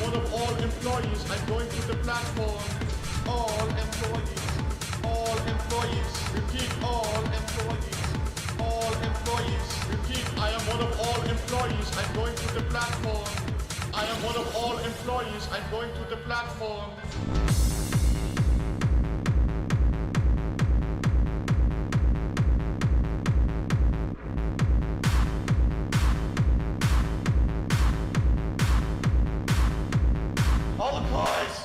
one of all employees. I'm going to the platform. All employees. All employees. Repeat, all employees. All employees. Repeat, I am one of all employees. I'm going to the platform. I am one of all employees. I'm going to the platform. All the cars!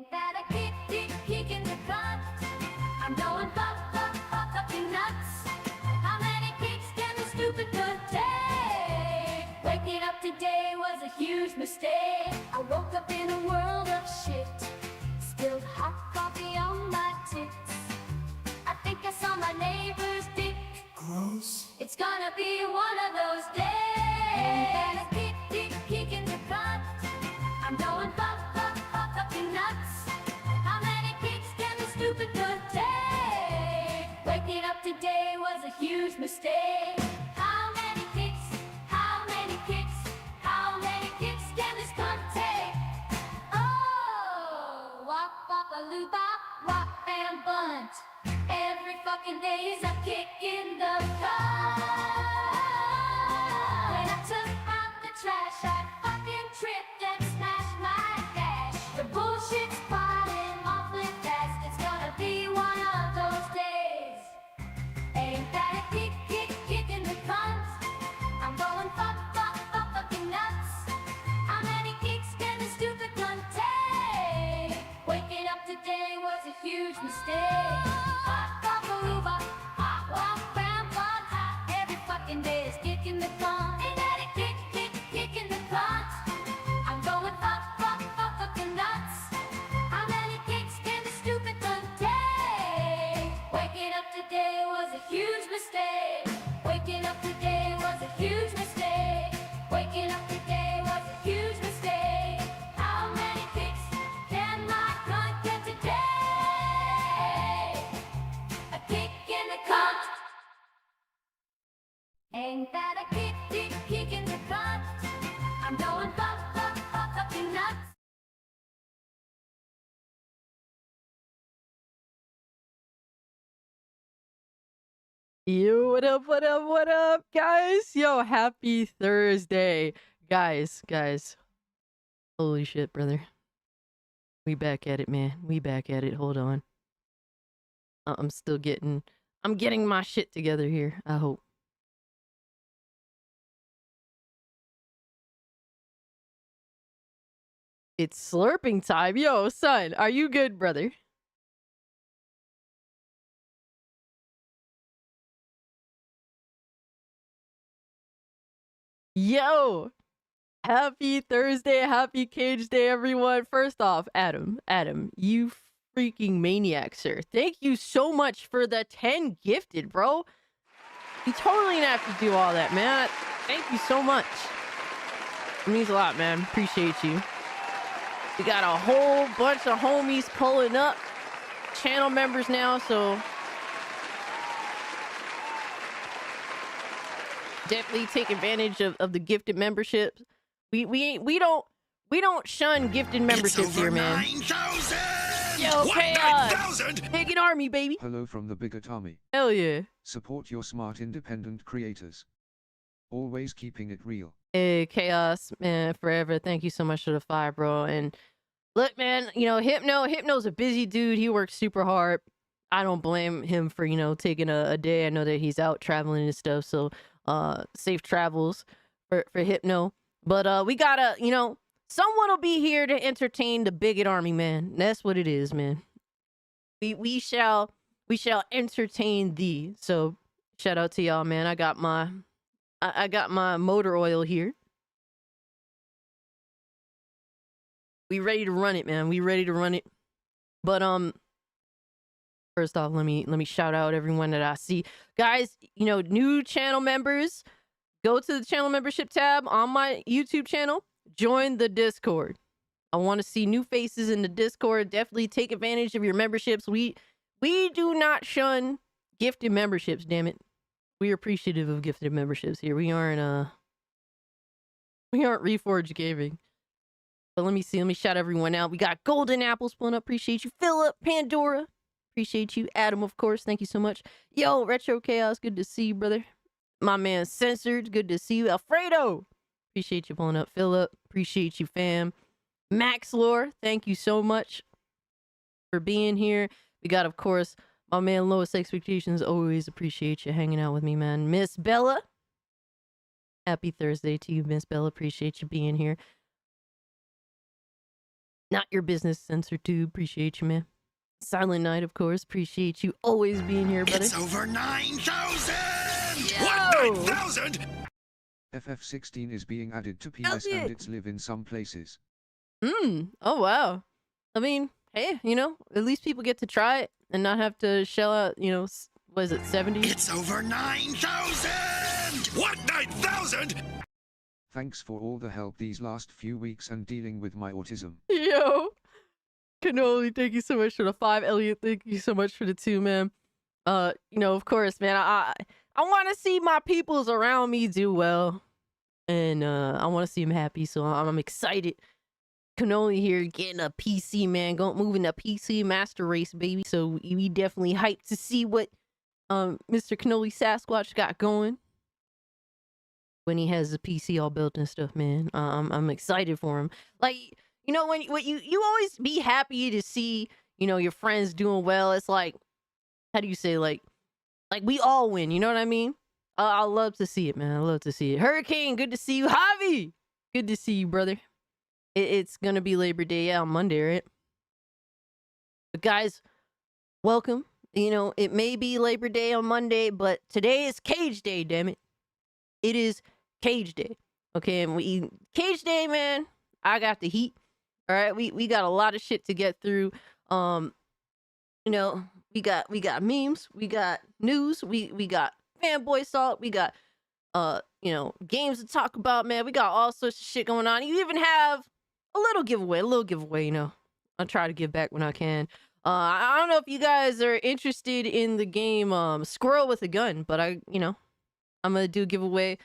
That I kick in the cunt. I'm going fucking nuts. How many kicks can the stupid good take? Waking up today was a huge mistake. I woke up in a world of shit. Spilled hot coffee on my tits. I think I saw my neighbor's dick. Gross. It's gonna be one of those days. That I kick in the cunt. I'm going fucking nuts. How many kicks can the stupid good take? Waking up today was a huge mistake. How many kicks? How many kicks? How many kicks can this cunt take? Oh, wop a loop wop and bunt. Every fucking day is a kick in the cunt. When I took out the trash, I fucking tripped and smashed my dash. The bullshit's piling awfully fast. It's gonna huge mistake. Walk around, walk high, every fucking day is kicking the con. Ain't that it, kicking the clots. I'm going fucking nuts. How many kicks can the stupid gun take? Waking up today was a huge mistake. Waking up today was a huge mistake. Waking up today was a huge mistake. How many kicks can my gun get today? A kick in the cunt. Ain't that a kick in the cunt? I'm going fucking nuts. Yo, what up, guys? Yo, happy Thursday. Guys. Holy shit, brother. We back at it, man. We back at it. Hold on. I'm getting my shit together here, I hope. It's slurping time. Yo, son, are you good, brother? Yo, happy Thursday, happy Cage Day, everyone. First off, Adam, you freaking maniac, sir. Thank you so much for the 10 gifted, bro. You totally didn't have to do all that, man. Thank you so much. It means a lot, man. Appreciate you. We got a whole bunch of homies pulling up. Channel members now, so definitely take advantage of the gifted memberships. We don't shun gifted memberships here, man. 9,000! Yo, Chaos! Big Army, baby. Hello from the Bigot Army. Hell yeah. Support your smart independent creators. Always keeping it real. Hey, Chaos, man, forever. Thank you so much for the 5, bro. And look, man, you know, Hypno's a busy dude. He works super hard. I don't blame him for, you know, taking a day. I know that he's out traveling and stuff, so safe travels for Hypno. But we gotta, you know, someone will be here to entertain the Bigot Army, man. That's what it is, man. We shall entertain thee. So shout out to y'all, man. I got my motor oil here. We ready to run it, man. We ready to run it. But first off, let me shout out everyone that I see. Guys, you know, new channel members, go to the channel membership tab on my YouTube channel. Join the Discord. I want to see new faces in the Discord. Definitely take advantage of your memberships. We do not shun gifted memberships, damn it. We're appreciative of gifted memberships here. We aren't Reforged Gaming. But let me see. Let me shout everyone out. We got Golden Apples pulling up. Appreciate you. Philip, Pandora. Appreciate you. Adam, of course. Thank you so much. Yo, Retro Chaos. Good to see you, brother. My man Censored. Good to see you. Alfredo. Appreciate you pulling up. Philip. Appreciate you, fam. Max Lore. Thank you so much for being here. We got, of course, my man Lowest Expectations. Always appreciate you hanging out with me, man. Miss Bella. Happy Thursday to you, Miss Bella. Appreciate you being here. Not your business, Censor Tube. Appreciate you, man. Silent Night, of course. Appreciate you always being here, brother. It's over 9,000! Yo! What, 9,000? FF16 is being added to PS and it's live in some places. Oh, wow. I mean, hey, you know, at least people get to try it and not have to shell out, you know, what is it, 70? It's over 9,000! What, 9,000? Thanks for all the help these last few weeks and dealing with my autism. Yo! Cannoli, thank you so much for the 5. Elliot, thank you so much for the 2, man. You know, of course, man, I want to see my peoples around me do well. And I want to see them happy, so I'm excited. Cannoli here getting a PC, man. Moving a PC master race, baby. So we definitely hyped to see what Mr. Cannoli Sasquatch got going when he has the PC all built and stuff, man. I'm excited for him. Like, you know, when you always be happy to see, you know, your friends doing well. It's like, how do you say, like we all win, you know what I mean? I love to see it, man. I love to see it. Hurricane, good to see you. Javi, good to see you, brother. It's gonna be Labor Day, yeah, on Monday, right? But guys, welcome. You know, it may be Labor Day on Monday, but today is Cage Day, damn it. It is Cage Day. Okay, and Cage Day, man, I got the heat. All right, we got a lot of shit to get through. You know, we got memes, we got news, we got fanboy salt, we got you know, games to talk about, man. We got all sorts of shit going on. You even have a little giveaway, you know. I'll try to give back when I can. I don't know if you guys are interested in the game Squirrel with a Gun, but you know, I'm gonna do a giveaway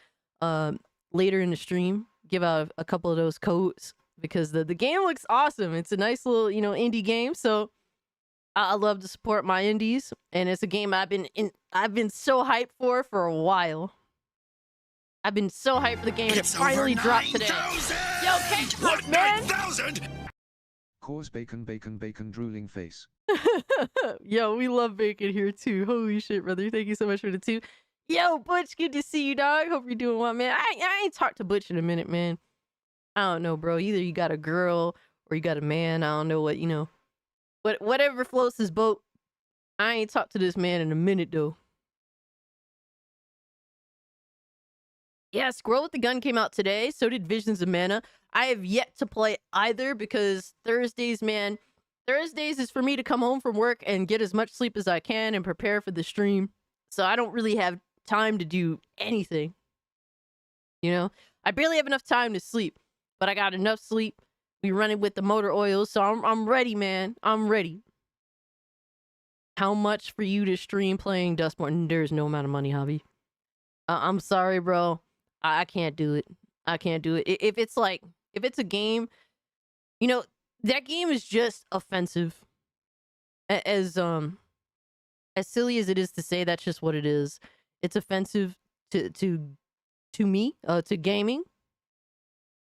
later in the stream. Give out a couple of those codes because the game looks awesome. It's a nice little, you know, indie game. So I love to support my indies, and it's a game I've been so hyped for a while. I've been so hyped for the game, and it finally dropped today. Yo, Cage, man! 9,000! Cause bacon, drooling face. Yo, we love bacon here too. Holy shit, brother. Thank you so much for the 2. Yo, Butch, good to see you, dog. Hope you're doing well, man. I ain't talked to Butch in a minute, man. I don't know, bro. Either you got a girl or you got a man. I don't know what, you know. Whatever floats his boat. I ain't talked to this man in a minute, though. Yeah, Squirrel with the Gun came out today. So did Visions of Mana. I have yet to play either because Thursdays, man. Thursdays is for me to come home from work and get as much sleep as I can and prepare for the stream. So I don't really have time to do anything. You know? I barely have enough time to sleep. But I got enough sleep. We running with the motor oil. So I'm ready, man. I'm ready. How much for you to stream playing Dustborn? There's no amount of money, Hobby. I'm sorry, bro. I can't do it. I can't do it. If it's a game, you know, that game is just offensive. As silly as it is to say, that's just what it is. It's offensive to me, to gaming.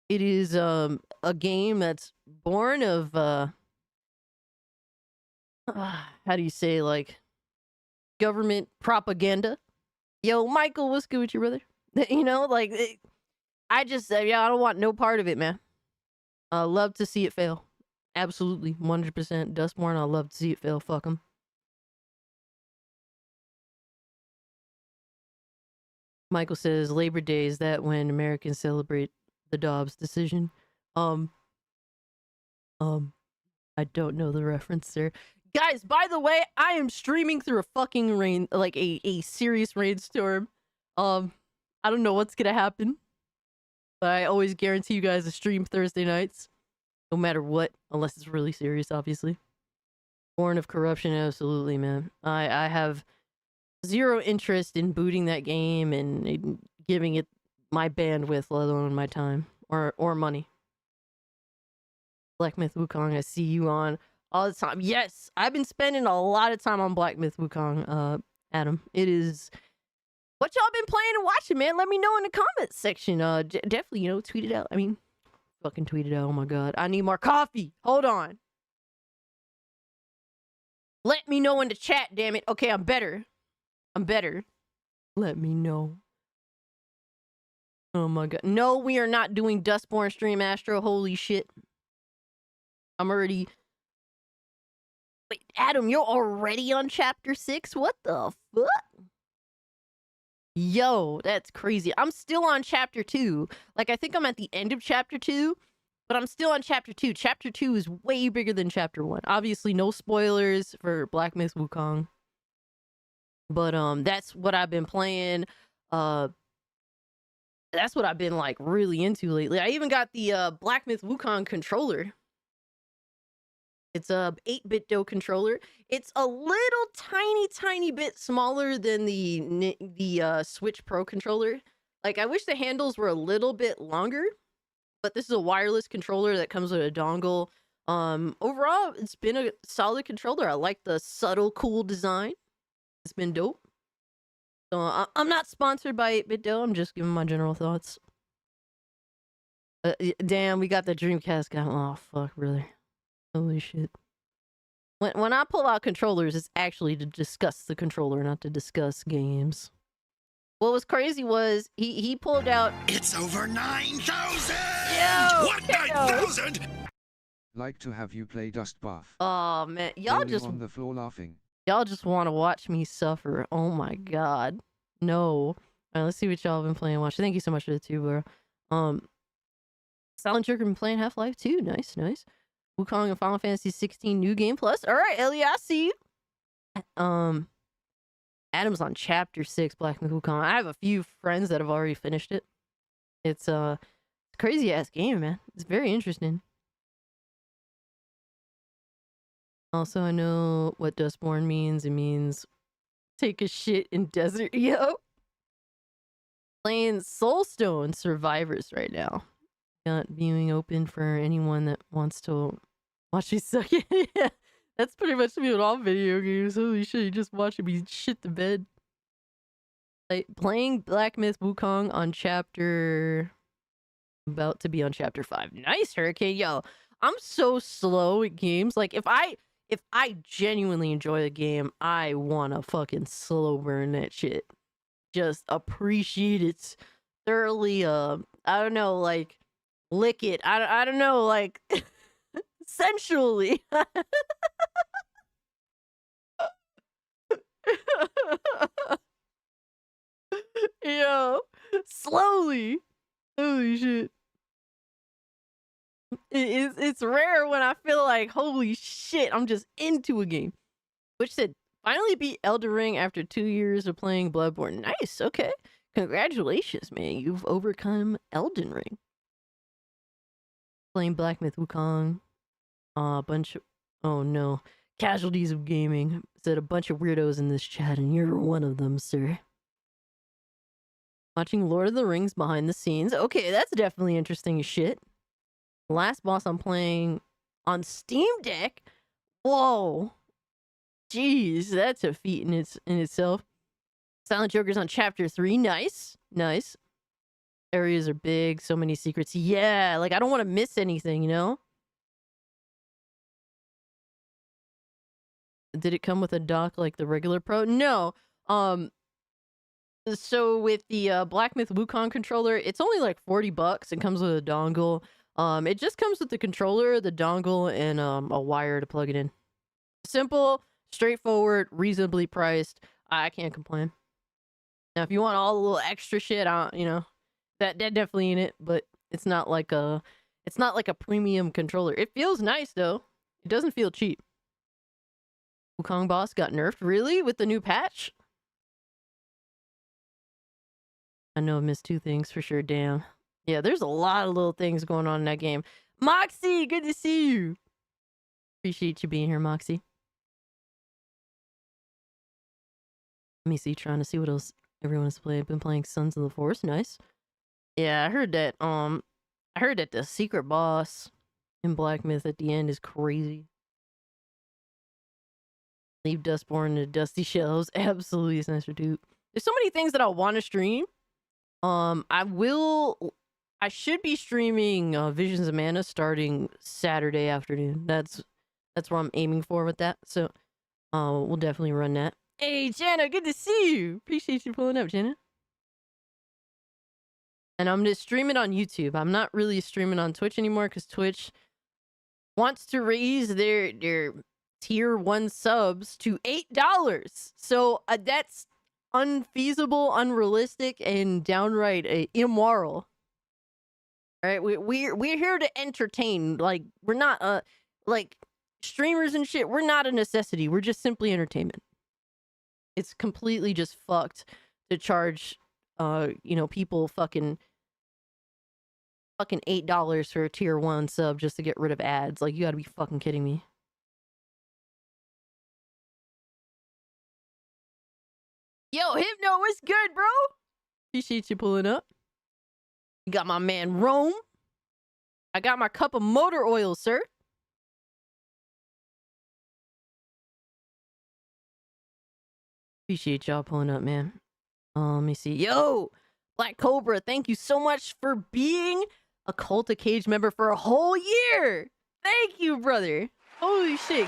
It is a game that's born of how do you say, like, government propaganda. Yo, Michael, what's good with you, brother? You know, like, I don't want no part of it, man. I love to see it fail. Absolutely, 100% Dustborn. I love to see it fail. Fuck them. Michael says Labor Day, is that when Americans celebrate the Dobbs decision? I don't know the reference there. Guys, by the way, I am streaming through a fucking rain, like a serious rainstorm. I don't know what's gonna happen, but I always guarantee you guys a stream Thursday nights, no matter what, unless it's really serious, obviously. Born of corruption, absolutely, man. I have zero interest in booting that game and giving it my bandwidth, let alone my time or money. Black Myth Wukong, I see you on all the time. Yes, I've been spending a lot of time on Black Myth Wukong, Adam. It is what y'all been playing and watching, man. Let me know in the comments section. Definitely, you know, tweet it out. I mean, fucking tweet it out. Oh my god, I need more coffee. Hold on. Let me know in the chat, damn it. Okay, I'm better. Let me know. Oh my god. No, we are not doing Dustborn stream, Astro. Holy shit. I'm already... Wait, Adam, you're already on chapter 6? What the fuck? Yo, that's crazy. I'm still on chapter 2. Like, I think I'm at the end of chapter 2, but I'm still on chapter 2. Chapter 2 is way bigger than chapter 1. Obviously, no spoilers for Black Myth Wukong. But, that's what I've been playing. That's what I've been, like, really into lately. I even got the, Black Myth Wukong controller. It's a 8-bit DOA controller. It's a little tiny bit smaller than the Switch Pro controller. Like, I wish the handles were a little bit longer, but this is a wireless controller that comes with a dongle. Overall, it's been a solid controller. I like the subtle, cool design. It's been dope. So I'm not sponsored by 8-bit DOA. I'm just giving my general thoughts. Damn, we got the Dreamcast guy. Oh, fuck, brother. Holy shit. When I pull out controllers, it's actually to discuss the controller, not to discuss games. What was crazy was he pulled out... It's over 9,000! Yo! What, 9,000? Like to have you play Dust Bath. Oh, man. Y'all Rolling just... on the floor laughing. Y'all just want to watch me suffer. Oh my god. No. All right, let's see what y'all have been playing. Watch. Thank you so much for the 2, bro. Silent Joker been playing Half-Life 2. Nice, nice. Wukong and Final Fantasy 16 New Game Plus. All right, Ellie, I see you. Adam's on Chapter 6, Black Myth Wukong. I have a few friends that have already finished it. It's a crazy-ass game, man. It's very interesting. Also, I know what Dustborn means. It means take a shit in desert. Yo. Playing Soulstone Survivors right now. Got viewing open for anyone that wants to watch me suck it. Yeah, that's pretty much me with all video games. Holy shit, you just watching me shit the bed. Like, playing Black Myth Wukong on chapter... About to be on chapter 5. Nice, Hurricane. Yo, I'm so slow at games. Like, if I genuinely enjoy a game, I wanna fucking slow burn that shit. Just appreciate it thoroughly. I don't know, like, lick it. I don't know, like, sensually. Yo, slowly. Holy shit. It's rare when I feel like, holy shit, I'm just into a game. Which said, finally beat Elden Ring after 2 years of playing Bloodborne. Nice, okay. Congratulations, man. You've overcome Elden Ring. Playing Black Myth Wukong. A bunch of... Oh no. Casualties of gaming. Said a bunch of weirdos in this chat, and you're one of them, sir. Watching Lord of the Rings behind the scenes. Okay, that's definitely interesting as shit. Last boss I'm playing on Steam Deck. Whoa. Jeez, that's a feat in itself. Silent Joker's on chapter 3. Nice. Nice. Areas are big, so many secrets. Yeah, like I don't want to miss anything, you know? Did it come with a dock like the regular Pro? No. So with the Black Myth Wukong controller, it's only like $40. It comes with a dongle. It just comes with the controller, the dongle, and a wire to plug it in. Simple, straightforward, reasonably priced. I can't complain. Now, if you want all the little extra shit, you know, that definitely in it, but it's not like a premium controller. It feels nice though. It doesn't feel cheap. Wukong boss got nerfed, really, with the new patch? I know I missed 2 things for sure, damn. Yeah, there's a lot of little things going on in that game. Moxie, good to see you. Appreciate you being here, Moxie. Let me see, trying to see what else everyone has played. Been playing Sons of the Force, nice. Yeah, I heard that the secret boss in Black Myth at the end is crazy. Leave Dustborn to dusty shelves. Absolutely essential, dude. There's so many things that I want to stream. I should be streaming Visions of Mana starting Saturday afternoon. That's what I'm aiming for with that. So, we'll definitely run that. Hey, Jenna, good to see you. Appreciate you pulling up, Jenna. And I'm gonna stream it on YouTube. I'm not really streaming on Twitch anymore because Twitch wants to raise their tier 1 subs to $8. So that's unfeasible, unrealistic, and downright immoral. All right, we're here to entertain. Like, we're not like streamers and shit. We're not a necessity. We're just simply entertainment. It's completely just fucked to charge you know, people fucking $8 for a tier 1 sub just to get rid of ads. Like, you gotta be fucking kidding me. Yo, Hypno, what's good, bro? Appreciate you pulling up. You got my man Rome. I got my cup of motor oil, sir. Appreciate y'all pulling up, man. Let me see. Yo, Black Cobra, thank you so much for being a Cult of Cage member for a whole year. Thank you, brother. Holy shit.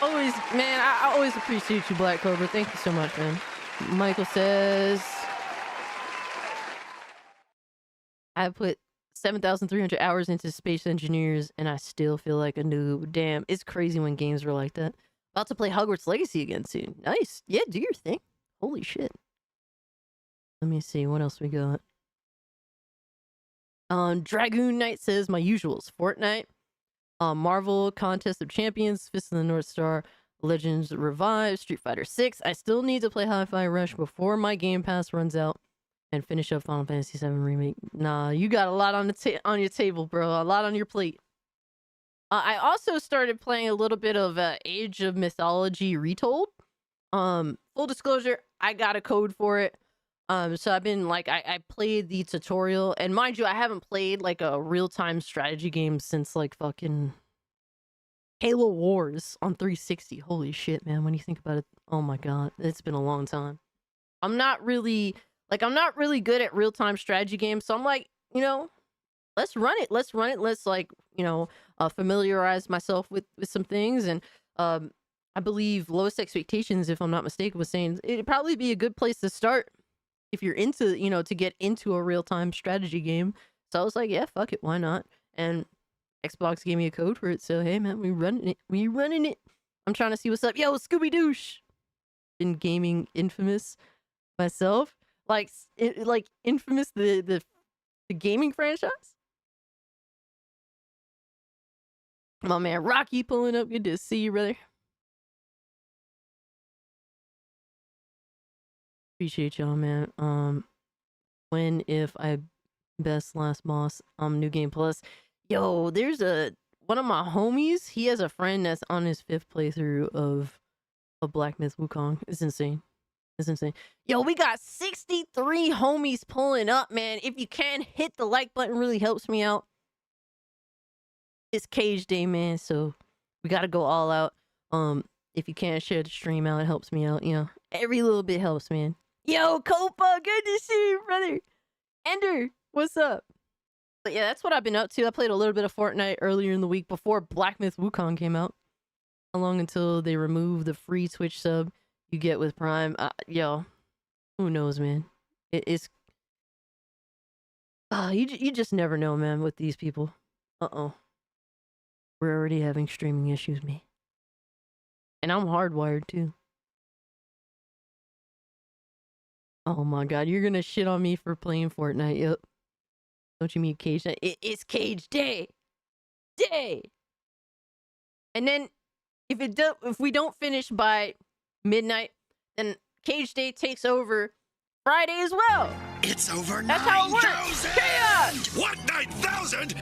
Always, man, I always appreciate you, Black Cobra. Thank you so much, man. Michael says, I put 7,300 hours into Space Engineers and I still feel like a noob. Damn, it's crazy when games are like that. About to play Hogwarts Legacy again soon. Nice. Yeah, do your thing. Holy shit. Let me see what else we got. Dragoon Knight says my usuals: Fortnite, Marvel Contest of Champions, Fist of the North Star, Legends Revive, Street Fighter 6. I still need to play Hi-Fi Rush before my Game Pass runs out, and finish up Final Fantasy 7 Remake. Nah, you got a lot on the on your table, bro. A lot on your plate. I also started playing a little bit of Age of Mythology Retold. Full disclosure, I got a code for it. So I've been like, I played the tutorial, and mind you, I haven't played like a real-time strategy game since like fucking Halo Wars on 360. Holy shit, man. When you think about it, oh my god, it's been a long time. I'm not really good at real-time strategy games, so I'm like, you know, let's run it. Let's like, you know, familiarize myself with some things. And I believe Lowest Expectations, if I'm not mistaken, was saying it'd probably be a good place to start if you're into, you know, to get into a real-time strategy game. So I was like, yeah, fuck it, why not? And Xbox gave me a code for it, so hey man, we running it. I'm trying to see what's up. Yo, Scooby Doosh. Been gaming Infamous myself, like Infamous, the gaming franchise. My man Rocky pulling up. Good to see you, brother. Appreciate y'all, man. When, if I best last boss, New Game Plus. Yo, there's one of my homies. He has a friend that's on his 5th playthrough of Black Myth Wukong. It's insane. It's insane. Yo, we got 63 homies pulling up, man. If you can, hit the like button, really helps me out. It's Cage Day, man, so we gotta go all out. If you can't share the stream out, it helps me out, you know. Every little bit helps, man. Yo, Copa, good to see you, brother. Ender, what's up? But yeah, that's what I've been up to. I played a little bit of Fortnite earlier in the week before Black Myth Wukong came out. How long until they remove the free Twitch sub you get with Prime? Yo, who knows, man? It's you just never know, man, with these people. We're already having streaming issues, me. And I'm hardwired too. Oh my god, you're gonna shit on me for playing Fortnite. Yep. Don't you mean Cage Day? It's Cage Day. And then if we don't finish by midnight, then Cage Day takes over Friday as well. It's over 9,000! That's how it works. Chaos! What, 9,000?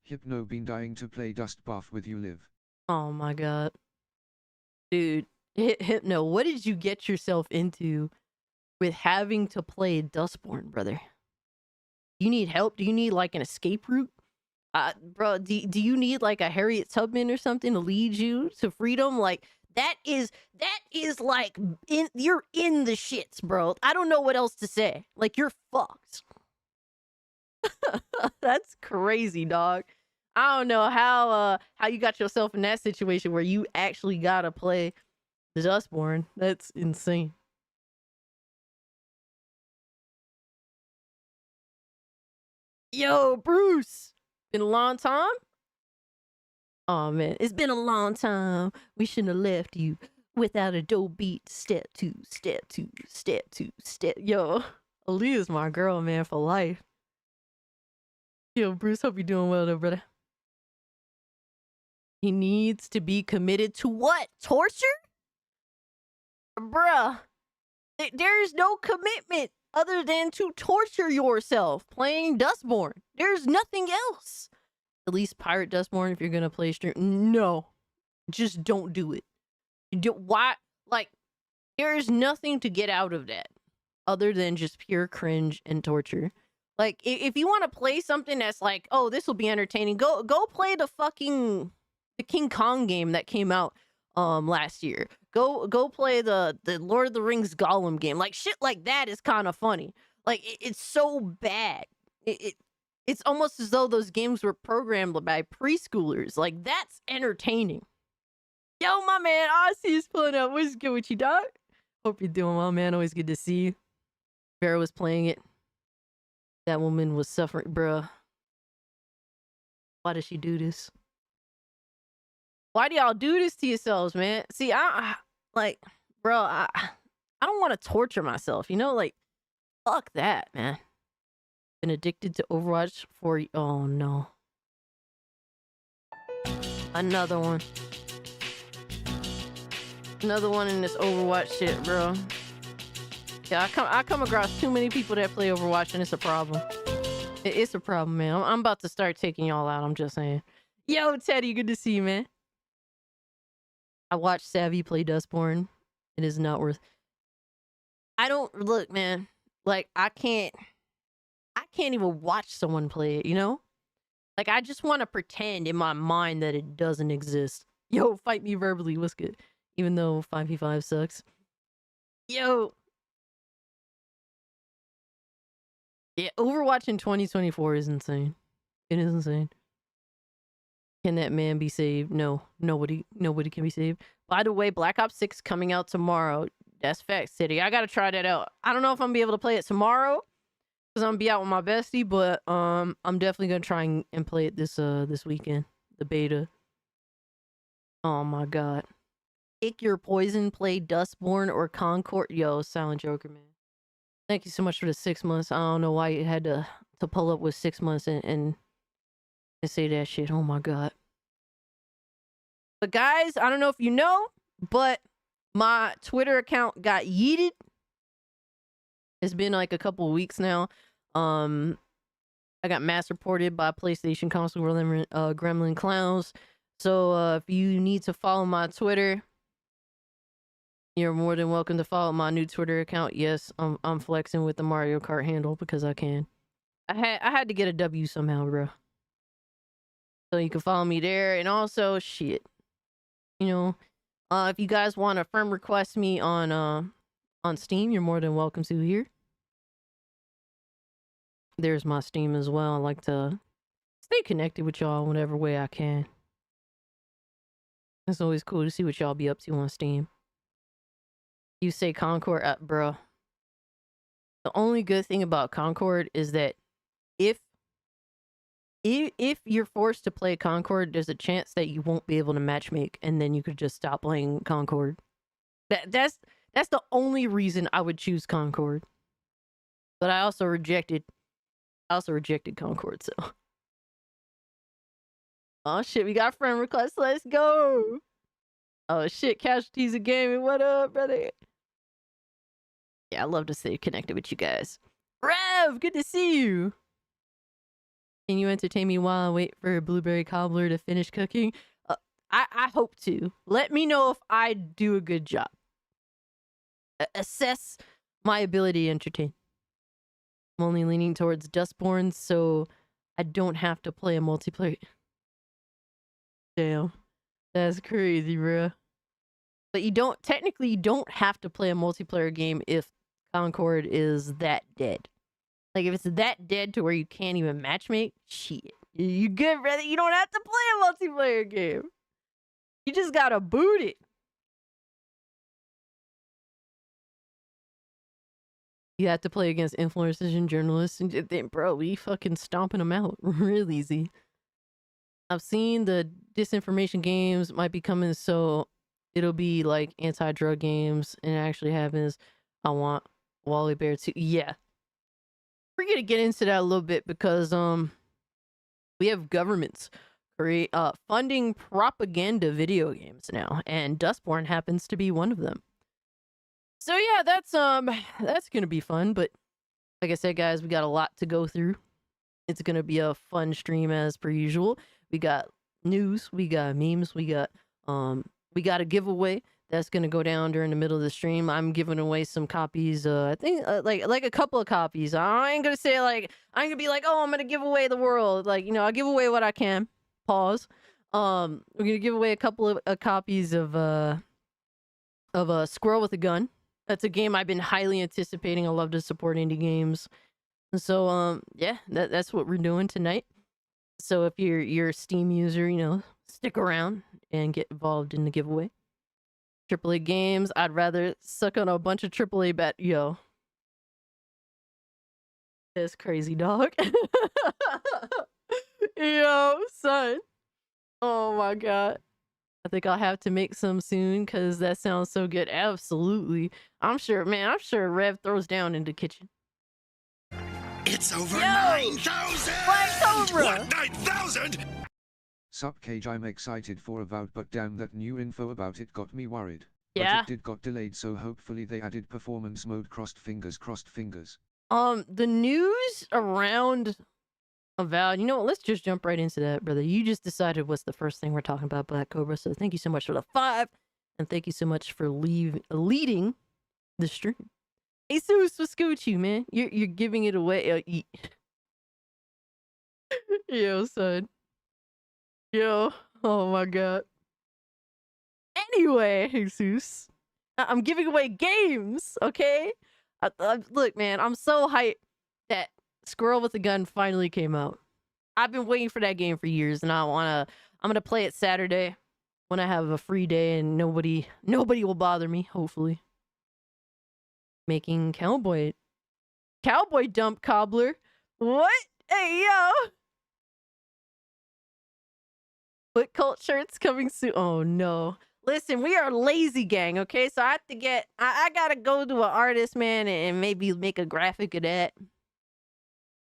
Hypno been dying to play Dust Buff with you live. Oh my god. Dude, Hypno, what did you get yourself into with having to play Dustborn, brother? You need help? Do you need like an escape route? Bro, do you need like a Harriet Tubman or something to lead you to freedom? Like that is like you're in the shits, bro. I don't know what else to say. Like you're fucked. That's crazy, dog. I don't know how you got yourself in that situation where you actually gotta play the Dustborn. That's insane. Yo, Bruce, been a long time. Oh man, it's been a long time. We shouldn't have left you without a dope beat. Step 2, step 2, step 2, step. Yo, Aaliyah's my girl, man, for life. Yo, Bruce, hope you're doing well, though, brother. He needs to be committed to what? Torture? Bruh, there's no commitment other than to torture yourself playing Dustborn. There's nothing else. At least pirate Dustborn if you're gonna play stream. No, just don't do it. Why? Like, there is nothing to get out of that other than just pure cringe and torture. Like, if you want to play something that's like, oh, this will be entertaining, go play the King Kong game that came out last year. Go play the Lord of the Rings Gollum game. Like shit like that is kind of funny. Like it's so bad. It's almost as though those games were programmed by preschoolers. Like that's entertaining. Yo, my man, Aussie's pulling up. What's good with you, dog? Hope you're doing well, man. Always good to see you. Vera was playing it. That woman was suffering, bruh. Why does she do this? Why do y'all do this to yourselves, man? See, like, bro, I don't want to torture myself, you know? Like, fuck that, man. Been addicted to Overwatch for, oh no. Another one. Another one in this Overwatch shit, bro. Yeah, I come across too many people that play Overwatch, and it's a problem. It's a problem, man. I'm about to start taking y'all out. I'm just saying. Yo, Teddy, good to see you, man. I watched Savvy play Dustborn. It is not worth. I don't look, man. Like I can't even watch someone play it. You know, like I just want to pretend in my mind that it doesn't exist. Yo, fight me verbally. What's good? Even though 5v5 sucks. Yo. Yeah, Overwatch in 2024 is insane. It is insane. Can that man be saved? No, nobody can be saved. By the way, Black Ops 6 coming out tomorrow. That's facts, City. I gotta try that out. I don't know if I'm gonna be able to play it tomorrow because I'm gonna be out with my bestie, but I'm definitely gonna try and play it this weekend. The beta. Oh my god. Pick your poison, play Dustborn or Concord. Yo, Silent Joker, man. Thank you so much for the 6 months. I don't know why you had to pull up with 6 months and say that shit. Oh my god. But guys, I don't know if you know, but my Twitter account got yeeted. It's been like a couple of weeks now. I got mass reported by PlayStation console gremlin clowns. So if you need to follow my Twitter, you're more than welcome to follow my new Twitter account. Yes, I'm flexing with the Mario Kart handle because I can. I had to get a W somehow, bro. So you can follow me there, and also shit. You know, if you guys want to friend request me on Steam, you're more than welcome to here. There's my Steam as well. I like to stay connected with y'all whatever way I can. It's always cool to see what y'all be up to on Steam. You say Concord, bro. The only good thing about Concord is that if you're forced to play Concord, there's a chance that you won't be able to matchmake, and then you could just stop playing Concord. That's the only reason I would choose Concord. But I also rejected Concord, so. Oh shit, we got friend requests. Let's go. Oh shit, Casualties of Gaming. What up, brother? Yeah, I love to stay connected with you guys. Rev, good to see you. Can you entertain me while I wait for Blueberry Cobbler to finish cooking? I hope to. Let me know if I do a good job. Assess my ability to entertain. I'm only leaning towards Dustborn, so I don't have to play a multiplayer. Damn. That's crazy, bro. But you don't have to play a multiplayer game if Concord is that dead. Like, if it's that dead to where you can't even matchmake, shit. You good, brother? You don't have to play a multiplayer game. You just gotta boot it. You have to play against influencers and journalists, and then, bro, we fucking stomping them out real easy. I've seen the disinformation games might be coming, so it'll be like anti-drug games, and it actually happens. I want Wally Bear too. Yeah. We're gonna get into that a little bit because we have governments funding propaganda video games now, and Dustborn happens to be one of them. So yeah, that's gonna be fun. But like I said, guys, we got a lot to go through. It's gonna be a fun stream as per usual. We got news, we got memes, we got a giveaway that's gonna go down during the middle of the stream. I'm giving away some copies. I think like a couple of copies. I ain't gonna say like I ain't gonna be like, oh, I'm gonna give away the world. Like, you know, I'll give away what I can. Pause. We're gonna give away a couple of copies of Squirrel with a Gun. That's a game I've been highly anticipating. I love to support indie games. And so yeah, that's what we're doing tonight. So if you're a Steam user, you know, stick around and get involved in the giveaway. AAA games, I'd rather suck on a bunch of AAA yo. That's crazy, dog. Yo, son. Oh my god. I think I'll have to make some soon because that sounds so good. Absolutely. I'm sure, man. I'm sure Rev throws down in the kitchen. It's over Yo! 9,000! Black Cobra! What, 9,000? Sup, Cage, I'm excited for Avowed, but damn, that new info about it got me worried. Yeah. But it got delayed, so hopefully they added performance mode. Crossed fingers, crossed fingers. The news around Avowed, you know what? Let's just jump right into that, brother. You just decided what's the first thing we're talking about, Black Cobra. So thank you so much for the 5, and thank you so much for leading the stream. Hey, Zeus, what's good with you, man? You're giving it away. Yo, son. Yo, oh my god. Anyway, Jesus, I'm giving away games, okay? Look, man, I'm so hyped that Squirrel with a Gun finally came out. I've been waiting for that game for years, and I'm gonna play it Saturday when I have a free day and nobody will bother me, hopefully. Making cowboy dump cobbler. What? Hey, yo! Foot cult shirts coming soon. Oh no. Listen, we are Lazy Gang, okay? So I have to get I gotta go to an artist, man, and maybe make a graphic of that.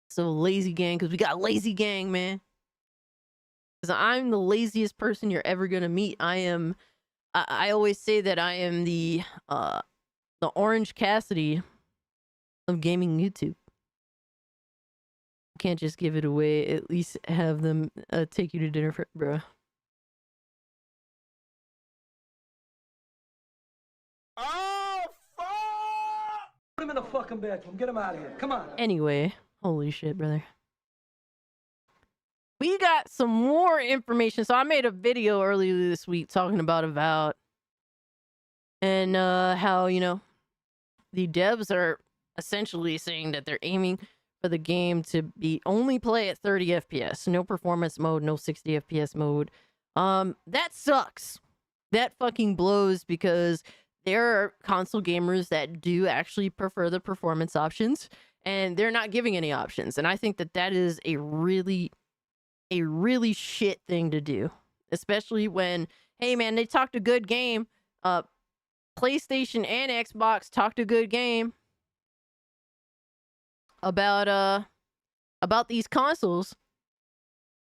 So Lazy Gang, because we got Lazy Gang, man. Because I'm the laziest person you're ever gonna meet. I always say that I am the Orange Cassidy of gaming YouTube. Can't just give it away. At least have them take you to dinner, bruh. Oh, fuck! Put him in the fucking bedroom. Get him out of here. Come on. Anyway, holy shit, brother. We got some more information. So I made a video earlier this week talking about Avowed. And how, you know, the devs are essentially saying that they're aiming for the game to be only play at 30 FPS. No performance mode, no 60 FPS mode. That sucks. That fucking blows because there are console gamers that do actually prefer the performance options, and they're not giving any options. And I think that that is a really shit thing to do, especially when, hey man, they talked a good game. PlayStation and Xbox talked a good game about these consoles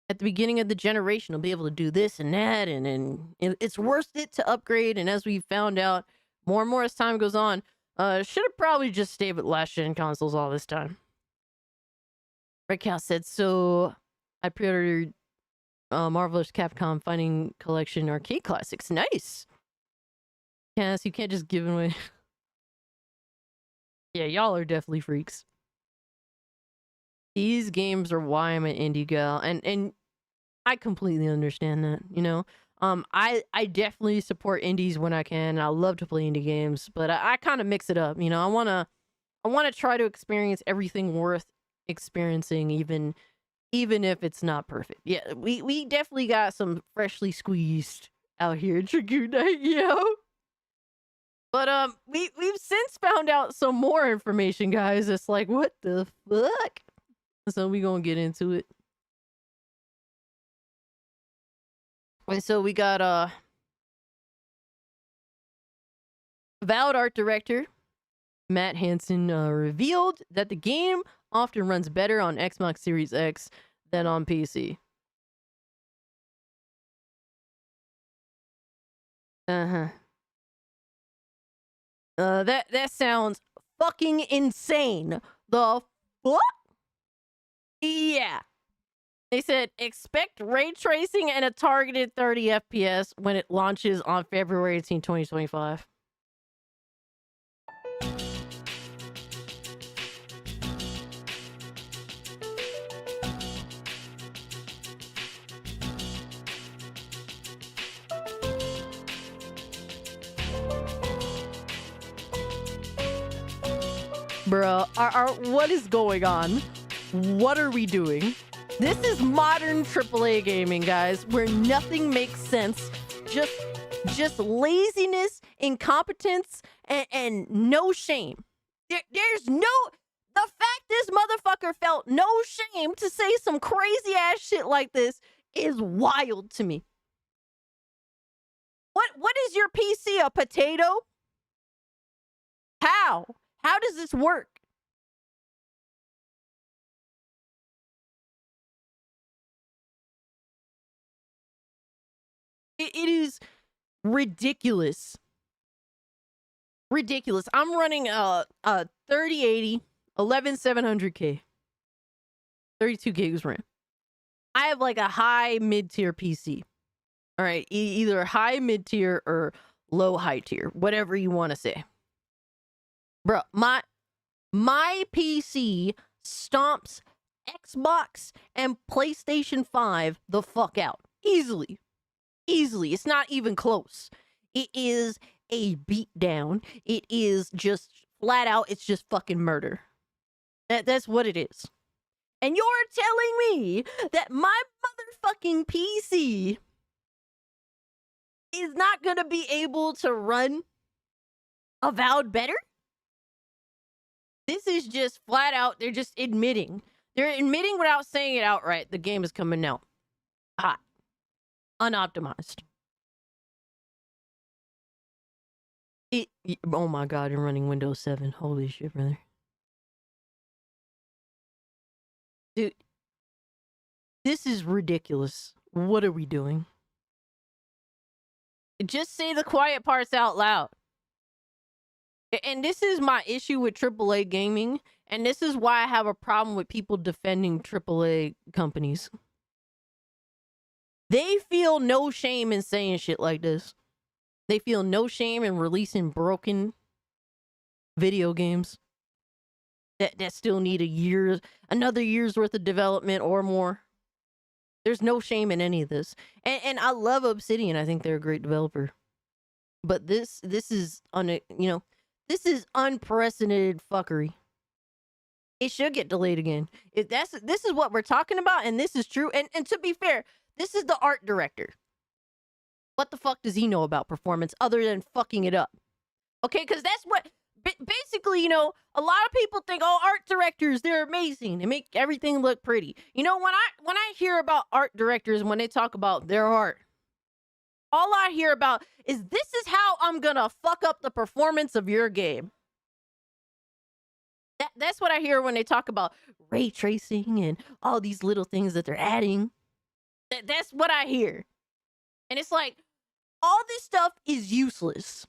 at the beginning of the generation. They'll be able to do this and that, and it's worth it to upgrade. And as we found out more and more as time goes on, should have probably just stayed with last gen consoles all this time. Red Cow said, so I pre-ordered Marvelous Capcom Fighting Collection Arcade Classics. Nice. Cass, you can't just give it away. Yeah, y'all are definitely freaks. These games are why I'm an indie gal, and I completely understand that, you know. I definitely support indies when I can. I love to play indie games, but I kind of mix it up, you know. I wanna try to experience everything worth experiencing, even if it's not perfect. Yeah, we definitely got some freshly squeezed out here. Tribute Night, yo. But we've since found out some more information, guys. It's like, what the fuck? So we gonna get into it. And so we got Avowed art director Matt Hansen revealed that the game often runs better on Xbox Series X than on PC. That sounds fucking insane. The fuck? Yeah. They said expect ray tracing and a targeted 30 FPS when it launches on February 18, 2025. Bro, what is going on? What are we doing? This is modern AAA gaming, guys, where nothing makes sense. Just laziness, incompetence, and no shame. There's no... The fact this motherfucker felt no shame to say some crazy ass shit like this is wild to me. What is your PC? A potato? How? How does this work? It is ridiculous. Ridiculous. I'm running a 3080 11700K. 32 gigs RAM. I have like a high mid-tier PC. All right, either high mid-tier or low high tier, whatever you want to say. Bro, my PC stomps Xbox and PlayStation 5 the fuck out. Easily. Easily. It's not even close. It is a beatdown. It is just flat out, it's just fucking murder. That's what it is. And you're telling me that my motherfucking PC is not gonna be able to run Avowed better? This is just flat out, they're just admitting. They're admitting without saying it outright. The game is coming out hot. Unoptimized. Oh my god, you're running Windows 7. Holy shit, brother. Dude, this is ridiculous. What are we doing? Just say the quiet parts out loud. And this is my issue with AAA gaming. And this is why I have a problem with people defending AAA companies. They feel no shame in saying shit like this. They feel no shame in releasing broken video games that still need another year's worth of development or more. There's no shame in any of this. And I love Obsidian. I think they're a great developer. But this is this is unprecedented fuckery. It should get delayed again. This is what we're talking about, and this is true. And to be fair, this is the art director. What the fuck does he know about performance other than fucking it up? Okay, because that's what basically, a lot of people think, oh, art directors, they're amazing. They make everything look pretty. When I hear about art directors, when they talk about their art, all I hear about is this is how I'm gonna fuck up the performance of your game. That's what I hear when they talk about ray tracing and all these little things that they're adding. That's what I hear. And it's like, all this stuff is useless.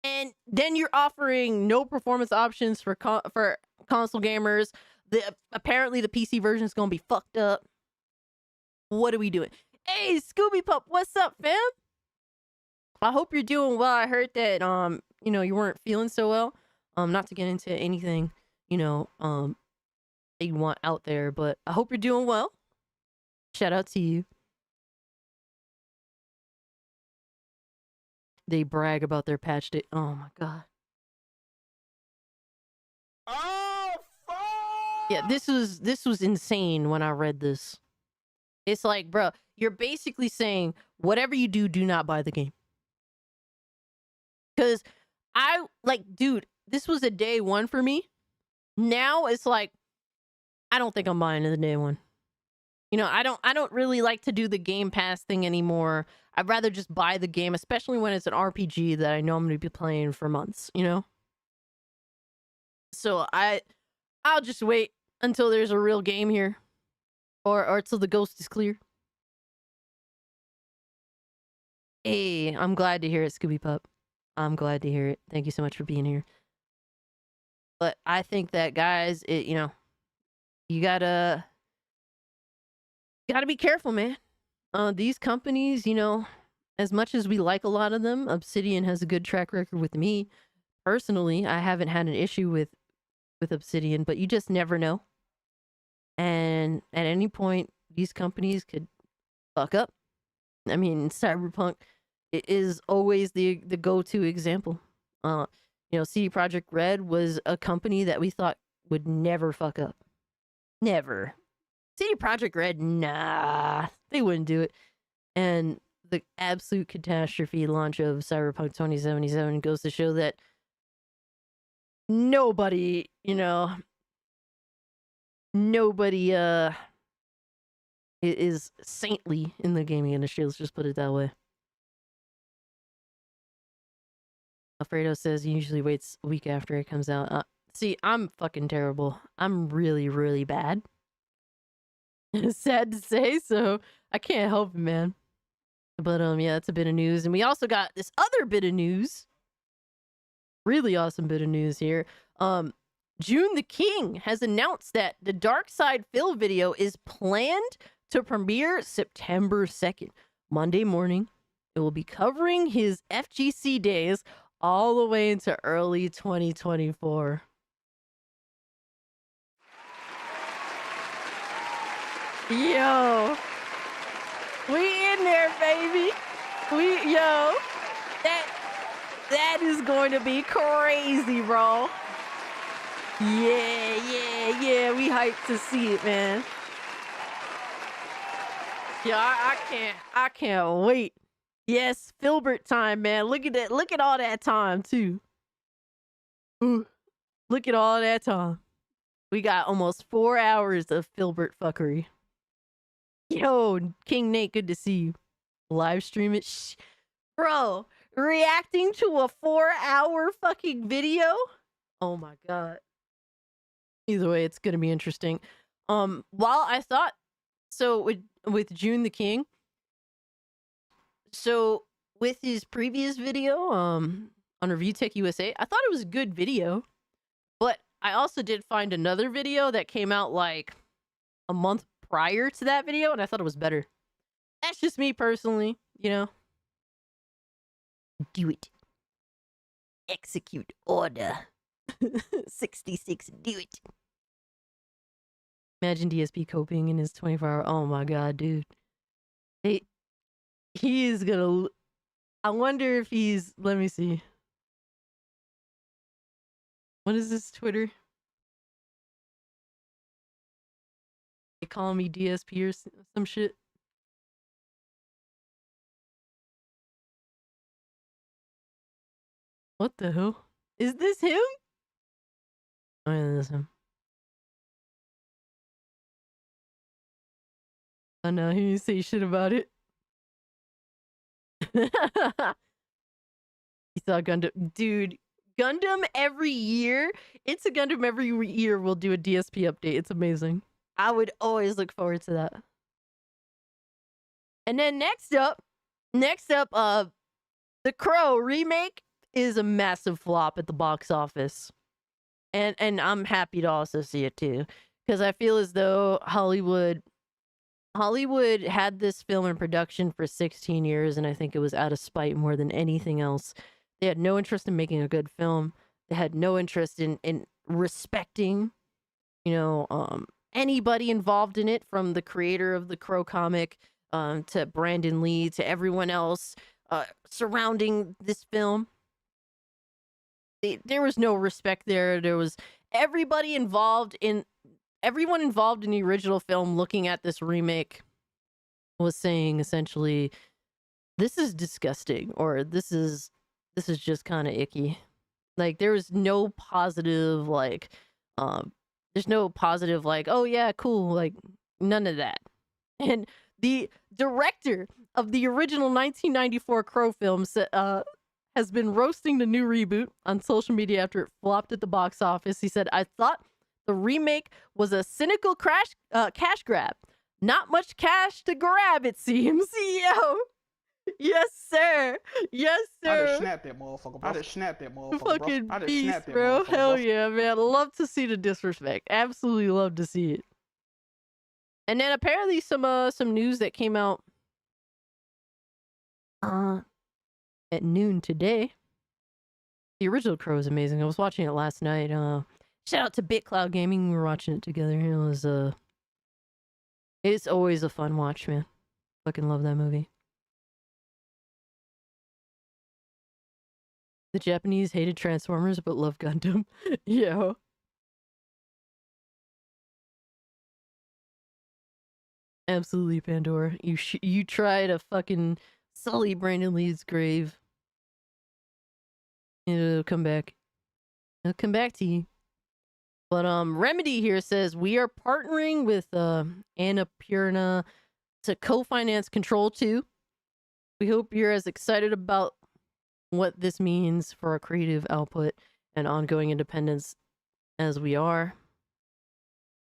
And then you're offering no performance options for console gamers. Apparently the PC version is going to be fucked up. What are we doing? Hey, Scooby Pup, what's up, fam? I hope you're doing well. I heard that, you weren't feeling so well. Not to get into anything, that you want out there, but I hope you're doing well. Shout out to you. They brag about their patch date. Oh my god. Oh, fuck! Yeah, this was insane when I read this. It's like, bro, you're basically saying whatever you do, do not buy the game. Because dude, this was a day one for me. Now it's like, I don't think I'm buying the day one. I don't really like to do the Game Pass thing anymore. I'd rather just buy the game, especially when it's an RPG that I know I'm going to be playing for months, So I'll just wait until there's a real game here. Or till the ghost is clear. Hey, I'm glad to hear it, Scooby Pup. I'm glad to hear it. Thank you so much for being here. But I think that, guys, you gotta be careful, man. These companies, as much as we like a lot of them, Obsidian has a good track record with me. Personally, I haven't had an issue with Obsidian, but you just never know. And at any point, these companies could fuck up. I mean, Cyberpunk is always the go-to example. CD Projekt Red was a company that we thought would never fuck up. Never. CD Projekt Red, nah, they wouldn't do it. And the absolute catastrophe launch of Cyberpunk 2077 goes to show that nobody is saintly in the gaming industry. Let's just put it that way. Alfredo says he usually waits a week after it comes out. See, I'm fucking terrible. I'm really, really bad. It's sad to say, so I can't help it, man. But yeah, that's a bit of news. And we also got this other bit of news. Really awesome bit of news here. June the King has announced that the Dark Side Phil video is planned to premiere September 2nd, Monday morning. It will be covering his FGC days all the way into early 2024. Yo, we in there, baby. That is going to be crazy, bro. Yeah. We hyped to see it, man. Yeah, I can't wait. Yes, Filbert time, man. Look at that. Look at all that time, too. Ooh, look at all that time. We got almost 4 hours of Filbert fuckery. Yo, King Nate, good to see you. Live stream it. Bro, reacting to a 4-hour fucking video? Oh my god. Either way, it's gonna be interesting. While I thought, so with June the King, so with his previous video on Review Tech USA, I thought it was a good video, but I also did find another video that came out like a month prior to that video, and I thought it was better. That's just me personally, you know. Do it. Execute order. 66, do it. Imagine DSP coping in his 24-hour. Oh my god, dude. He is gonna. I wonder if he's. Let me see. What is this Twitter? They call me DSP or some shit. What the hell? Is this him? Oh, yeah, this is him. Oh no, he didn't say shit about it. He saw Gundam. Dude, Gundam every year. It's a Gundam every year we'll do a DSP update. It's amazing. I would always look forward to that. And then next up, The Crow remake is a massive flop at the box office. And I'm happy to also see it too. Because I feel as though Hollywood had this film in production for 16 years, and I think it was out of spite more than anything else. They had no interest in making a good film. They had no interest in respecting, anybody involved in it, from the creator of the Crow comic to Brandon Lee to everyone else surrounding this film. There was no respect there. There was everyone involved in the original film looking at this remake was saying essentially, this is disgusting, or this is just kind of icky. Like, there was no positive, there's no positive, oh yeah, cool, none of that. And the director of the original 1994 Crow film has been roasting the new reboot on social media after it flopped at the box office. He said, "I thought the remake was a cynical cash grab. Not much cash to grab, it seems." Yo. Yes, sir. Yes, sir. I just snapped that motherfucker, bro. I just snapped that motherfucker, bro. Fucking I just beast, snapped that bro. motherfucker, Hell bro. yeah, man. Love to see the disrespect. Absolutely love to see it. And then apparently some news that came out at noon today. The original Crow is amazing. I was watching it last night. Shout out to BitCloud Gaming. We were watching it together. It was it's always a fun watch, man. Fucking love that movie. The Japanese hated Transformers but love Gundam. Yo. Absolutely, Pandora. You try to fucking sully Brandon Lee's grave. It'll come back. It'll come back to you. But Remedy here says, we are partnering with Annapurna to co-finance Control 2. We hope you're as excited about what this means for our creative output and ongoing independence as we are.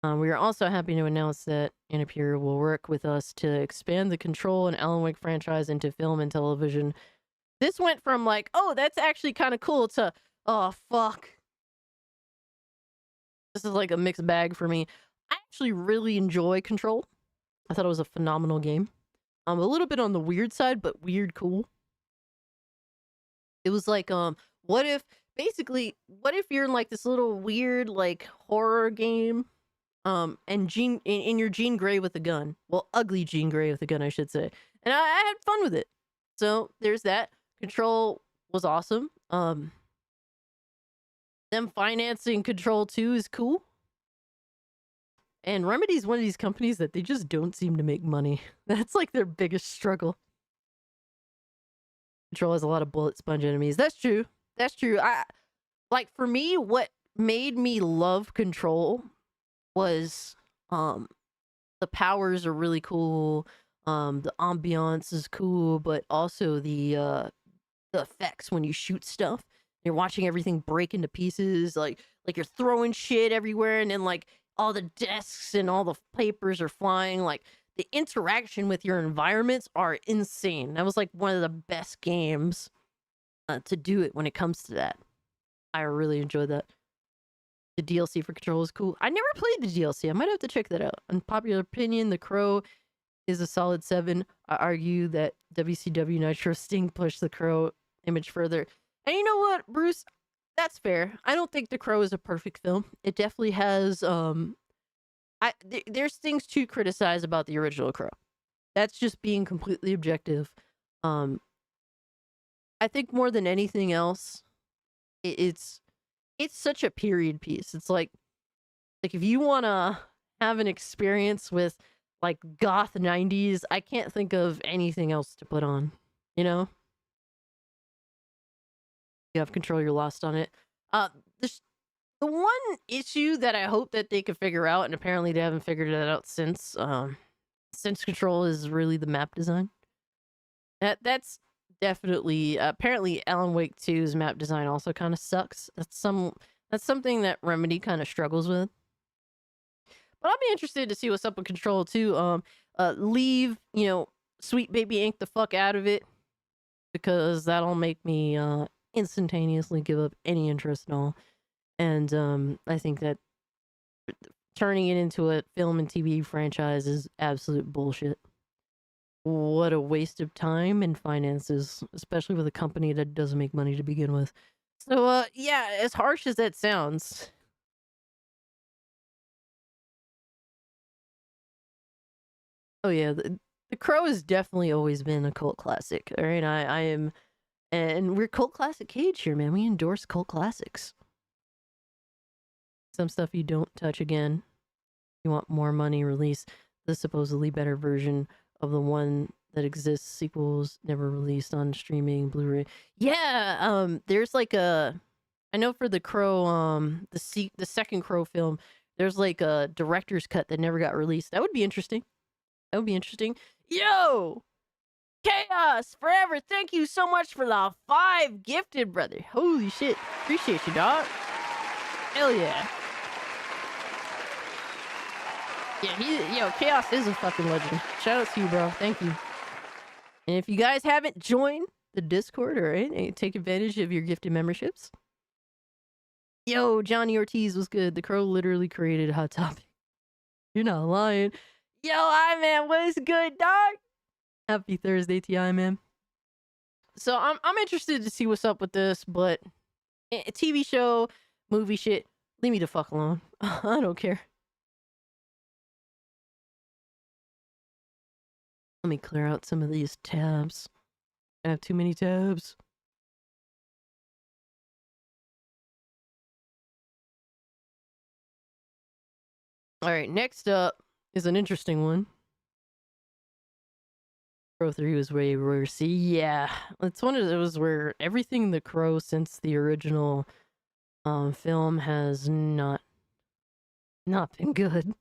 We are also happy to announce that Annapurna will work with us to expand the Control and Alan Wake franchise into film and television. This went from like, oh, that's actually kind of cool to, oh, fuck. This is like a mixed bag for me. I actually really enjoy Control. I thought it was a phenomenal game. A little bit on the weird side, but weird cool. It was like, what if you're in like this little weird like horror game, and you're Jean Grey with a gun. Well, ugly Jean Grey with a gun, I should say. And I had fun with it. So there's that. Control was awesome. Them financing Control 2 is cool. And Remedy's one of these companies that they just don't seem to make money. That's like their biggest struggle. Control has a lot of bullet sponge enemies. That's true. That's true. Like for me, what made me love Control was the powers are really cool. The ambiance is cool, but also the effects when you shoot stuff. You're watching everything break into pieces, like you're throwing shit everywhere, and then like all the desks and all the papers are flying. Like the interaction with your environments are insane. That was like one of the best games to do it when it comes to that. I really enjoyed that. The DLC for Control is cool. I never played the DLC. I might have to check that out. Unpopular opinion, The Crow is a solid 7. I argue that WCW Nitro Sting pushed The Crow image further. And you know what, Bruce? That's fair. I don't think The Crow is a perfect film. It definitely has there's things to criticize about the original Crow. That's just being completely objective. I think more than anything else, it's such a period piece. It's like if you want to have an experience with like goth 90s, I can't think of anything else to put on, you know? You have Control, you're lost on it. The one issue that I hope that they could figure out, and apparently they haven't figured it out since Control, is really the map design. That's definitely apparently Alan Wake 2's map design also kind of sucks. That's something that Remedy kind of struggles with. But I'll be interested to see what's up with Control 2. Leave, Sweet Baby Ink the fuck out of it, because that'll make me instantaneously give up any interest at all. And I think that turning it into a film and TV franchise is absolute bullshit. What a waste of time and finances, especially with a company that doesn't make money to begin with. So, yeah, as harsh as that sounds. Oh, yeah, the Crow has definitely always been a cult classic. All right, I am, and we're Cult Classic Cage here, man. We endorse cult classics. Some stuff you don't touch again. You want more money, release the supposedly better version of the one that exists. Sequels never released on streaming, Blu-ray. Yeah, there's like I know for the Crow, the second Crow film, there's like a director's cut that never got released. That would be interesting. That would be interesting. Yo! Chaos Forever, thank you so much for the 5 gifted, brother. Holy shit. Appreciate you, dog. Hell yeah. Yeah, Chaos is a fucking legend. Shout out to you, bro. Thank you. And if you guys haven't joined the Discord, all right, take advantage of your gifted memberships. Yo, Johnny Ortiz was good. The Crow literally created Hot Topic. You're not lying. Yo, I-Man, what is good, dog? Happy Thursday to you, I-Man. So I'm interested to see what's up with this, but a TV show, movie shit, leave me the fuck alone. I don't care. Let me clear out some of these tabs. I have too many tabs. All right, next up is an interesting one. Crow 3 was way worse. See, yeah, it's one of those where everything the Crow since the original film has not been good.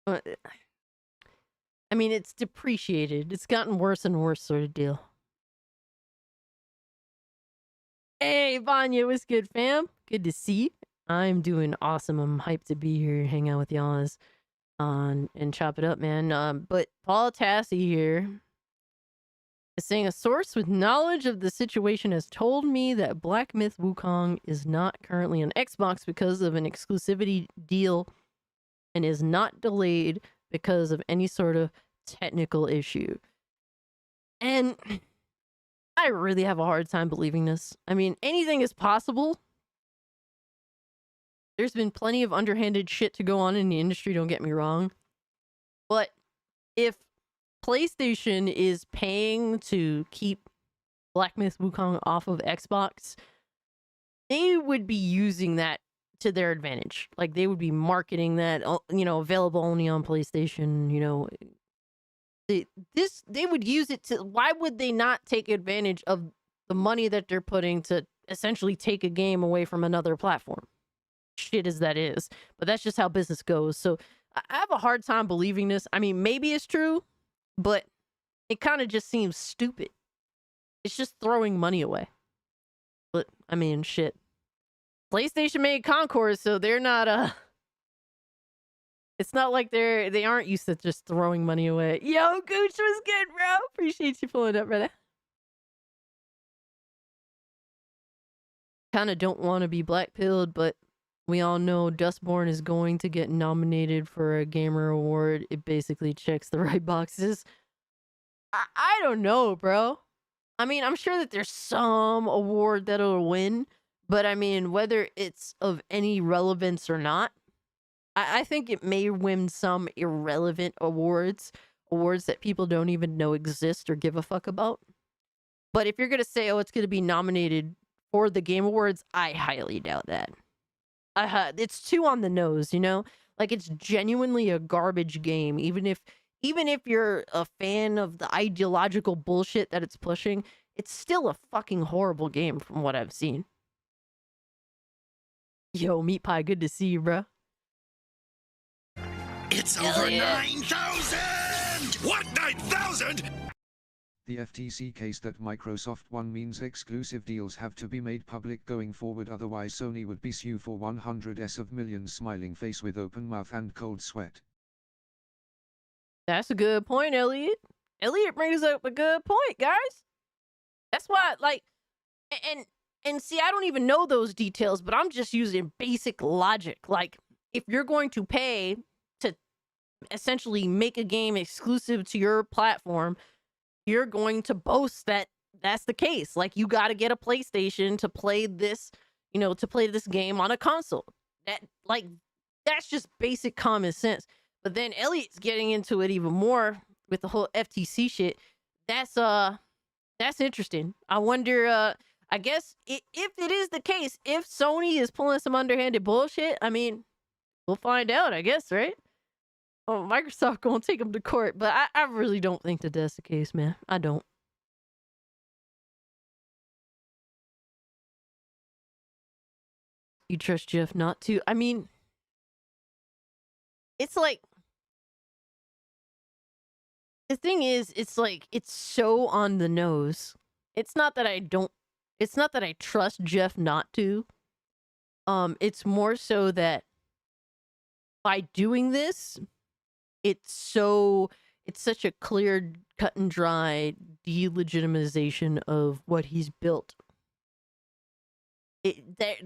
I mean, it's depreciated. It's gotten worse and worse, sort of deal. Hey, Vanya, what's good, fam? Good to see you. I'm doing awesome. I'm hyped to be here, hang out with y'all and chop it up, man. But Paul Tassi here is saying a source with knowledge of the situation has told me that Black Myth Wukong is not currently on Xbox because of an exclusivity deal and is not delayed because of any sort of technical issue. And I really have a hard time believing this. I mean, anything is possible. There's been plenty of underhanded shit to go on in the industry, don't get me wrong. But if PlayStation is paying to keep Black Myth Wukong off of Xbox, they would be using that to their advantage. Like, they would be marketing that, available only on PlayStation, They would use it to... Why would they not take advantage of the money that they're putting to essentially take a game away from another platform? Shit as that is. But that's just how business goes. So I have a hard time believing this. I mean, maybe it's true, but it kind of just seems stupid. It's just throwing money away. But, I mean, shit. PlayStation made Concord, so they're not, it's not like they aren't used to just throwing money away. Yo, Gooch was good, bro. Appreciate you pulling up, brother. Kind of don't want to be black-pilled, but we all know Dustborn is going to get nominated for a Gamer Award. It basically checks the right boxes. I don't know, bro. I mean, I'm sure that there's some award that'll win, but I mean, whether it's of any relevance or not, I think it may win some irrelevant awards that people don't even know exist or give a fuck about. But if you're going to say, oh, it's going to be nominated for the Game Awards, I highly doubt that. It's too on the nose, Like, it's genuinely a garbage game. Even if you're a fan of the ideological bullshit that it's pushing, it's still a fucking horrible game from what I've seen. Yo, Meat Pie, good to see you, bro. It's over 9,000! What, 9,000?! The FTC case that Microsoft won means exclusive deals have to be made public going forward, otherwise Sony would be sued for 100s of millions. Smiling face with open mouth and cold sweat. That's a good point, Elliot. Elliot brings up a good point, guys. That's why, like, and see, I don't even know those details, but I'm just using basic logic. Like, if you're going to pay to essentially make a game exclusive to your platform, you're going to boast that that's the case. Like, you got to get a PlayStation to play this, to play this game on a console. That's just basic common sense. But then Elliot's getting into it even more with the whole FTC shit. That's interesting. I wonder, I guess if it is the case, if Sony is pulling some underhanded bullshit, I mean, we'll find out, I guess, right? Oh, Microsoft gonna take them to court, but I really don't think that that's the case, man. I don't. You trust Jeff not to? I mean, it's like, the thing is, it's like, it's so on the nose. It's not that I trust Jeff not to. It's more so that by doing this, it's such a clear, cut and dry delegitimization of what he's built. That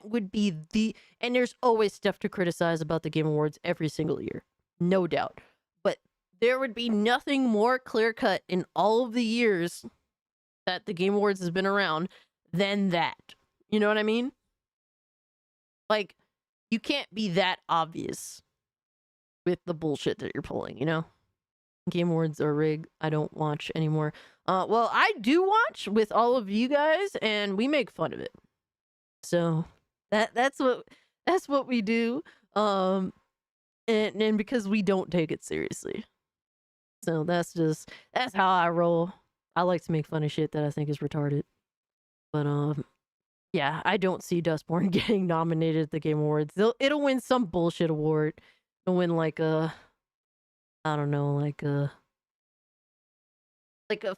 would be and there's always stuff to criticize about the Game Awards every single year, no doubt. But there would be nothing more clear-cut in all of the years that the Game Awards has been around than that. You know what I mean? Like, you can't be that obvious with the bullshit that you're pulling, Game Awards are rigged. I don't watch anymore. Well, I do watch with all of you guys, and we make fun of it. So that's what we do. And because we don't take it seriously. So that's how I roll. I like to make fun of shit that I think is retarded. But yeah, I don't see Dustborn getting nominated at the Game Awards. It'll win some bullshit award. It'll win like a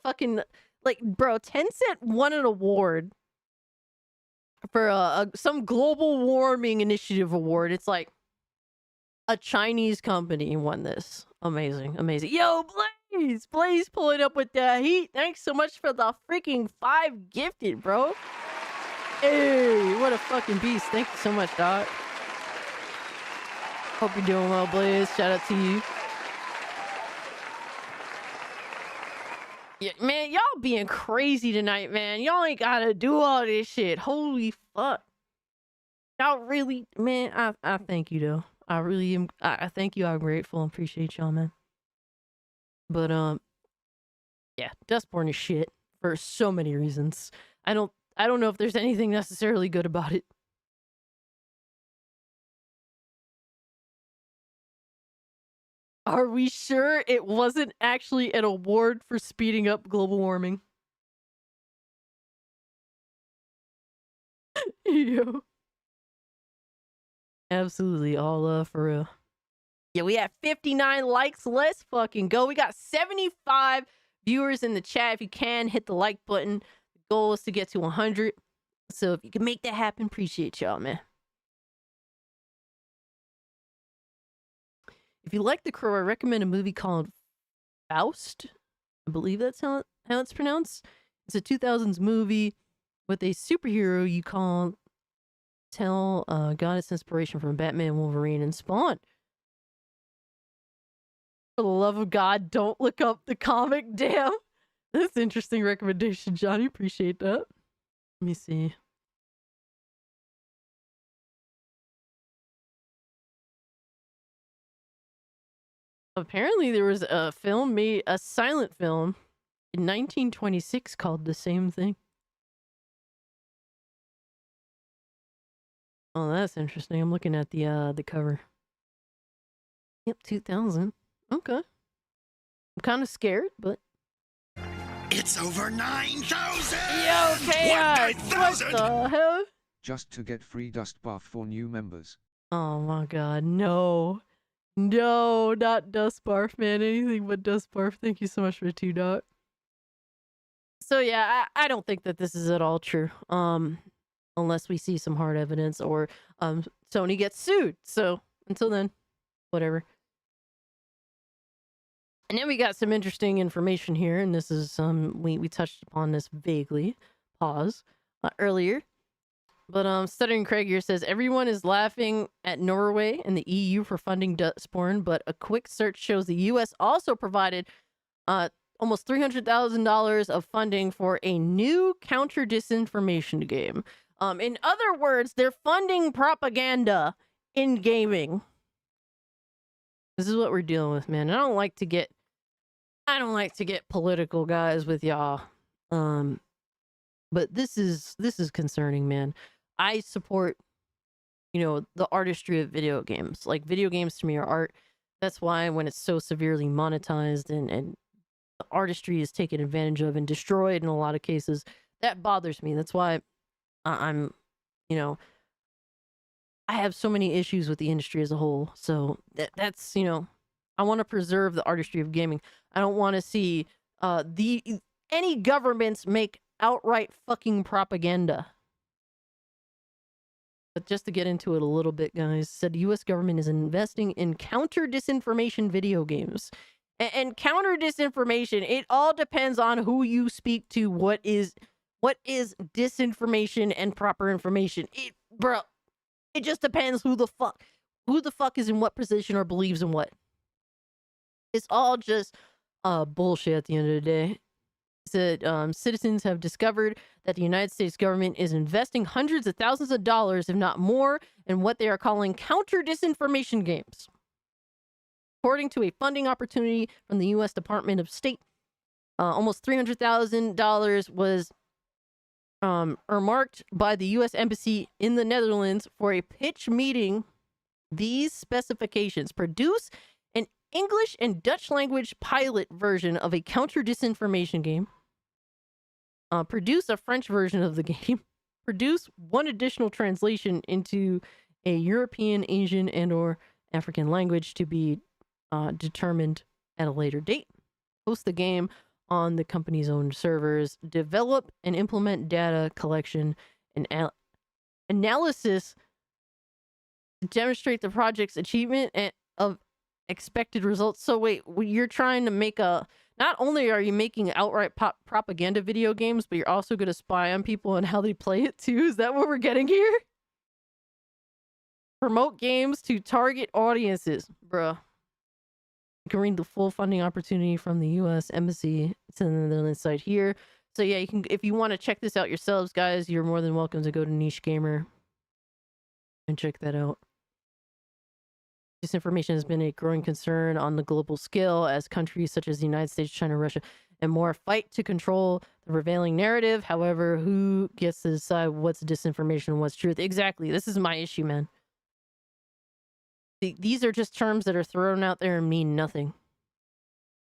fucking, like, bro, Tencent won an award for some global warming initiative award. It's like a Chinese company won this. Amazing, amazing. Yo, Blaze pulling up with the heat. Thanks so much for the freaking 5 gifted, bro. Hey, what a fucking beast. Thank you so much, dog. Hope you're doing well, Blaze. Shout out to you. Yeah, man, y'all being crazy tonight, man. Y'all ain't gotta do all this shit. Holy fuck. Y'all really, man, I thank you, though. I really am. I thank you. I'm grateful. I appreciate y'all, man. But, yeah, Dustborn is shit for so many reasons. I don't know if there's anything necessarily good about it. Are we sure it wasn't actually an award for speeding up global warming? Yo. Absolutely, all love for real. Yeah, we have 59 likes. Let's fucking go. We got 75 viewers in the chat. If you can, hit the like button. The goal is to get to 100. So if you can make that happen, appreciate y'all, man. If you like The Crow, I recommend a movie called Faust. I believe that's how it's pronounced. It's a 2000s movie with a superhero you got its inspiration from Batman, Wolverine, and Spawn. For the love of God, don't look up the comic. Damn. That's an interesting recommendation, Johnny. Appreciate that. Let me see. Apparently there was a silent film in 1926 called the same thing. Oh, that's interesting. I'm looking at the cover. Yep, 2000. Okay. I'm kind of scared, but it's over 9,000. Yo, Chaos! What the hell? Just to get free dust buff for new members. Oh my god, no. No, not Dust Barf, man. Anything but Dust Barf. Thank you so much for the 2, dog. So yeah, I don't think that this is at all true. Unless we see some hard evidence or Sony gets sued. So until then, whatever. And then we got some interesting information here, and this is we touched upon this vaguely. Pause earlier. But Stuttering Craig here says everyone is laughing at Norway and the EU for funding Dustborn, but a quick search shows the US also provided almost $300,000 of funding for a new counter disinformation game. In other words, they're funding propaganda in gaming. This is what we're dealing with, man. I don't like to get political, guys, with y'all. But this is concerning, man. I support, the artistry of video games. Like, video games to me are art. That's why when it's so severely monetized and the artistry is taken advantage of and destroyed in a lot of cases, that bothers me. That's why I'm, I have so many issues with the industry as a whole. So that's, I want to preserve the artistry of gaming. I don't want to see any governments make outright fucking propaganda. But just to get into it a little bit, guys, said the U.S. government is investing in counter disinformation video games. And counter disinformation, it all depends on who you speak to. What is disinformation and proper information? It just depends who the fuck is in what position or believes in what. It's all just bullshit at the end of the day. Said citizens have discovered that the United States government is investing hundreds of thousands of dollars, if not more, in what they are calling counter disinformation games. According to a funding opportunity from the U.S. Department of State, almost $300,000 was earmarked by the U.S. Embassy in the Netherlands for a pitch meeting. These specifications: produce an English and Dutch language pilot version of a counter disinformation game. Produce a French version of the game. Produce one additional translation into a European, Asian, and/or African language to be determined at a later date. Host the game on the company's own servers. Develop and implement data collection and analysis to demonstrate the project's achievement of expected results. So wait, you're trying to make a... Not only are you making outright propaganda video games, but you're also going to spy on people and how they play it too? Is that what we're getting here? Promote games to target audiences. Bruh. You can read the full funding opportunity from the U.S. Embassy. It's in the site here. So yeah, you can, if you want to check this out yourselves, guys, you're more than welcome to go to Niche Gamer and check that out. Disinformation has been a growing concern on the global scale as countries such as the United States, China, Russia, and more fight to control the prevailing narrative. However, who gets to decide what's disinformation and what's truth? Exactly. This is my issue, man. These are just terms that are thrown out there and mean nothing.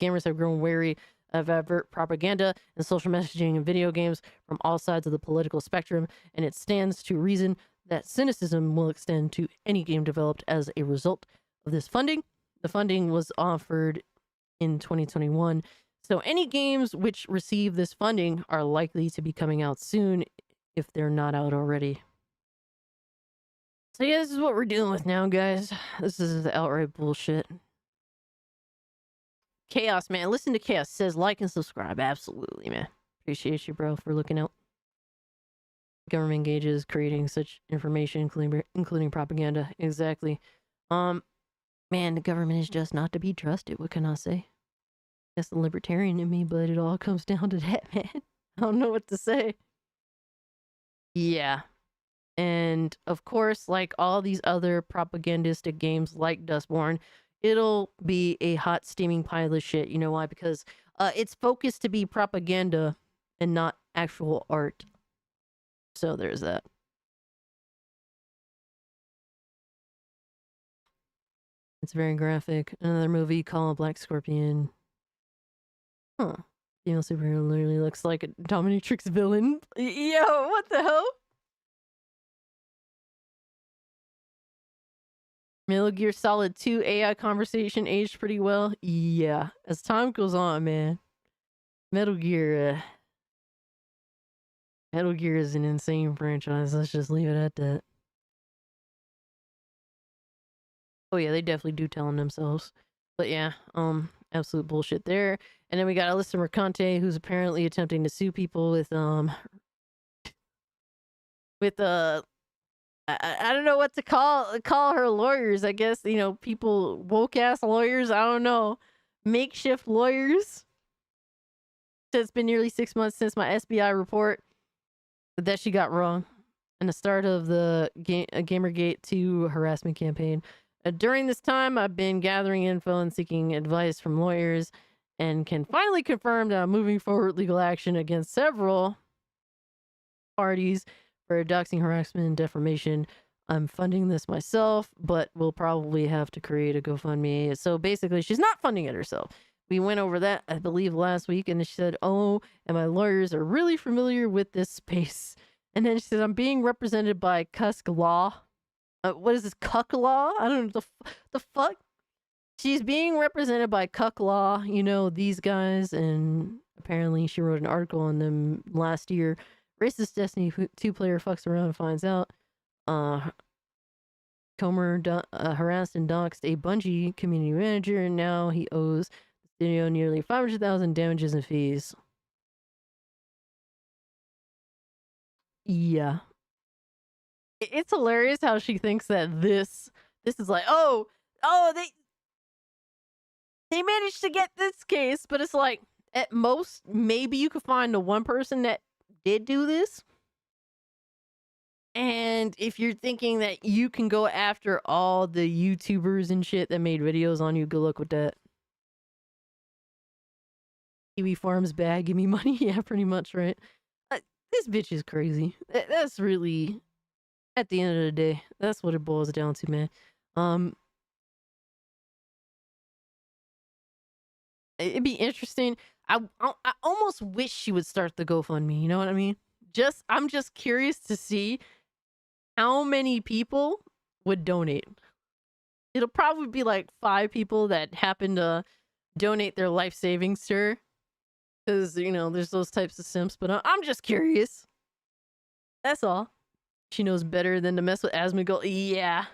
Gamers have grown wary of overt propaganda and social messaging in video games from all sides of the political spectrum, and it stands to reason that cynicism will extend to any game developed as a result of this funding. The funding was offered in 2021, so any games which receive this funding are likely to be coming out soon if they're not out already. So yeah, this is what we're dealing with now, guys. This is the outright bullshit. Chaos, man. Listen to Chaos. Says like and subscribe. Absolutely, man. Appreciate you, bro, for looking out. Government engages creating such information, including propaganda. Exactly. Man, the government is just not to be trusted. What can I say? That's the libertarian in me, but it all comes down to that, man. I don't know what to say. Yeah. And of course, like all these other propagandistic games like Dustborn, it'll be a hot steaming pile of shit. You know why? Because it's focused to be propaganda and not actual art. So there's that. It's very graphic. Another movie called Black Scorpion. Huh. Female superhero literally looks like a dominatrix villain. Yo, what the hell? Metal Gear Solid 2 AI conversation aged pretty well. Yeah. As time goes on, man. Metal Gear is an insane franchise. Let's just leave it at that. Oh yeah, they definitely do tell on themselves. But yeah, absolute bullshit there. And then we got Alyssa Mercante, who's apparently attempting to sue people with I don't know what to call her lawyers. I guess, you know, people, woke ass lawyers. I don't know, makeshift lawyers. So it's been nearly 6 months since my SBI report that she got wrong and the start of the Gamergate 2 harassment campaign. During this time, I've been gathering info and seeking advice from lawyers and can finally confirm that I'm moving forward legal action against several parties for doxing, harassment, and defamation. I'm funding this myself, but we'll probably have to create a GoFundMe. So basically, she's not funding it herself. We went over that, I believe, last week, and she said, oh, and my lawyers are really familiar with this space. And then she said, I'm being represented by Cusk Law. What is this, Cuck Law? I don't know, the fuck? She's being represented by Cuck Law, you know, these guys, and apparently she wrote an article on them last year. Racist Destiny 2-player fucks around and finds out. Comer harassed and doxed a Bungie community manager, and now he owes the studio nearly $500,000 damages and fees. Yeah. It's hilarious how she thinks that this is like, oh, they managed to get this case, but it's like, at most, maybe you could find the one person that did do this. And if you're thinking that you can go after all the YouTubers and shit that made videos on you, good luck with that. Kiwi Farms bad, give me money. Yeah, pretty much, right? This bitch is crazy. That's really, at the end of the day, that's what it boils down to, man. It'd be interesting. I almost wish she would start the GoFundMe. You know what I mean? I'm just curious to see how many people would donate. It'll probably be like 5 people that happen to donate their life savings to her. Because, you know, there's those types of simps. But I'm just curious. That's all. She knows better than to mess with Asmongold. Yeah.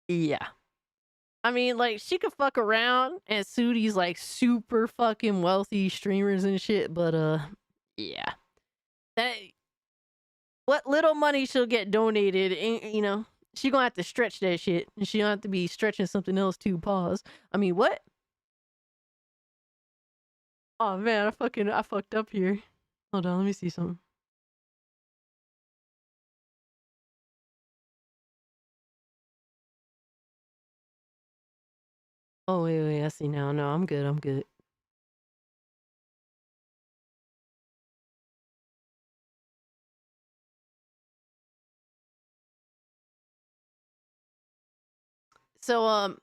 Yeah. I mean, like, she could fuck around and sue these, like, super fucking wealthy streamers and shit, but, yeah. That, what little money she'll get donated, you know, she gonna have to stretch that shit. And she gonna have to be stretching something else too, pause. I mean, what? Oh, man, I fucked up here. Hold on, let me see something. Oh, wait, I see now. No, I'm good, I'm good. So,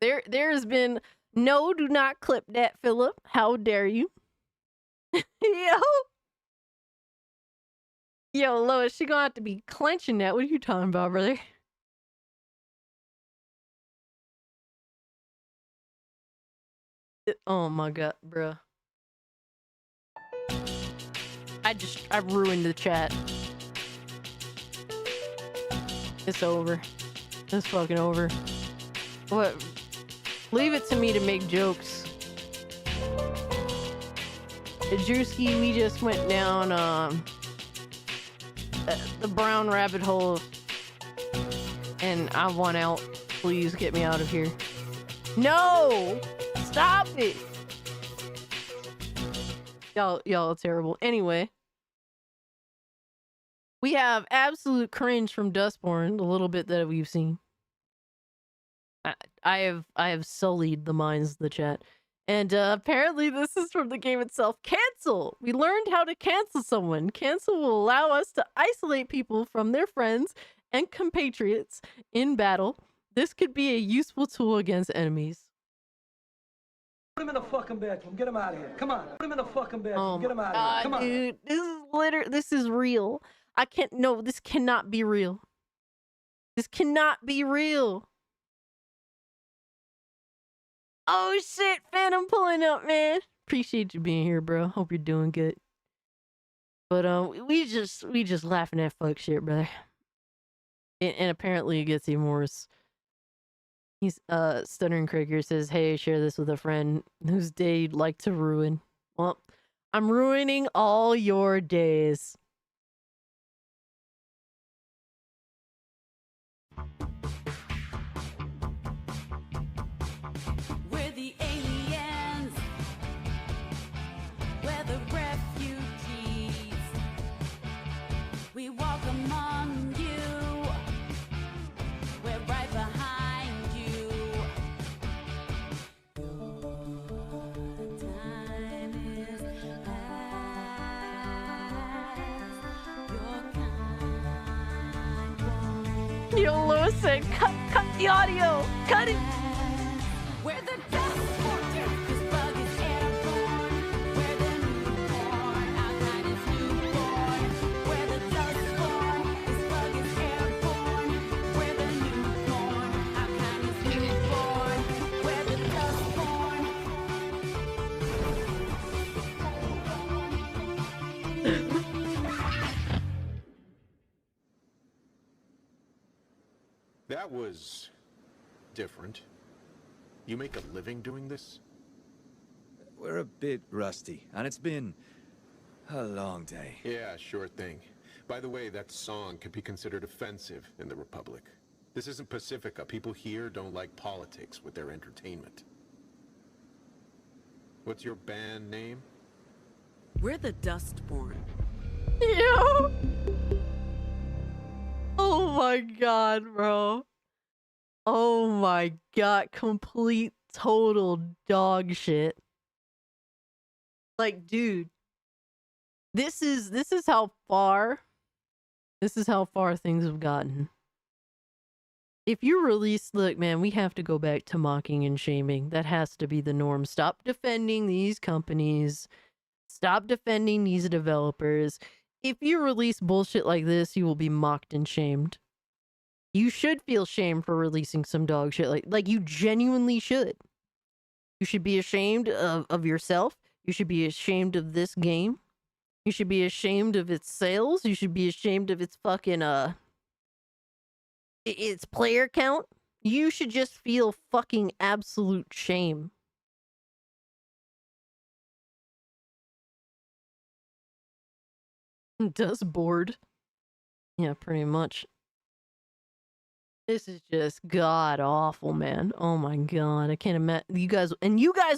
there's been no, do not clip that, Philip. How dare you? Yo, Lois, she gonna have to be clenching that. What are you talking about, brother? Oh my god, bruh. I ruined the chat. It's over. It's fucking over. What? Leave it to me to make jokes. Drewski, we just went down the brown rabbit hole, and I want out. Please get me out of here. No! Stop it! Y'all are terrible. Anyway, we have absolute cringe from Dustborn, the little bit that we've seen. I have sullied the minds of the chat. And apparently this is from the game itself. Cancel! We learned how to cancel someone. Cancel will allow us to isolate people from their friends and compatriots in battle. This could be a useful tool against enemies. Put him in the fucking bedroom. Get him out of here. Come on. Put him in the fucking bedroom. Oh Get him out of here. Come on. Dude, this is real. I can't, no, this cannot be real. This cannot be real. Oh shit, Phantom pulling up, man. Appreciate you being here, bro. Hope you're doing good. But we just laughing at fuck shit, brother. And apparently it gets even worse. He's Stuttering Cricker says, "Hey, share this with a friend whose day you'd like to ruin." Well, I'm ruining all your days. We're the aliens. We're the refugees. We walk among you. We're right behind you. The time is past. Your kind won't Yo, Lois said, cut the audio. Cut it. We're the dustborn. This bug is airborne. We're the newborn. Our kind is newborn. We're the dustborn. This bug is airborne. We're the newborn. Our kind is newborn. We're the dustborn. That was different. You make a living doing this? We're a bit rusty, and it's been a long day. Yeah, sure thing. By the way, that song could be considered offensive in the Republic. This isn't Pacifica. People here don't like politics with their entertainment. What's your band name? We're the Dustborn. Yo. Oh my god, bro. Oh my god, complete total dog shit. Like, dude, this is how far things have gotten. If you release, look, man, we have to go back to mocking and shaming. That has to be the norm. Stop defending these companies. Stop defending these developers. If you release bullshit like this, you will be mocked and shamed. You should feel shame for releasing some dog shit like you genuinely should. You should be ashamed of yourself. You should be ashamed of this game. You should be ashamed of its sales. You should be ashamed of its fucking its player count, you should just feel fucking absolute shame. Dustboard. Yeah, pretty much. This is just god awful, man. Oh my god, I can't imagine. You guys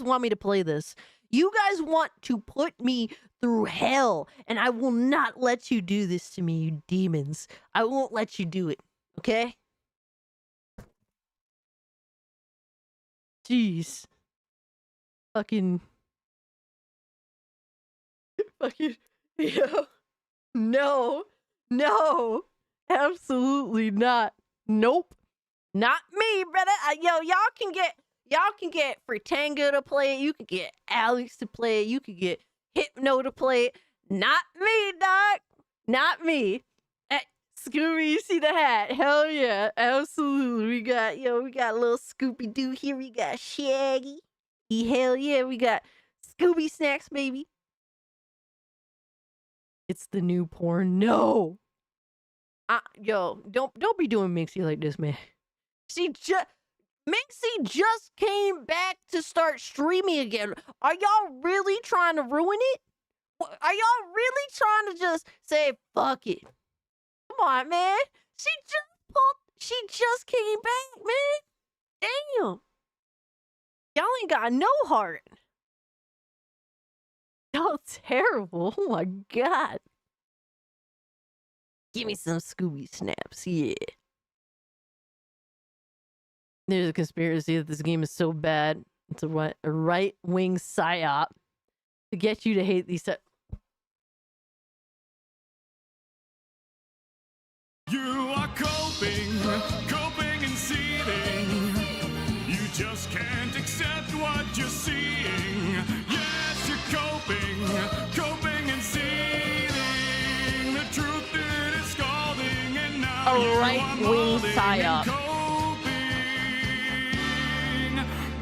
want me to play this. You guys want to put me through hell, and I will not let you do this to me, you demons. I won't let you do it, okay? Jeez. Fucking, yo. No, absolutely not. Nope, not me, brother. Y'all can get Fritanga to play it. You can get Alex to play it. You can get Hypno to play it. Not me, dog. Not me. Scooby, you see the hat? Hell yeah, absolutely. We got a little Scooby Doo here. We got Shaggy. Hell yeah, we got Scooby Snacks, baby. It's the new porn. No. Don't be doing Minxie like this, man. Minxie just came back to start streaming again. Are y'all really trying to ruin it? Are y'all really trying to just say fuck it? Come on, man. She just came back, man. Damn. Y'all ain't got no heart. Y'all terrible. Oh my god. Give me some Scooby Snaps, yeah. There's a conspiracy that this game is so bad. It's a right-wing psyop to get you to hate these. You are coping and seething. You just can't accept what you're seeing. Yes, you're coping and seething. The truth it is scalding, and now a right-wing psyop.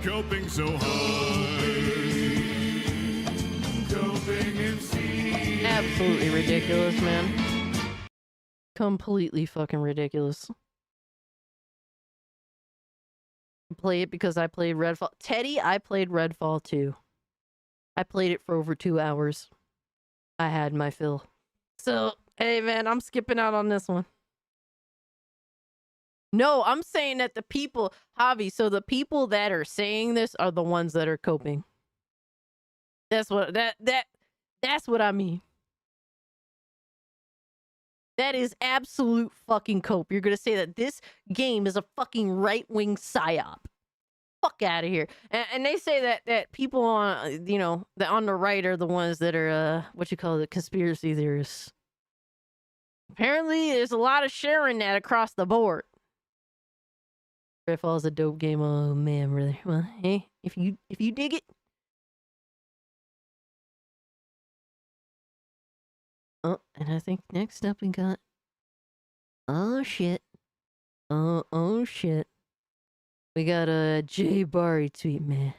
Coping so hard. Coping and seething. Absolutely ridiculous, man. Completely fucking ridiculous. Play it because I played Redfall. Teddy, I played Redfall too. I played it for over 2 hours. I had my fill. So, hey man, I'm skipping out on this one. No, I'm saying that the people, Javi, so the people that are saying this are the ones that are coping. That's what that's what I mean. That is absolute fucking cope. You're gonna say that this game is a fucking right-wing psyop. Fuck out of here. And they say that people on, that on the right are the ones that are conspiracy theorists. Apparently, there's a lot of sharing that across the board. Redfall's a dope game. Oh man, really? Well, hey, if you dig it. Oh, and I think next up we got. Oh shit. Oh shit. We got a Jay Barry tweet, man.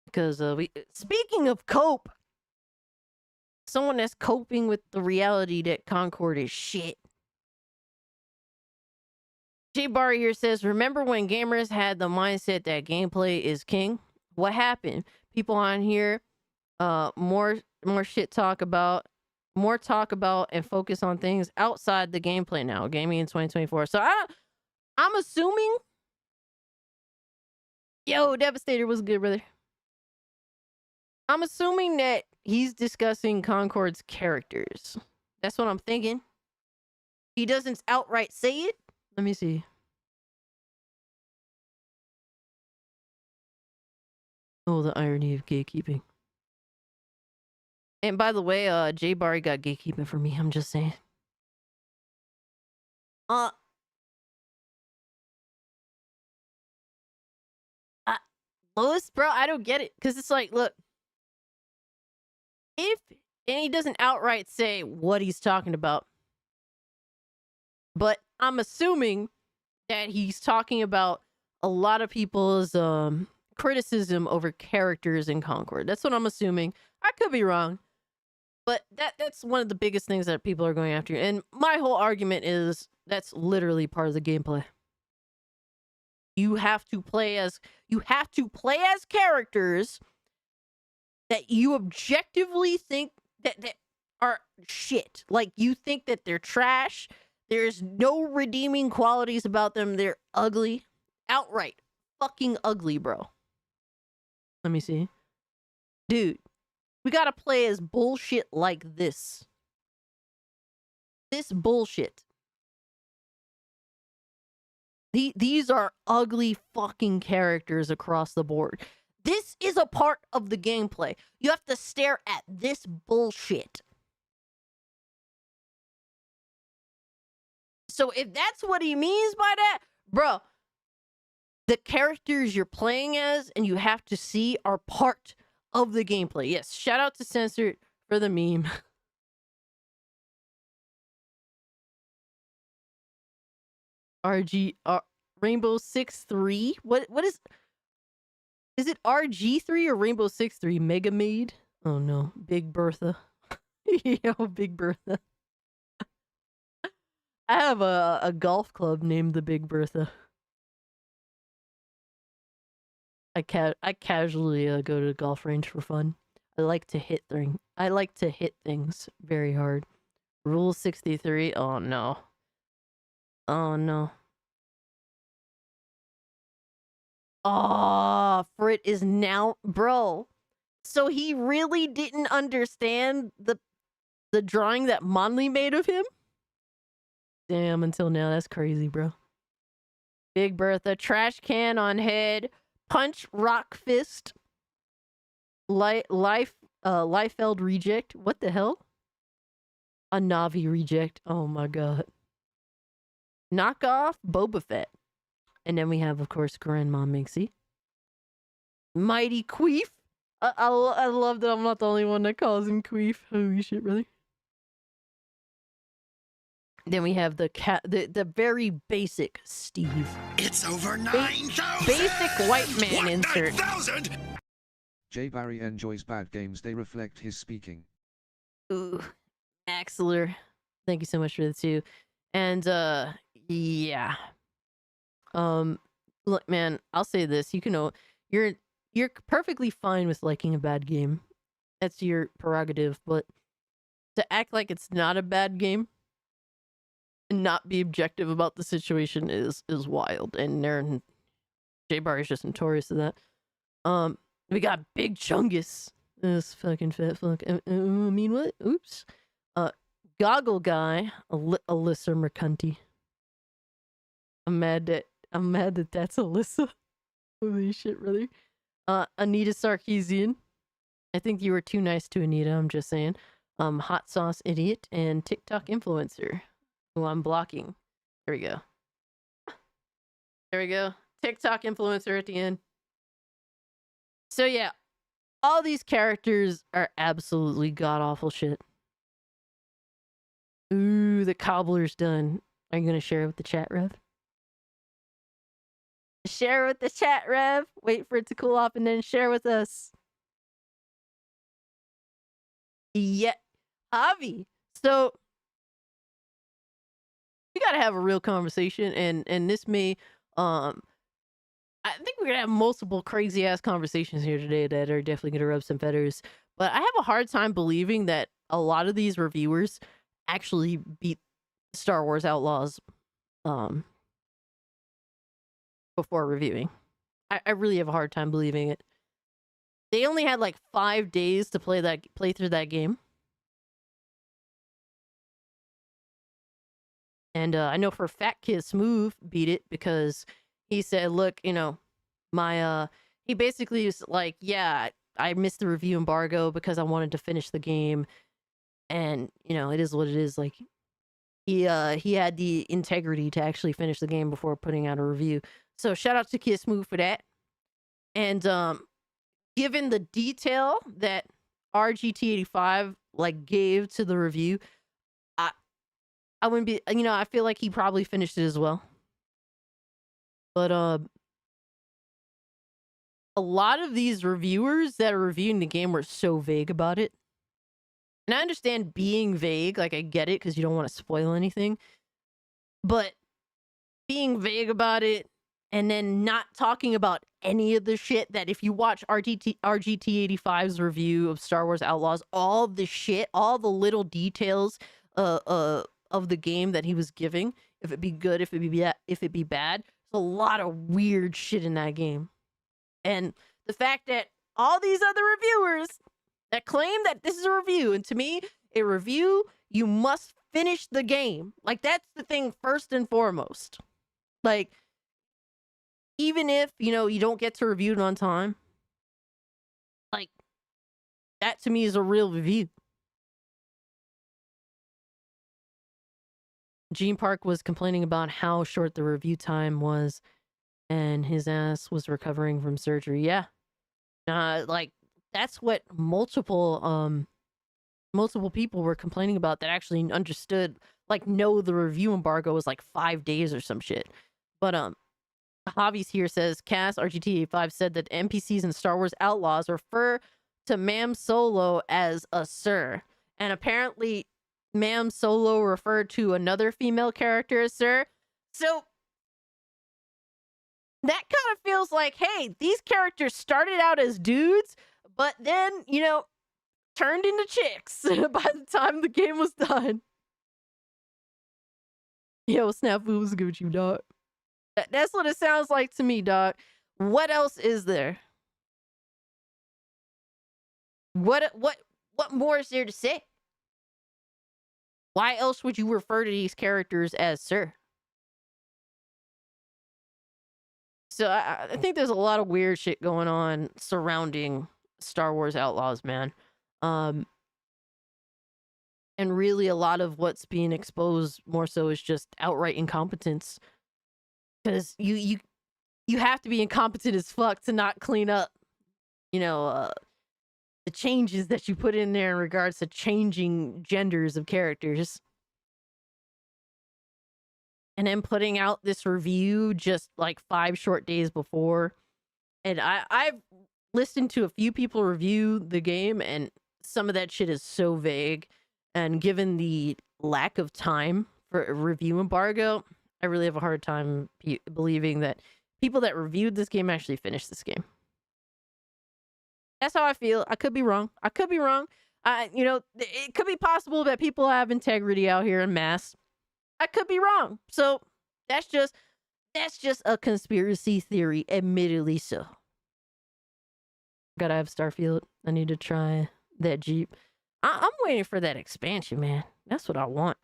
Because speaking of cope, someone that's coping with the reality that Concord is shit. Jay Barry here says, remember when gamers had the mindset that gameplay is king? What happened? People on here, more talk about and focus on things outside the gameplay now. Gaming in 2024. So I'm assuming. Yo, Devastator was good, brother. I'm assuming that he's discussing Concord's characters. That's what I'm thinking. He doesn't outright say it. Let me see. Oh, the irony of gatekeeping. And by the way, Jay Barry got gatekeeping for me. I'm just saying. Lois, bro, I don't get it. Because it's like, look. And he doesn't outright say what he's talking about. But I'm assuming that he's talking about a lot of people's criticism over characters in Concord. That's what I'm assuming. I could be wrong. But that's one of the biggest things that people are going after. And my whole argument is that's literally part of the gameplay. You have to play as characters that you objectively think that are shit. Like, you think that they're trash. There's no redeeming qualities about them. They're ugly. Outright fucking ugly, bro. Let me see. Dude, we gotta play as bullshit like this. This bullshit. These are ugly fucking characters across the board. This is a part of the gameplay. You have to stare at this bullshit. So if that's what he means by that, bro, the characters you're playing as and you have to see are part of the gameplay. Yes, shout out to Censored for the meme. Rainbow 6-3? What is it RG3 or Rainbow 6-3? Mega Maid? Oh no, Big Bertha. Yo, Big Bertha. I have a golf club named the Big Bertha. I casually go to the golf range for fun. I like to hit things very hard. Rule 63. Oh no. Oh no. Oh, Frit is now, bro. So he really didn't understand the drawing that Monley made of him? Damn, until now, that's crazy, bro. Big Bertha, trash can on head, punch, rock fist, Liefeld reject. What the hell? A Navi reject. Oh my god. Knockoff Boba Fett. And then we have, of course, Grandma Minxie. Mighty Queef. I love that I'm not the only one that calls him Queef. Holy shit, really? Then we have the very basic Steve. It's over 9,000! Basic white man insert. 9,000! J. Barry enjoys bad games. They reflect his speaking. Ooh. Axler. Thank you so much for the 2. And, yeah. Look, man, I'll say this. You can know you're perfectly fine with liking a bad game. That's your prerogative, but to act like it's not a bad game and not be objective about the situation is wild. And J-Bar is just notorious of that. We got Big Chungus. This fucking fat fuck. I mean, what? Oops. Goggle Guy, Alyssa Mercanti. I'm mad that that's Alyssa. Holy shit, brother. Anita Sarkeesian. I think you were too nice to Anita, I'm just saying. Hot Sauce Idiot and TikTok Influencer, who I'm blocking. There we go. There we go. TikTok Influencer at the end. So yeah, all these characters are absolutely god-awful shit. Ooh, the cobbler's done. Are you going to share it with the chat, Rev? Share with the chat, Rev. Wait for it to cool off and then share with us. Yeah, Javi. So we gotta have a real conversation, and this may, I think we're gonna have multiple crazy ass conversations here today that are definitely gonna rub some feathers. But I have a hard time believing that a lot of these reviewers actually beat Star Wars Outlaws, before reviewing. I really have a hard time believing it. They only had like 5 days to play through that game. And I know for Fat Kid Smooth beat it because he said, look, you know, he basically was like, yeah, I missed the review embargo because I wanted to finish the game. And, you know, it is what it is. Like, he had the integrity to actually finish the game before putting out a review. So shout out to Kid Smooth for that. And given the detail that RGT85 like gave to the review, I wouldn't be, you know, I feel like he probably finished it as well. But a lot of these reviewers that are reviewing the game were so vague about it. And I understand being vague, like I get it because you don't want to spoil anything. But being vague about it and then not talking about any of the shit that if you watch RGT85's review of Star Wars Outlaws, all the shit, all the little details of the game that he was giving, if it be good, if it be bad, there's a lot of weird shit in that game. And the fact that all these other reviewers that claim that this is a review, and to me, a review, you must finish the game. Like, that's the thing first and foremost. Like, even if, you know, you don't get to review it on time, like, that to me is a real review. Gene Park was complaining about how short the review time was, and his ass was recovering from surgery. Yeah. Like, that's what multiple people were complaining about that actually understood, like, no, the review embargo was like 5 days or some shit. But Javi's here says Cass RGT85 said that NPCs in Star Wars Outlaws refer to Mam Solo as a sir, and apparently Mam Solo referred to another female character as sir. So that kind of feels like, hey, these characters started out as dudes, but then, you know, turned into chicks by the time the game was done. Yo, Snafu was good with you, dog. That's what it sounds like to me, dog. What else is there? What more is there to say? Why else would you refer to these characters as sir? So I think there's a lot of weird shit going on surrounding Star Wars Outlaws, man. And really a lot of what's being exposed more so is just outright incompetence. Because you have to be incompetent as fuck to not clean up, you know, the changes that you put in there in regards to changing genders of characters. And then putting out this review just like 5 short days before. And I've listened to a few people review the game, and some of that shit is so vague. And given the lack of time for a review embargo, I really have a hard time believing that people that reviewed this game actually finished this game. That's how I feel. I could be wrong. You know, it could be possible that people have integrity out here in mass. I could be wrong. So that's just a conspiracy theory, admittedly so. Gotta have Starfield. I need to try that Jeep. I'm waiting for that expansion, man. That's what I want.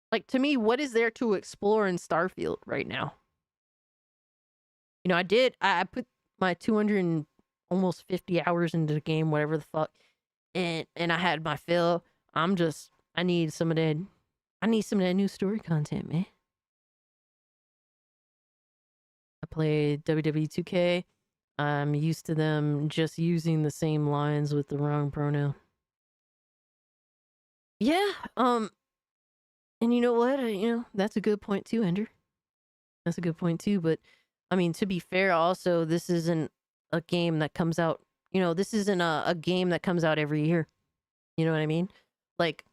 Like, to me, what is there to explore in Starfield right now? You know, I put my 250 hours into the game, whatever the fuck, and I had my fill. I need some of that new story content, man. I played WWE 2K. I'm used to them just using the same lines with the wrong pronoun. Yeah, and you know what? That's a good point too, Ender. That's a good point too, but I mean, to be fair, also, this isn't a game that comes out, this isn't a game that comes out every year. You know what I mean? Like,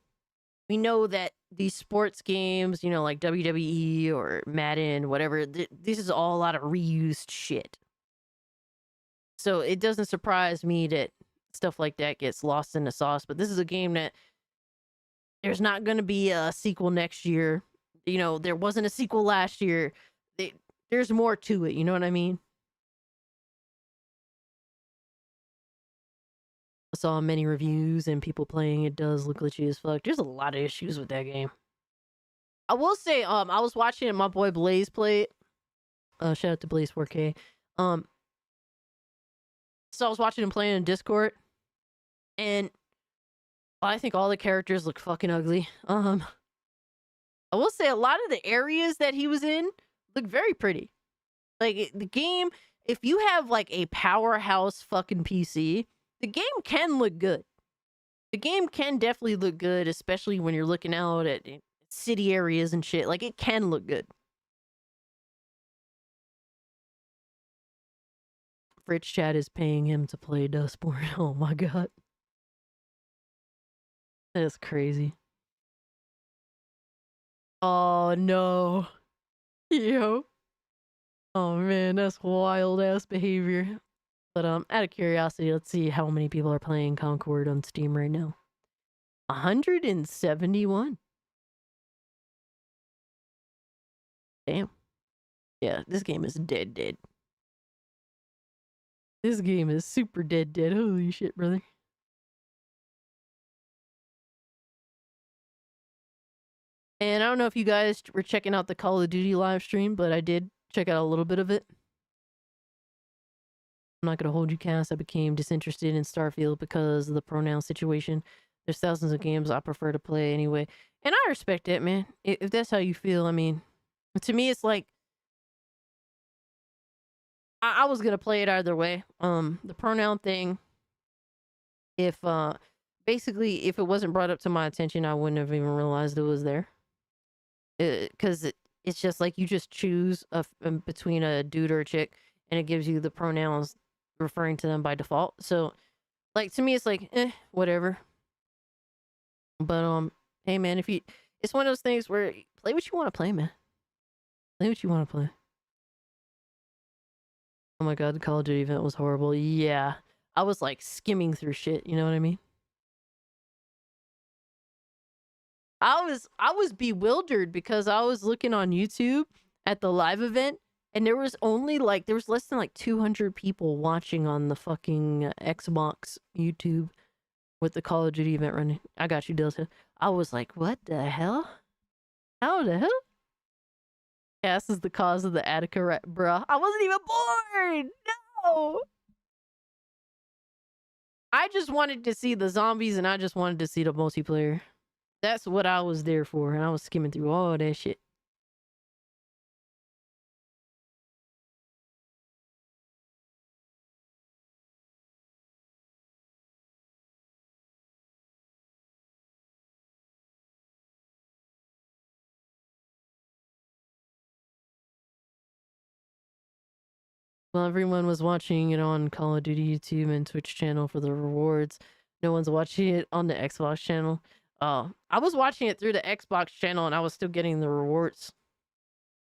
we know that these sports games, like WWE or Madden, whatever, this is all a lot of reused shit. So it doesn't surprise me that stuff like that gets lost in the sauce. But this is a game that there's not going to be a sequel next year. There wasn't a sequel last year. There's more to it. You know what I mean? I saw many reviews and people playing it does look glitchy as fuck. There's a lot of issues with that game. I will say, I was watching my boy Blaze play it. Shout out to Blaze 4K. So I was watching him playing in Discord, and I think all the characters look fucking ugly. I will say a lot of the areas that he was in look very pretty. Like, the game, if you have like a powerhouse fucking PC, the game can look good. The game can definitely look good, especially when you're looking out at city areas and shit. Like, it can look good. Fritz Chat is paying him to play Dustborn. Oh my god. That's crazy. Oh no. Yo. Oh man, that's wild ass behavior. But out of curiosity, let's see how many people are playing Concord on Steam right now. 171. Damn. Yeah, this game is dead. This game is super dead. Holy shit, brother. And I don't know if you guys were checking out the Call of Duty live stream, but I did check out a little bit of it. I'm not going to hold you, Cass. I became disinterested in Starfield because of the pronoun situation. There's thousands of games I prefer to play anyway. And I respect that, man. If that's how you feel, I mean, to me, it's like, I was going to play it either way. The pronoun thing, if, basically, if it wasn't brought up to my attention, I wouldn't have even realized it was there. Because it's just like you just choose between a dude or a chick, and it gives you the pronouns referring to them by default. So, like, to me, it's like, whatever. But, hey, man, it's one of those things where play what you want to play, man. Play what you want to play. Oh my god, the Call of Duty event was horrible. Yeah. I was, like, skimming through shit, you know what I mean? I was bewildered because I was looking on YouTube at the live event, and there was less than like 200 people watching on the fucking Xbox YouTube with the Call of Duty event running. I got you, Delta. I was like, what the hell? How the hell? Cass is the cause of the Attica bruh. I wasn't even born! No! I just wanted to see the zombies, and I just wanted to see the multiplayer. That's what I was there for, and I was skimming through all that shit. Well, everyone was watching it on Call of Duty YouTube and Twitch channel for the rewards. No one's watching it on the Xbox channel. I was watching it through the Xbox channel and I was still getting the rewards.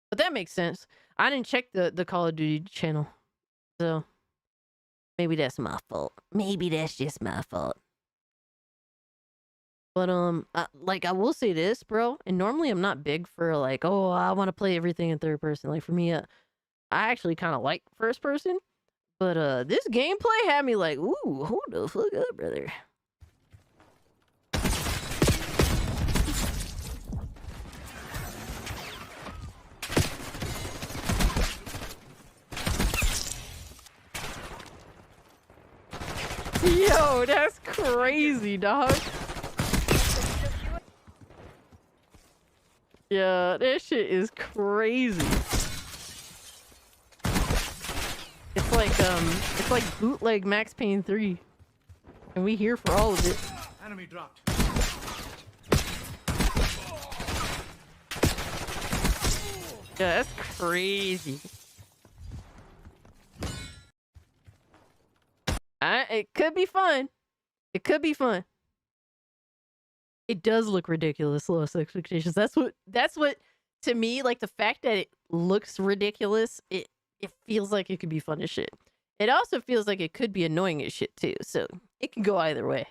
But that makes sense. I didn't check the Call of Duty channel. So, maybe that's my fault. Maybe that's just my fault. But, I will say this, bro. And normally I'm not big for, like, oh, I want to play everything in third person. Like, for me, I actually kind of like first person. But, this gameplay had me like, ooh, hold the fuck up, brother. Yo, that's crazy, dog. Yeah, that shit is crazy. It's like bootleg Max Payne 3. And we here for all of it. Enemy dropped. Yeah, that's crazy. It could be fun. It could be fun. It does look ridiculous, lowest expectations. That's what to me, like the fact that it looks ridiculous, it feels like it could be fun as shit. It also feels like it could be annoying as shit too, so it can go either way.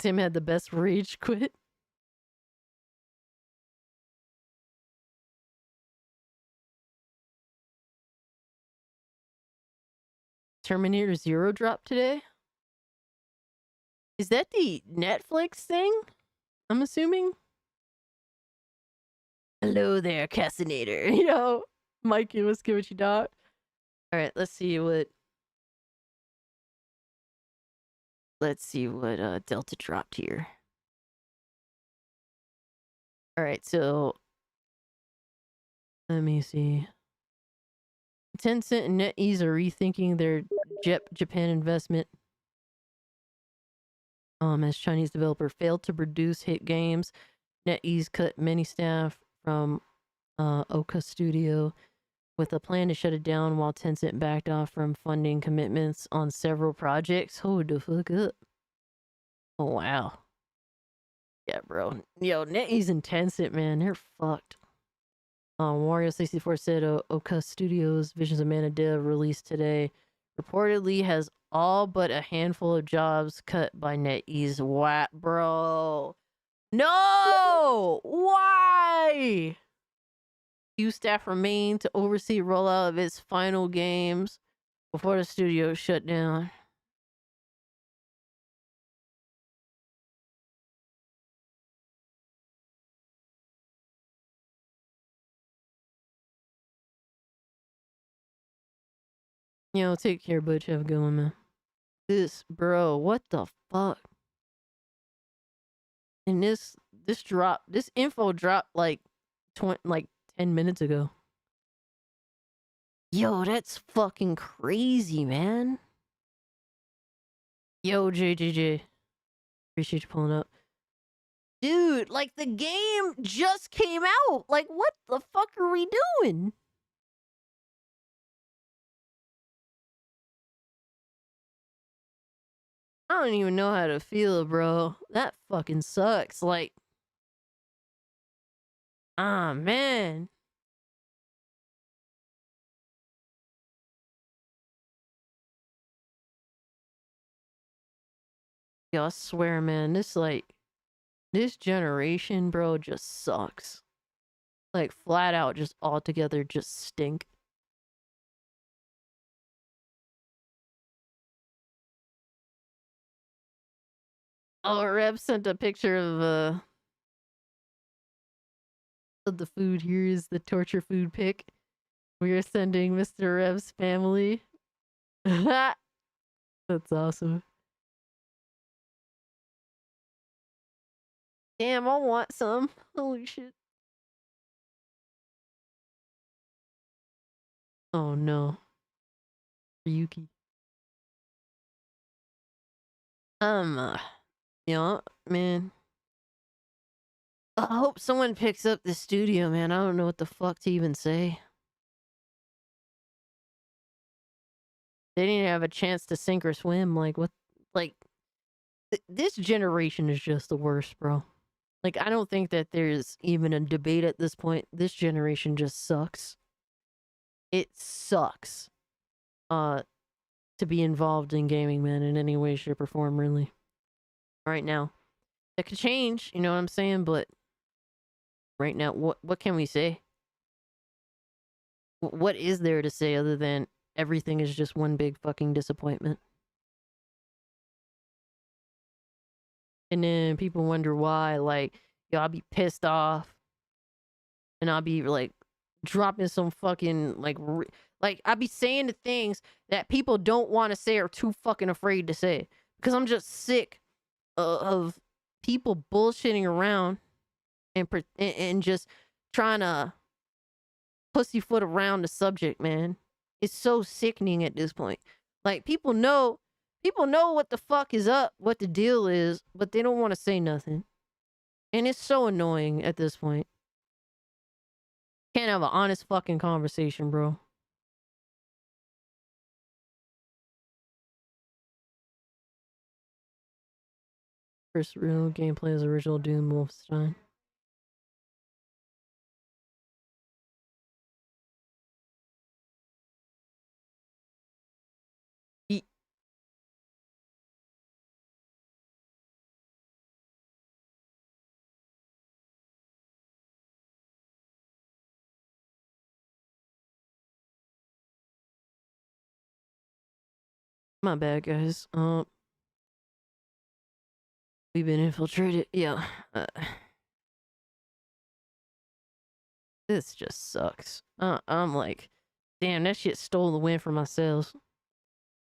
Tim had the best rage quit. Terminator Zero dropped today? Is that the Netflix thing? I'm assuming? Hello there, Cassinator. Yo, Mikey, what's good with you, dog? Alright, let's see what Delta dropped here. Alright, so let me see. Tencent and NetEase are rethinking their Japan investment. As Chinese developer failed to produce hit games, NetEase cut many staff from Oka Studio with a plan to shut it down while Tencent backed off from funding commitments on several projects. Hold the fuck up. Oh, wow. Yeah, bro. Yo, NetEase and Tencent, man, they're fucked. Wario64 said Oka Studios Visions of Mana Dev released today reportedly has all but a handful of jobs cut by NetEase. What, bro? No! Why? Few staff remain to oversee rollout of its final games before the studio shut down. Take care, Butch. Have a good one, man. Bro, what the fuck? And this info dropped like 10 minutes ago. Yo, that's fucking crazy, man. Yo, JJJ. Appreciate you pulling up. Dude, like the game just came out. Like, what the fuck are we doing? I don't even know how to feel, bro. That fucking sucks. Like, ah, man. Yo, I swear, man, this generation, bro, just sucks. Like, flat out, just altogether, just stink. Oh, Rev sent a picture of the food. Here is the torture food pic. We are sending Mr. Rev's family. That's awesome. Damn, I want some. Holy shit. Oh no. Ryuki. Man. I hope someone picks up the studio, man. I don't know what the fuck to even say. They didn't have a chance to sink or swim. Like, what? Like, this generation is just the worst, bro. Like, I don't think that there's even a debate at this point. This generation just sucks. It sucks. To be involved in gaming, man, in any way, shape, or form, really. Right now. That could change, you know what I'm saying? But right now, what can we say? What is there to say other than everything is just one big fucking disappointment? And then people wonder why, like, yo, I'll be pissed off. And I'll be, like, dropping some fucking, like, I'll be saying the things that people don't want to say or too fucking afraid to say. Because I'm just sick of people bullshitting around and just trying to pussyfoot around the subject, man. It's so sickening at this point. Like, people know what the fuck is up, what the deal is, but they don't want to say nothing. And it's so annoying at this point. Can't have an honest fucking conversation, bro. First real gameplay is original Doom Wolfenstein. My bad, guys. We've been infiltrated. Yeah. This just sucks. I'm like, damn, that shit stole the win for my sales.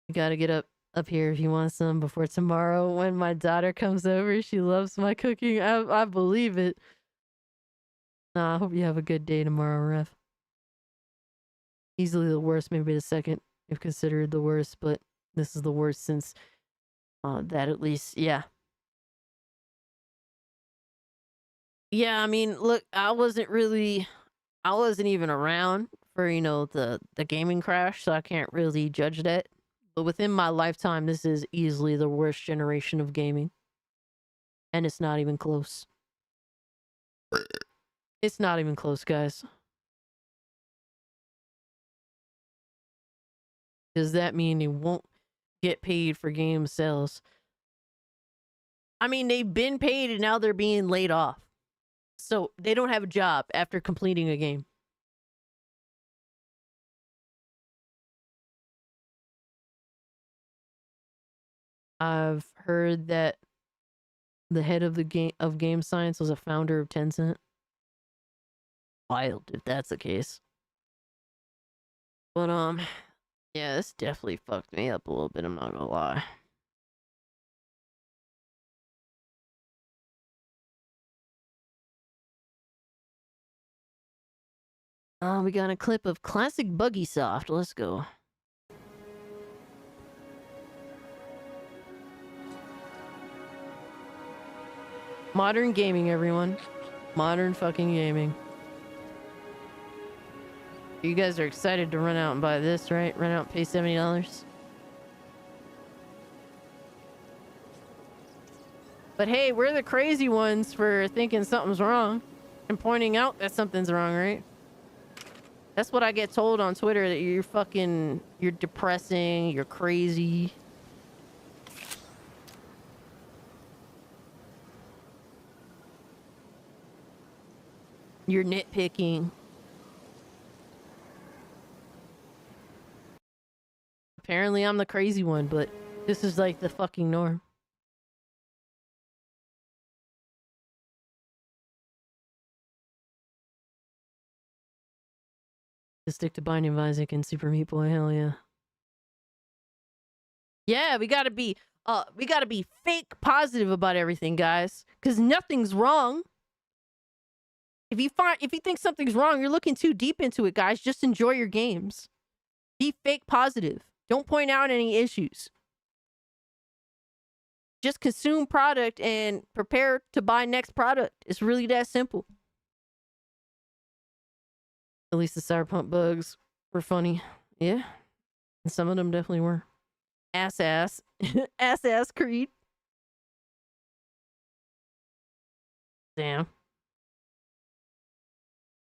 You gotta get up here if you want some before tomorrow when my daughter comes over. She loves my cooking. I believe it. Nah, I hope you have a good day tomorrow, Ref. Easily the worst, maybe the second, if considered the worst, but this is the worst since that at least, yeah. Yeah, I mean, look, I wasn't even around for, the gaming crash, so I can't really judge that. But within my lifetime, this is easily the worst generation of gaming. And it's not even close. It's not even close, guys. Does that mean they won't get paid for game sales? I mean, they've been paid and now they're being laid off. So they don't have a job after completing a game. I've heard that the head of the game science was a founder of Tencent. Wild if that's the case. But yeah, this definitely fucked me up a little bit, I'm not gonna lie. We got a clip of classic Buggy Soft. Let's go. Modern gaming, everyone. Modern fucking gaming. You guys are excited to run out and buy this, right? Run out and pay $70. But hey, we're the crazy ones for thinking something's wrong and pointing out that something's wrong, right? That's what I get told on Twitter, that you're depressing, you're crazy. You're nitpicking. Apparently I'm the crazy one, but this is like the fucking norm. To stick to Binding of Isaac and Super Meat Boy, hell yeah. Yeah, we gotta be fake positive about everything, guys. Cause nothing's wrong. If you think something's wrong, you're looking too deep into it, guys. Just enjoy your games. Be fake positive. Don't point out any issues. Just consume product and prepare to buy next product. It's really that simple. At least the Cyberpunk bugs were funny. Yeah. And some of them definitely were. Ass. Ass Creed. Damn.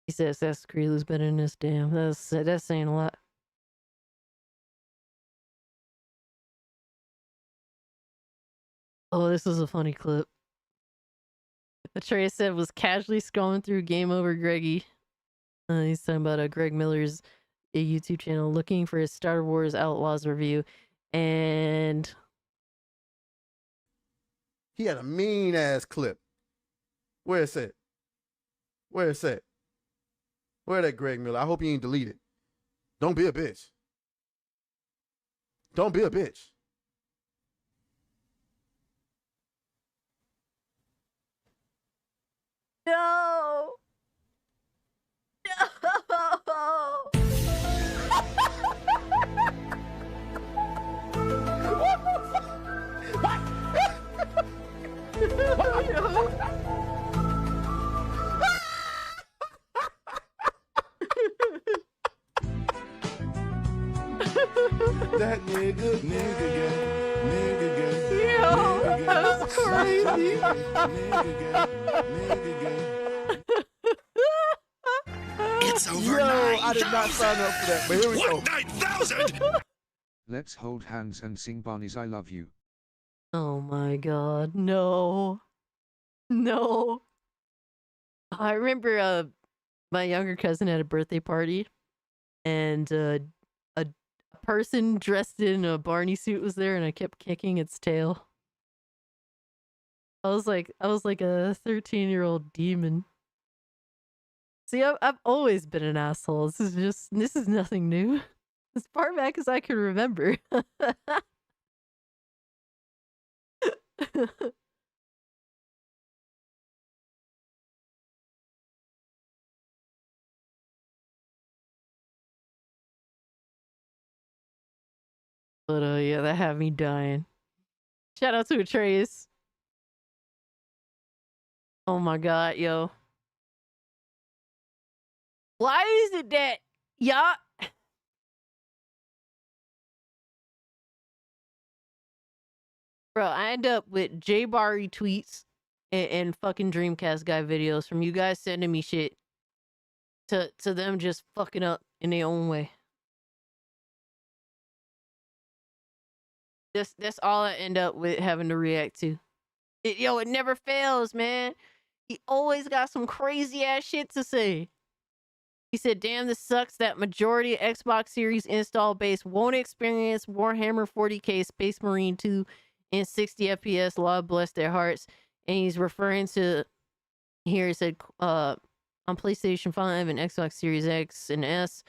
He says Assassin's Creed was better than this. Damn. That's saying a lot. Oh, this is a funny clip. Atreus said was casually scrolling through Game Over Greggy. He's talking about Greg Miller's YouTube channel, looking for his Star Wars Outlaws review, and he had a mean ass clip. Where is it? Where is it? Where that Greg Miller? I hope he ain't deleted. Don't be a bitch. Don't be a bitch. No. No. That nigga gay. Yo, that's crazy. It's over. Yo, I did not sign up for that, but here we go. 9,000. Let's hold hands and sing Barney's I Love You. Oh my god, no. No. I remember my younger cousin had a birthday party, and a person dressed in a Barney suit was there, and I kept kicking its tail. I was like a 13-year-old demon. See, I've always been an asshole. This is nothing new. As far back as I can remember. But yeah, that had me dying. Shout out to Atreus. Oh my god, yo. Why is it that y'all... Bro, I end up with J-Bar retweets and fucking Dreamcast guy videos from you guys sending me shit to them just fucking up in their own way. That's all I end up with having to react to. It never fails, man. He always got some crazy ass shit to say. He said, damn, this sucks that majority of Xbox Series install base won't experience Warhammer 40k Space Marine 2 in 60 FPS. Lord bless their hearts. And he's referring to, here he said, on PlayStation 5 and Xbox Series X and S,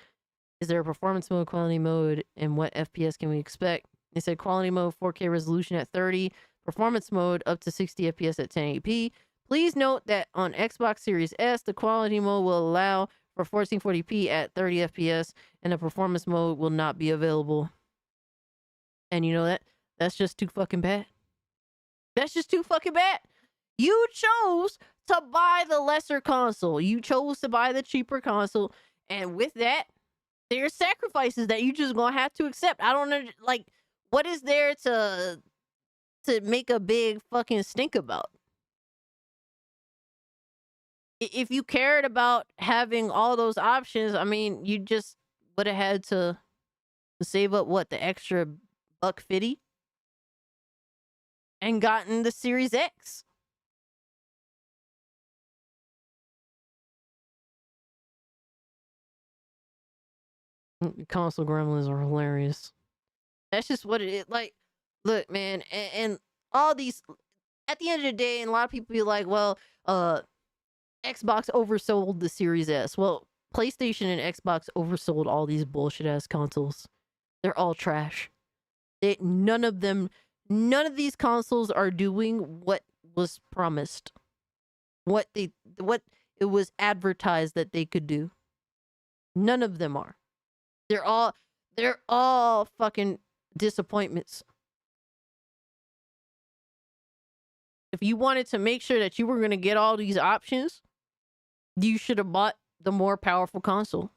is there a performance mode, quality mode, and what FPS can we expect? They said quality mode, 4K resolution at 30, performance mode up to 60 FPS at 1080p. Please note that on Xbox Series S, the quality mode will allow for 1440p at 30 FPS, and the performance mode will not be available. And you know that's just too fucking bad. That's just too fucking bad. You chose to buy the lesser console. You chose to buy the cheaper console, and with that, there's sacrifices that you just gonna have to accept. I don't know, like, what is there to make a big fucking stink about? If you cared about having all those options, I mean, you just would have had to save up the extra $150 and gotten the Series X. Console gremlins are hilarious. That's just what it is. Like, look, man, and all these, at the end of the day, and a lot of people be like, well, Xbox oversold the Series S. Well, PlayStation and Xbox oversold all these bullshit ass consoles. They're all trash. None of these consoles are doing what was promised. What it was advertised that they could do. None of them are. They're all fucking disappointments. If you wanted to make sure that you were going to get all these options, you should have bought the more powerful console.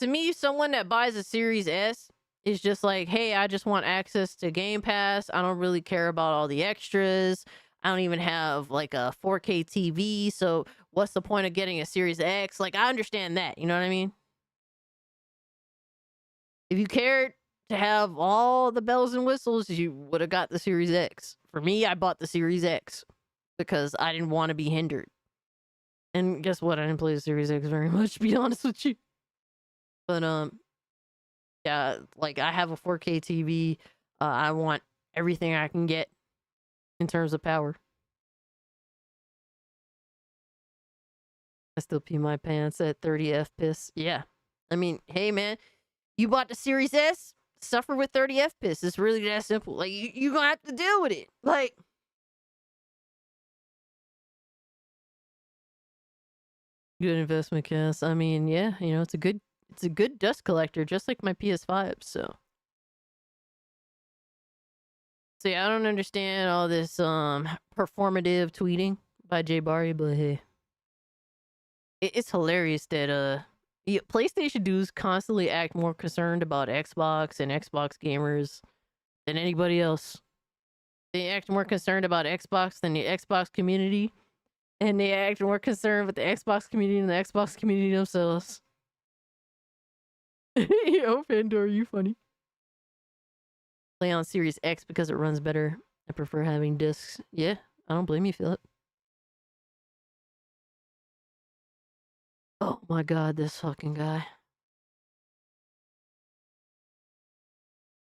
To me, someone that buys a Series S is just like, hey, I just want access to Game Pass. I don't really care about all the extras. I don't even have like a 4K TV. So what's the point of getting a Series X? Like, I understand that. You know what I mean? If you cared to have all the bells and whistles, you would have got the Series X. For me, I bought the Series X because I didn't want to be hindered. And guess what? I didn't play the Series X very much, to be honest with you. But, yeah, like, I have a 4K TV. I want everything I can get in terms of power. I still pee my pants at 30 FPS. Yeah. I mean, hey, man, you bought the Series S? Suffer with 30 FPS. It's really that simple. Like, you're gonna have to deal with it. Like, good investment, Cass. I mean, yeah, you know, it's a good dust collector, just like my PS5. So yeah, I don't understand all this performative tweeting by Jay Barry, but hey, it's hilarious that PlayStation dudes constantly act more concerned about Xbox and Xbox gamers than anybody else. They act more concerned about Xbox than the Xbox community, and they act more concerned with the Xbox community than the Xbox community themselves. Yo, Pandora, you funny. Play on Series X because it runs better. I prefer having discs. Yeah, I don't blame you, Philip. Oh my god, this fucking guy.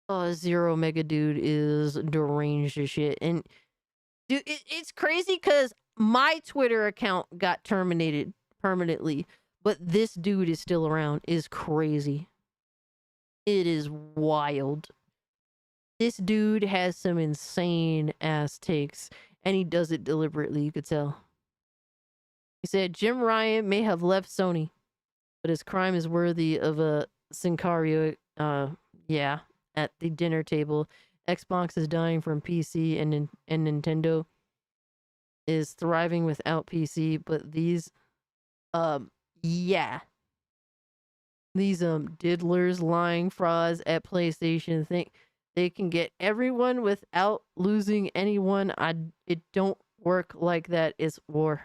Oh, Zero Mega Dude is deranged as shit. And dude, it's crazy because my Twitter account got terminated permanently, but this dude is still around. Is crazy. It is wild. This dude has some insane ass takes, and he does it deliberately, you could tell. He said, Jim Ryan may have left Sony, but his crime is worthy of a Sicario, yeah, at the dinner table. Xbox is dying from PC, and Nintendo is thriving without PC, but these, yeah. These, diddlers, lying frauds at PlayStation think They can get everyone without losing anyone. It don't work like that. It's war.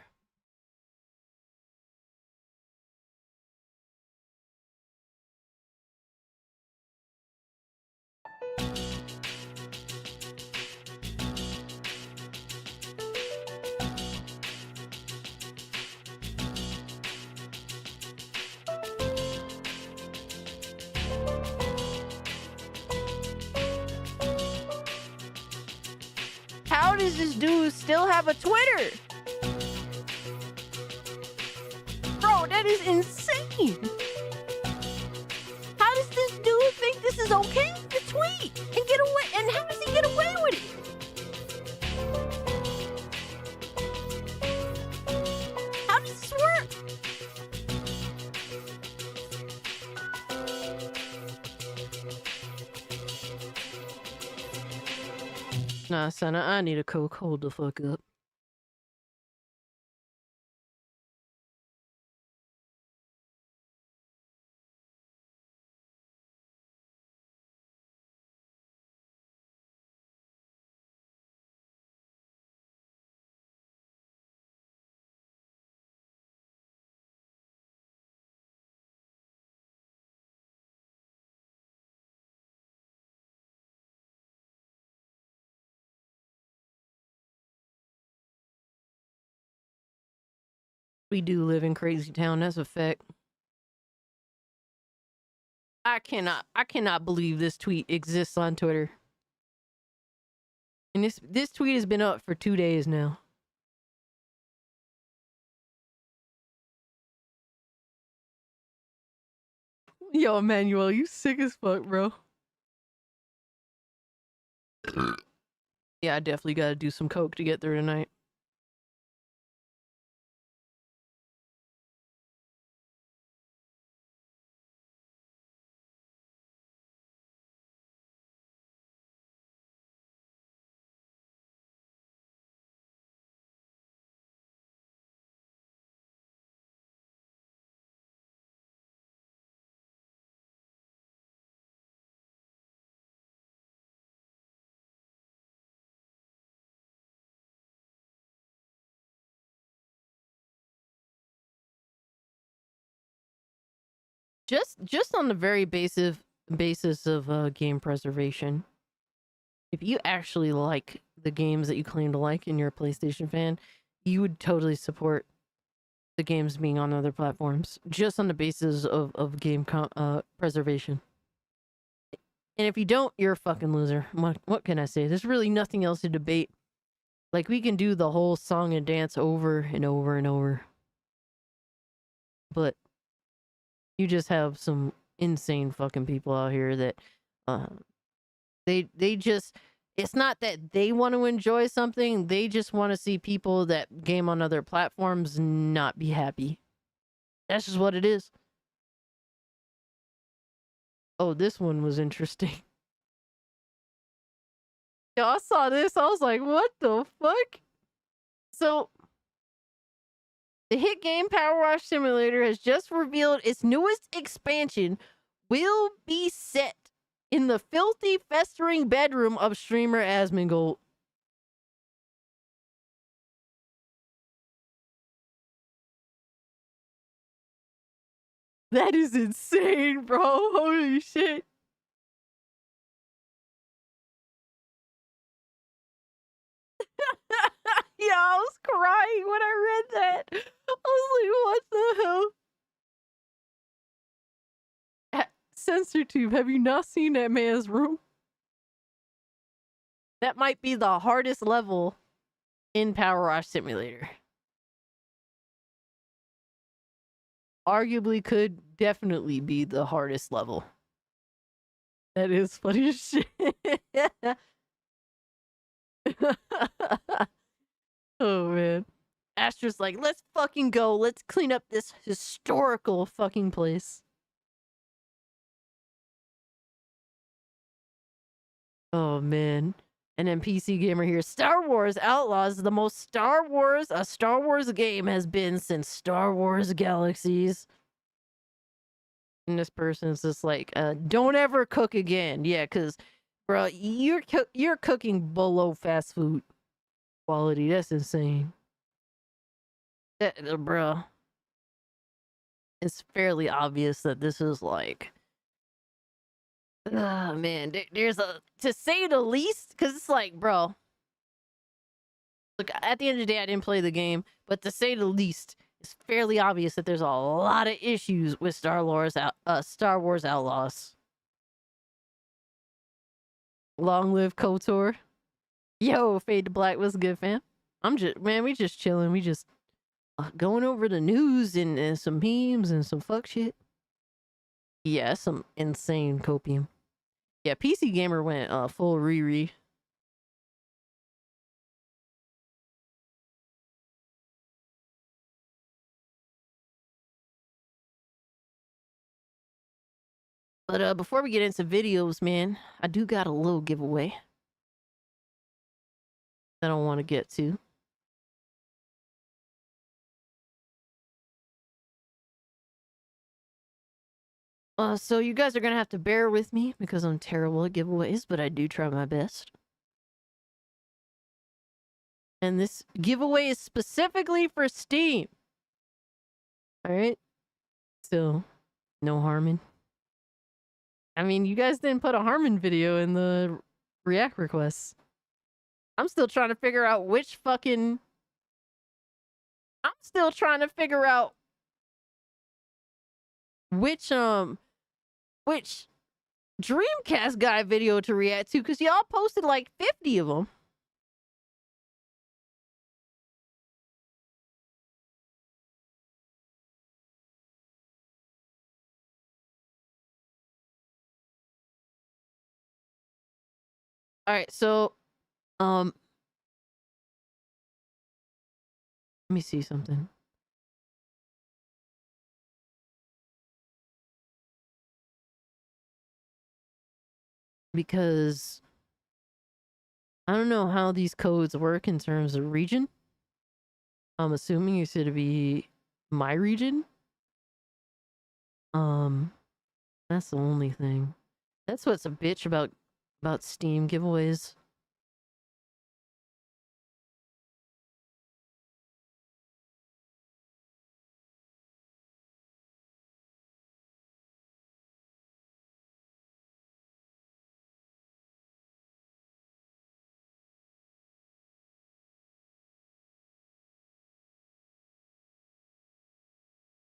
How does this dude still have a Twitter? Bro, that is insane. How does this dude think this is okay to tweet and get away? And how does he get away with it? How does this work? Nah, son, I need a Coke. Hold the fuck up. We do live in crazy town, that's a fact. I cannot believe this tweet exists on Twitter. And this tweet has been up for 2 days now. Yo, Emmanuel, you sick as fuck, bro. Yeah, I definitely gotta do some coke to get through tonight. Just on the very basis of game preservation, if you actually like the games that you claim to like and you're a PlayStation fan, you would totally support the games being on other platforms just on the basis of game preservation. And if you don't, you're a fucking loser. What can I say? There's really nothing else to debate. Like, we can do the whole song and dance over and over and over, but you just have some insane fucking people out here that they just, it's not that they want to enjoy something, they just want to see people that game on other platforms not be happy. That's just what it is. Oh, this one was interesting. Yo, I saw this, I was like, what the fuck? So the hit game Power Wash Simulator has just revealed its newest expansion will be set in the filthy, festering bedroom of streamer Asmongold. That is insane, bro. Holy shit. Yeah, I was crying when I read that. I was like, what the hell? Censor Tube, have you not seen that man's room? That might be the hardest level in Power Wash Simulator. Arguably could definitely be the hardest level. That is funny as shit. Oh man. Astra's like, let's fucking go. Let's clean up this historical fucking place. Oh man. And then PC Gamer here. Star Wars Outlaws, the most Star Wars a Star Wars game has been since Star Wars Galaxies. And this person's just like, don't ever cook again. Yeah, because Bro, you're cooking below fast food quality. That's insane. Bro, it's fairly obvious that this is like, man, there's a, to say the least, because it's like, bro, look, at the end of the day, I didn't play the game, but to say the least, it's fairly obvious that there's a lot of issues with Star Wars Outlaws. Long live KOTOR. Yo, Fade to Black, what's good, fam? We just chilling. We just going over the news and some memes and some fuck shit. Yeah, some insane copium. Yeah, PC Gamer went full Riri. But before we get into videos, man, I do got a little giveaway that I want to get to. So you guys are gonna have to bear with me because I'm terrible at giveaways, but I do try my best. And this giveaway is specifically for Steam. Alright? So, no Harmon. I mean, you guys didn't put a Harmon video in the React requests. I'm still trying to figure out which fucking... I'm still trying to figure out which Dreamcast guy video to react to, because y'all posted like 50 of them. All right, so let me see something. Because I don't know how these codes work in terms of region. I'm assuming it's going to be my region. That's the only thing. That's what's a bitch about Steam giveaways.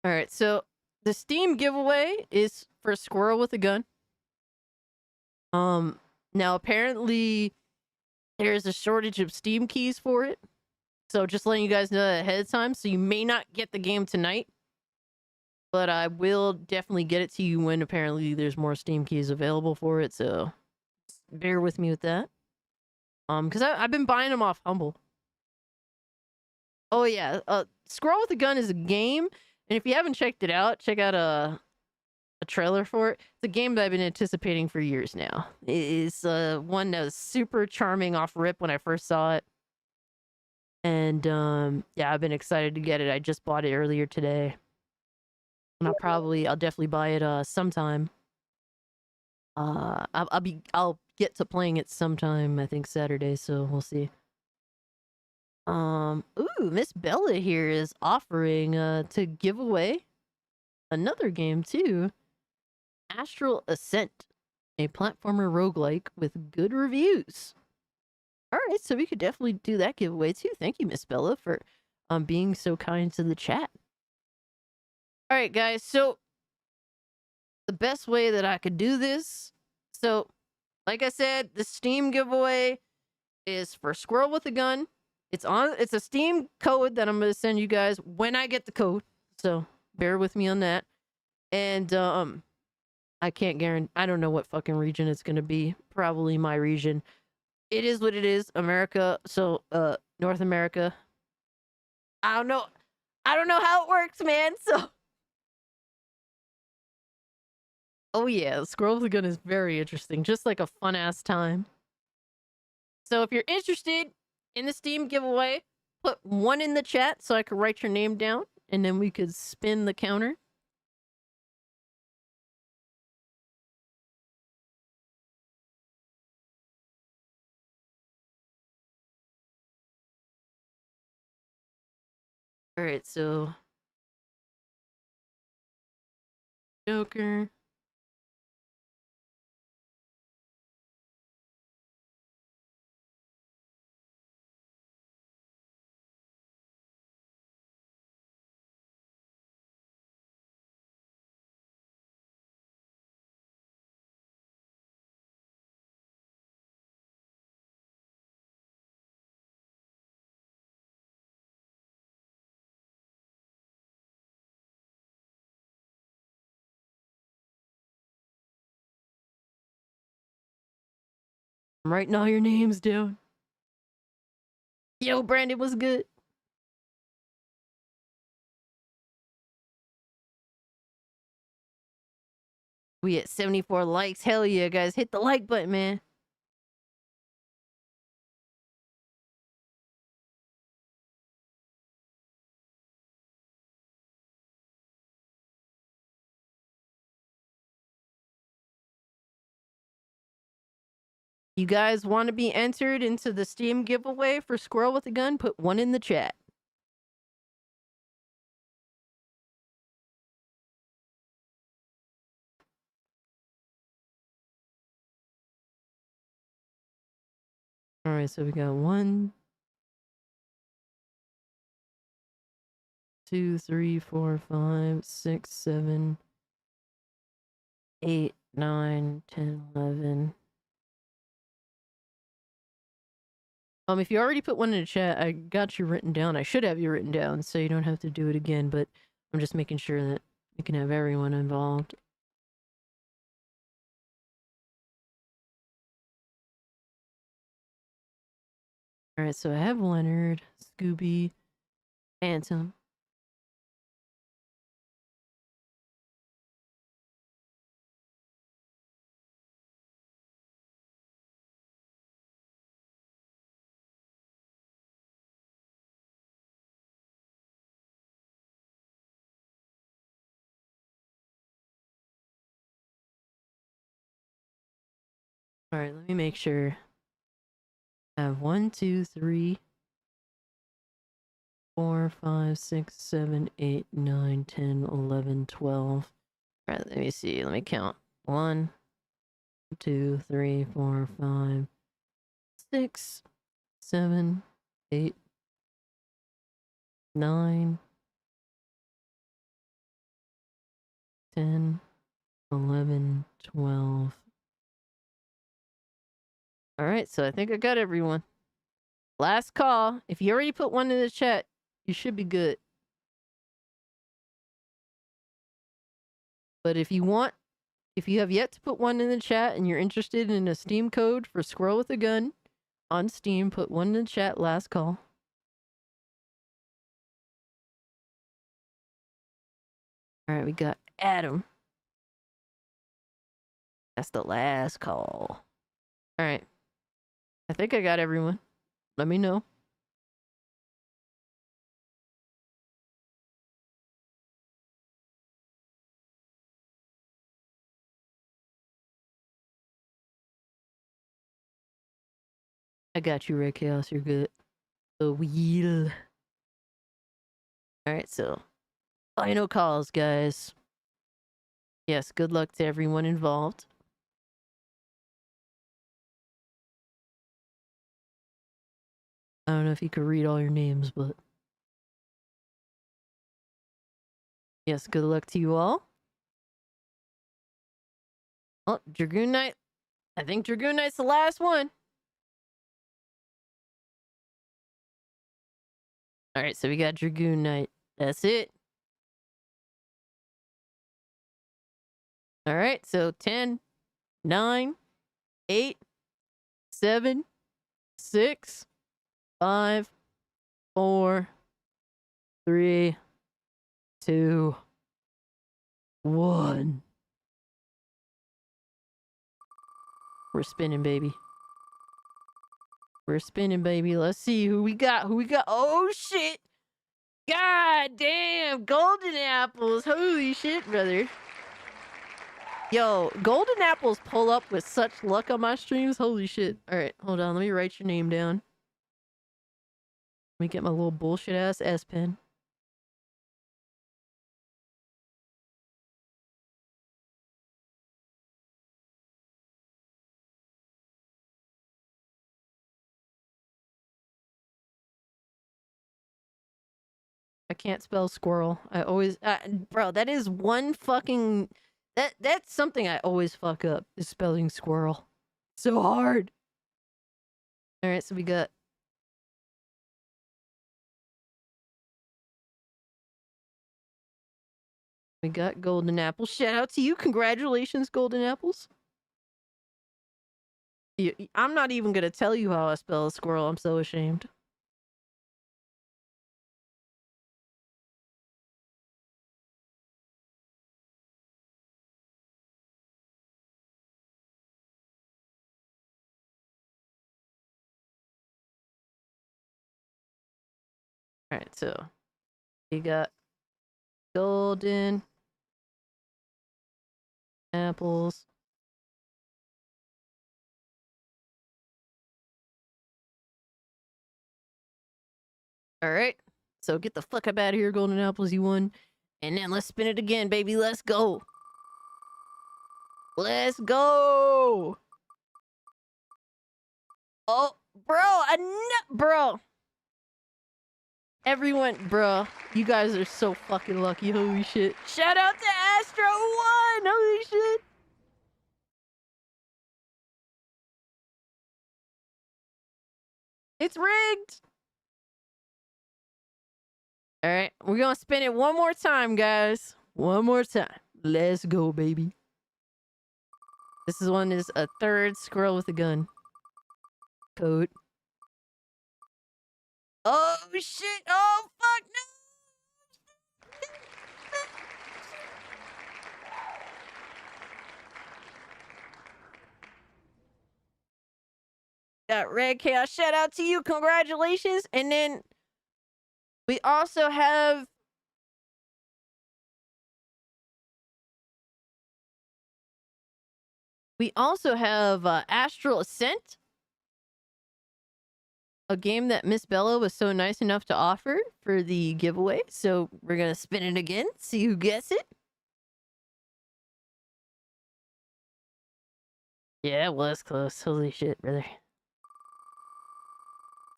All right, so the Steam giveaway is for Squirrel with a Gun. Now apparently there's a shortage of Steam keys for it. So just letting you guys know that ahead of time. So you may not get the game tonight, but I will definitely get it to you when apparently there's more Steam keys available for it. So bear with me with that. Because I've been buying them off Humble. Oh yeah, Squirrel with a Gun is a game, and if you haven't checked it out, check out a trailer for it. It's a game that I've been anticipating for years now. It's one that was super charming off rip when I first saw it. And yeah, I've been excited to get it. I just bought it earlier today. And I'll definitely buy it sometime. I'll get to playing it sometime, I think Saturday, so we'll see. Ooh, Miss Bella here is offering to give away another game too. Astral Ascent, a platformer roguelike with good reviews. All right, so we could definitely do that giveaway too. Thank you, Miss Bella, for being so kind to the chat. All right, guys, so the best way that I could do this, so like I said, the Steam giveaway is for Squirrel with a Gun. It's a Steam code that I'm going to send you guys when I get the code. So bear with me on that. And I can't guarantee, I don't know what fucking region it's going to be. Probably my region. It is what it is, America. So North America. I don't know how it works, man. So oh yeah, Squirrel with a Gun is very interesting. Just like a fun ass time. So if you're interested in the Steam giveaway, put 1 in the chat so I could write your name down, and then we could spin the counter. All right, so Joker. I'm writing all your names down. Yo, Brandon was good. We at 74 likes. Hell yeah, guys. Hit the like button, man. You guys want to be entered into the Steam giveaway for Squirrel with a Gun? Put one in the chat. All right, so we got 1, 2, 3, 4, 5, 6, 7, 8, 9, 10, 11. If you already put one in the chat, I got you written down. I should have you written down so you don't have to do it again, but I'm just making sure that we can have everyone involved. All right, so I have Leonard, Scooby, Phantom. All right, let me make sure. I have 1, 2, 3, 4, 5, 6, 7, 8, 9, 10, 11, 12. All right, let me see. Let me count. 1, 2, 3, 4, 5, 6, 7, 8, 9, 10, 11, 12. All right, so I think I got everyone. Last call. If you already put one in the chat, you should be good. But if you have yet to put one in the chat and you're interested in a Steam code for Squirrel with a Gun on Steam, put one in the chat. Last call. All right, we got Adam. That's the last call. All right. I think I got everyone. Let me know. I got you, Red Chaos. You're good. The wheel. Alright, so final calls, guys. Yes, good luck to everyone involved. I don't know if you could read all your names, but yes, good luck to you all. Oh, Dragoon Knight. I think Dragoon Knight's the last one. Alright, so we got Dragoon Knight. That's it. Alright, so 10, 9, 8, 7, 6, 5, 4, 3, 2, 1. We're spinning, baby. We're spinning, baby. Let's see who we got. Who we got? Oh, shit. God damn. Golden apples. Holy shit, brother. Yo, golden apples pull up with such luck on my streams. Holy shit. All right, hold on. Let me write your name down. Let me get my little bullshit ass S pen. I can't spell squirrel. I always, bro, that is one fucking, that's something I always fuck up, is spelling squirrel. So hard. All right, so we got golden apple. Shout out to you. Congratulations, golden apples. I'm not even gonna tell you how I spell squirrel. I'm so ashamed. All right, so we got golden apples. All right, so get the fuck up out of here, golden apples. You won, and then let's spin it again, baby. Let's go. Let's go. Oh, bro. Everyone, bro, you guys are so fucking lucky. Holy shit. Shout out to Astro One. Holy shit. It's rigged. All right, we're gonna spin it one more time, guys. One more time. Let's go, baby. This one is a third squirrel with a gun code. Oh shit! Oh fuck no! Got Red Chaos. Shout out to you. Congratulations. And then we also have Astral Ascent, a game that Miss Bella was so nice enough to offer for the giveaway. So we're gonna spin it again, see who gets it. Yeah, it was close. Holy shit, brother.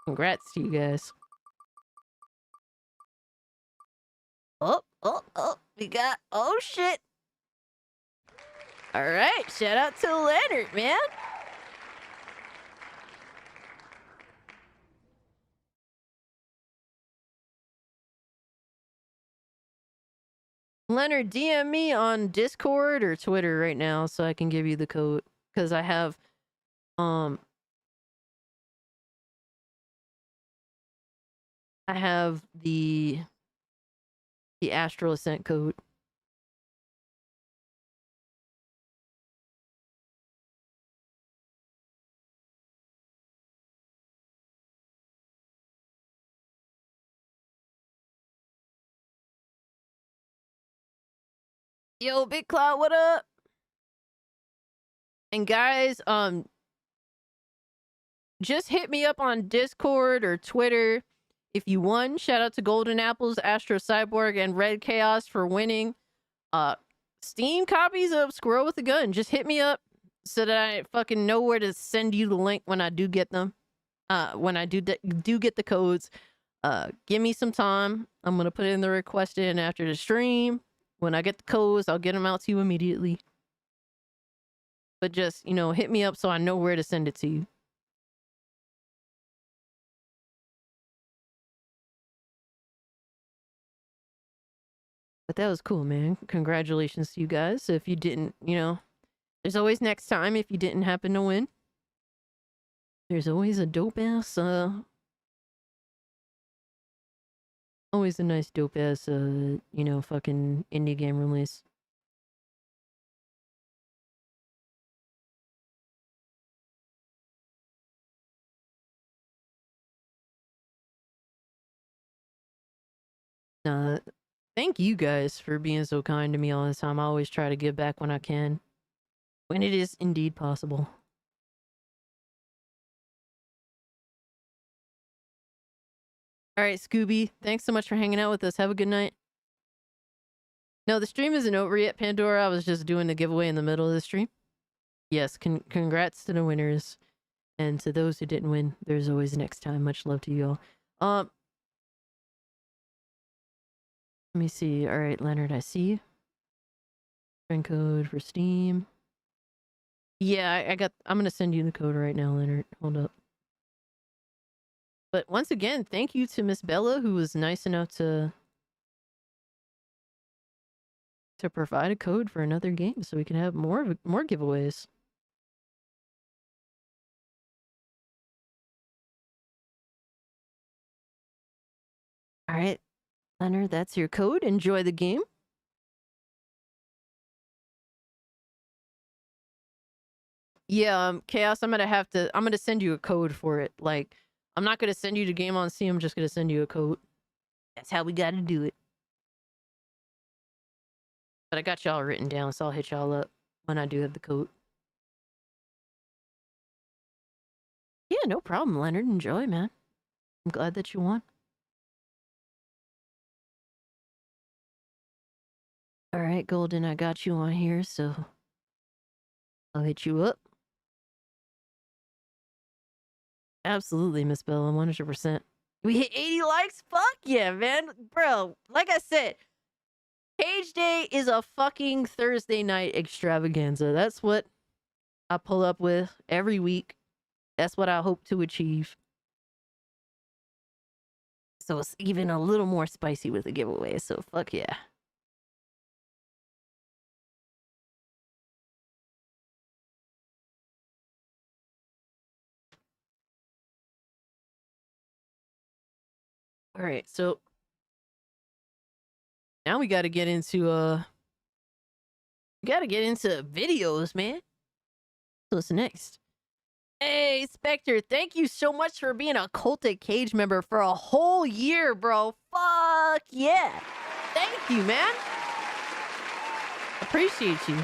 Congrats to you guys. Oh, we got, oh shit. All right, shout out to Leonard, man. Leonard, DM me on Discord or Twitter right now so I can give you the code, because I have the Astral Ascent code. Yo, Big Cloud, what up? And guys, just hit me up on Discord or Twitter if you won. Shout out to Golden Apples, Astro Cyborg, and Red Chaos for winning Steam copies of Squirrel with a Gun. Just hit me up so that I fucking know where to send you the link when I do get them. When I do get the codes. Give me some time. I'm gonna put in the request in after the stream. When I get the codes, I'll get them out to you immediately. But just, hit me up so I know where to send it to you. But that was cool, man. Congratulations to you guys. If you didn't, there's always next time if you didn't happen to win. There's always a dope-ass, always a nice dope-ass, fucking indie game release. Thank you guys for being so kind to me all the time. I always try to give back when I can. When it is indeed possible. Alright, Scooby. Thanks so much for hanging out with us. Have a good night. No, the stream isn't over yet, Pandora. I was just doing the giveaway in the middle of the stream. Yes, congrats to the winners. And to those who didn't win, there's always next time. Much love to you all. Let me see. All right, Leonard, I see you. Friend code for Steam. Yeah, I'm gonna send you the code right now, Leonard. Hold up. But once again, thank you to Miss Bella, who was nice enough to provide a code for another game, so we can have more giveaways. All right, Leonard, that's your code. Enjoy the game. Yeah, Chaos, I'm gonna send you a code for it. Like, I'm not gonna send you the game on Steam, I'm just gonna send you a code. That's how we gotta do it. But I got y'all written down, so I'll hit y'all up when I do have the code. Yeah, no problem, Leonard. Enjoy, man. I'm glad that you won. All right, Golden, I got you on here, so I'll hit you up. Absolutely, Miss Bella, 100%. We hit 80 likes? Fuck yeah, man. Bro, like I said, Page Day is a fucking Thursday night extravaganza. That's what I pull up with every week. That's what I hope to achieve. So it's even a little more spicy with the giveaway, so fuck yeah. All right, so now we got to get into videos, man. So what's next? Hey, Spectre, thank you so much for being a Cultic Cage member for a whole year, bro. Fuck yeah. Thank you, man. Appreciate you.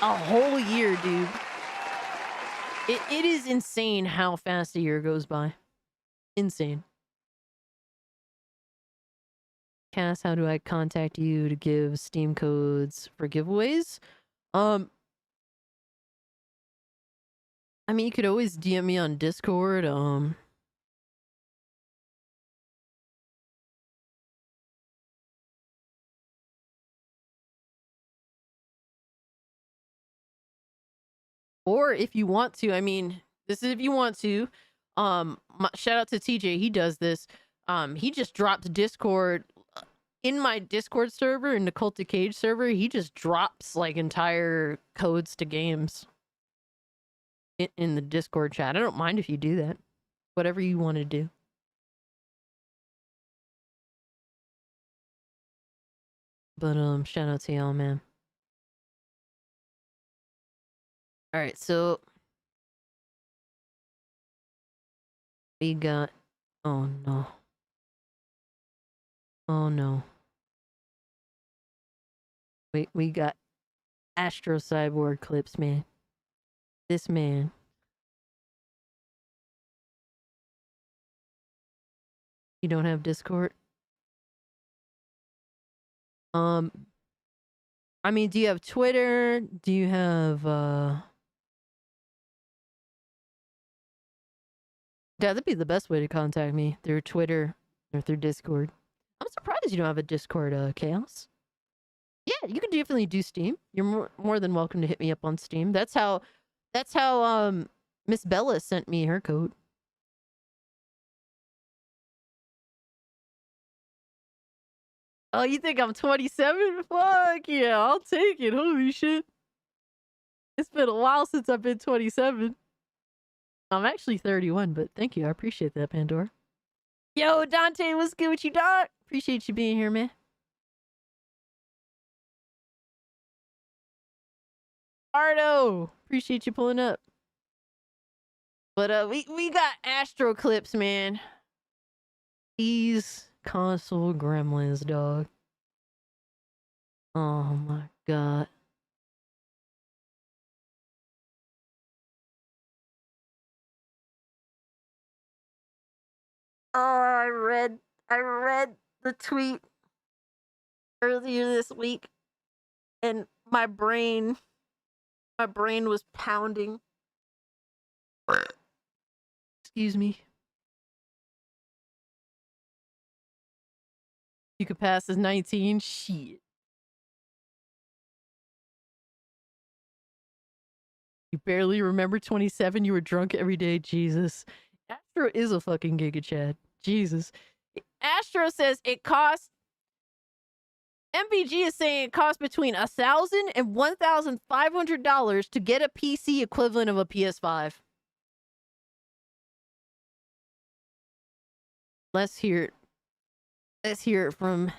A whole year, dude. It is insane how fast a year goes by. Insane. Cass, how do I contact you to give Steam codes for giveaways? I mean, you could always DM me on Discord. Or if you want to, I mean, this is if you want to. Shout out to TJ. He does this. He just dropped Discord in my Discord server, in the Cultic Cage server. He just drops like entire codes to games in the Discord chat. I don't mind if you do that. Whatever you want to do. But shout out to y'all, man. All right, so we got. Oh no. Oh no. We got Astro Cyborg clips, man. This man. You don't have Discord? I mean, do you have Twitter? Do you have yeah, that'd be the best way to contact me, through Twitter or through Discord. I'm surprised you don't have a Discord, Chaos. Yeah, you can definitely do Steam. You're more than welcome to hit me up on Steam. That's how Miss Bella sent me her code. Oh, you think I'm 27? Fuck yeah, I'll take it. Holy shit. It's been a while since I've been 27. I'm actually 31, but thank you. I appreciate that, Pandora. Yo, Dante, what's good with you, dog? Appreciate you being here, man. Ardo, appreciate you pulling up. But we got Astro clips, man. These console gremlins, dog. Oh my god. Oh, I read the tweet earlier this week, and my brain was pounding. Excuse me. You could pass as 19. Shit. You barely remember 27. You were drunk every day. Jesus. Astro is a fucking Giga Chad. Jesus. Astro says it costs. MBG is saying it costs between $1,000 and $1,500 to get a PC equivalent of a PS5. Let's hear it. Let's hear it from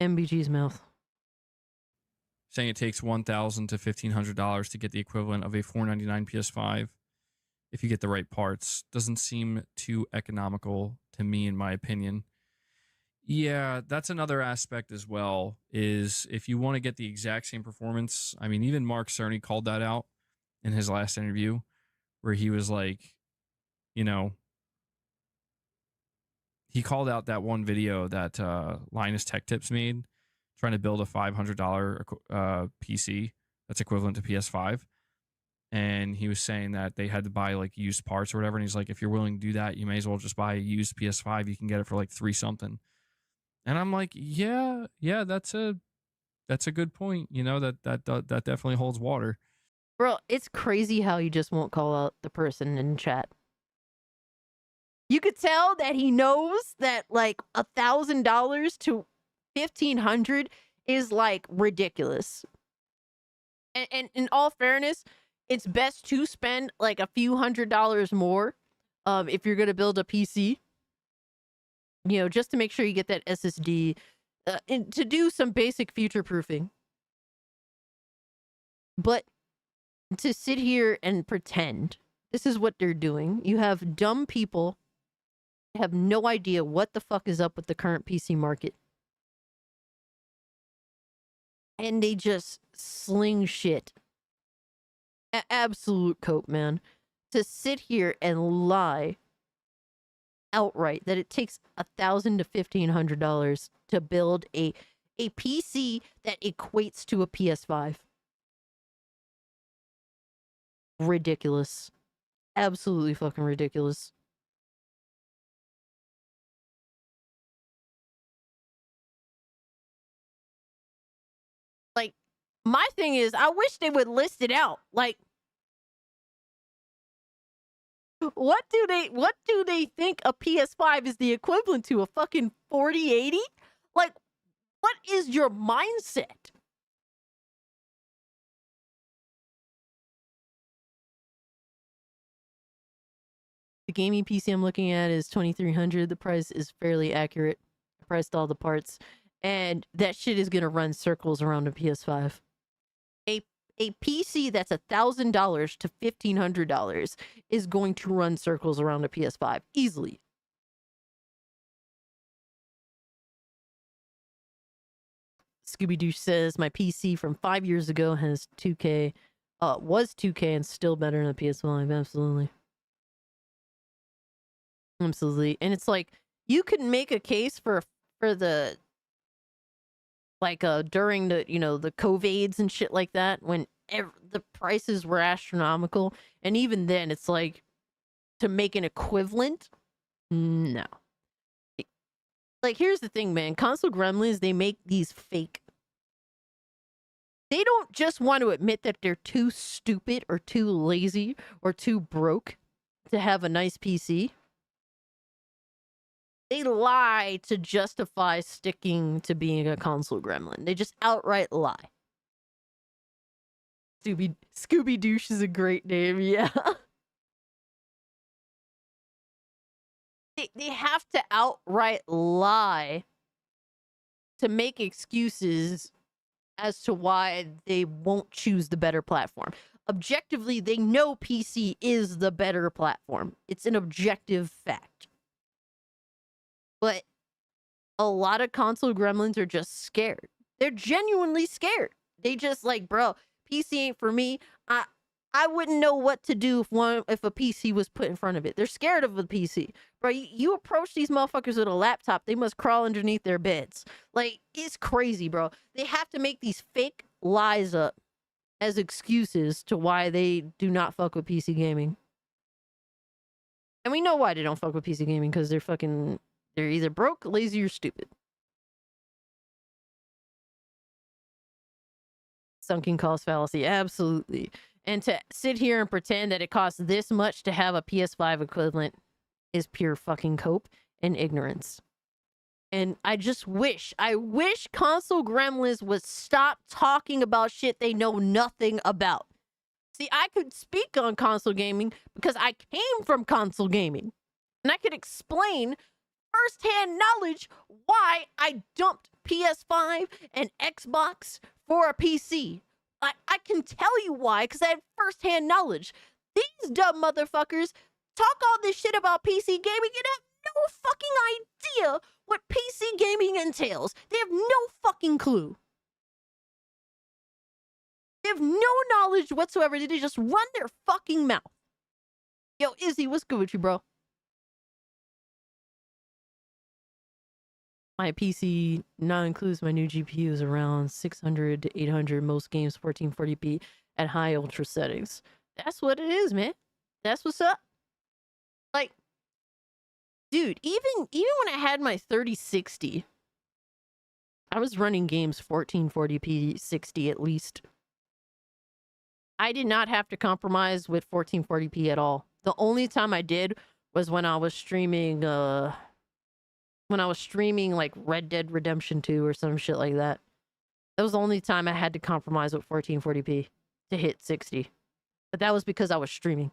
MBG's mouth. Saying it takes $1,000 to $1,500 to get the equivalent of a $499 PS5 if you get the right parts. Doesn't seem too economical to me, in my opinion. Yeah, that's another aspect as well, is if you want to get the exact same performance. I mean, even Mark Cerny called that out in his last interview, where he was like, you know, he called out that one video that Linus Tech Tips made, trying to build a $500 PC that's equivalent to PS5. And he was saying that they had to buy like used parts or whatever. And he's like, if you're willing to do that, you may as well just buy a used PS5. You can get it for like $3 something. And I'm like, yeah, that's a good point. You know, that definitely holds water. Bro, it's crazy how he just won't call out the person in chat. You could tell that he knows that like $1,000 to $1,500 is like ridiculous. And in all fairness, it's best to spend like a few $100s more if you're gonna build a PC. You know, just to make sure you get that SSD and to do some basic future proofing. But to sit here and pretend this is what they're doing. You have dumb people who have no idea what the fuck is up with the current PC market. And they just sling shit. Absolute cope, man. To sit here and lie outright that it takes $1,000 to $1,500 to build a PC that equates to a PS5. Ridiculous. Absolutely fucking ridiculous. Like, my thing is, I wish they would list it out. Like, what do they think a PS5 is the equivalent to? A fucking 4080? Like, what is your mindset? The gaming PC I'm looking at is $2,300. The price is fairly accurate. I priced all the parts. And that shit is gonna run circles around a PS5. A PC that's $1,000 to $1,500 is going to run circles around a PS5 easily. Scooby-Doo says my PC from 5 years ago has 2K, was 2K and still better than a PS5. Absolutely. Absolutely. And it's like, you could make a case for the, like, during the, you know, the COVIDs and shit like that, when the prices were astronomical. And even then, it's like, to make an equivalent, no. Like, here's the thing, man. Console Gremlins, they make these fake. They don't just want to admit that they're too stupid or too lazy or too broke to have a nice PC. They lie to justify sticking to being a console gremlin. They just outright lie. Scooby-Doosh is a great name, yeah. They have to outright lie to make excuses as to why they won't choose the better platform. Objectively, they know PC is the better platform. It's an objective fact. But a lot of console gremlins are just scared. They're genuinely scared. They just like, bro, PC ain't for me. I wouldn't know what to do if a PC was put in front of it. They're scared of a PC. Bro, you approach these motherfuckers with a laptop, they must crawl underneath their beds. Like, it's crazy, bro. They have to make these fake lies up as excuses to why they do not fuck with PC gaming. And we know why they don't fuck with PC gaming, because they're either broke, lazy, or stupid. Sunken cost fallacy, absolutely. And to sit here and pretend that it costs this much to have a PS5 equivalent is pure fucking cope and ignorance. And I wish console gremlins would stop talking about shit they know nothing about. See, I could speak on console gaming because I came from console gaming. And I could explain firsthand knowledge why I dumped PS5 and Xbox for a PC. I can tell you why, because I have firsthand knowledge. These dumb motherfuckers talk all this shit about PC gaming and have no fucking idea what PC gaming entails. They have no fucking clue. They have no knowledge whatsoever. They just run their fucking mouth. Yo, Izzy, what's good with you, bro? My PC now includes my new GPUs around 600 to 800, most games 1440p at high ultra settings. That's what it is, man. That's what's up. Like, dude, even when I had my 3060, I was running games 1440p 60 at least. I did not have to compromise with 1440p at all. The only time I did was when I was streaming like Red Dead Redemption 2 or some shit like that. That was the only time I had to compromise with 1440p to hit 60. But that was because I was streaming.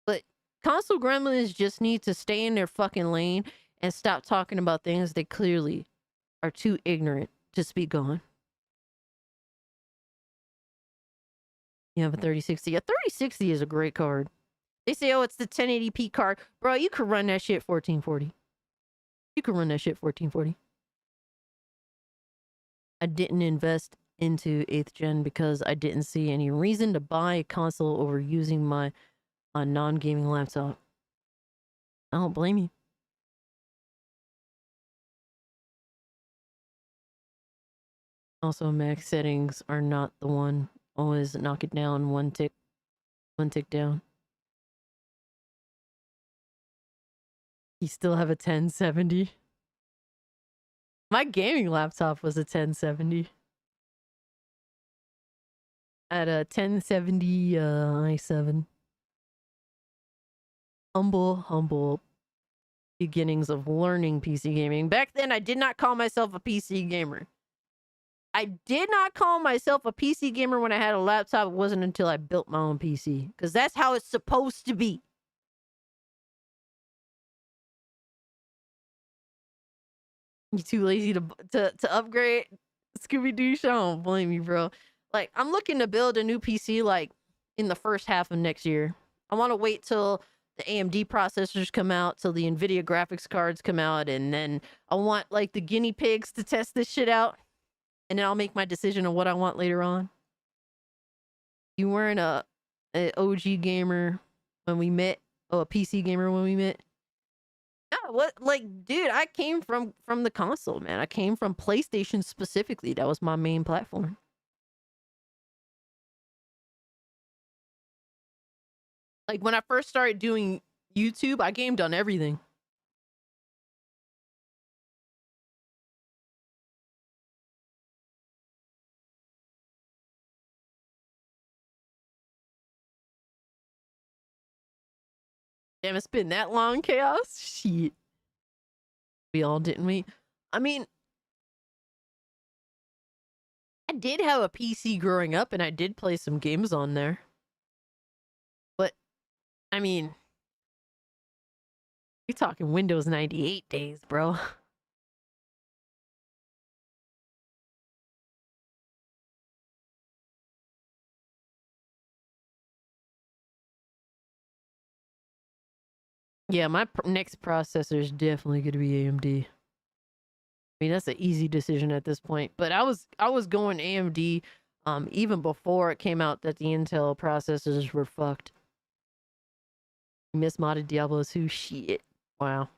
But console gremlins just need to stay in their fucking lane and stop talking about things they clearly are too ignorant to speak on. You have a 3060. A 3060 is a great card. They say, oh, it's the 1080p card. Bro, you could run that shit 1440. You could run that shit 1440. I didn't invest into 8th gen because I didn't see any reason to buy a console over using my non-gaming laptop. I don't blame you. Also, max settings are not the one. Always knock it down one tick down. You still have a 1070? My gaming laptop was a 1070. I had a 1070 i7. Humble beginnings of learning PC gaming. Back then, I did not call myself a PC gamer. I did not call myself a PC gamer when I had a laptop. It wasn't until I built my own PC. Because that's how it's supposed to be. You too lazy to upgrade? Scooby-Doo, I don't blame you, bro. Like, I'm looking to build a new PC, like, in the first half of next year. I want to wait till the AMD processors come out, till the NVIDIA graphics cards come out, and then I want, like, the guinea pigs to test this shit out. And then I'll make my decision on what I want later on. You weren't a OG gamer when we met? Oh, a PC gamer when we met? Yeah, what? Like, dude, I came from the console, man. I came from PlayStation specifically. That was my main platform. Like, when I first started doing YouTube, I gamed on everything. Damn, it's been that long, Chaos? Shit. We all didn't we? I mean, I did have a PC growing up, and I did play some games on there. But, I mean, you're talking Windows 98 days, bro. Yeah, my next processor is definitely going to be AMD. I mean, that's an easy decision at this point. But I was going AMD even before it came out that the Intel processors were fucked. Mismodded Diablo 2 shit. Wow.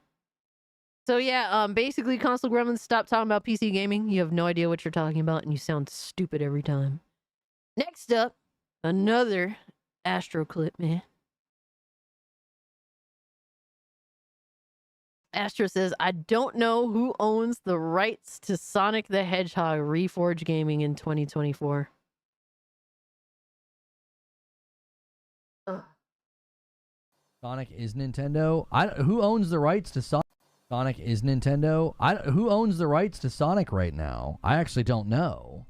So yeah, basically console gremlins, stop talking about PC gaming. You have no idea what you're talking about and you sound stupid every time. Next up, another Astro clip, man. Astro says, I don't know who owns the rights to Sonic the Hedgehog Reforged Gaming in 2024. Ugh. Sonic is Nintendo. Who owns the rights to Sonic? Sonic is Nintendo. Who owns the rights to Sonic right now? I actually don't know.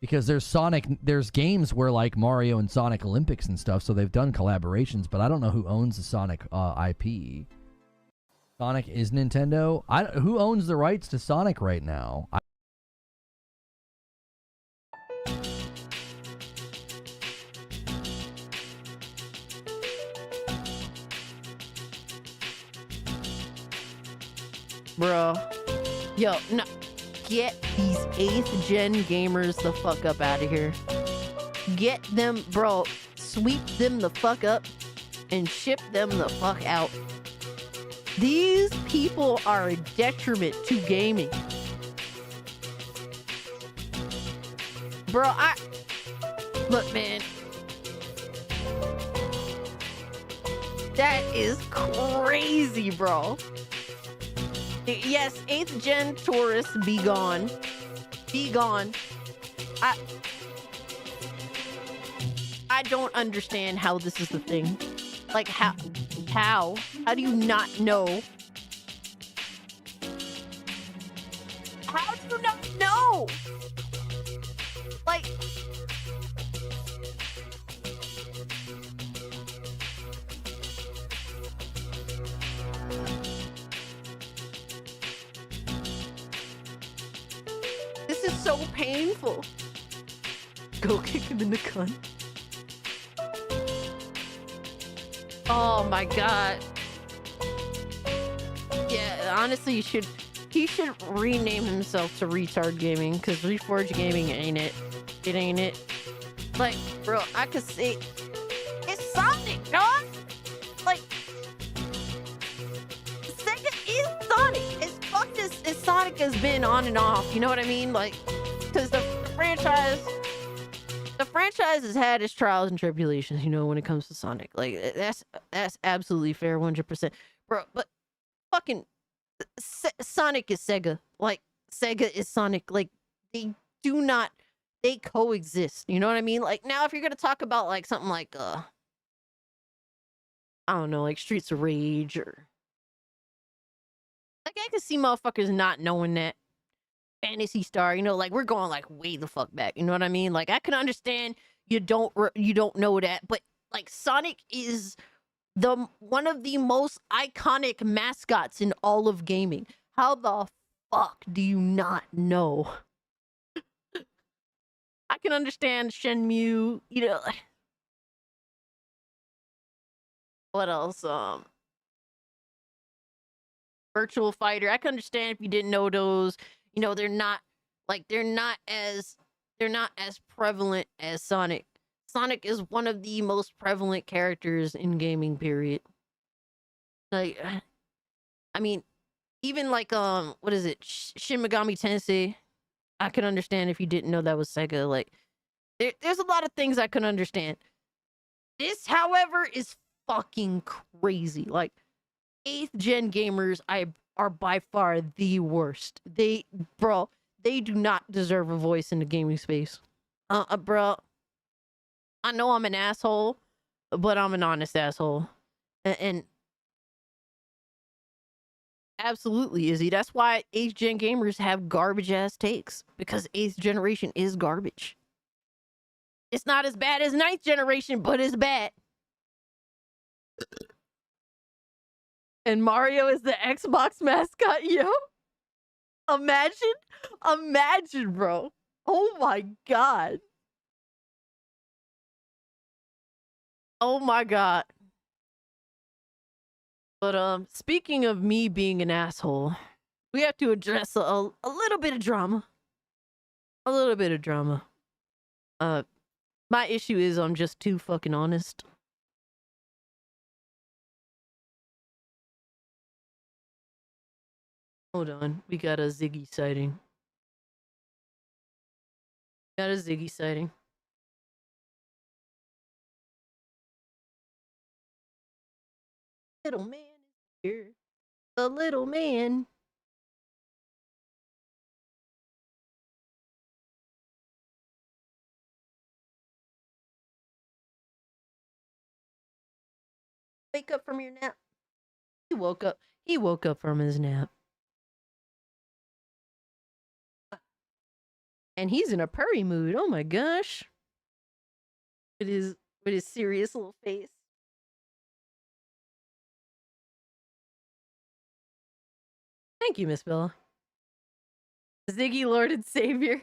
Because there's games where like Mario and Sonic Olympics and stuff, so they've done collaborations, but I don't know who owns the Sonic IP. Sonic is Nintendo. Who owns the rights to Sonic right now? Bro. Yo, no. Get these 8th gen gamers the fuck up out of here. Get them, bro. Sweep them the fuck up and ship them the fuck out. These people are a detriment to gaming. Bro, look, man. That is crazy, bro. Yes, 8th gen tourists, be gone. Be gone. I don't understand how this is the thing. Like, how do you not know? How do you not know? Like, this is so painful. Go kick him in the cunt. Oh my god. Yeah, honestly, he should rename himself to Retard Gaming, because Reforged Gaming ain't it. It ain't it. Like, bro, I could see it's Sonic, dog. Like, Sega is Sonic. As fucked as Sonic has been on and off, you know what I mean? Like, because the franchise has had its trials and tribulations, you know, when it comes to Sonic. Like, that's absolutely fair, 100%. Bro, but fucking Sonic is Sega. Like, Sega is Sonic. Like, they coexist. You know what I mean? Like, now if you're gonna talk about like something like I don't know, like Streets of Rage, or like, I can see motherfuckers not knowing that. Fantasy Star, you know, like, we're going like way the fuck back. You know what I mean? Like, I can understand you don't know that, but like, Sonic is one of the most iconic mascots in all of gaming. How the fuck do you not know? I can understand Shenmue, you know. What else? Virtual Fighter. I can understand if you didn't know those. You know, they're not as prevalent as Sonic. Sonic is one of the most prevalent characters in gaming, period. Like, I mean, even like what is it? Shin Megami Tensei. I can understand if you didn't know that was Sega. Like, there's a lot of things I can understand. This, however, is fucking crazy. Like, 8th gen gamers are by far the worst. They do not deserve a voice in the gaming space. Bro, I know I'm an asshole, but I'm an honest asshole. And absolutely, Izzy. That's why 8th gen gamers have garbage ass takes, because 8th generation is garbage. It's not as bad as 9th generation, but it's bad. And Mario is the Xbox mascot, yo. Imagine, bro. Oh my god. Oh my god. But speaking of me being an asshole, we have to address a little bit of drama. A little bit of drama. My issue is I'm just too fucking honest. Hold on, we got a Ziggy sighting. Got a Ziggy sighting. Little man is here. the little man. Wake up from your nap. He woke up. He woke up from his nap. And he's in a purry mood. Oh my gosh. With his serious little face. Thank you, Miss Bella. Ziggy, Lord and Savior.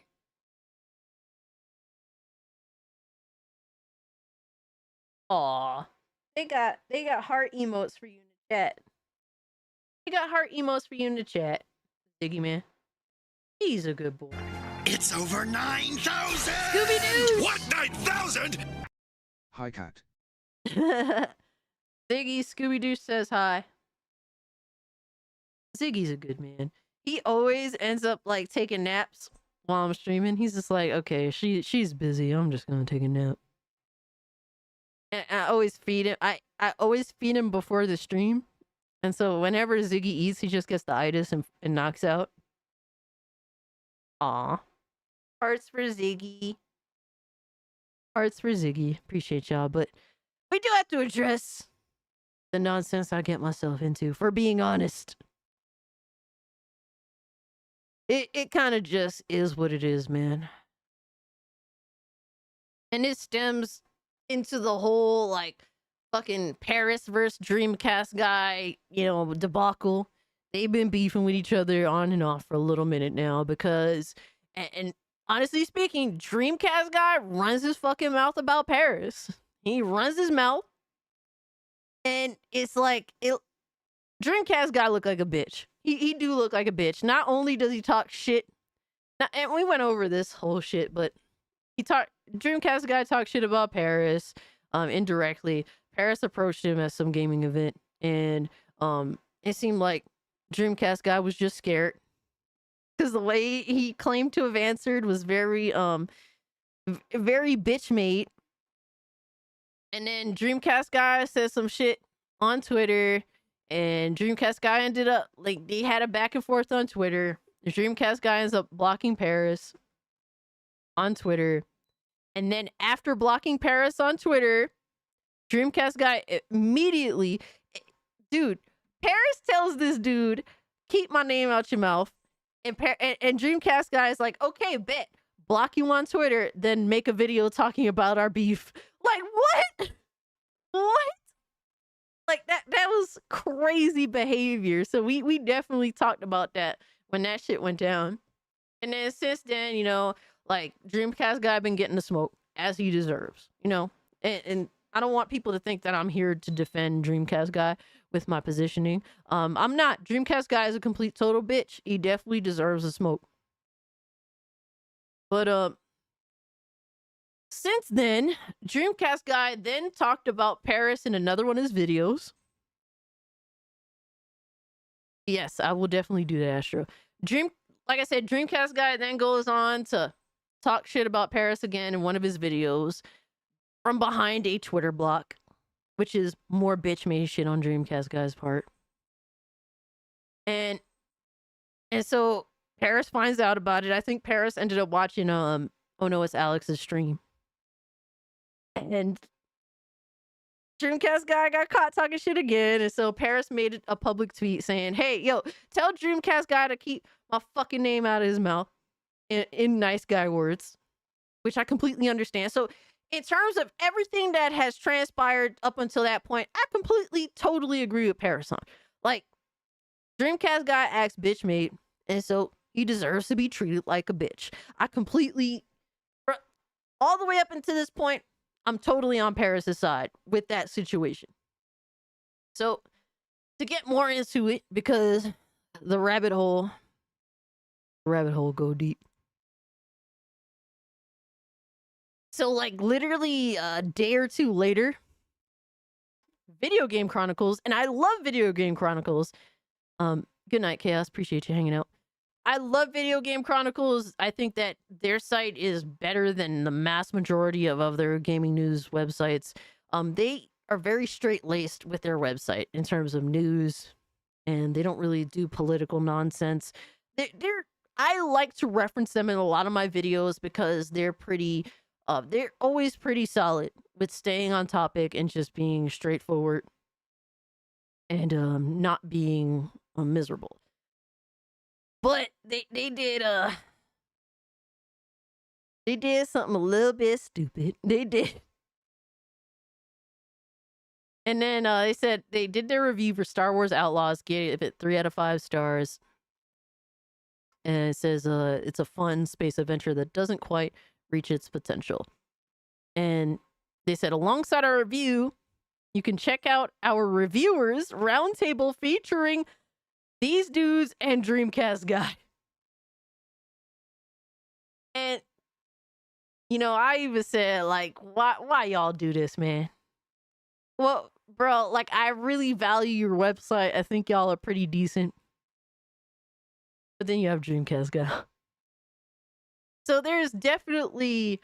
Aw. They got heart emotes for you in the chat. They got heart emotes for you in the chat. Ziggy man. He's a good boy. It's over 9,000! Scooby-Doo! What, 9,000? Hi, cat. Ziggy Scooby-Doo says hi. Ziggy's a good man. He always ends up like taking naps while I'm streaming. He's just like, okay, she's busy. I'm just gonna take a nap. And I always feed him. I always feed him before the stream. And so whenever Ziggy eats, he just gets the itis and knocks out. Aw. Hearts for Ziggy. Hearts for Ziggy. Appreciate y'all. But we do have to address the nonsense I get myself into, for being honest. It kind of just is what it is, man. And it stems into the whole, like, fucking Paris versus Dreamcast guy, you know, debacle. They've been beefing with each other on and off for a little minute now because, and honestly speaking, Dreamcast guy runs his fucking mouth about Paris. He runs his mouth, and it's like, Dreamcast guy look like a bitch. He do look like a bitch. Not only does he talk shit, and we went over this whole shit, but Dreamcast guy talked shit about Paris, indirectly. Paris approached him at some gaming event, and it seemed like Dreamcast guy was just scared because the way he claimed to have answered was very very bitch made. And then Dreamcast guy said some shit on Twitter, and Dreamcast guy ended up, like, they had a back and forth on Twitter. The Dreamcast guy ends up blocking Paris on Twitter. And then after blocking Paris on Twitter, Dreamcast guy immediately, dude, Paris tells this dude, keep my name out your mouth. And Dreamcast guy is like, okay, bet. Block you on Twitter, then make a video talking about our beef. Like, what? What? Like, that was crazy behavior. So we definitely talked about that when that shit went down. And then since then, you know, like, Dreamcast guy been getting the smoke as he deserves, you know? And I don't want people to think that I'm here to defend Dreamcast guy with my positioning. I'm not. Dreamcast guy is a complete total bitch. He definitely deserves the smoke. But since then, Dreamcast guy then talked about Paris in another one of his videos. Yes, I will definitely do that, Astro. Like I said, Dreamcast guy then goes on to talk shit about Paris again in one of his videos from behind a Twitter block, which is more bitch made shit on Dreamcast guy's part. And so Paris finds out about it. I think Paris ended up watching Oh No, It's Alex's stream. And Dreamcast guy got caught talking shit again. And so Paris made a public tweet saying, hey, yo, tell Dreamcast guy to keep my fucking name out of his mouth in nice guy words, which I completely understand. So in terms of everything that has transpired up until that point, I completely, totally agree with Paris on. Like, Dreamcast guy acts bitch made, and so he deserves to be treated like a bitch. I completely, all the way up until this point, I'm totally on Paris' side with that situation. So, to get more into it, because the rabbit hole go deep. So, like, literally a day or two later, Video Game Chronicles, and I love Video Game Chronicles. Good night, Chaos. Appreciate you hanging out. I love Video Game Chronicles. I think that their site is better than the mass majority of other gaming news websites. They are very straight-laced with their website in terms of news and they don't really do political nonsense. I like to reference them in a lot of my videos because they're always pretty solid with staying on topic and just being straightforward and not being miserable. But they did something a little bit stupid. They did. And then they said they did their review for Star Wars Outlaws, gave it 3 out of 5 stars. And it says it's a fun space adventure that doesn't quite reach its potential. And they said alongside our review, you can check out our reviewers roundtable featuring these dudes and Dreamcast Guy. And you know, I even said like, why y'all do this, man? Well, bro, like I really value your website. I think y'all are pretty decent. But then you have Dreamcast Guy. So there is definitely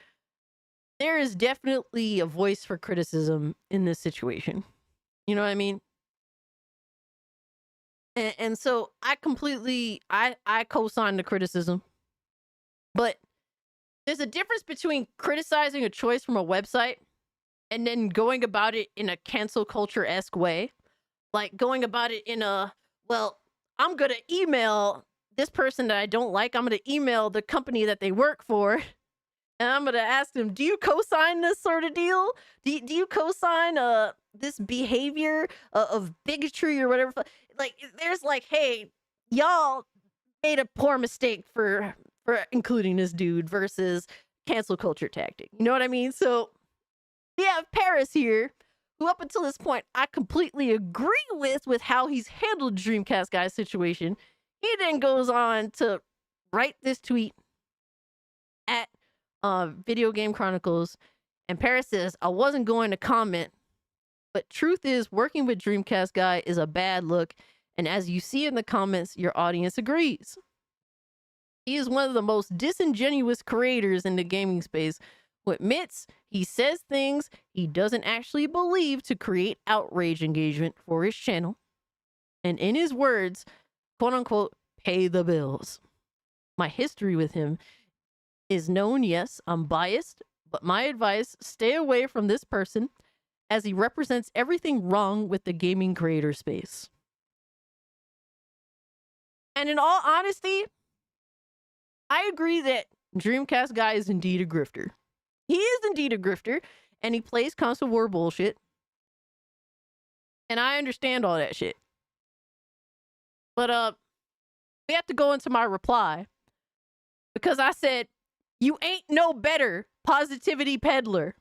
a voice for criticism in this situation. You know what I mean? And so I co-sign the criticism. But there's a difference between criticizing a choice from a website and then going about it in a cancel culture-esque way. Like going about it in a, well, I'm going to email this person that I don't like. I'm going to email the company that they work for. And I'm going to ask them, do you co-sign this sort of deal? Do you co-sign this behavior of bigotry or whatever? Like, there's like, hey, y'all made a poor mistake for including this dude versus cancel culture tactic. You know what I mean? So we have Paris here, who up until this point, I completely agree with how he's handled Dreamcast Guy's situation. He then goes on to write this tweet at Video Game Chronicles, and Paris says, I wasn't going to comment, but truth is working with Dreamcast Guy is a bad look, and as you see in the comments, your audience agrees. He is one of the most disingenuous creators in the gaming space, who admits he says things he doesn't actually believe to create outrage engagement for his channel, and in his words, quote unquote, pay the bills. My history with him is known. Yes, I'm biased, but my advice, stay away from this person as he represents everything wrong with the gaming creator space. And in all honesty, I agree that Dreamcast Guy is indeed a grifter. He is indeed a grifter, and he plays console war bullshit. And I understand all that shit. But we have to go into my reply, because I said, you ain't no better positivity peddler.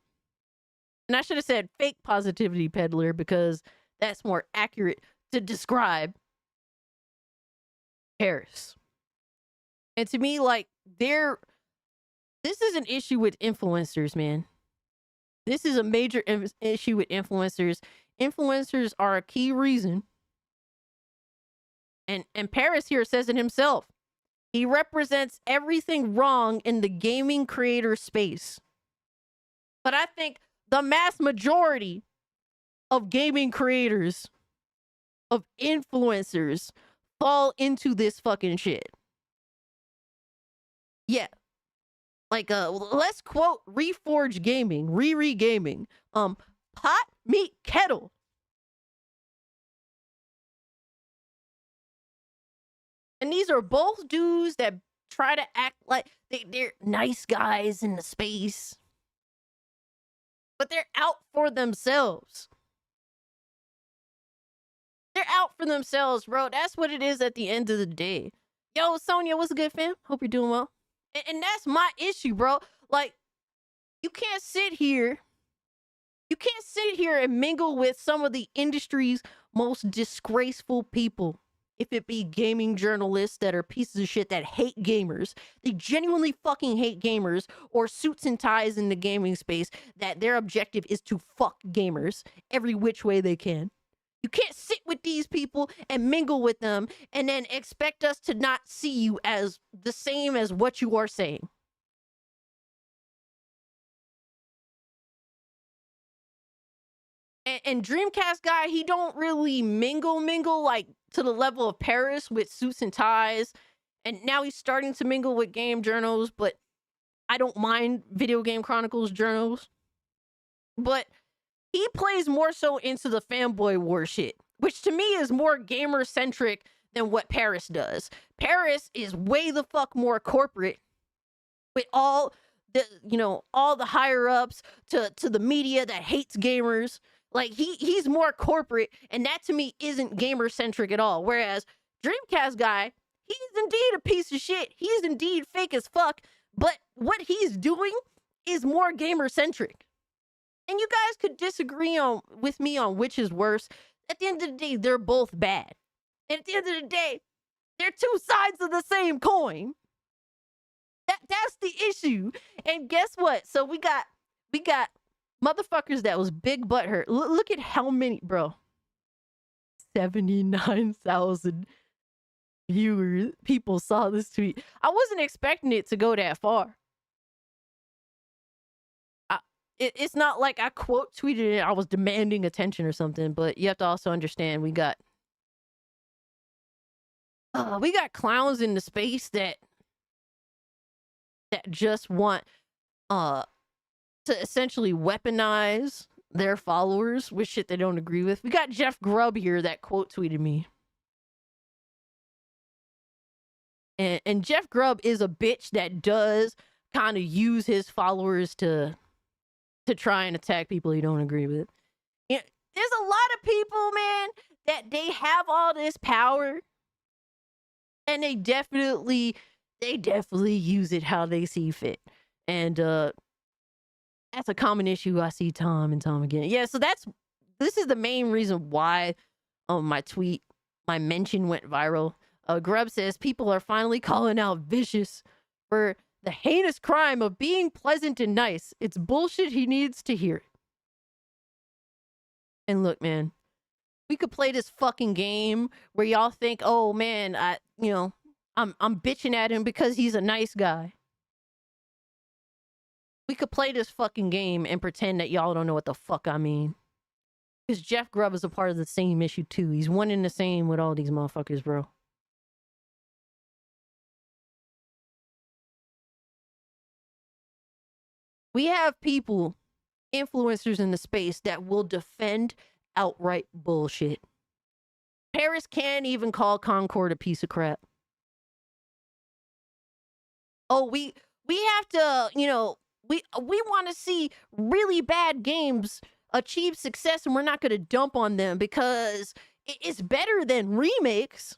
And I should have said fake positivity peddler, because that's more accurate to describe Paris. And to me, like, this is an issue with influencers, man. This is a major issue with influencers. Influencers are a key reason. And Paris here says it himself. He represents everything wrong in the gaming creator space. But I think the mass majority of gaming creators, of influencers, fall into this fucking shit. Yeah. Like, let's quote Reforge Gaming, Riri Gaming. Pot, meat, kettle. And these are both dudes that try to act like they're nice guys in the space. But they're out for themselves. They're out for themselves, bro. That's what it is at the end of the day. Yo, Sonia, what's good, fam? Hope you're doing well. And that's my issue, bro. Like, you can't sit here and mingle with some of the industry's most disgraceful people. If it be gaming journalists that are pieces of shit that hate gamers, they genuinely fucking hate gamers, or suits and ties in the gaming space that their objective is to fuck gamers every which way they can. You can't sit with these people and mingle with them and then expect us to not see you as the same as what you are saying. And Dreamcast guy, he don't really mingle like to the level of Paris with suits and ties. And now he's starting to mingle with game journals, but I don't mind Video Game Chronicles journals. But he plays more so into the fanboy war shit, which to me is more gamer centric than what Paris does. Paris is way the fuck more corporate with all the, you know, all the higher ups to the media that hates gamers. Like he's more corporate, and that to me isn't gamer centric at all. Whereas Dreamcast guy, he's indeed a piece of shit. He's indeed fake as fuck, but what he's doing is more gamer centric. And you guys could disagree with me on which is worse. At the end of the day, they're both bad. And at the end of the day, they're two sides of the same coin. That's the issue. And guess what? So we got motherfuckers that was big butthurt. Look at how many, bro. 79,000 people saw this tweet. I wasn't expecting it to go that far. It's not like I quote tweeted it. I was demanding attention or something, but you have to also understand we got clowns in the space that just want to essentially weaponize their followers with shit they don't agree with. We got Jeff Grubb here that quote tweeted me. And Jeff Grubb is a bitch that does kind of use his followers to try and attack people he don't agree with. You know, there's a lot of people, man, that they have all this power and they definitely use it how they see fit. And that's a common issue I see time and time again. Yeah, so this is the main reason why my mention went viral. Grubb says people are finally calling out Vicious for the heinous crime of being pleasant and nice. It's bullshit. He needs to hear it. And look, man, we could play this fucking game where y'all think, oh man, I'm bitching at him because he's a nice guy. We could play this fucking game and pretend that y'all don't know what the fuck I mean. Because Jeff Grubb is a part of the same issue too. He's one and the same with all these motherfuckers, bro. We have people, influencers in the space that will defend outright bullshit. Paris can't even call Concord a piece of crap. Oh, we have to, we want to see really bad games achieve success, and we're not going to dump on them because it's better than remakes.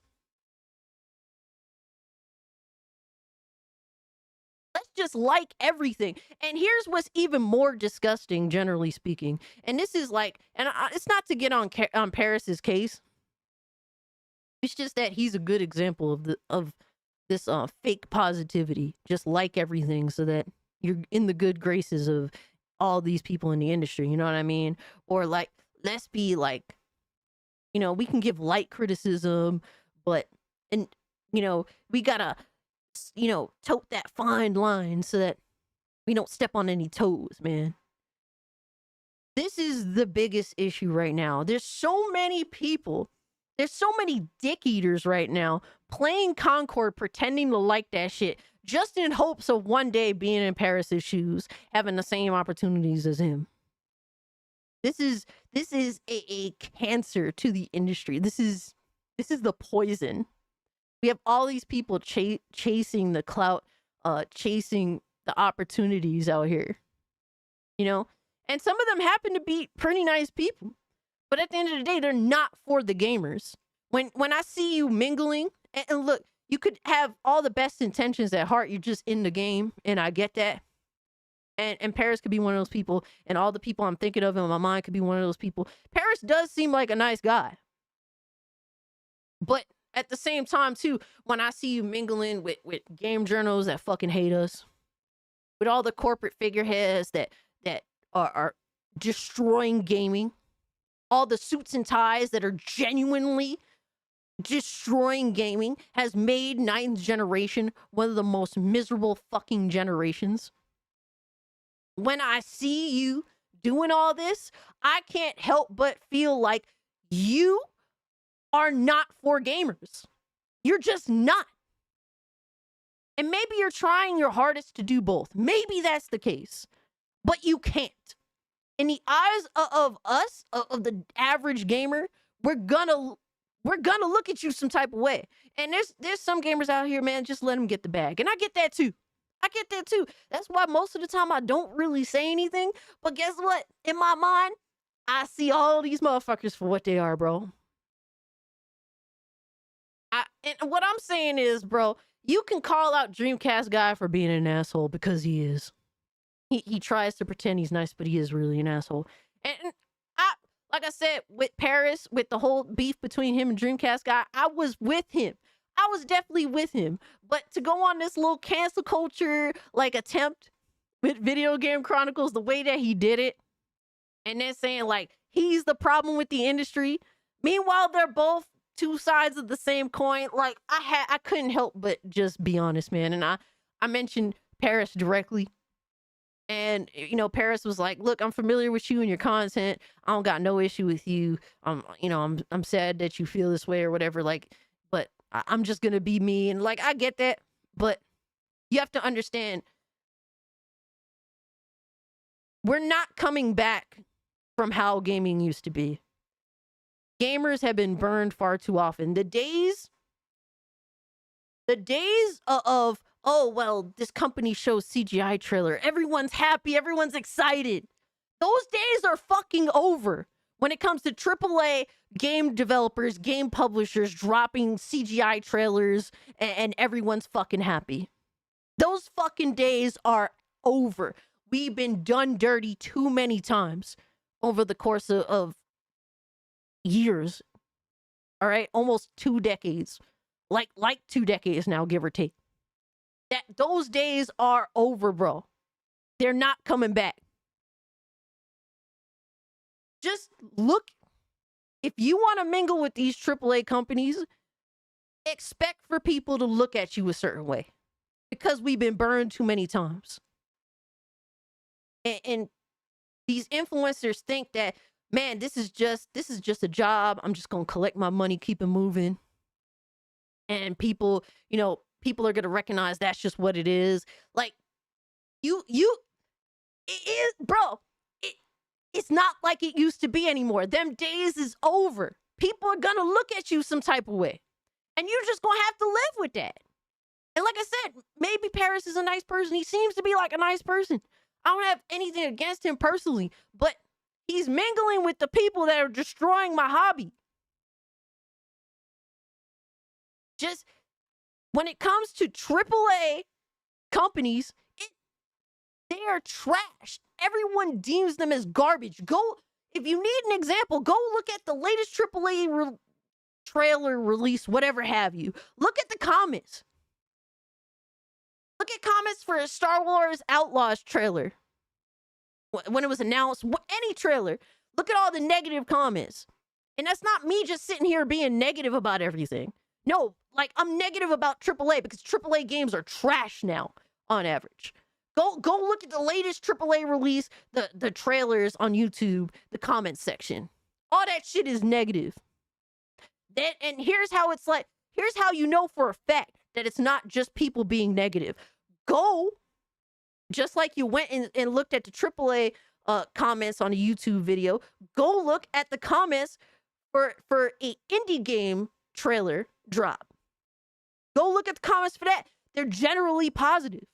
Let's just like everything. And here's what's even more disgusting, generally speaking. And this is like, it's not to get on Paris's case. It's just that he's a good example of this fake positivity. Just like everything so that you're in the good graces of all these people in the industry. You know what I mean? Or like, let's be like, we can give light criticism, but, we gotta, tote that fine line so that we don't step on any toes, man. This is the biggest issue right now. There's so many people, there's so many dick eaters right now playing Concord, pretending to like that shit, just in hopes of one day being in Paris's shoes, having the same opportunities as him. This is a cancer to the industry. This is the poison. We have all these people chasing the clout, chasing the opportunities out here, and some of them happen to be pretty nice people, but at the end of the day, they're not for the gamers. When I see you mingling, and look, you could have all the best intentions at heart. You're just in the game, and I get that. And Paris could be one of those people, and all the people I'm thinking of in my mind could be one of those people. Paris does seem like a nice guy, but at the same time, too, when I see you mingling with game journals that fucking hate us, with all the corporate figureheads that are destroying gaming, all the suits and ties that are genuinely destroying gaming, has made 9th generation one of the most miserable fucking generations. When I see you doing all this, I can't help but feel like you are not for gamers. You're just not. And maybe you're trying your hardest to do both. Maybe that's the case. But you can't. In the eyes of us, of the average gamer, we're gonna look at you some type of way. And there's some gamers out here, man, just let them get the bag. And I get that too. That's why most of the time I don't really say anything. But guess what? In my mind, I see all these motherfuckers for what they are, bro. And what I'm saying is, bro, you can call out Dreamcast guy for being an asshole because he is. He tries to pretend he's nice, but he is really an asshole. And like I said, with Paris, with the whole beef between him and Dreamcast guy, I was with him. I was definitely with him. But to go on this little cancel culture like attempt with Video Game Chronicles, the way that he did it, and then saying like he's the problem with the industry. Meanwhile, they're both two sides of the same coin. Like I couldn't help but just be honest, man. And I mentioned Paris directly. And, you know, Paris was like, look, I'm familiar with you and your content. I don't got no issue with you. I'm sad that you feel this way or whatever. Like, but I'm just going to be me. And like, I get that. But you have to understand, we're not coming back from how gaming used to be. Gamers have been burned far too often. The days of oh, well, this company shows CGI trailer. Everyone's happy. Everyone's excited. Those days are fucking over when it comes to AAA game developers, game publishers dropping CGI trailers and everyone's fucking happy. Those fucking days are over. We've been done dirty too many times over the course of years. All right? Almost 2 decades. Like 2 decades now, give or take. Those days are over, bro. They're not coming back. Just look. If you want to mingle with these AAA companies, expect for people to look at you a certain way. Because we've been burned too many times. And these influencers think that, man, this is just a job. I'm just going to collect my money, keep it moving. And people are going to recognize that's just what it is. Like, it's not like it used to be anymore. Them days is over. People are going to look at you some type of way. And you're just going to have to live with that. And like I said, maybe Paris is a nice person. He seems to be like a nice person. I don't have anything against him personally, but he's mingling with the people that are destroying my hobby. Just when it comes to AAA companies, they are trash. Everyone deems them as garbage. If you need an example, go look at the latest AAA trailer release, whatever have you. Look at the comments. Look at comments for a Star Wars Outlaws trailer. When it was announced, any trailer. Look at all the negative comments. And that's not me just sitting here being negative about everything. No, like I'm negative about AAA because AAA games are trash now on average. Go look at the latest AAA release, the trailers on YouTube, the comment section. All that shit is negative. And here's how you know for a fact that it's not just people being negative. Go, just like you went and looked at the AAA comments on a YouTube video, go look at the comments for a indie game trailer drop. Go look at the comments for that. They're generally positive.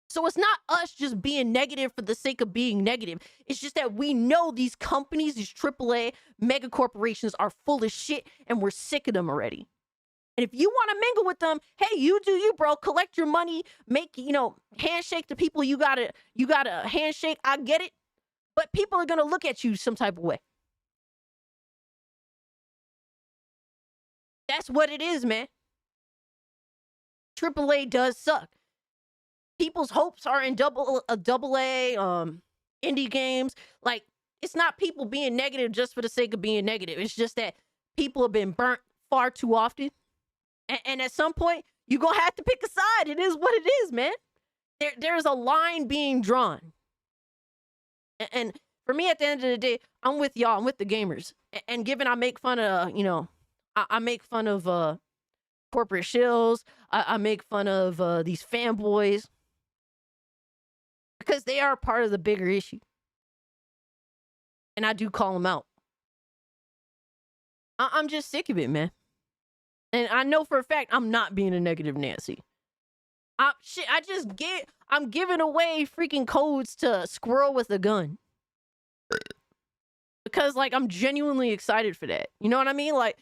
So it's not us just being negative for the sake of being negative. It's just that we know these companies, these AAA mega corporations are full of shit and we're sick of them already. And if you want to mingle with them, hey, you do you, bro. Collect your money, make, handshake to people you gotta handshake. I get it. But people are gonna look at you some type of way. That's what it is, man. AAA does suck. People's hopes are in double A, indie games. Like, it's not people being negative just for the sake of being negative. It's just that people have been burnt far too often. And at some point, you're going to have to pick a side. It is what it is, man. There's a line being drawn. And for me, at the end of the day, I'm with y'all. I'm with the gamers. And given I make fun of, I make fun of corporate shills. I make fun of these fanboys because they are part of the bigger issue. And I do call them out. I'm just sick of it, man. And I know for a fact I'm not being a negative Nancy. I'm giving away freaking codes to Squirrel with a gun. Because like I'm genuinely excited for that. You know what I mean? Like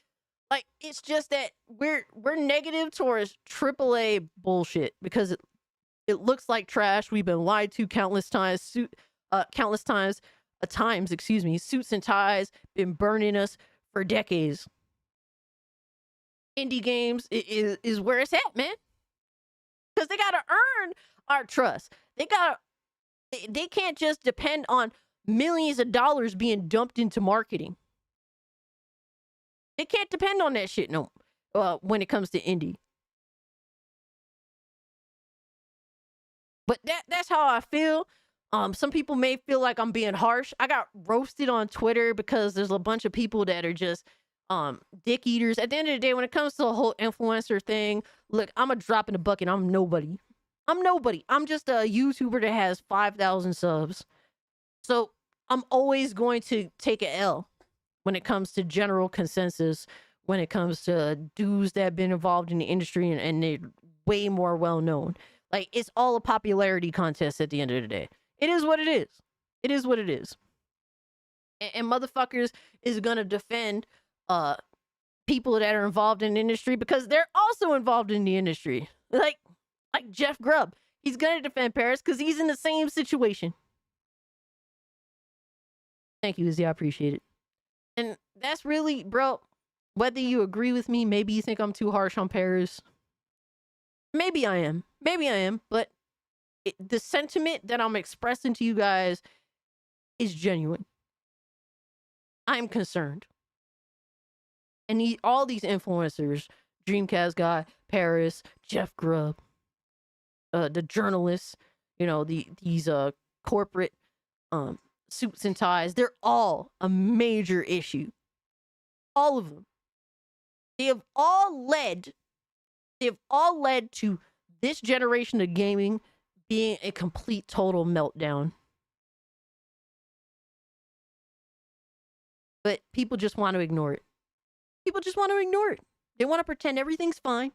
it's just that we're negative towards AAA bullshit because it looks like trash. We've been lied to countless times. Suits and ties been burning us for decades. Indie games is where it's at, man. Because they gotta earn our trust. They can't just depend on millions of dollars being dumped into marketing. They can't depend on that shit when it comes to indie. But that's how I feel. Some people may feel like I'm being harsh. I got roasted on Twitter because there's a bunch of people that are just dick eaters. At the end of the day, when it comes to the whole influencer thing, look, I'm a drop in the bucket. I'm nobody. I'm just a YouTuber that has 5,000 subs. So I'm always going to take an L when it comes to general consensus, when it comes to dudes that have been involved in the industry and they're way more well known. Like, it's all a popularity contest at the end of the day. It is what it is. It is what it is. And motherfuckers is gonna defend people that are involved in the industry because they're also involved in the industry. Like Jeff Grubb. He's gonna defend Paris because he's in the same situation. Thank you, Izzy. I appreciate it. And that's really, bro, whether you agree with me, maybe you think I'm too harsh on Paris. Maybe I am. But the sentiment that I'm expressing to you guys is genuine. I'm concerned. And all these influencers, Dreamcast Guy, Paris, Jeff Grubb, the journalists, these corporate suits and ties, they're all a major issue. All of them. They have all led to this generation of gaming being a complete total meltdown. But people just want to ignore it. They want to pretend everything's fine.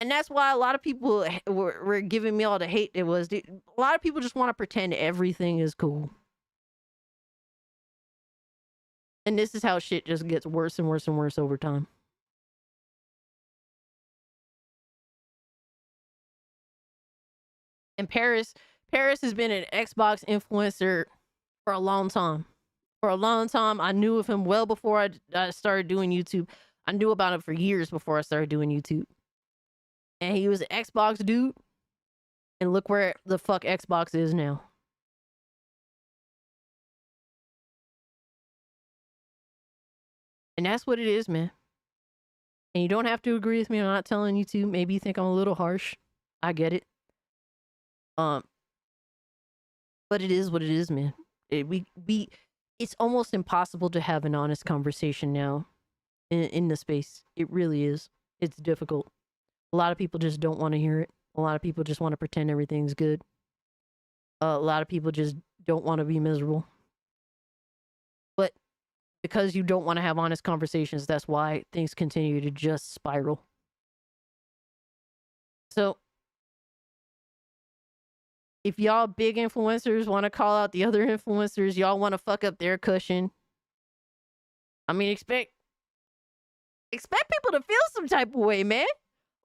And that's why a lot of people were giving me all the hate. A lot of people just want to pretend everything is cool. And this is how shit just gets worse and worse and worse over time. And Paris has been an Xbox influencer for a long time. I knew of him well before I started doing YouTube. I knew about him for years before I started doing YouTube. And he was an Xbox dude. And look where the fuck Xbox is now. And that's what it is, man. And you don't have to agree with me. I'm not telling you to. Maybe you think I'm a little harsh. I get it. But it is what it is, man. It's almost impossible to have an honest conversation now in the space. It really is. It's difficult. A lot of people just don't want to hear it. A lot of people just want to pretend everything's good. A lot of people just don't want to be miserable. But because you don't want to have honest conversations, that's why things continue to just spiral. So, if y'all big influencers want to call out the other influencers, y'all want to fuck up their cushion. I mean, expect people to feel some type of way, man.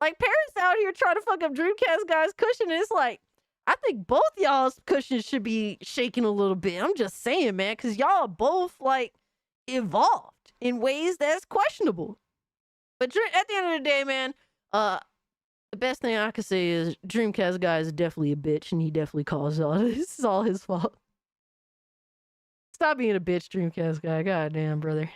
Like, Paris out here trying to fuck up Dreamcast Guy's cushion. And it's like, I think both y'all's cushions should be shaking a little bit. I'm just saying, man, because y'all are both, like, evolved in ways that's questionable. But at the end of the day, man, the best thing I could say is Dreamcast Guy is definitely a bitch, and he definitely caused all this. This is all his fault. Stop being a bitch, Dreamcast Guy. God damn, brother.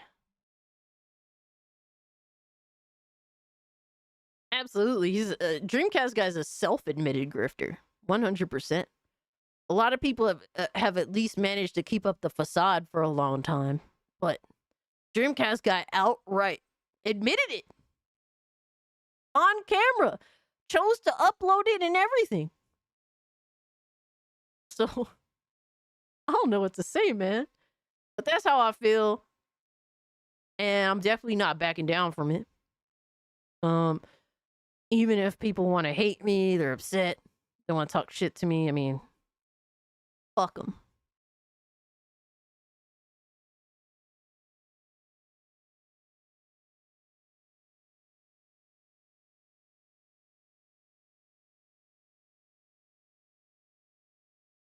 Absolutely. He's Dreamcast Guy's a self-admitted grifter. 100%. a lot of people have at least managed to keep up the facade for a long time. But Dreamcast guy outright admitted it on camera, chose to upload it and everything. So I don't know what to say, man. But that's how I feel. And I'm definitely not backing down from it. Even if people want to hate me, they're upset, they want to talk shit to me, I mean, fuck them.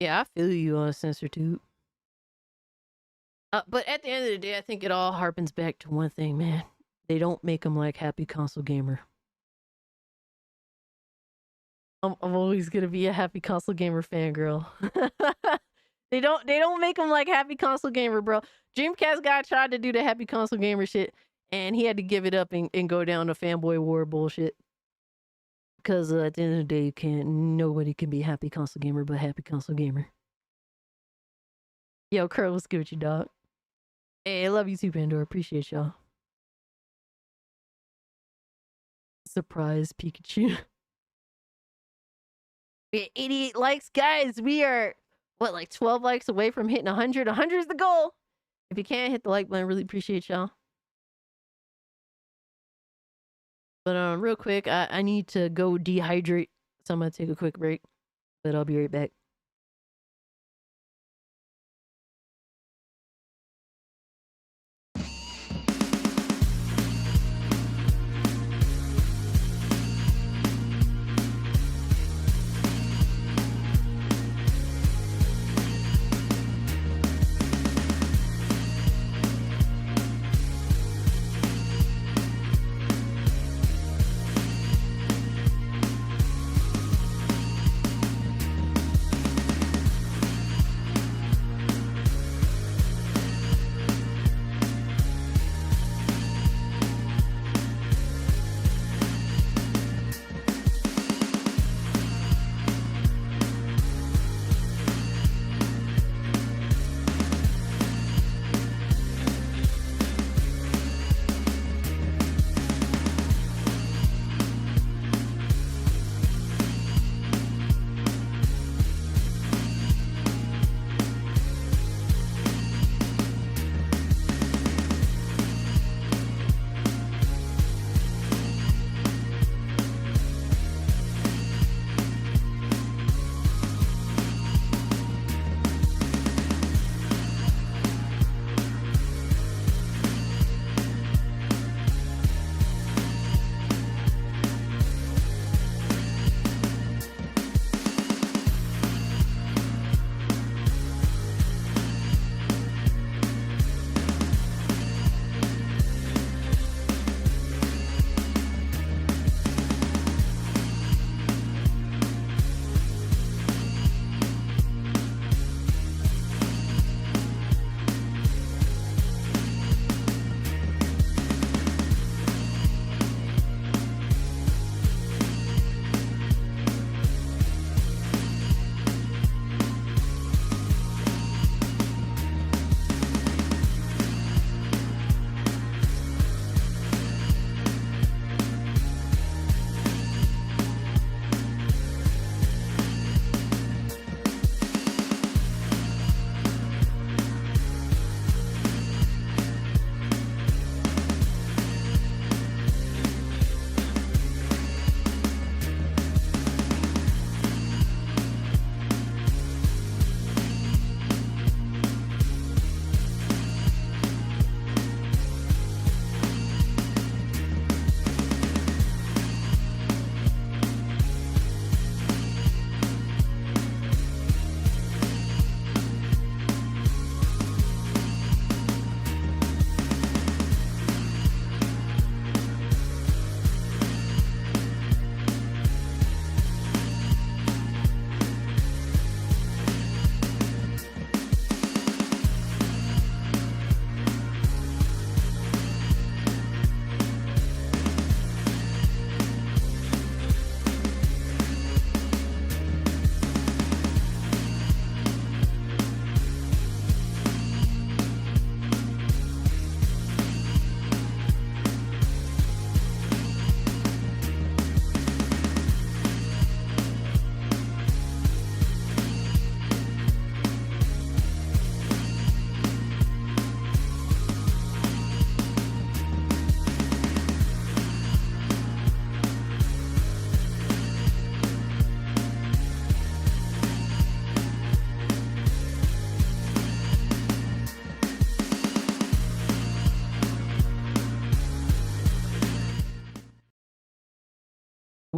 Yeah, I feel you on CensorTube. But at the end of the day, I think it all harpens back to one thing, man. They don't make them like Happy Console Gamer. I'm always gonna be a Happy Console Gamer fangirl. They don't make them like Happy Console Gamer, bro. Dreamcast guy tried to do the Happy Console Gamer shit, and he had to give it up and go down to fanboy war bullshit. Because at the end of the day, nobody can be Happy Console Gamer but Happy Console Gamer. Yo, Curl, what's good with you, dog? Hey, I love you too, Pandora. Appreciate y'all. Surprise, Pikachu. We had 88 likes, guys. We are, what, like 12 likes away from hitting 100. 100 is the goal. If you can't hit the like button, really appreciate y'all. But real quick, I need to go dehydrate, so I'm gonna take a quick break. But I'll be right back.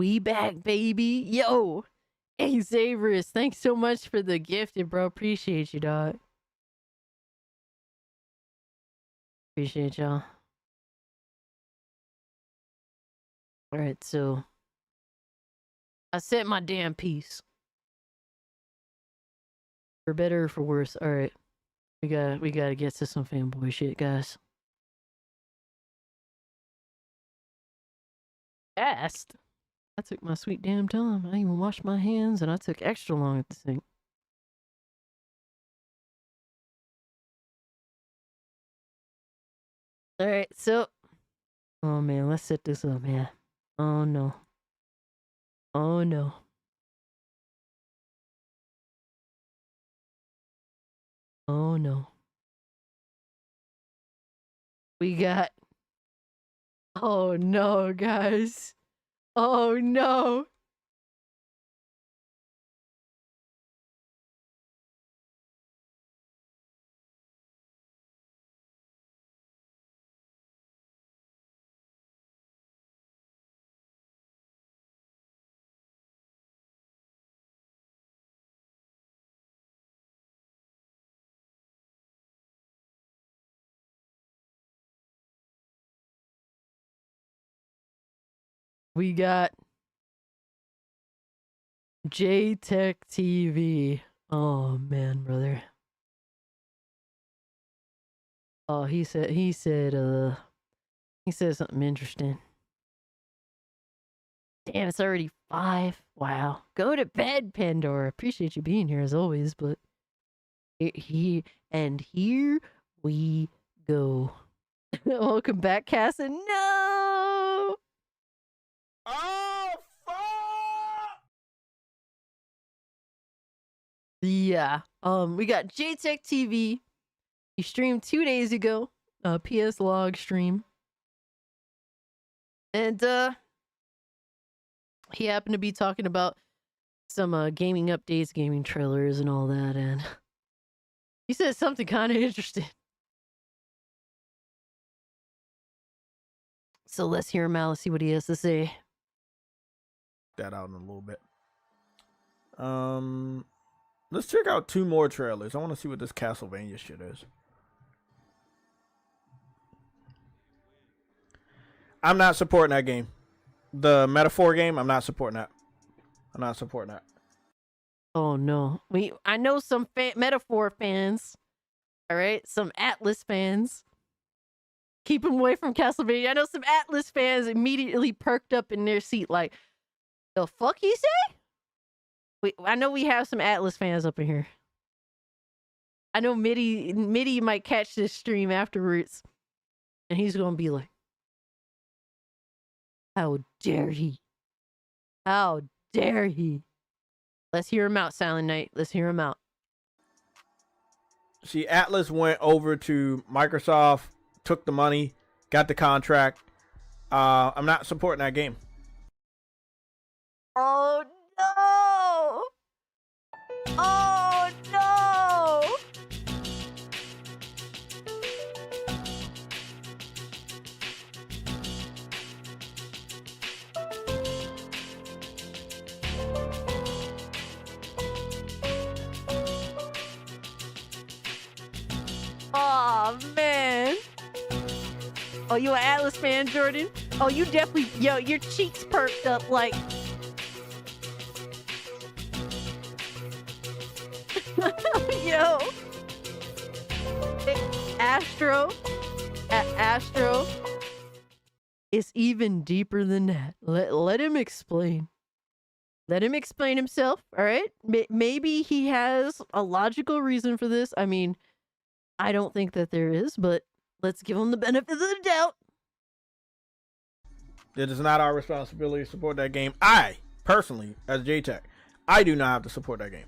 We back, baby. Yo. Hey, Xavier, thanks so much for the gifted, bro. Appreciate you, dog. Appreciate y'all. Alright, so I said my damn piece. For better or for worse. Alright. We gotta get to some fanboy shit, guys. Fast. I took my sweet damn time. I even washed my hands and I took extra long at the sink. Alright, so oh man, let's set this up, man. Oh no. Oh no. Oh no. We got. Oh no, guys. Oh no. We got JTech TV. Oh man, brother. Oh, he said something interesting. Damn, it's already 5. Wow. Go to bed, Pandora. Appreciate you being here as always, but here we go. Welcome back, Cassie. No. Oh, fuck! Yeah. We got JTech TV. He streamed 2 days ago. PS log stream. And he happened to be talking about some gaming updates, gaming trailers, and all that, and he said something kind of interesting. So let's hear him out. Let's see what he has to say. That out in a little bit. Let's check out 2 more trailers. I want to see what this Castlevania shit is. I'm not supporting that game. The Metaphor game, I'm not supporting that. I'm not supporting that. Oh no. I know some Metaphor fans. All right, some Atlas fans. Keep them away from Castlevania. I know some Atlas fans immediately perked up in their seat like, the fuck you say? I know we have some Atlas fans up in here. I know Mitty might catch this stream afterwards. And he's gonna be like, how dare he? How dare he? Let's hear him out, Silent Knight. Let's hear him out. See, Atlas went over to Microsoft, took the money, got the contract. I'm not supporting that game. Oh no! Oh no! Oh man! Oh, you an Atlas fan, Jordan? Oh, you definitely, yo, your cheeks perked up like. Yo, Astro, it's even deeper than that. Let him explain. Let him explain himself. All right. Maybe he has a logical reason for this. I mean, I don't think that there is, but let's give him the benefit of the doubt. It is not our responsibility to support that game. I personally, as JTech, I do not have to support that game.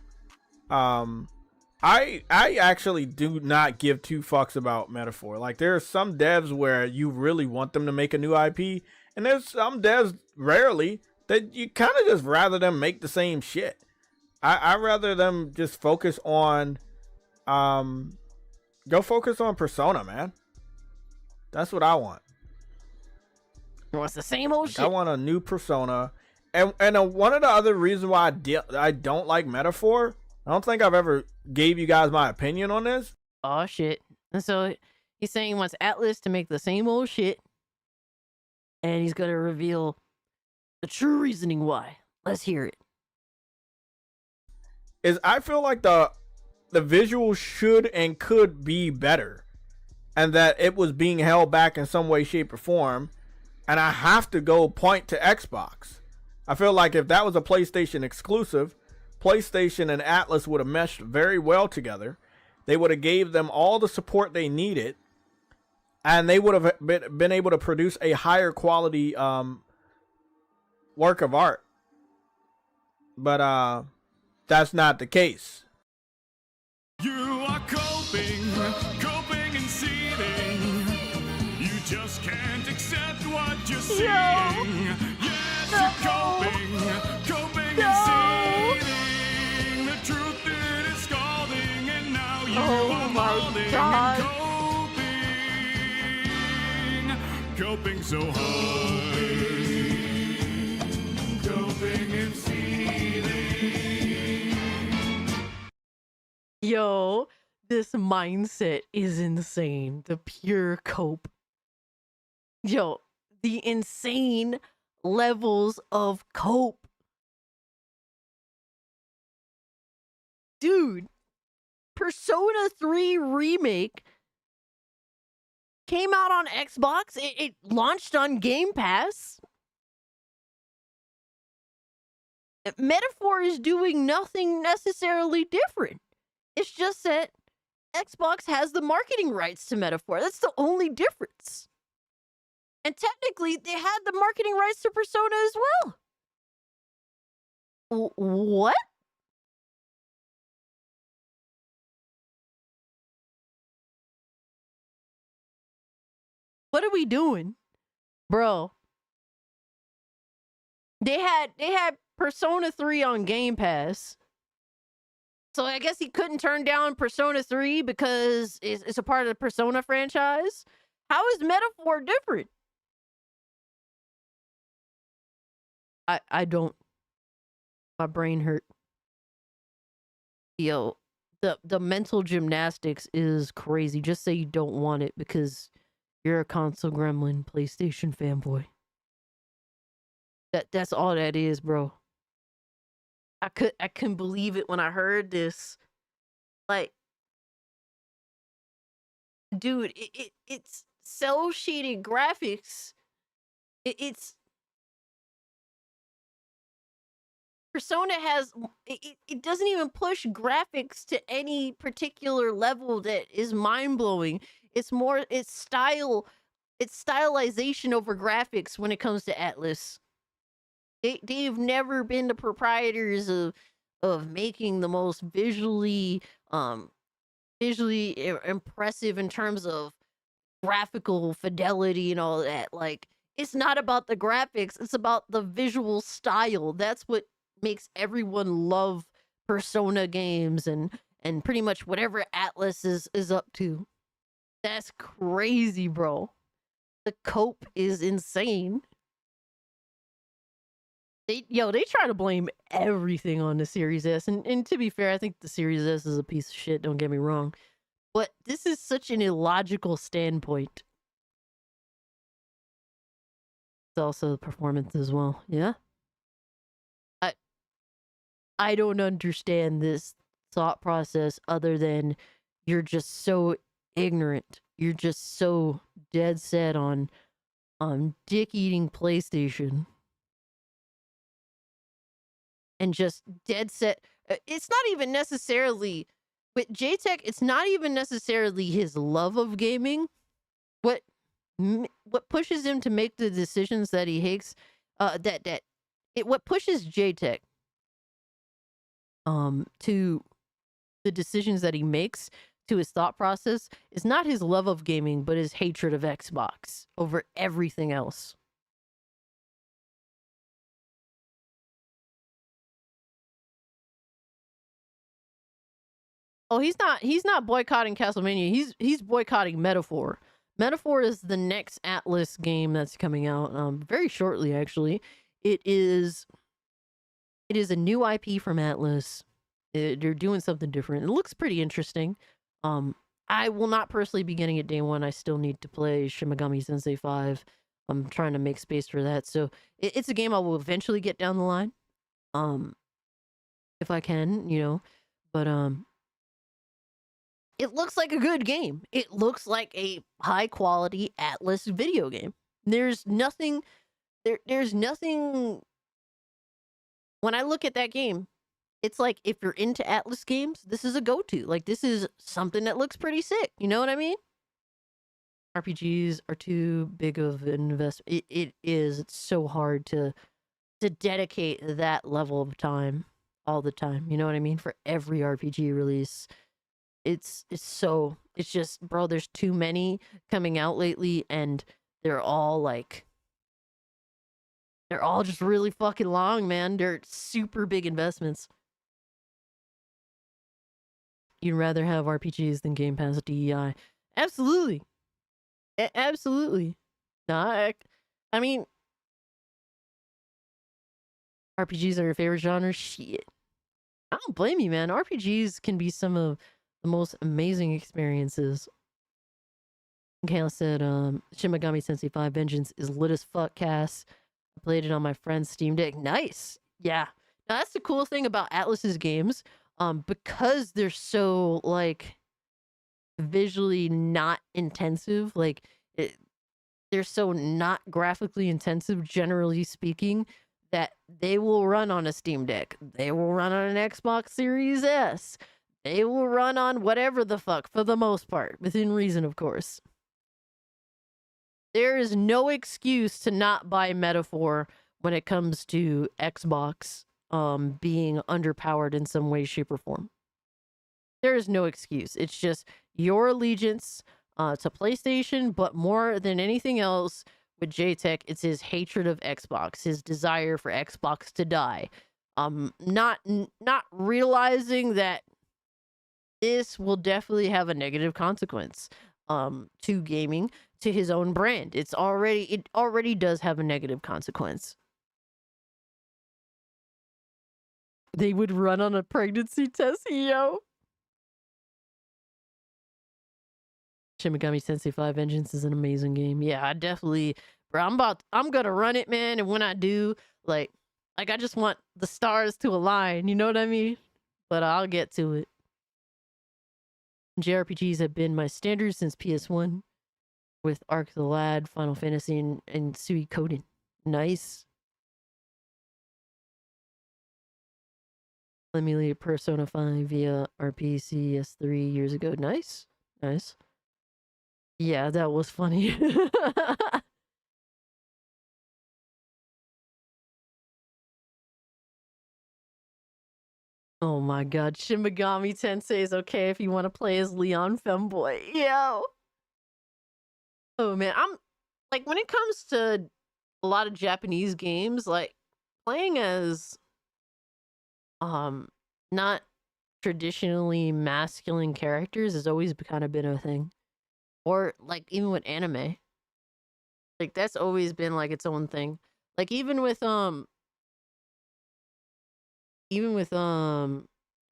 I actually do not give 2 fucks about Metaphor. Like, there are some devs where you really want them to make a new IP, and there's some devs, rarely, that you kind of just rather them make the same shit. I rather them just focus on, go focus on Persona, man. That's what I want. Well, it's the same old shit. I want a new Persona. And one of the other reasons why I don't like Metaphor, I don't think I've ever gave you guys my opinion on this. Oh shit. And so he's saying he wants Atlas to make the same old shit. And he's gonna reveal the true reasoning why. Let's hear it. I feel like the visuals should and could be better. And that it was being held back in some way, shape, or form. And I have to go point to Xbox. I feel like if that was a PlayStation exclusive, PlayStation and Atlas would have meshed very well together. They would have gave them all the support they needed, and they would have been able to produce a higher quality work of art. But that's not the case. You are coping and seething. You just can't accept what you're seeing. Yes, you're coping and seething. The truth it is scalding, and now you are mauling and coping so hard. Coping and seething. Yo, this mindset is insane. The pure cope. Yo, the insane levels of cope. Dude, Persona 3 Remake came out on Xbox. It launched on Game Pass. Metaphor is doing nothing necessarily different. It's just that Xbox has the marketing rights to Metaphor. That's the only difference. And technically, they had the marketing rights to Persona as well. What? What are we doing? Bro. They had Persona 3 on Game Pass. So I guess he couldn't turn down Persona 3 because it's a part of the Persona franchise. How is Metaphor different? I don't. My brain hurt. Yo, the mental gymnastics is crazy. Just say you don't want it because you're a console gremlin PlayStation fanboy. That's all that is, bro. I couldn't believe it when I heard this. Like, dude, it's cell shaded graphics. It's Persona has it doesn't even push graphics to any particular level that is mind-blowing. It's stylization over graphics when it comes to Atlas. They've never been the proprietors of making the most visually impressive in terms of graphical fidelity and all that. Like, it's not about the graphics, it's about the visual style. That's what makes everyone love Persona games and pretty much whatever Atlas is up to. That's crazy, bro. The cope is insane. They try to blame everything on the Series S. And to be fair, I think the Series S is a piece of shit, don't get me wrong. But this is such an illogical standpoint. It's also the performance as well, yeah? I don't understand this thought process other than you're just so ignorant. You're just so dead set on dick-eating PlayStation. And just dead set. It's not even necessarily with JTech. It's not even necessarily his love of gaming. What pushes him to make the decisions that he makes? What pushes JTech to the decisions that he makes, to his thought process, is not his love of gaming, but his hatred of Xbox over everything else. Oh, he's not boycotting Castlevania. He's boycotting Metaphor. Metaphor is the next Atlas game that's coming out very shortly, actually. It is It is a new IP from Atlas. They're doing something different. It looks pretty interesting. I will not personally be getting it day one. I still need to play Shin Megami Tensei 5. I'm trying to make space for that. So it's a game I will eventually get down the line. If I can, you know. But it looks like a good game. It looks like a high quality Atlas video game. There's nothing there's nothing when I look at that game, it's like if you're into Atlas games, this is a go-to. Like this is something that looks pretty sick. You know what I mean? RPGs are too big of an investment. It is. It's so hard to dedicate that level of time all the time. You know what I mean? For every RPG release. It's just, bro, there's too many coming out lately, and they're all just really fucking long, man. They're super big investments. You'd rather have RPGs than Game Pass DEI. Absolutely. Absolutely. No, I mean, RPGs are your favorite genre? Shit. I don't blame you, man. RPGs can be some of the most amazing experiences. Kayla said, Shin Megami Tensei 5 Vengeance is lit as fuck, Cass. I played it on my friend's Steam Deck. Nice. Yeah. Now, that's the cool thing about Atlas's games. Because they're so, like, visually not intensive, like, they're so not graphically intensive, generally speaking, that they will run on a Steam Deck. They will run on an Xbox Series S. They will run on whatever the fuck, for the most part, within reason, of course. There is no excuse to not buy Metaphor when it comes to Xbox being underpowered in some way, shape, or form. There is no excuse. It's just your allegiance to PlayStation, but more than anything else, with JTech, it's his hatred of Xbox, his desire for Xbox to die. Not realizing that this will definitely have a negative consequence to gaming, to his own brand. It already does have a negative consequence. They would run on a pregnancy test, yo. Shin Megami Tensei 5 Vengeance is an amazing game. Yeah, I definitely, bro, I'm gonna run it, man. And when I do, like I just want the stars to align. You know what I mean? But I'll get to it. JRPGs have been my standard since PS1, with Ark the Lad, Final Fantasy, and Suikoden. Nice. Emulated Persona 5 via RPCS 3 years ago. Nice. Nice. Yeah, that was funny. Oh my god, Shin Megami Tensei is okay if you want to play as Leon Femboy. Yo. Oh man, I'm like, when it comes to a lot of Japanese games, like playing as not traditionally masculine characters has always kind of been a thing. Or like even with anime. Like that's always been like its own thing. Like even with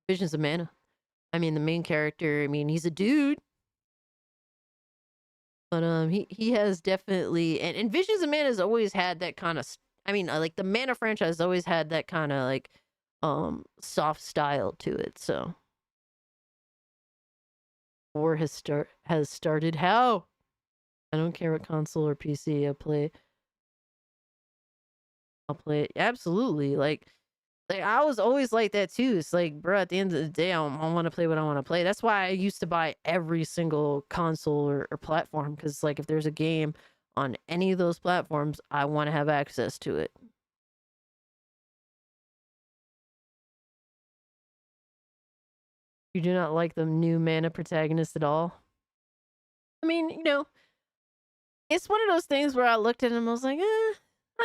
Visions of Mana. I mean, the main character, I mean, he's a dude. But he has definitely, and Visions of Mana has always had that kind of, I mean, like the Mana franchise has always had that kind of like soft style to it. So war has started. How? I don't care what console or PC I'll play it. Absolutely. Like I was always like that too. It's like, bro, at the end of the day, I want to play what I want to play. That's why I used to buy every single console or platform, because like if there's a game on any of those platforms, I want to have access to it. You do not like the new Mana protagonist at all? I mean, you know, it's one of those things where I looked at him and I was like, I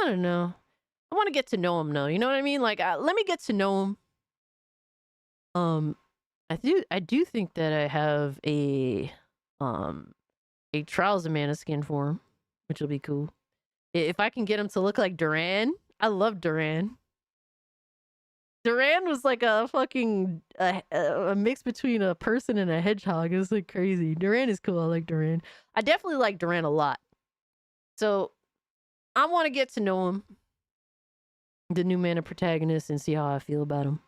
don't know. I want to get to know him, though. You know what I mean? Like, let me get to know him. I do think that I have a Trials of Mana skin for him, which will be cool. If I can get him to look like Duran, I love Duran. Duran was like a fucking a mix between a person and a hedgehog. It was like crazy. Duran is cool. I like Duran. I definitely like Duran a lot. So I want to get to know him, the new mana protagonist, and see how I feel about him.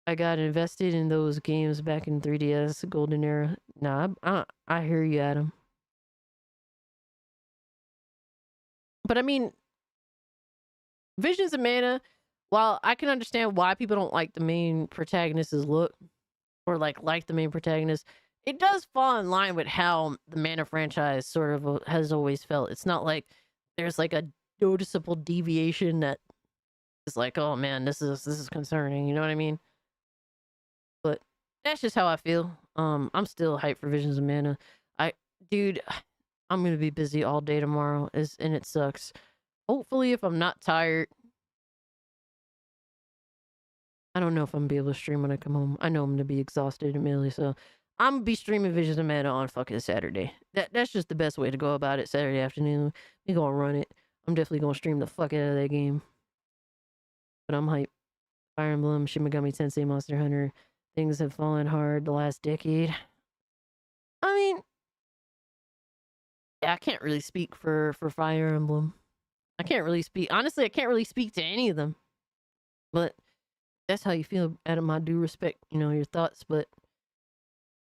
I got invested in those games back in 3DS Golden Era. Nah, I hear you, Adam. But I mean, Visions of Mana, while I can understand why people don't like the main protagonist's look or like the main protagonist, it does fall in line with how the Mana franchise sort of has always felt. It's not like there's like a noticeable deviation that is like, oh man, this is concerning. You know what I mean? But that's just how I feel. I'm still hyped for Visions of Mana. Dude, I'm gonna be busy all day tomorrow, and it sucks. Hopefully, if I'm not tired, I don't know if I'm gonna be able to stream when I come home. I know I'm gonna be exhausted immediately, so I'm gonna be streaming Visions of Mana on fucking Saturday. That's just the best way to go about it. Saturday afternoon, we gonna run it. I'm definitely gonna stream the fuck out of that game. But I'm hyped. Fire Emblem, Shin Megami Tensei, Monster Hunter. Things have fallen hard the last decade. I mean, yeah, I can't really speak for Fire Emblem. I can't really speak. Honestly, I can't really speak to any of them. But that's how you feel, Adam. I do respect, your thoughts. But,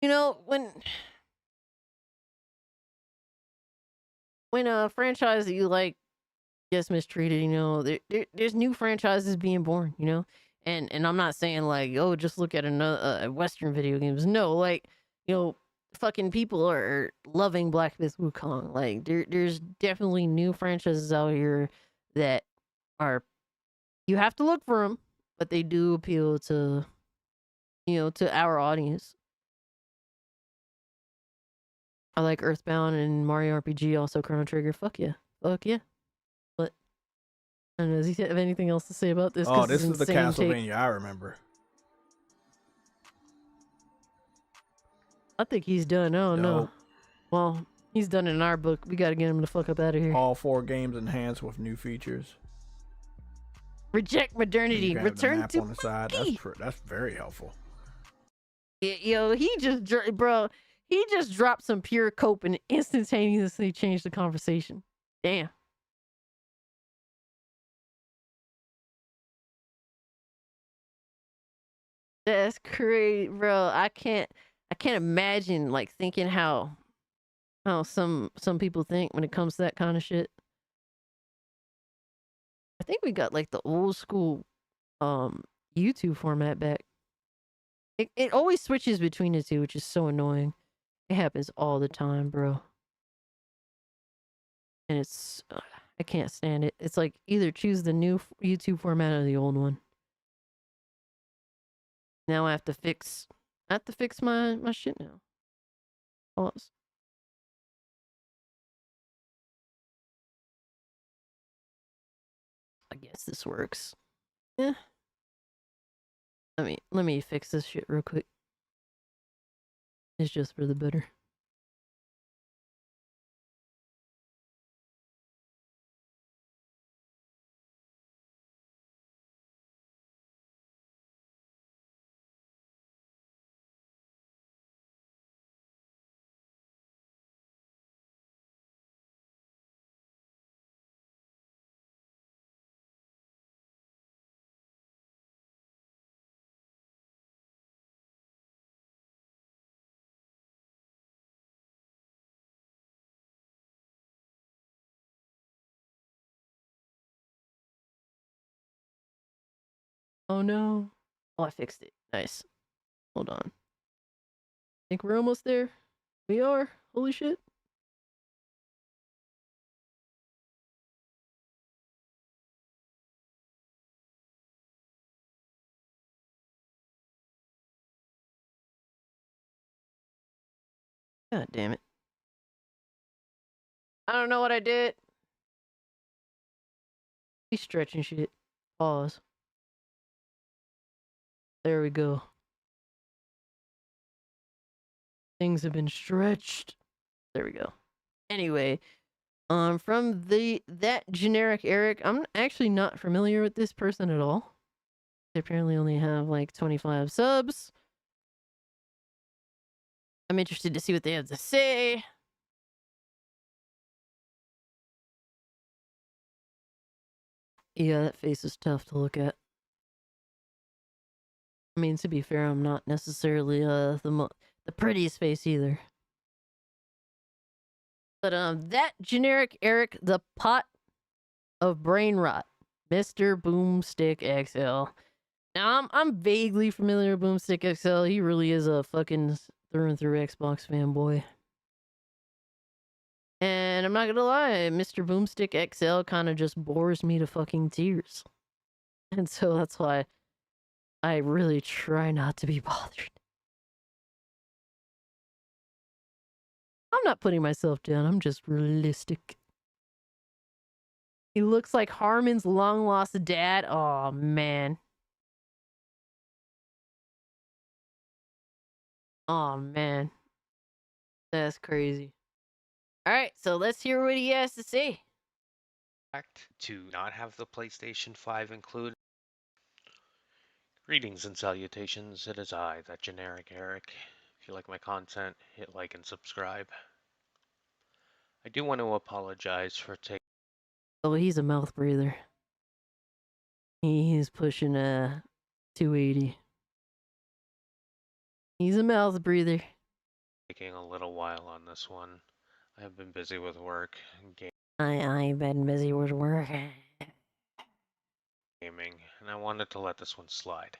when a franchise that you like gets mistreated, there's new franchises being born, And I'm not saying like, oh, just look at another Western video games. No, fucking people are loving Black Myth Wukong. Like there's definitely new franchises out here that are, you have to look for them, but they do appeal to, to our audience. I like Earthbound and Mario RPG, also Chrono Trigger. Fuck yeah. But I don't know, does he have anything else to say about this? Oh, this is the Castlevania I remember. I think he's done. Oh, no. Well, he's done it in our book. We got to get him the fuck up out of here. All 4 games enhanced with new features. Reject modernity. Return to on the side. That's very helpful. Yo, he just dropped some pure cope and instantaneously changed the conversation. Damn. That's crazy, bro. I can't imagine like thinking how some people think when it comes to that kind of shit. I think we got like the old school YouTube format back. It always switches between the two, which is so annoying. It happens all the time, bro. And it's I can't stand it. It's like either choose the new YouTube format or the old one. Now I have to fix my shit now. Pause. I guess this works. Yeah. Let me fix this shit real quick. It's just for the better. Oh no. Oh, I fixed it. Nice. Hold on. Think we're almost there? We are? Holy shit. God damn it. I don't know what I did. He's stretching shit. Pause. There we go. Things have been stretched. There we go. Anyway, From that generic Eric, I'm actually not familiar with this person at all. They apparently only have like 25 subs. I'm interested to see what they have to say. Yeah, that face is tough to look at. I mean, to be fair, I'm not necessarily the prettiest face either. But that generic Eric, the pot of brain rot, Mr. Boomstick XL. Now I'm vaguely familiar with Boomstick XL. He really is a fucking through and through Xbox fanboy. And I'm not gonna lie, Mr. Boomstick XL kind of just bores me to fucking tears. And so that's why I really try not to be bothered. I'm not putting myself down, I'm just realistic. He looks like Harmon's long-lost dad. Oh, man. Oh, man. That's crazy. Alright, so let's hear what he has to say. To not have the PlayStation 5 included. Greetings and salutations, it is I, that generic Eric. If you like my content, hit like and subscribe. I do want to apologize for taking... Oh, he's a mouth breather. He's pushing 280. He's a mouth breather. Taking a little while on this one. I have been busy with work and I've been busy with work. gaming, and I wanted to let this one slide.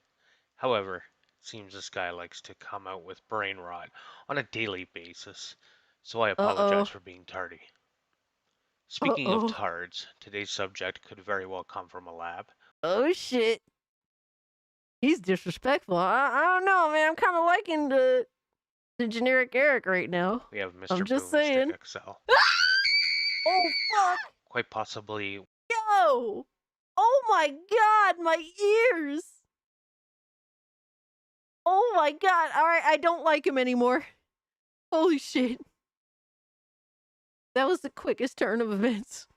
However, it seems this guy likes to come out with brain rot on a daily basis, so I apologize for being tardy. Speaking of tards, today's subject could very well come from a lab. Oh shit. He's disrespectful. I don't know, man. I'm kind of liking the generic Eric right now. We have Mr. I'm just Boomstick saying. XL. Oh fuck. Quite possibly. Yo! Oh my god, my ears! Oh my god. Alright, I don't like him anymore. Holy shit. That was the quickest turn of events.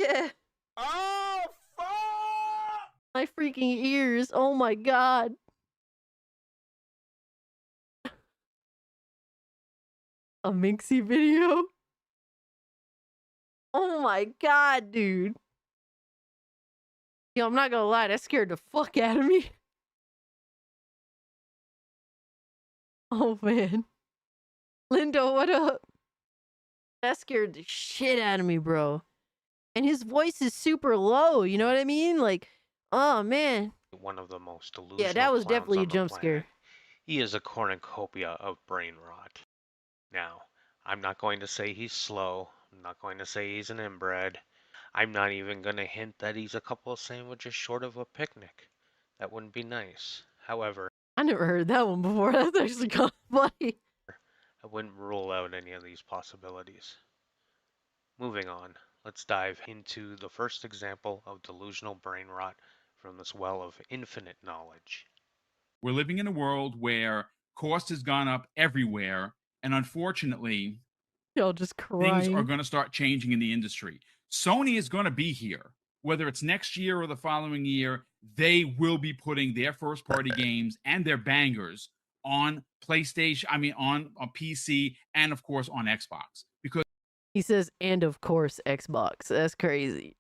Yeah. Oh, fuck! My freaking ears. Oh my god. A Minxie video? Oh my god, dude. Yo, I'm not gonna lie, that scared the fuck out of me. Oh man. Lindo, what up? That scared the shit out of me, bro. And his voice is super low, you know what I mean? Like, oh man. One of the most delusional. Yeah, that was clowns definitely a on the jump planet. scare. He is a cornucopia of brain rot. Now, I'm not going to say he's slow. I'm not going to say he's an inbred. I'm not even going to hint that he's a couple of sandwiches short of a picnic. That wouldn't be nice. However, I never heard that one before. That's actually kind of funny. I wouldn't rule out any of these possibilities. Moving on, let's dive into the first example of delusional brain rot from this well of infinite knowledge. We're living in a world where cost has gone up everywhere, and unfortunately, y'all just crying. Things are going to start changing in the industry. Sony is going to be here, whether it's next year or the following year. They will be putting their first-party games and their bangers on PlayStation. I mean, on PC and of course on Xbox. Because he says, and of course Xbox. That's crazy.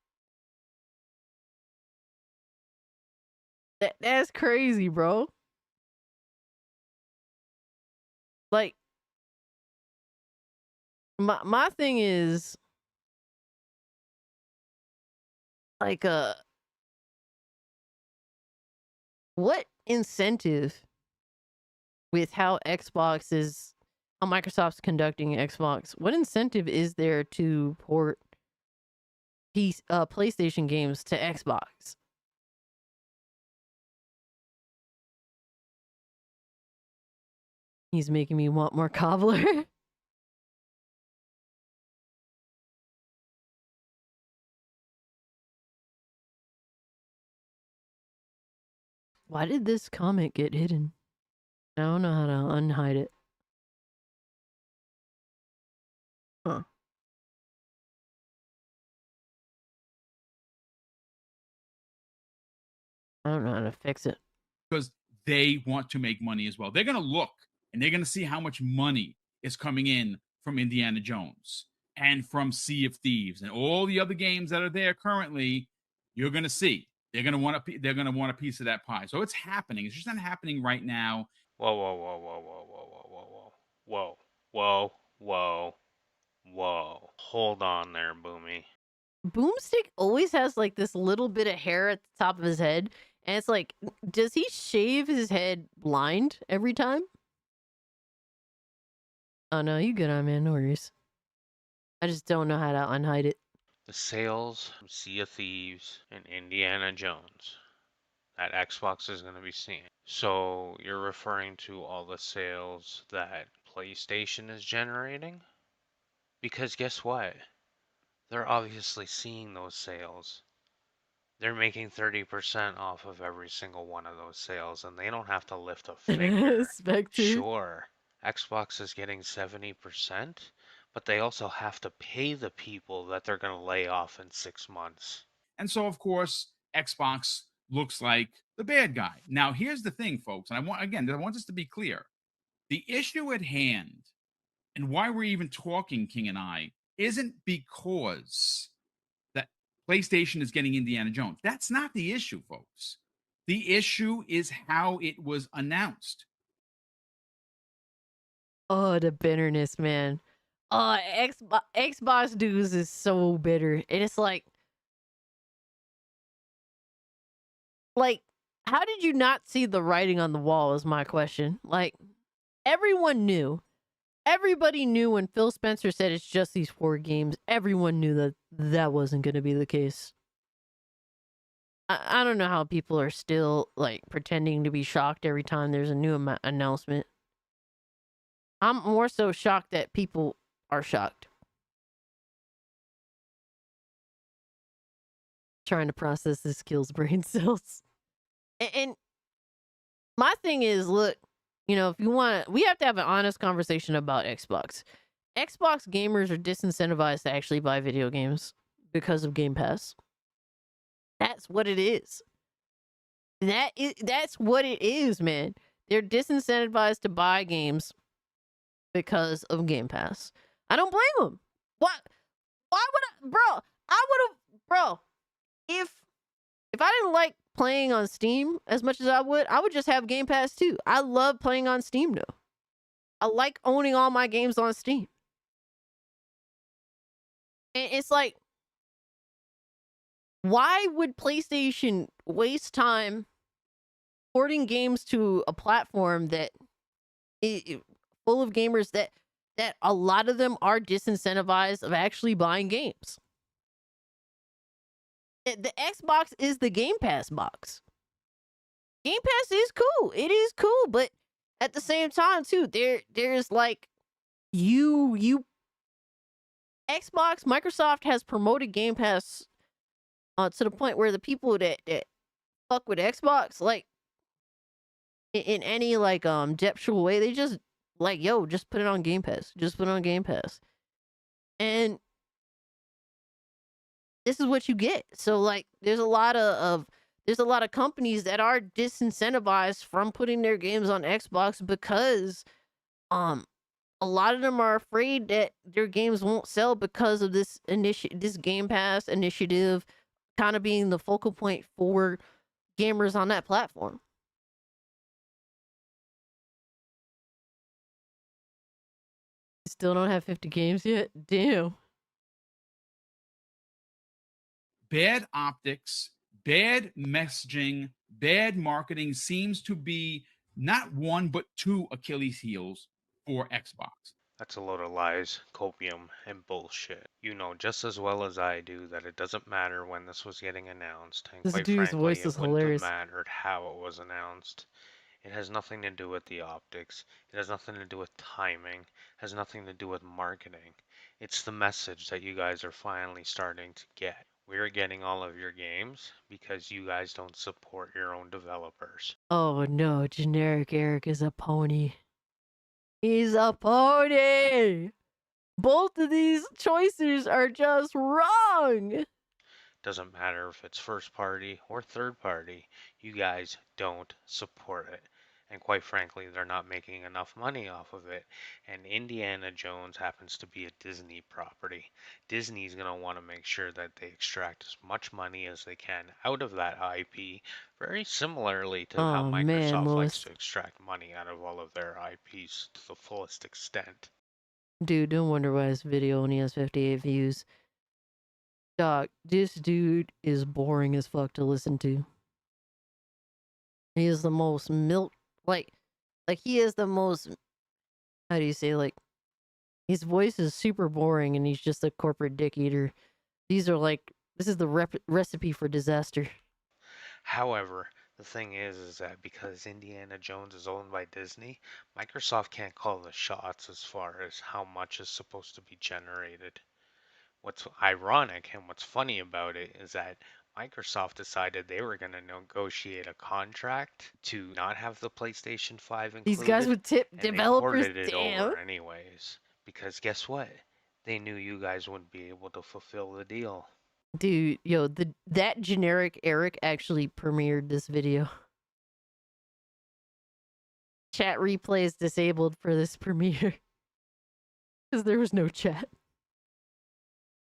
That's crazy, bro. Like, my thing is, like, what incentive with how Microsoft's conducting Xbox, what incentive is there to port PlayStation games to Xbox? He's making me want more cobbler. Why did this comment get hidden? I don't know how to unhide it. Huh. I don't know how to fix it. Because they want to make money as well. They're going to look and they're going to see how much money is coming in from Indiana Jones and from Sea of Thieves and all the other games that are there currently. You're going to see they're going to want a piece of that pie. So it's happening. It's just not happening right now. Whoa, whoa, whoa, whoa, whoa, whoa, whoa, whoa, whoa, whoa, whoa, whoa. Hold on there, Boomy. Boomstick always has like this little bit of hair at the top of his head, and it's like, does he shave his head blind every time? Oh no, you good on man, no worries. I just don't know how to unhide it. The sales from Sea of Thieves and Indiana Jones that Xbox is going to be seeing. So you're referring to all the sales that PlayStation is generating? Because guess what? They're obviously seeing those sales. They're making 30% off of every single one of those sales, and they don't have to lift a finger. Sure, Xbox is getting 70%, but they also have to pay the people that they're going to lay off in 6 months. And so, of course, Xbox looks like the bad guy. Now, here's the thing, folks, and I want this to be clear. The issue at hand and why we're even talking, King and I, isn't because that PlayStation is getting Indiana Jones. That's not the issue, folks. The issue is how it was announced. Oh, the bitterness, man. Oh, Xbox dudes is so bitter. And it's like, how did you not see the writing on the wall is my question. Like, everyone knew. Everybody knew when Phil Spencer said it's just these 4 games. Everyone knew that that wasn't going to be the case. I don't know how people are still, like, pretending to be shocked every time there's a new announcement. I'm more so shocked that people are shocked. Trying to process this kills brain cells. And my thing is, look, you know, if you want to, we have to have an honest conversation about Xbox. Xbox gamers are disincentivized to actually buy video games because of Game Pass. That's what it is. That's what it is, man. They're disincentivized to buy games because of Game Pass. I don't blame them. Why would I, if I didn't like playing on Steam as much as I would just have Game Pass too. I love playing on Steam though. I like owning all my games on Steam. And it's like, why would PlayStation waste time porting games to a platform that is full of gamers that a lot of them are disincentivized of actually buying games? The Xbox is the Game Pass box. Game Pass is cool. It is cool, but at the same time, too, there's like Xbox, Microsoft has promoted Game Pass to the point where the people that fuck with Xbox, like in any like depthful way, they just like, yo, just put it on Game Pass. Just put it on Game Pass. And this is what you get. So like there's a lot of companies that are disincentivized from putting their games on Xbox because a lot of them are afraid that their games won't sell because of this Game Pass initiative kind of being the focal point for gamers on that platform. Still don't have 50 games yet? Damn. Bad optics, bad messaging, bad marketing seems to be not one but 2 Achilles heels for Xbox. That's a load of lies, copium, and bullshit. You know just as well as I do that it doesn't matter when this was getting announced, and This quite dude's frankly, voice is it wouldn't hilarious. have mattered how it was announced. It has nothing to do with the optics. It has nothing to do with timing. It has nothing to do with marketing. It's the message that you guys are finally starting to get. We're getting all of your games because you guys don't support your own developers. Oh no, generic Eric is a pony. He's a pony! Both of these choices are just wrong. Doesn't matter if it's first party or third party, you guys don't support it. And quite frankly, they're not making enough money off of it. And Indiana Jones happens to be a Disney property. Disney's going to want to make sure that they extract as much money as they can out of that IP, very similarly to how Oh man, Microsoft likes Lewis. to extract money out of all of their IPs to the fullest extent. Dude, don't wonder why this video only has 58 views. Dog, this dude is boring as fuck to listen to. He is the most like he is the most, how do you say, like, his voice is super boring and he's just a corporate dick eater. These are like, this is the recipe for disaster. However, the thing is that because Indiana Jones is owned by Disney, Microsoft can't call the shots as far as how much is supposed to be generated. What's ironic and what's funny about it is that Microsoft decided they were going to negotiate a contract to not have the PlayStation 5 included. These guys would tip and developers, they ported it damn. over anyways. Because guess what? They knew you guys wouldn't be able to fulfill the deal. Dude, yo, that generic Eric actually premiered this video. Chat replay is disabled for this premiere. Because there was no chat.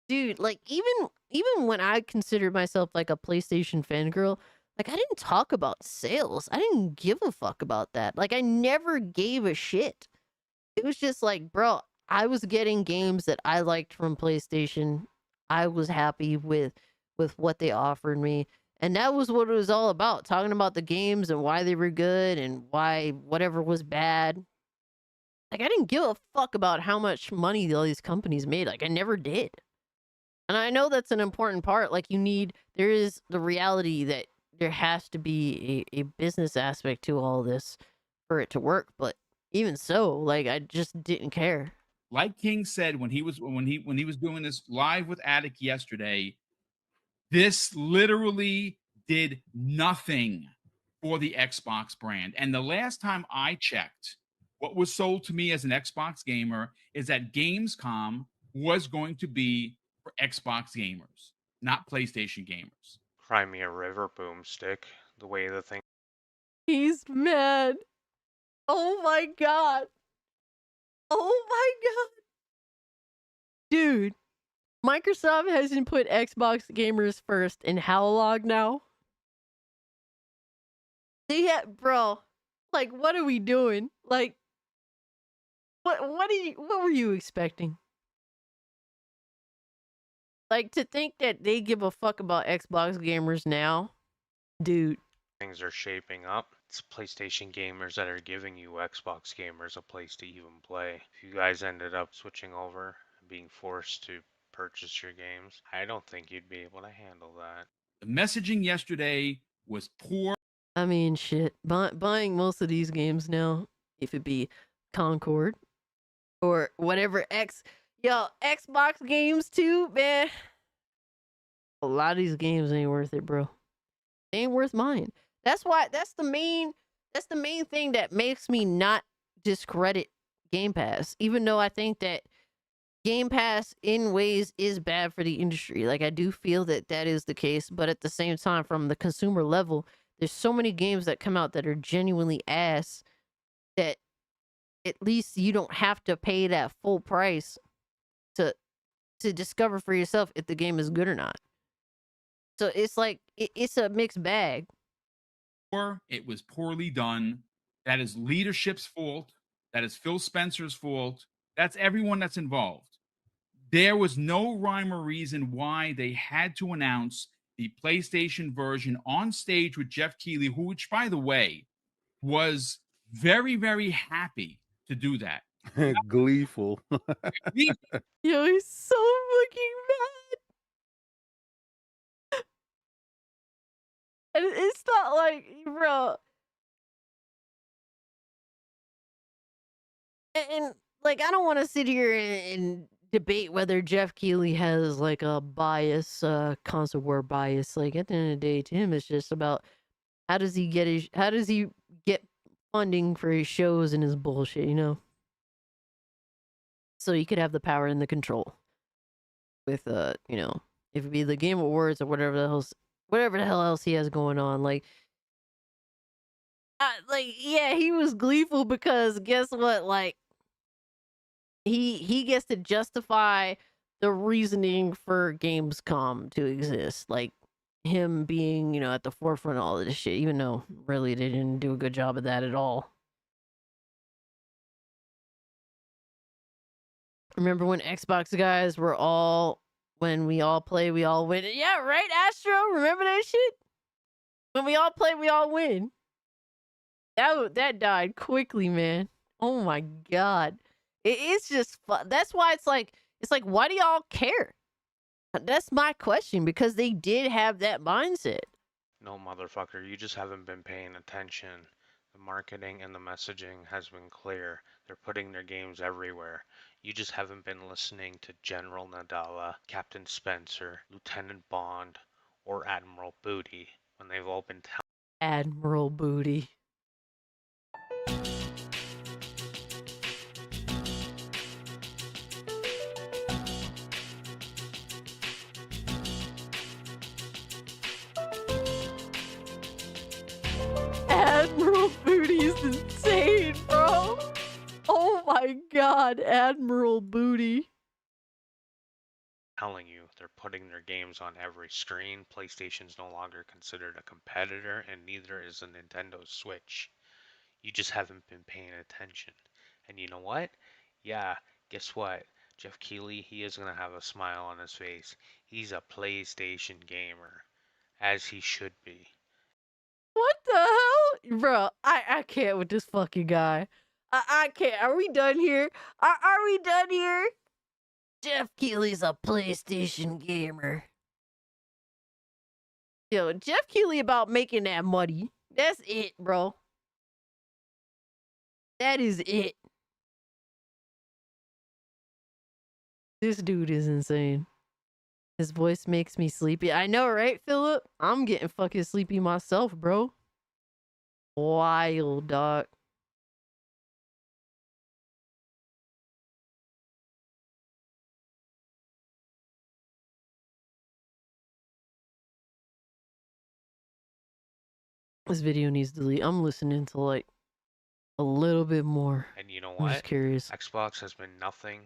Dude, like, even when I considered myself like a PlayStation fangirl, like, I didn't talk about sales. I didn't give a fuck about that. Like, I never gave a shit. It was just like, bro, I was getting games that I liked from PlayStation. I was happy with what they offered me. And that was what it was all about. Talking about the games and why they were good and why whatever was bad. Like, I didn't give a fuck about how much money all these companies made. Like, I never did. And I know that's an important part. Like, there is the reality that there has to be a business aspect to all this for it to work. But even so, like, I just didn't care. Like King said when he was doing this live with Attic yesterday, this literally did nothing for the Xbox brand. And the last time I checked, what was sold to me as an Xbox gamer is that Gamescom was going to be for Xbox gamers, not PlayStation gamers. Cry me a river, boomstick. The way the thing. He's mad. Oh my god. Oh my god. Dude, Microsoft hasn't put Xbox gamers first in how long now? Bro, like, what are we doing? Like, what were you expecting? Like, to think that they give a fuck about Xbox gamers now? Dude. Things are shaping up. It's PlayStation gamers that are giving you Xbox gamers a place to even play. If you guys ended up switching over and being forced to purchase your games, I don't think you'd be able to handle that. The messaging yesterday was poor. I mean, shit. Buying most of these games now, if it be Concord or whatever Xbox games too, man. A lot of these games ain't worth it, bro. They ain't worth mine. That's the main thing that makes me not discredit Game Pass, even though I think that Game Pass in ways is bad for the industry. Like, I do feel that is the case, but at the same time, from the consumer level, there's so many games that come out that are genuinely ass that at least you don't have to pay that full price to discover for yourself if the game is good or not. So it's like, it's a mixed bag. It was poorly done. That is leadership's fault. That is Phil Spencer's fault. That's everyone that's involved. There was no rhyme or reason why they had to announce the PlayStation version on stage with Jeff Keighley, which, by the way, was very, very happy to do that. Gleeful. Yo, he's so fucking mad. And it's not like, bro. And like, I don't want to sit here and debate whether Jeff Keighley has like a bias, console war bias. Like, at the end of the day, to him, it's just about how does he get funding for his shows and his bullshit, you know? so you could have the power and the control. With you know, if it be the Game Awards or whatever the hell else he has going on, like yeah, he was gleeful because guess what? Like he gets to justify the reasoning for Gamescom to exist, like him being, you know, at the forefront of all of this shit, even though really they didn't do a good job of that at all. Remember when Xbox guys were all, when we all play, we all win? Yeah, right, Astro? Remember that shit? When we all play, we all win. That died quickly, man. Oh my god. It's just fun. That's why it's like, why do y'all care? That's my question, because they did have that mindset. No, motherfucker, you just haven't been paying attention. The marketing and the messaging has been clear. They're putting their games everywhere. You just haven't been listening to General Nadala, Captain Spencer, Lieutenant Bond, or Admiral Booty when they've all been telling Admiral Booty. Admiral Booty is insane, bro. Oh my god, Admiral Booty. telling you they're putting their games on every screen. PlayStation's no longer considered a competitor, and neither is a Nintendo Switch. You just haven't been paying attention. And you know what? Yeah, guess what? Jeff Keighley, he is going to have a smile on his face. He's a PlayStation gamer, as he should be. What the hell? Bro, I can't with this fucking guy. I can't. Are we done here? Are we done here? Jeff Keighley's a PlayStation gamer. Yo, Jeff Keighley about making that money. That's it, bro. That is it. This dude is insane. His voice makes me sleepy. I know, right, Philip? I'm getting fucking sleepy myself, bro. Wild, dog. This video needs to delete. I'm listening to like a little bit more. And you know I'm what? just curious. Xbox has been nothing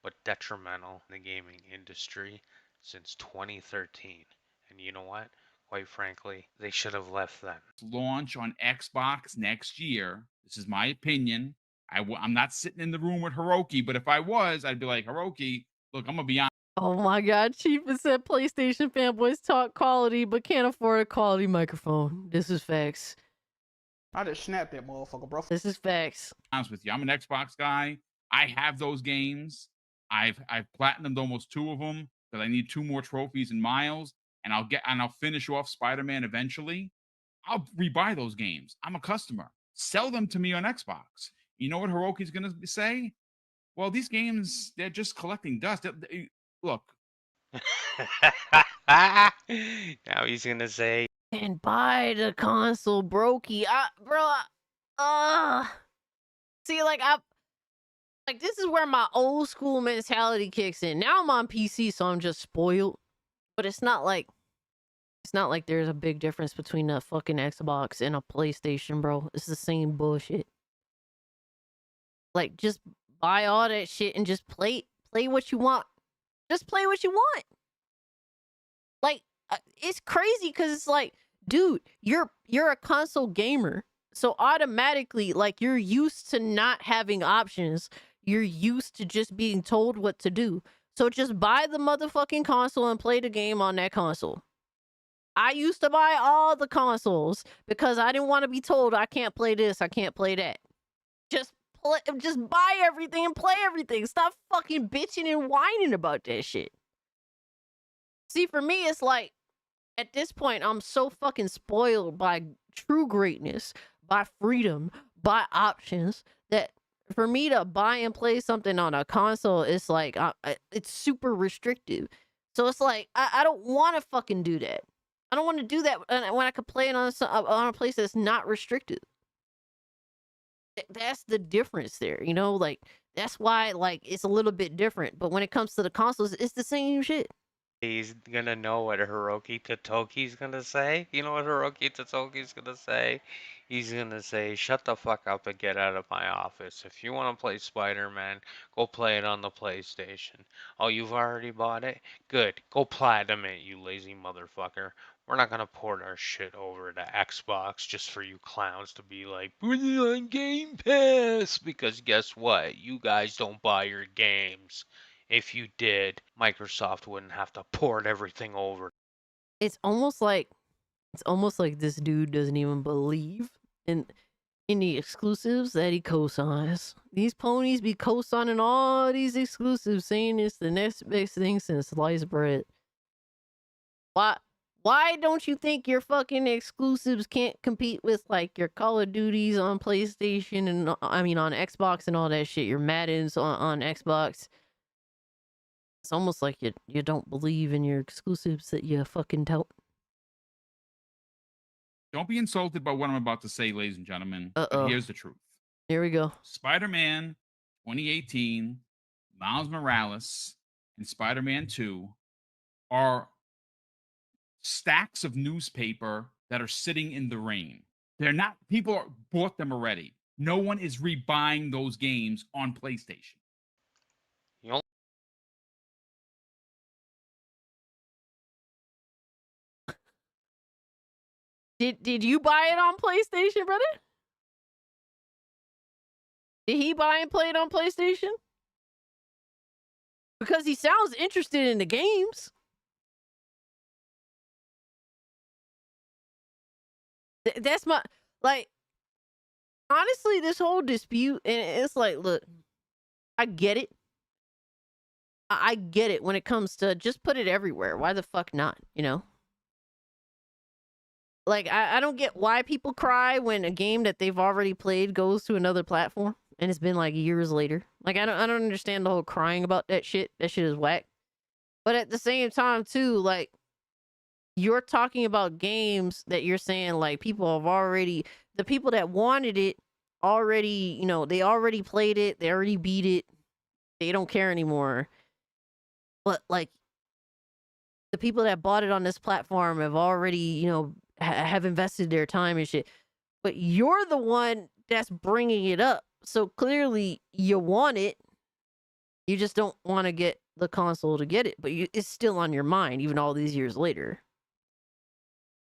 but detrimental in the gaming industry since 2013. And you know what? Quite frankly, they should have left then. Launch on Xbox next year. This is my opinion. I'm not sitting in the room with Hiroki, but if I was, I'd be like, Hiroki, look, I'm going to be honest. Oh my god, Chief has said PlayStation fanboys talk quality but can't afford a quality microphone. This is facts. I just snapped that motherfucker, bro. This is facts. Honest with you, I'm an Xbox guy. I have those games. I've platinumed almost 2 of them because I need 2 more trophies and miles, and I'll finish off Spider-Man eventually. I'll rebuy those games. I'm a customer. Sell them to me on Xbox. You know what Hiroki's gonna say? Well, these games, they're just collecting dust. Look. Now he's gonna say, and buy the console, brokey. See, like this is where my old school mentality kicks in. Now I'm on PC, so I'm just spoiled. But it's not like there's a big difference between a fucking Xbox and a PlayStation, bro. It's the same bullshit. Like, just buy all that shit and just play what you want. Just play what you want. Like, it's crazy because it's like, dude, you're a console gamer. So automatically, like, you're used to not having options. You're used to just being told what to do. So just buy the motherfucking console and play the game on that console. I used to buy all the consoles because I didn't want to be told I can't play this, I can't play that. Just buy everything and play everything. Stop fucking bitching and whining about that shit. See, for me, it's like, at this point, I'm so fucking spoiled by true greatness, by freedom, by options, that for me to buy and play something on a console, it's like, it's super restrictive. So it's like, I don't want to fucking do that. I don't want to do that when I could play it on a place that's not restricted. That's the difference there, you know? Like, that's why, like, it's a little bit different. But when it comes to the consoles, it's the same shit. He's gonna know what Hiroki Totoki's gonna say. You know what Hiroki Totoki's gonna say? He's gonna say, "Shut the fuck up and get out of my office. If you want to play Spider-Man, go play it on the PlayStation. Oh, you've already bought it? Good. Go platinum it, you lazy motherfucker. We're not gonna port our shit over to Xbox just for you clowns to be like, put it on Game Pass." Because guess what? You guys don't buy your games. If you did, Microsoft wouldn't have to port everything over. It's almost like this dude doesn't even believe in the exclusives that he co-signs. These ponies be co-signing all these exclusives, saying it's the next best thing since sliced bread. Why don't you think your fucking exclusives can't compete with like your Call of Duties on PlayStation and I mean on Xbox and all that shit? Your Maddens on Xbox. It's almost like you don't believe in your exclusives that you fucking tout. Don't be insulted by what I'm about to say, ladies and gentlemen. But here's the truth. Here we go. Spider-Man 2018, Miles Morales, and Spider-Man 2 are stacks of newspaper that are sitting in the rain. They're not, bought them already. No one is rebuying those games on PlayStation. Did you buy it on PlayStation, brother? Did he buy and play it on PlayStation? Because he sounds interested in the games. That's my, like, honestly, this whole dispute, and it's like, look, I get it. I get it when it comes to just put it everywhere. Why the fuck not, you know? Like, I don't get why people cry when a game that they've already played goes to another platform and it's been like years later. Like, I don't understand the whole crying about that shit. That shit is whack. But at the same time, too, like, you're talking about games that you're saying, like, people have already, the people that wanted it already, you know, they already played it, they already beat it, they don't care anymore. But, like, the people that bought it on this platform have already, you know, have invested their time and shit. But you're the one that's bringing it up. So clearly you want it. You just don't want to get the console to get it. But it's still on your mind, even all these years later.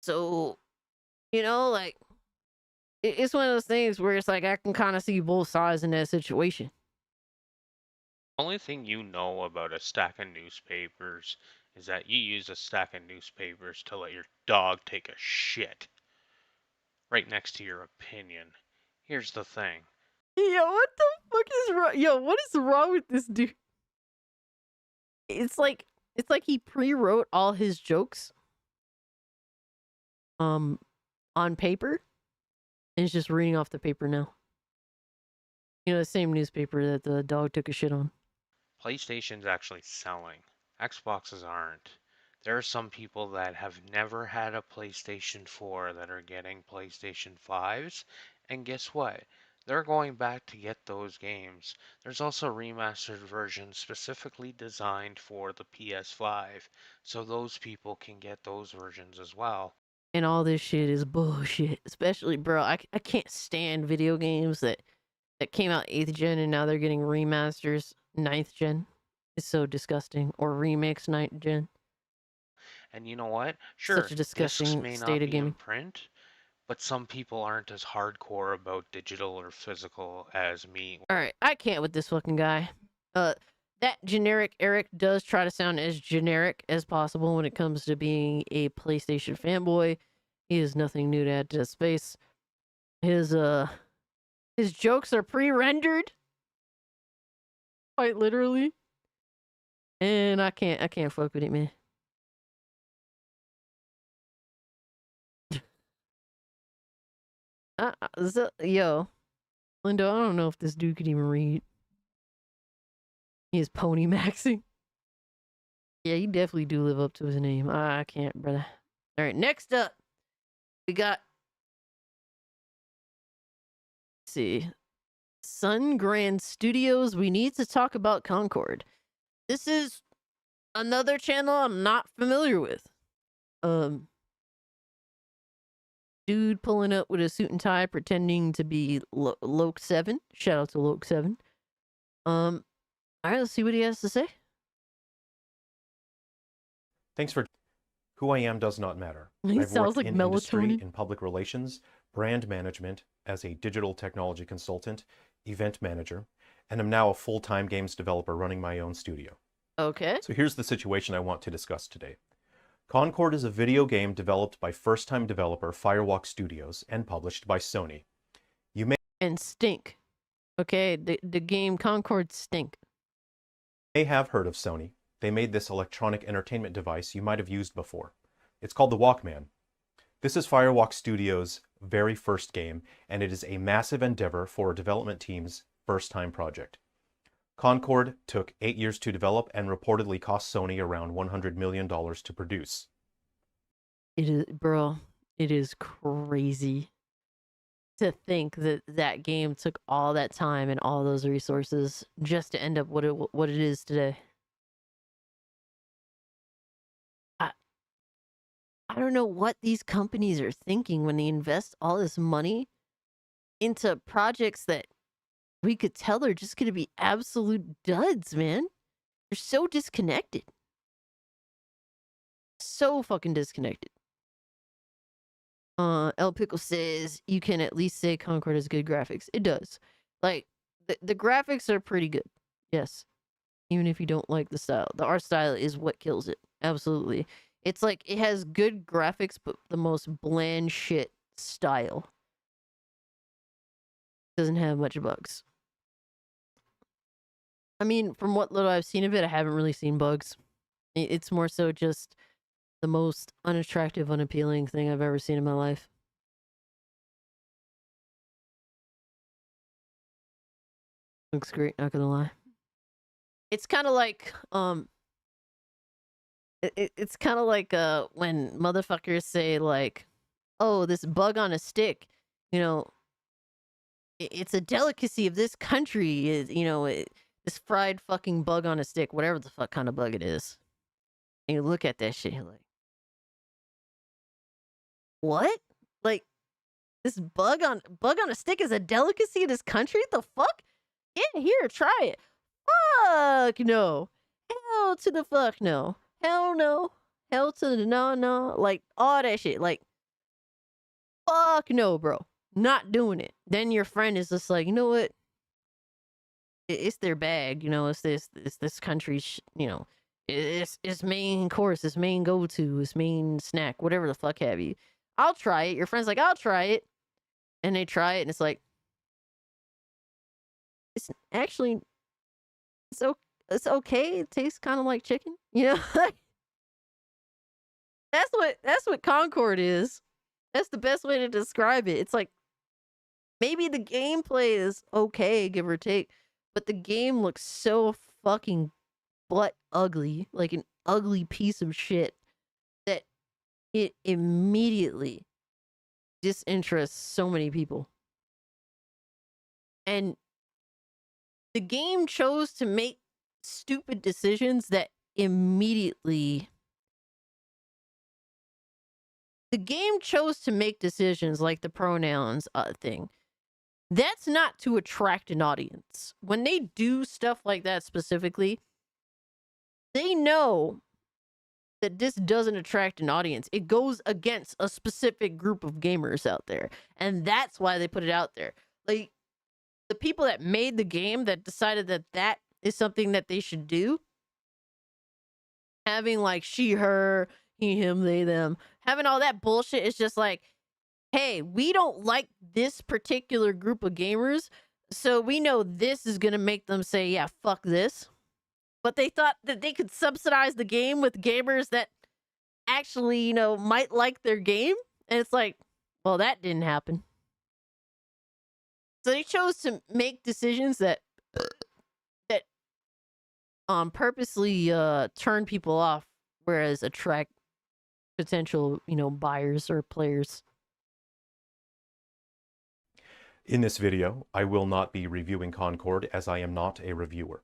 So, you know, like, it's one of those things where it's like I can kind of see both sides in that situation. Only thing you know about a stack of newspapers is that you use a stack of newspapers to let your dog take a shit right next to your opinion. Here's the thing. Yo, what the fuck is wrong? Yo, what is wrong with this dude? It's like he pre-wrote all his jokes on paper and is just reading off the paper now. You know, the same newspaper that the dog took a shit on. PlayStation's actually selling. Xboxes aren't. There are some people that have never had a PlayStation 4 that are getting PlayStation 5s, and guess what? They're going back to get those games. There's also remastered versions specifically designed for the PS5, so those people can get those versions as well. And all this shit is bullshit. Especially, bro, I can't stand video games that came out 8th gen and now they're getting remasters 9th gen. It's so disgusting. Or remix 9th gen. And you know what? Sure, Such a disgusting discs may state not of be gaming. in print, but some people aren't as hardcore about digital or physical as me. Alright, I can't with this fucking guy. That generic Eric does try to sound as generic as possible when it comes to being a PlayStation fanboy. He has nothing new to add to space. His jokes are pre-rendered. Quite literally. And I can't fuck with it, man. Yo, Lindo, I don't know if this dude could even read. He is pony maxing. Yeah, you definitely do live up to his name. I can't, brother. All right, next up, we got. Let's see. Sun Grand Studios. We need to talk about Concord. This is another channel I'm not familiar with. Dude pulling up with a suit and tie pretending to be Loke7. Shout out to Loke7. All right, let's see what he has to say. Thanks for... Who I am does not matter. He I've sounds worked like in industry, melatonin. in public relations, brand management, as a digital technology consultant, event manager, and am now a full-time games developer running my own studio. Okay. So here's the situation I want to discuss today. Concord is a video game developed by first-time developer Firewalk Studios and published by Sony. You may stink. Okay, the game Concord stink. May have heard of Sony. They made this electronic entertainment device you might have used before. It's called the Walkman. This is Firewalk Studios' very first game, and it is a massive endeavor for a development team's first-time project. Concord took 8 years to develop and reportedly cost Sony around $100 million to produce. It is, bro, it is crazy to think that that game took all that time and all those resources just to end up what it is today. I don't know what these companies are thinking when they invest all this money into projects that we could tell are just going to be absolute duds, man. They're so disconnected. So fucking disconnected. El Pickle says, you can at least say Concord has good graphics. It does. Like, the graphics are pretty good. Yes. Even if you don't like the style. The art style is what kills it. Absolutely. It's like, it has good graphics, but the most bland shit style. Doesn't have much bugs. I mean, from what little I've seen of it, I haven't really seen bugs. It's more so just the most unattractive, unappealing thing I've ever seen in my life. Looks great, not gonna lie. It's kind of like, it's kind of like when motherfuckers say like, oh, this bug on a stick, you know, it's a delicacy of this country, is, you know, this fried fucking bug on a stick, whatever the fuck kind of bug it is. And you look at that shit, you're like, what? Like, this bug on a stick is a delicacy in this country? The fuck? Yeah, here, try it. Fuck no. Hell to the fuck no. Hell no. Hell to the no. Like, all that shit. Like, fuck no, bro. Not doing it. Then your friend is just like, you know what? It's their bag, you know, it's this country's, you know, it's main course, it's main go-to, it's main snack, whatever the fuck have you. I'll try it. Your friend's like, I'll try it. And they try it, and it's like, it's actually, it's okay. It tastes kind of like chicken, you know? That's what Concord is. That's the best way to describe it. It's like, maybe the gameplay is okay, give or take, but the game looks so fucking butt ugly, like an ugly piece of shit, that it immediately disinterests so many people. And the game chose to make stupid decisions that immediately... The game chose to make decisions like the pronouns thing. That's not to attract an audience. When they do stuff like that specifically, they know that this doesn't attract an audience. It goes against a specific group of gamers out there. And that's why they put it out there. Like, the people that made the game that decided that that is something that they should do, having like she, her, he, him, they, them, having all that bullshit is just like, hey, we don't like this particular group of gamers, so we know this is going to make them say, yeah, fuck this. But they thought that they could subsidize the game with gamers that actually, you know, might like their game. And it's like, well, that didn't happen. So they chose to make decisions that purposely turn people off, whereas attract potential, you know, buyers or players. In this video, I will not be reviewing Concord as I am not a reviewer.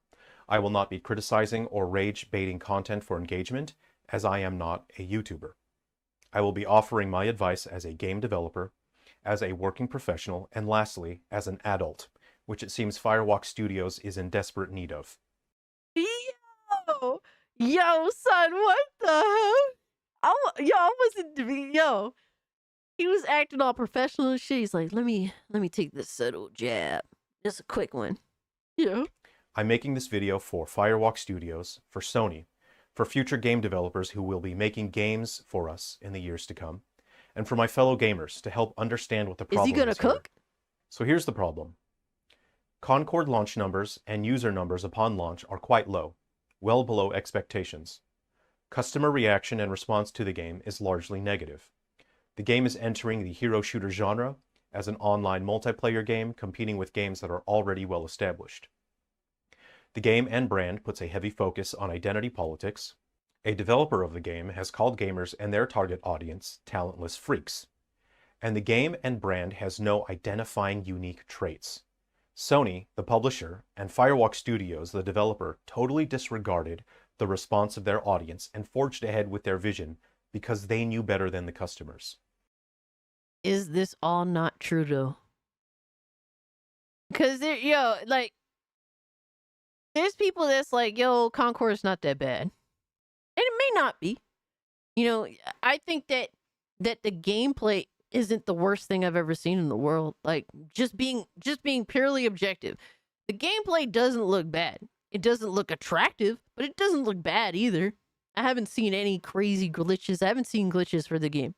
I will not be criticizing or rage-baiting content for engagement as I am not a YouTuber. I will be offering my advice as a game developer, as a working professional, and lastly, as an adult, which it seems Firewalk Studios is in desperate need of. Yo, son, what the hell? I wasn't, yo. He was acting all professional and shit. He's like, let me take this subtle jab. Just a quick one. Yeah. I'm making this video for Firewalk Studios, for Sony, for future game developers who will be making games for us in the years to come, and for my fellow gamers to help understand what the problem is. Is he gonna cook? So here's the problem. Concord launch numbers and user numbers upon launch are quite low, well below expectations. Customer reaction and response to the game is largely negative. The game is entering the hero shooter genre as an online multiplayer game competing with games that are already well established. The game and brand puts a heavy focus on identity politics. A developer of the game has called gamers and their target audience talentless freaks. And the game and brand has no identifying unique traits. Sony, the publisher, and Firewalk Studios, the developer, totally disregarded the response of their audience and forged ahead with their vision because they knew better than the customers. Is this all not true though? Because like, there's people that's like, yo, Concord's not that bad. And it may not be. You know, I think that the gameplay isn't the worst thing I've ever seen in the world. Like, just being purely objective. The gameplay doesn't look bad. It doesn't look attractive, but it doesn't look bad either. I haven't seen any crazy glitches. I haven't seen glitches for the game.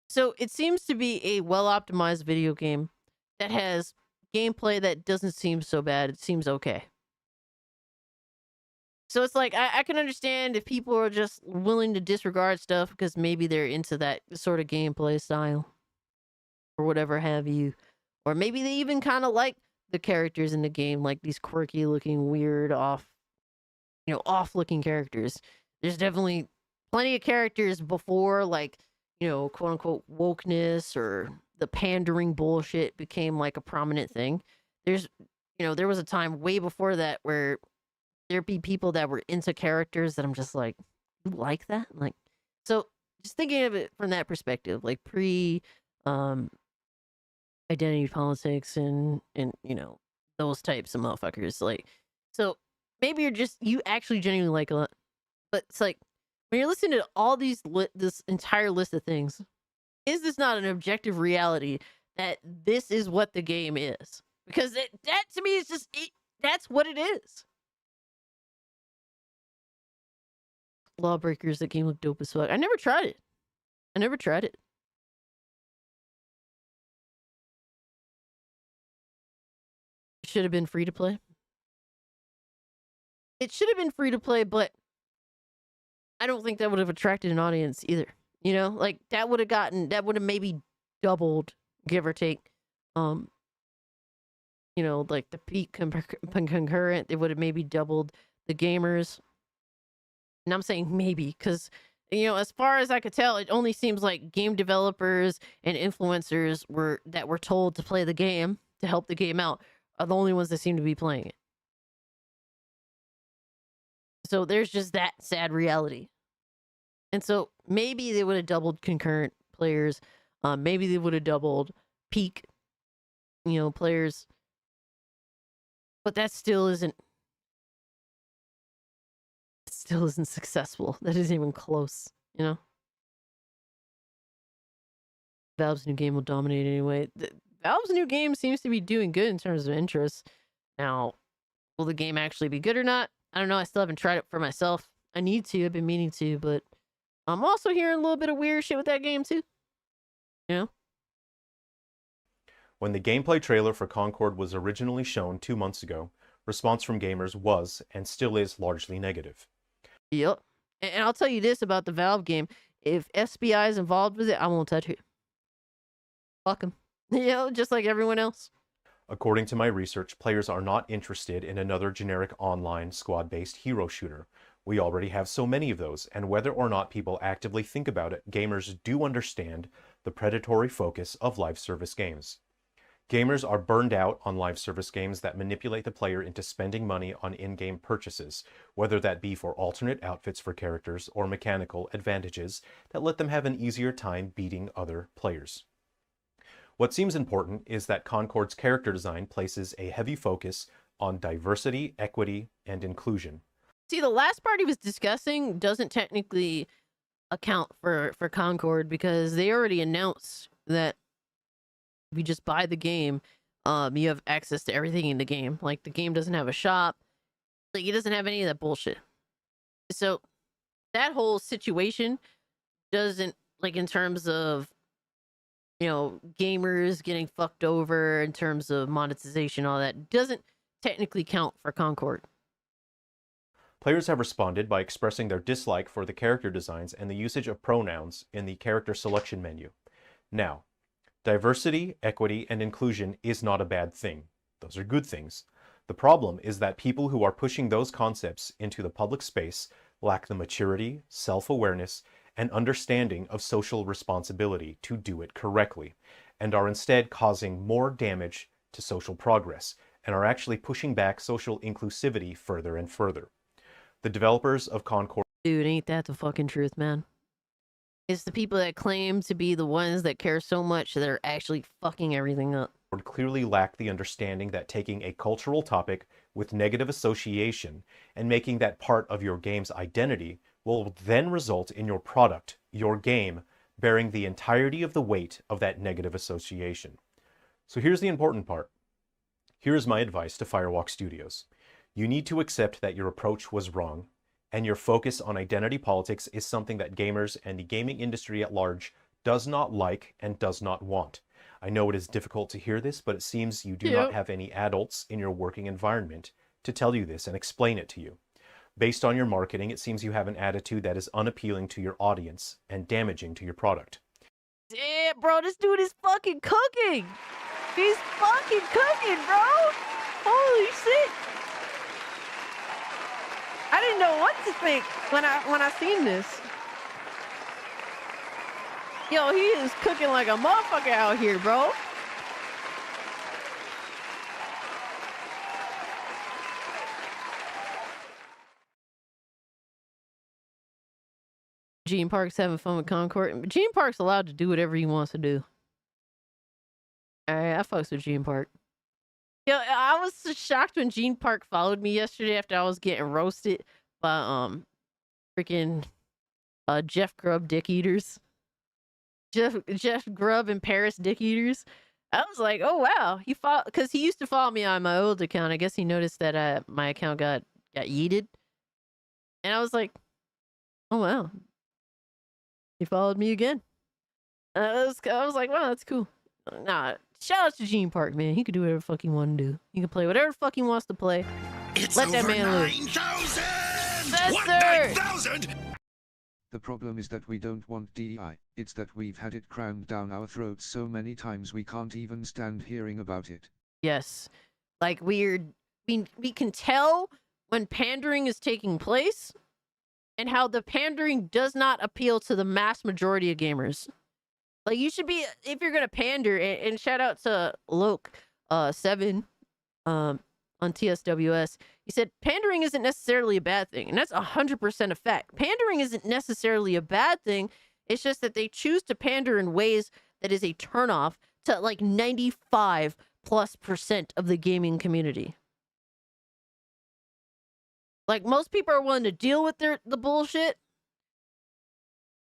So it seems to be a well-optimized video game that has gameplay that doesn't seem so bad. It seems okay. So it's like, I can understand if people are just willing to disregard stuff because maybe they're into that sort of gameplay style or whatever have you. Or maybe they even kind of like the characters in the game, like these quirky looking, weird, off-looking characters. There's definitely plenty of characters before, like, quote unquote wokeness or the pandering bullshit became like a prominent thing. There was a time way before that where there'd be people that were into characters that I'm just like, you like that? Like, so just thinking of it from that perspective, like identity politics and those types of motherfuckers. Like, so maybe you actually genuinely like a lot, but it's like when you're listening to all this entire list of things, is this not an objective reality that this is what the game is? Because that to me is just that's what it is. Lawbreakers, that game looked dope as fuck. I never tried it. It should have been free to play. It should have been free to play, but I don't think that would have attracted an audience either. Like that would have maybe doubled, give or take. Like the peak concurrent, it would have maybe doubled the gamers. And I'm saying maybe because, as far as I could tell, it only seems like game developers and influencers were told to play the game, to help the game out, are the only ones that seem to be playing it. So there's just that sad reality. And so maybe they would have doubled concurrent players. Maybe they would have doubled peak, players. But that still isn't successful. That isn't even close, Valve's new game will dominate anyway. Valve's new game seems to be doing good in terms of interest. Now, will the game actually be good or not? I don't know. I still haven't tried it for myself. I need to. I've been meaning to, but I'm also hearing a little bit of weird shit with that game too. When the gameplay trailer for Concord was originally shown 2 months ago, response from gamers was, and still is, largely negative. Yep. And I'll tell you this about the Valve game. If SBI is involved with it, I won't touch it. Fuck them. Just like everyone else. According to my research, players are not interested in another generic online squad-based hero shooter. We already have so many of those, and whether or not people actively think about it, gamers do understand the predatory focus of live service games. Gamers are burned out on live service games that manipulate the player into spending money on in-game purchases, whether that be for alternate outfits for characters or mechanical advantages that let them have an easier time beating other players. What seems important is that Concord's character design places a heavy focus on diversity, equity, and inclusion. See, the last part he was discussing doesn't technically account for Concord because they already announced that if you just buy the game, you have access to everything in the game. Like, the game doesn't have a shop. Like, it doesn't have any of that bullshit. So that whole situation doesn't, like, in terms of, you know, gamers getting fucked over in terms of monetization, all that, doesn't technically count for Concord. Players have responded by expressing their dislike for the character designs and the usage of pronouns in the character selection menu. Now, diversity, equity, and inclusion is not a bad thing. Those are good things. The problem is that people who are pushing those concepts into the public space lack the maturity, self-awareness, and understanding of social responsibility to do it correctly, and are instead causing more damage to social progress, and are actually pushing back social inclusivity further and further. The developers of Concord... Dude, ain't that the fucking truth, man? It's the people that claim to be the ones that care so much that they're actually fucking everything up. clearly lack the understanding that taking a cultural topic with negative association and making that part of your game's identity will then result in your product, your game, bearing the entirety of the weight of that negative association. So here's the important part. Here's my advice to Firewalk Studios. You need to accept that your approach was wrong, and your focus on identity politics is something that gamers and the gaming industry at large does not like and does not want. I know it is difficult to hear this, but it seems you do not have any adults in your working environment to tell you this and explain it to you. Based on your marketing, it seems you have an attitude that is unappealing to your audience and damaging to your product. Damn, bro, this dude is fucking cooking. He's fucking cooking, bro. Holy shit. I didn't know what to think when I seen this. Yo, he is cooking like a motherfucker out here, bro. Gene Park's having fun with Concord. Gene Park's allowed to do whatever he wants to do. Alright, I fucks with Gene Park. Yo, I was so shocked when Gene Park followed me yesterday after I was getting roasted by freaking Jeff Grubb Dick Eaters. Jeff Grubb and Paris Dick Eaters. I was like, oh wow, he followed because he used to follow me on my old account. I guess he noticed that my account got yeeted, and I was like, oh wow, he followed me again. I was like, wow, that's cool. Nah, shout out to Gene Park, man. He could do whatever the fuck he want to do. He can play whatever the fuck he wants to play. It's Let over that man live. 9,000! What, 9,000? The problem is that we don't want DEI, it's that we've had it crammed down our throats so many times we can't even stand hearing about it. Yes. Like, we can tell when pandering is taking place and how the pandering does not appeal to the mass majority of gamers. Like, you should be, if you're gonna pander, and shout out to Loke7 on TSWS. He said pandering isn't necessarily a bad thing, and that's 100% a fact. Pandering isn't necessarily a bad thing. It's just that they choose to pander in ways that is a turnoff to like 95+% of the gaming community. Like, most people are willing to deal with the bullshit.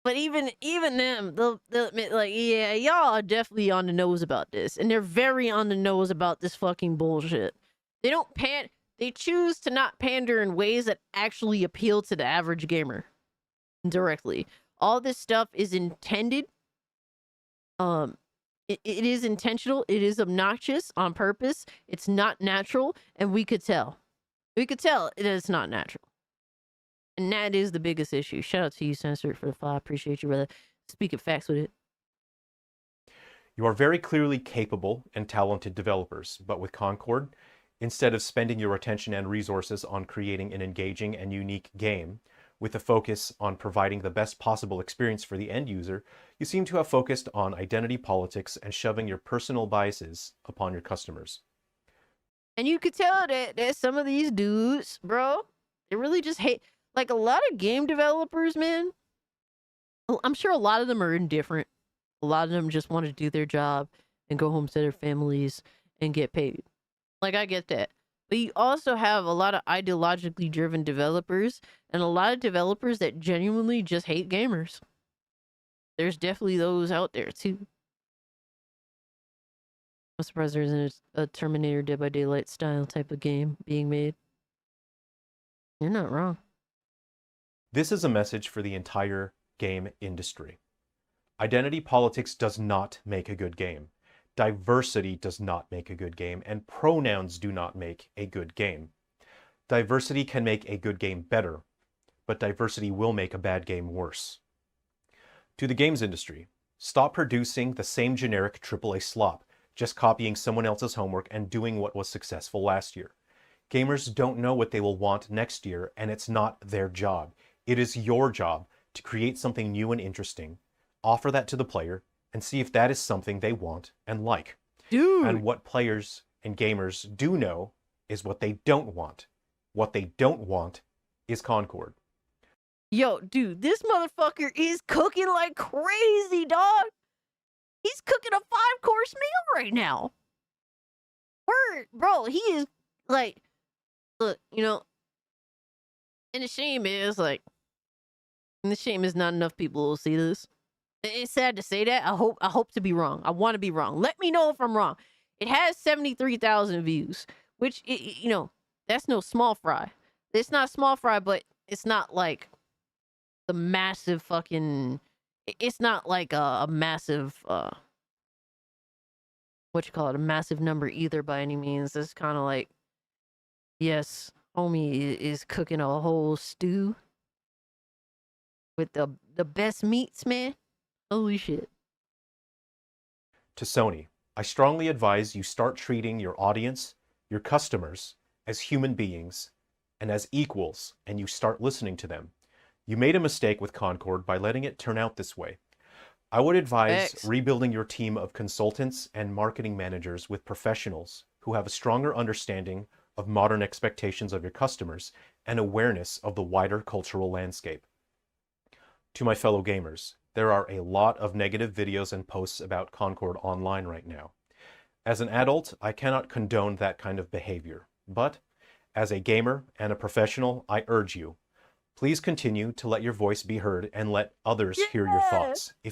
But even them, they'll admit, like, yeah, y'all are definitely on the nose about this. And they're very on the nose about this fucking bullshit. They don't they choose to not pander in ways that actually appeal to the average gamer directly. All this stuff is intended. It is intentional. It is obnoxious on purpose. It's not natural. And we could tell. We could tell that it's not natural. And that is the biggest issue. Shout out to you, Censored, for the 5. Appreciate you, brother. Speaking facts with it. You are very clearly capable and talented developers, but with Concord, instead of spending your attention and resources on creating an engaging and unique game, With a focus on providing the best possible experience for the end user, you seem to have focused on identity politics and shoving your personal biases upon your customers. And you could tell that some of these dudes, bro, they really just hate, like a lot of game developers, man. I'm sure a lot of them are indifferent. A lot of them just want to do their job and go home to their families and get paid. Like, I get that. But you also have a lot of ideologically driven developers and a lot of developers that genuinely just hate gamers. There's definitely those out there too. I'm surprised there isn't a Terminator Dead by Daylight style type of game being made. You're not wrong. This is a message for the entire game industry. Identity politics does not make a good game. Diversity does not make a good game, and pronouns do not make a good game. Diversity can make a good game better, but diversity will make a bad game worse. To the games industry, stop producing the same generic AAA slop, just copying someone else's homework and doing what was successful last year. Gamers don't know what they will want next year, and it's not their job. It is your job to create something new and interesting, offer that to the player, and see if that is something they want and like. Dude. And what players and gamers do know is what they don't want. What they don't want is Concord. Yo, dude, this motherfucker is cooking like crazy, dog. He's cooking a 5-course meal right now. Word, bro, he is like, look, you know, and the shame is like, not enough people will see this. It's sad to say that. I hope to be wrong. I want to be wrong. Let me know if I'm wrong. It has 73,000 views, which, you know, that's no small fry. It's not small fry, but it's not like the massive fucking, it's not like a massive, a massive number either by any means. It's kind of like, yes, homie is cooking a whole stew with the best meats, man. Holy shit. To Sony, I strongly advise you start treating your audience, your customers, as human beings and as equals, and you start listening to them. You made a mistake with Concord by letting it turn out this way. I would advise rebuilding your team of consultants and marketing managers with professionals who have a stronger understanding of modern expectations of your customers and awareness of the wider cultural landscape. To my fellow gamers, there are a lot of negative videos and posts about Concord online right now. As an adult, I cannot condone that kind of behavior, but as a gamer and a professional, I urge you, please continue to let your voice be heard and let others hear your thoughts. I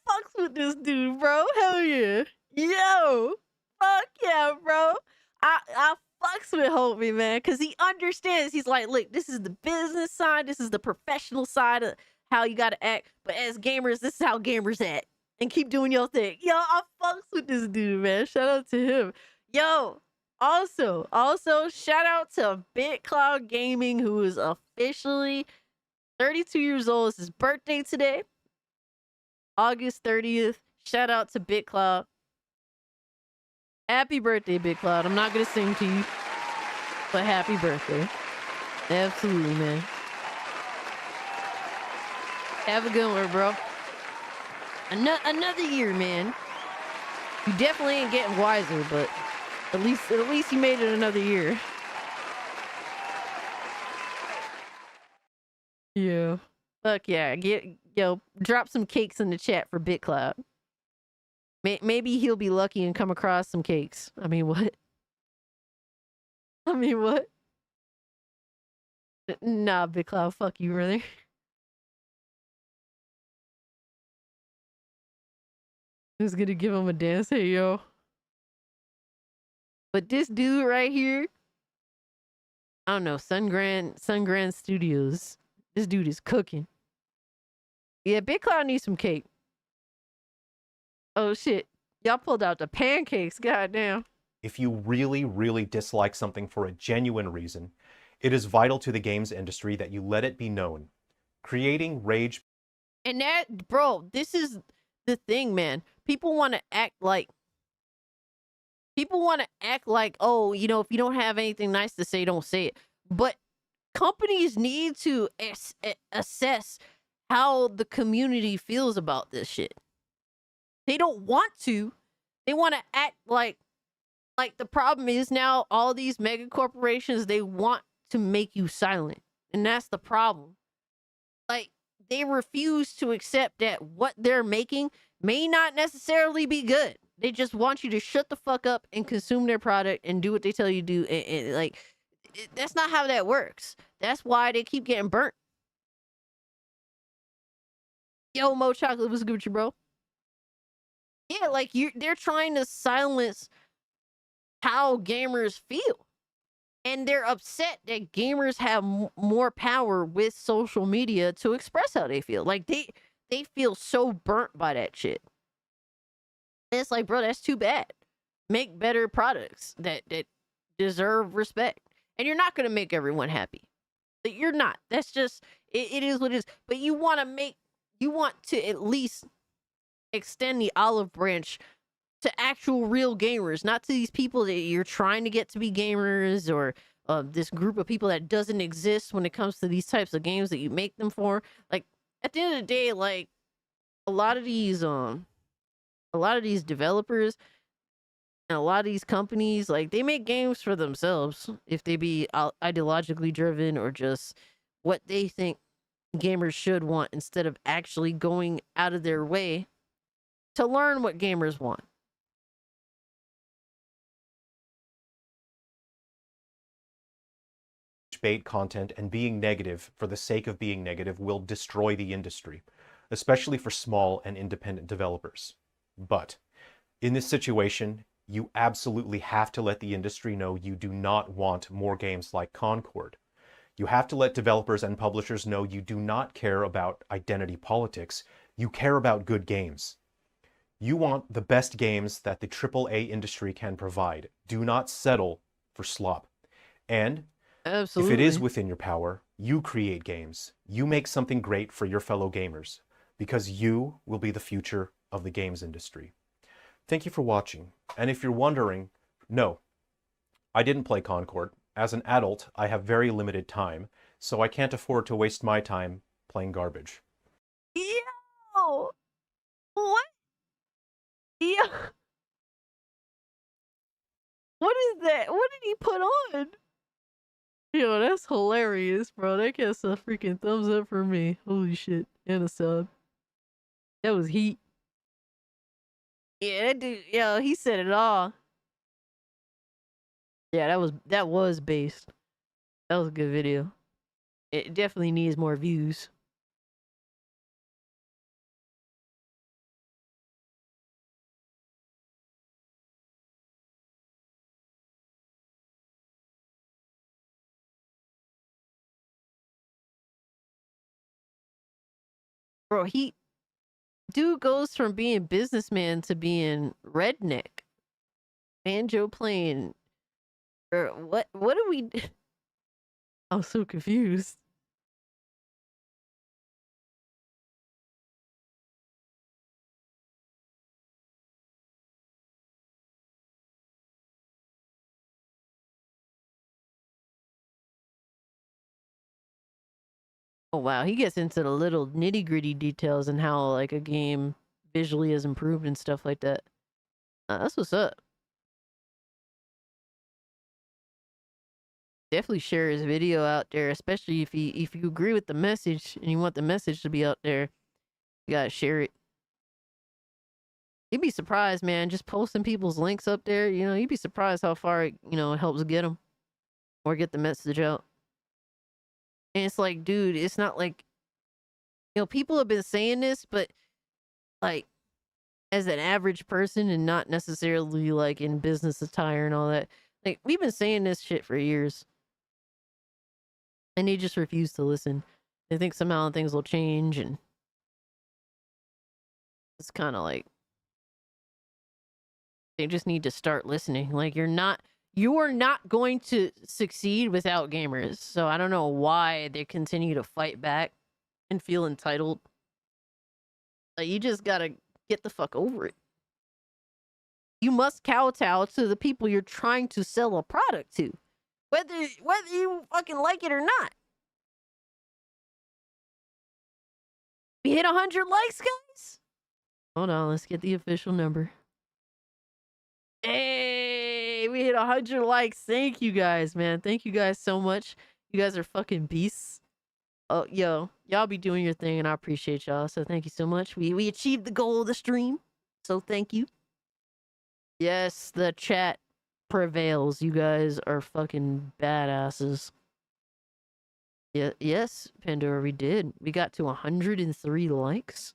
fucks with this dude, bro. Hell yeah. Yo, fuck yeah, bro. I fucks with Homie, man, because he understands. He's like, look, this is the business side, this is the professional side of how you gotta act, but as gamers, this is how gamers act. And keep doing your thing. Yo, I fucks with this dude, man. Shout out to him. Yo, also, shout out to BitCloud Gaming, who is officially 32 years old. It's his birthday today, August 30th. Shout out to BitCloud. Happy birthday, BitCloud. I'm not gonna sing to you, but happy birthday. Absolutely, man. Have a good one, bro. Another year, man. You definitely ain't getting wiser, but at least you made it another year. Yeah. Fuck yeah. Drop some cakes in the chat for BitCloud. Maybe he'll be lucky and come across some cakes. I mean, what? Nah, BitCloud, fuck you, brother. Who's gonna give him a dance? Hey, yo. But this dude right here, I don't know, Sungrand Studios. This dude is cooking. Yeah, BitCloud needs some cake. Oh shit. Y'all pulled out the pancakes, goddamn. If you really, really dislike something for a genuine reason, it is vital to the games industry that you let it be known. Creating rage. And that, bro, this is the thing, man. People want to act like, oh, you know, if you don't have anything nice to say, don't say it. But companies need to assess how the community feels about this shit. They don't want to. They want to act like the problem is now all these mega corporations, they want to make you silent. And that's the problem. Like, they refuse to accept that what they're making may not necessarily be good. They just want you to shut the fuck up and consume their product and do what they tell you to do. And like, that's not how that works. That's why they keep getting burnt. Yo, Mo Chocolate, what's good with you, bro? Yeah, like they're trying to silence how gamers feel. And they're upset that gamers have more power with social media to express how they feel. Like they feel so burnt by that shit. And it's like, bro, that's too bad. Make better products that deserve respect. And you're not going to make everyone happy. You're not. That's just, it is what it is. But you want to at least extend the olive branch to actual real gamers, not to these people that you're trying to get to be gamers, or this group of people that doesn't exist when it comes to these types of games that you make them for. Like, at the end of the day, like, a lot of these developers and a lot of these companies, like, they make games for themselves, if they be ideologically driven or just what they think gamers should want, instead of actually going out of their way to learn what gamers want. Bait content and being negative for the sake of being negative will destroy the industry, especially for small and independent developers. But in this situation, you absolutely have to let the industry know you do not want more games like Concord. You have to let developers and publishers know you do not care about identity politics. You care about good games. You want the best games that the AAA industry can provide. Do not settle for slop. And absolutely, if it is within your power, you create games. You make something great for your fellow gamers, because you will be the future of the games industry. Thank you for watching. And if you're wondering, no, I didn't play Concord. As an adult, I have very limited time, so I can't afford to waste my time playing garbage. Yo! What? Yo! What is that? What did he put on? Yo, that's hilarious, bro. That gets a freaking thumbs up for me. Holy shit. And a sub. That was heat. Yeah, that dude, yo, he said it all. Yeah, that was based. That was a good video. It definitely needs more views. Bro, dude goes from being businessman to being redneck. Banjo playing. What do we... I'm so confused. Oh wow, he gets into the little nitty-gritty details and how like a game visually is improved and stuff like that. That's what's up. Definitely share his video out there, especially if you agree with the message and you want the message to be out there. You gotta share it. You'd be surprised, man. Just posting people's links up there, you know, you'd be surprised how far it helps get them or get the message out. And it's like, dude, it's not like, people have been saying this, but like, as an average person and not necessarily like in business attire and all that, like, we've been saying this shit for years. And they just refuse to listen. They think somehow things will change, and it's kind of like, they just need to start listening. Like, you are not going to succeed without gamers. So I don't know why they continue to fight back and feel entitled. Like, you just gotta get the fuck over it. You must kowtow to the people you're trying to sell a product to. Whether you fucking like it or not. We hit 100 likes, guys. Hold on, let's get the official number. Hey, we hit 100 likes. Thank you guys, man. Thank you guys so much. You guys are fucking beasts. Oh, yo, y'all be doing your thing, and I appreciate y'all. So thank you so much. We achieved the goal of the stream. So thank you. Yes, the chat prevails. You guys are fucking badasses. Yeah, yes, Pandora, we did. We got to 103 likes.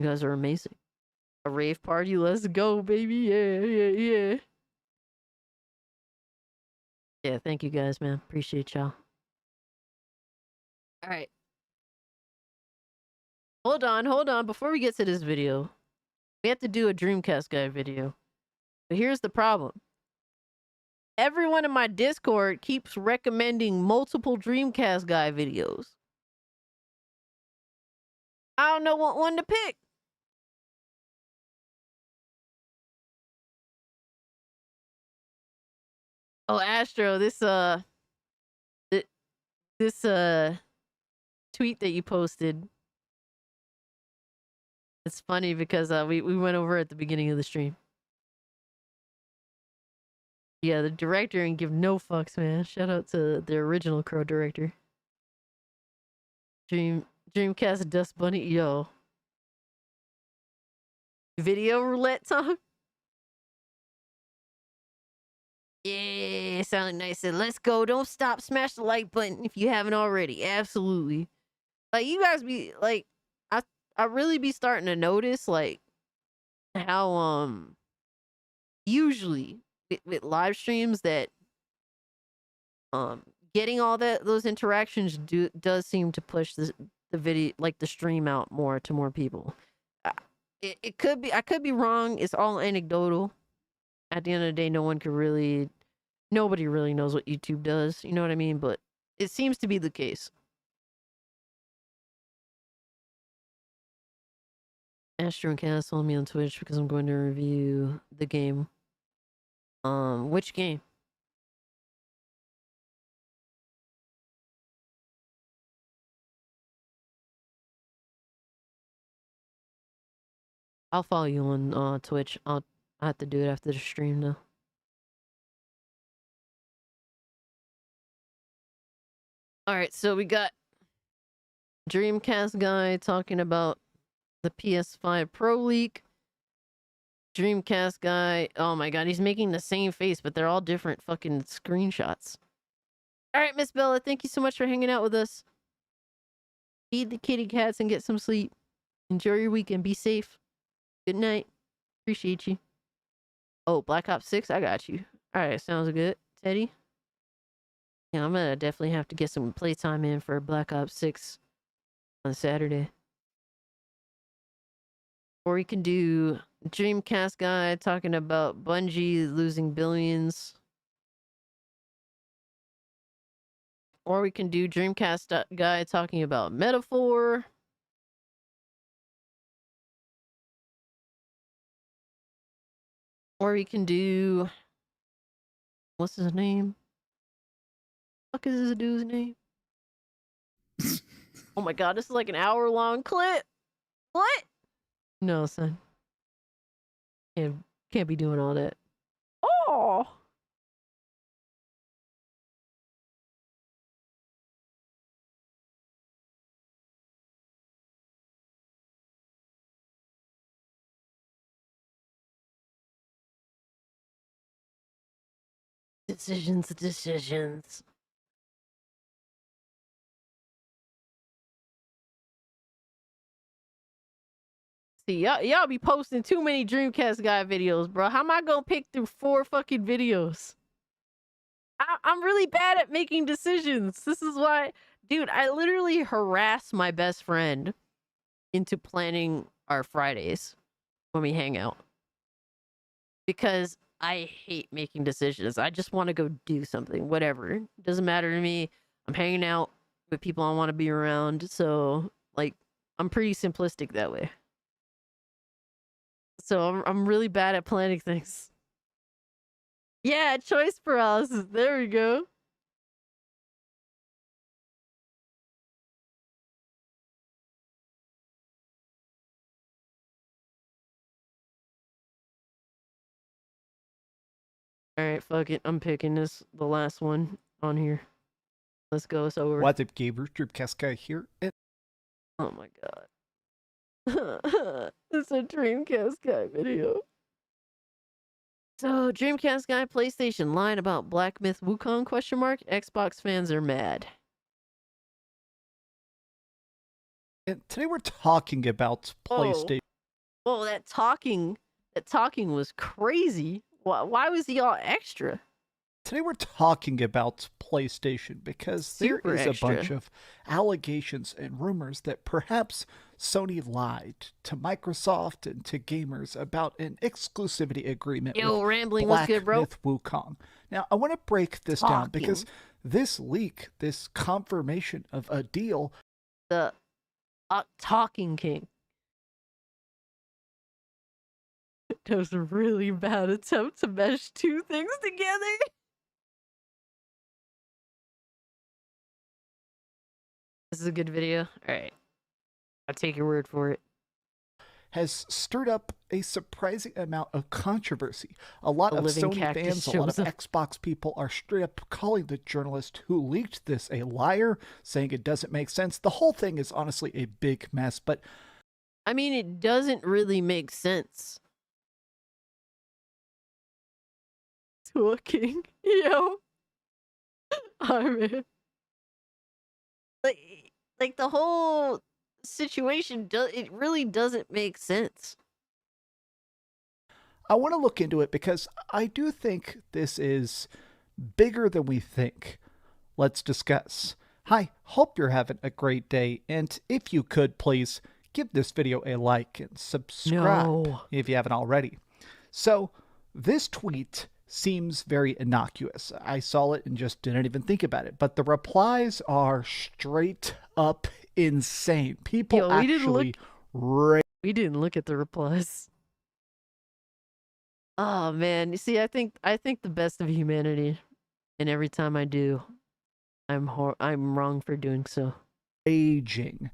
You guys are amazing. A rave party, let's go, baby. Yeah. Yeah, thank you guys, man. Appreciate y'all. All right. Hold on. Before we get to this video, we have to do a Dreamcast guy video. But here's the problem. Everyone in my Discord keeps recommending multiple Dreamcast guy videos. I don't know what one to pick. Oh, Astro, this tweet that you posted. It's funny because we went over at the beginning of the stream. Yeah, the director and give no fucks, man. Shout out to the original Crow director. Dreamcast Dust Bunny, yo. Video roulette time? Yeah, sounded nice. Said, let's go. Don't stop. Smash the like button if you haven't already. Absolutely. Like, you guys be like, I really be starting to notice like how usually with live streams that getting all those interactions does seem to push the video, like the stream out more to more people. It could be, I could be wrong. It's all anecdotal. At the end of the day, nobody really knows what YouTube does. You know what I mean? But it seems to be the case. Astro and Cass follow me on Twitch because I'm going to review the game. Which game? I'll follow you on Twitch. I have to do it after the stream though. Alright, so we got Dreamcast guy talking about the PS5 Pro leak. Dreamcast guy, oh my god, he's making the same face, but they're all different fucking screenshots. Alright, Miss Bella, thank you so much for hanging out with us. Feed the kitty cats and get some sleep. Enjoy your weekend. Be safe. Good night. Appreciate you. Oh, Black Ops 6? I got you. Alright, sounds good. Teddy? Yeah, I'm gonna definitely have to get some playtime in for Black Ops 6 on Saturday. Or we can do Dreamcast guy talking about Bungie losing billions. Or we can do Dreamcast guy talking about Metaphor. Or we can do... What's his name? What the fuck is this dude's name? Oh my god, this is like an hour-long clip. What? No, son. Can't be doing all that. Oh! Decisions. See, y'all be posting too many Dreamcast guy videos, bro. How am I gonna pick through 4 fucking videos? I'm really bad at making decisions. This is why, dude, I literally harass my best friend into planning our Fridays when we hang out. Because I hate making decisions. I just want to go do something, whatever. Doesn't matter to me. I'm hanging out with people I want to be around. So, like, I'm pretty simplistic that way. So I'm really bad at planning things. Yeah, choice paralysis. There we go. All right, fuck it. I'm picking the last one on here. Let's go. It's over. What's up, gamers? Dreamcast guy here. Oh my god. It's a Dreamcast guy video. So, Dreamcast guy, PlayStation lied about Black Myth Wukong ? Xbox fans are mad. And today we're talking about PlayStation. Whoa, that talking was crazy. Why was he all extra? Today we're talking about PlayStation because Super there is extra. a bunch of allegations and rumors that perhaps Sony lied to Microsoft and to gamers about an exclusivity agreement Yo, with rambling was Black good, bro. Myth Wukong. Now, I want to break this down because this leak, this confirmation of a deal, The Talking King. That was a really bad attempt to mesh two things together. This is a good video. All right. I'll take your word for it. has stirred up a surprising amount of controversy. A lot The of living Sony cactus fans, a lot of shows up. Xbox people are straight up calling the journalist who leaked this a liar, saying it doesn't make sense. The whole thing is honestly a big mess, but I mean, it doesn't really make sense. Talking, yo. I mean, like the whole situation it really doesn't make sense. I want to look into it because I do think this is bigger than we think. Let's discuss. Hi, hope you're having a great day, and if you could, please give this video a like and subscribe if you haven't already. So, this tweet seems very innocuous. I saw it and just didn't even think about it, but the replies are straight up insane. People Yo, we didn't look at the replies. Oh man, you see, I think the best of humanity, and every time I do, I'm wrong for doing so. Raging.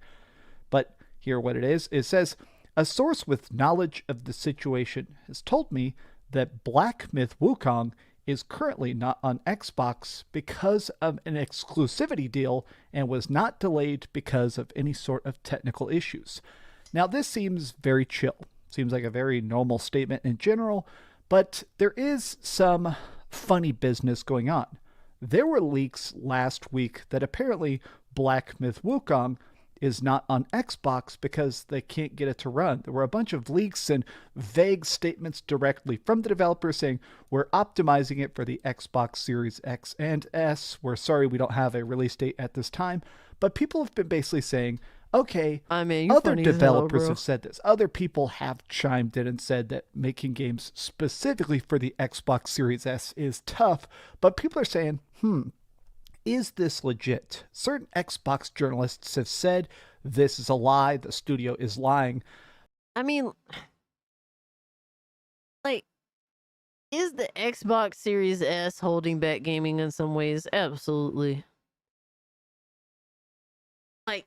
But here what it is. It says, a source with knowledge of the situation has told me that Black Myth Wukong is currently not on Xbox because of an exclusivity deal and was not delayed because of any sort of technical issues. Now, this seems very chill. Seems like a very normal statement in general, but there is some funny business going on. There were leaks last week that apparently Black Myth Wukong is not on Xbox because they can't get it to run. There were a bunch of leaks and vague statements directly from the developer saying, we're optimizing it for the Xbox Series X and S. We're sorry we don't have a release date at this time. But people have been basically saying, okay, other developers have said this. Other people have chimed in and said that making games specifically for the Xbox Series S is tough. But people are saying, is this legit? Certain Xbox journalists have said this is a lie, the studio is lying. I mean, like, is the Xbox Series S holding back gaming in some ways? Absolutely. Like,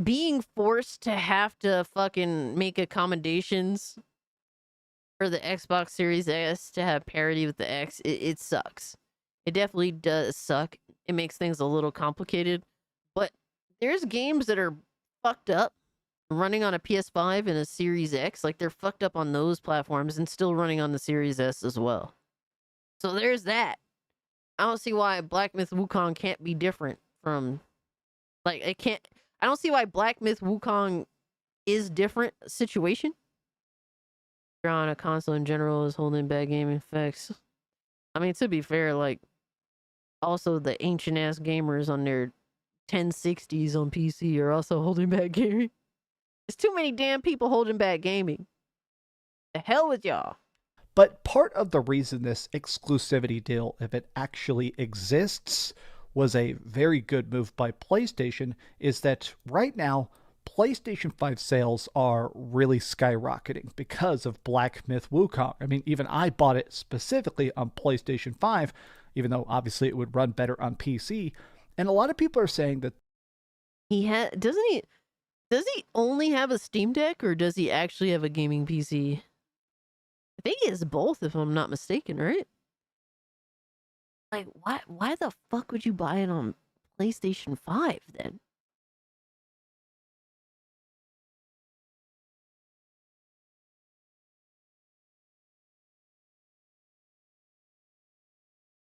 being forced to have to fucking make accommodations for the Xbox Series S to have parity with the X, it sucks. It definitely does suck. It makes things a little complicated, but there's games that are fucked up running on a PS5 and a Series X. Like, they're fucked up on those platforms and still running on the Series S as well. So there's that. I don't see why Black Myth Wukong can't be different from, like, I don't see why Black Myth Wukong is different situation. You're on a console in general is holding bad gaming effects. I mean, to be fair, like, also the ancient ass gamers on their 1060s on PC are also holding back gaming. There's too many damn people holding back gaming. The hell with y'all. But part of the reason this exclusivity deal, if it actually exists, was a very good move by PlayStation, is that right now, PlayStation 5 sales are really skyrocketing because of Black Myth Wukong. I mean, even I bought it specifically on PlayStation 5, even though obviously it would run better on PC. And a lot of people are saying that does he only have a Steam Deck, or does he actually have a gaming PC? I think he has both, if I'm not mistaken, right? Like, why the fuck would you buy it on PlayStation 5 then?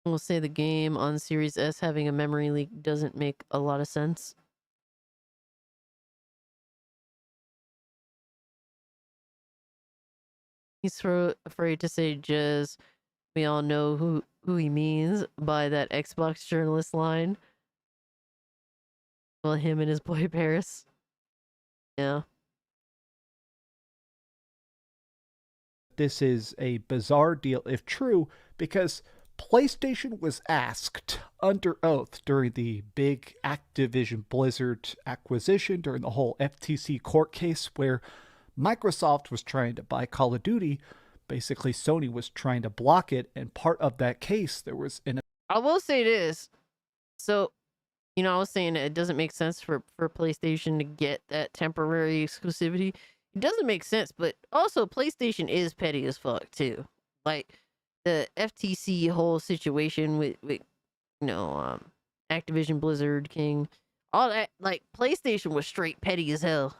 We'll say the game on Series S having a memory leak doesn't make a lot of sense. He's so afraid to say jizz. We all know who he means by that Xbox journalist line. Well, him and his boy Paris. Yeah. This is a bizarre deal if true, because PlayStation was asked under oath during the big Activision Blizzard acquisition, during the whole FTC court case where Microsoft was trying to buy Call of Duty. Basically, Sony was trying to block it, and part of that case, there was an... I will say this. So, you know, I was saying it doesn't make sense for PlayStation to get that temporary exclusivity. It doesn't make sense, but also PlayStation is petty as fuck, too. Like, the FTC whole situation with you know, Activision Blizzard King, all that, like, PlayStation was straight petty as hell.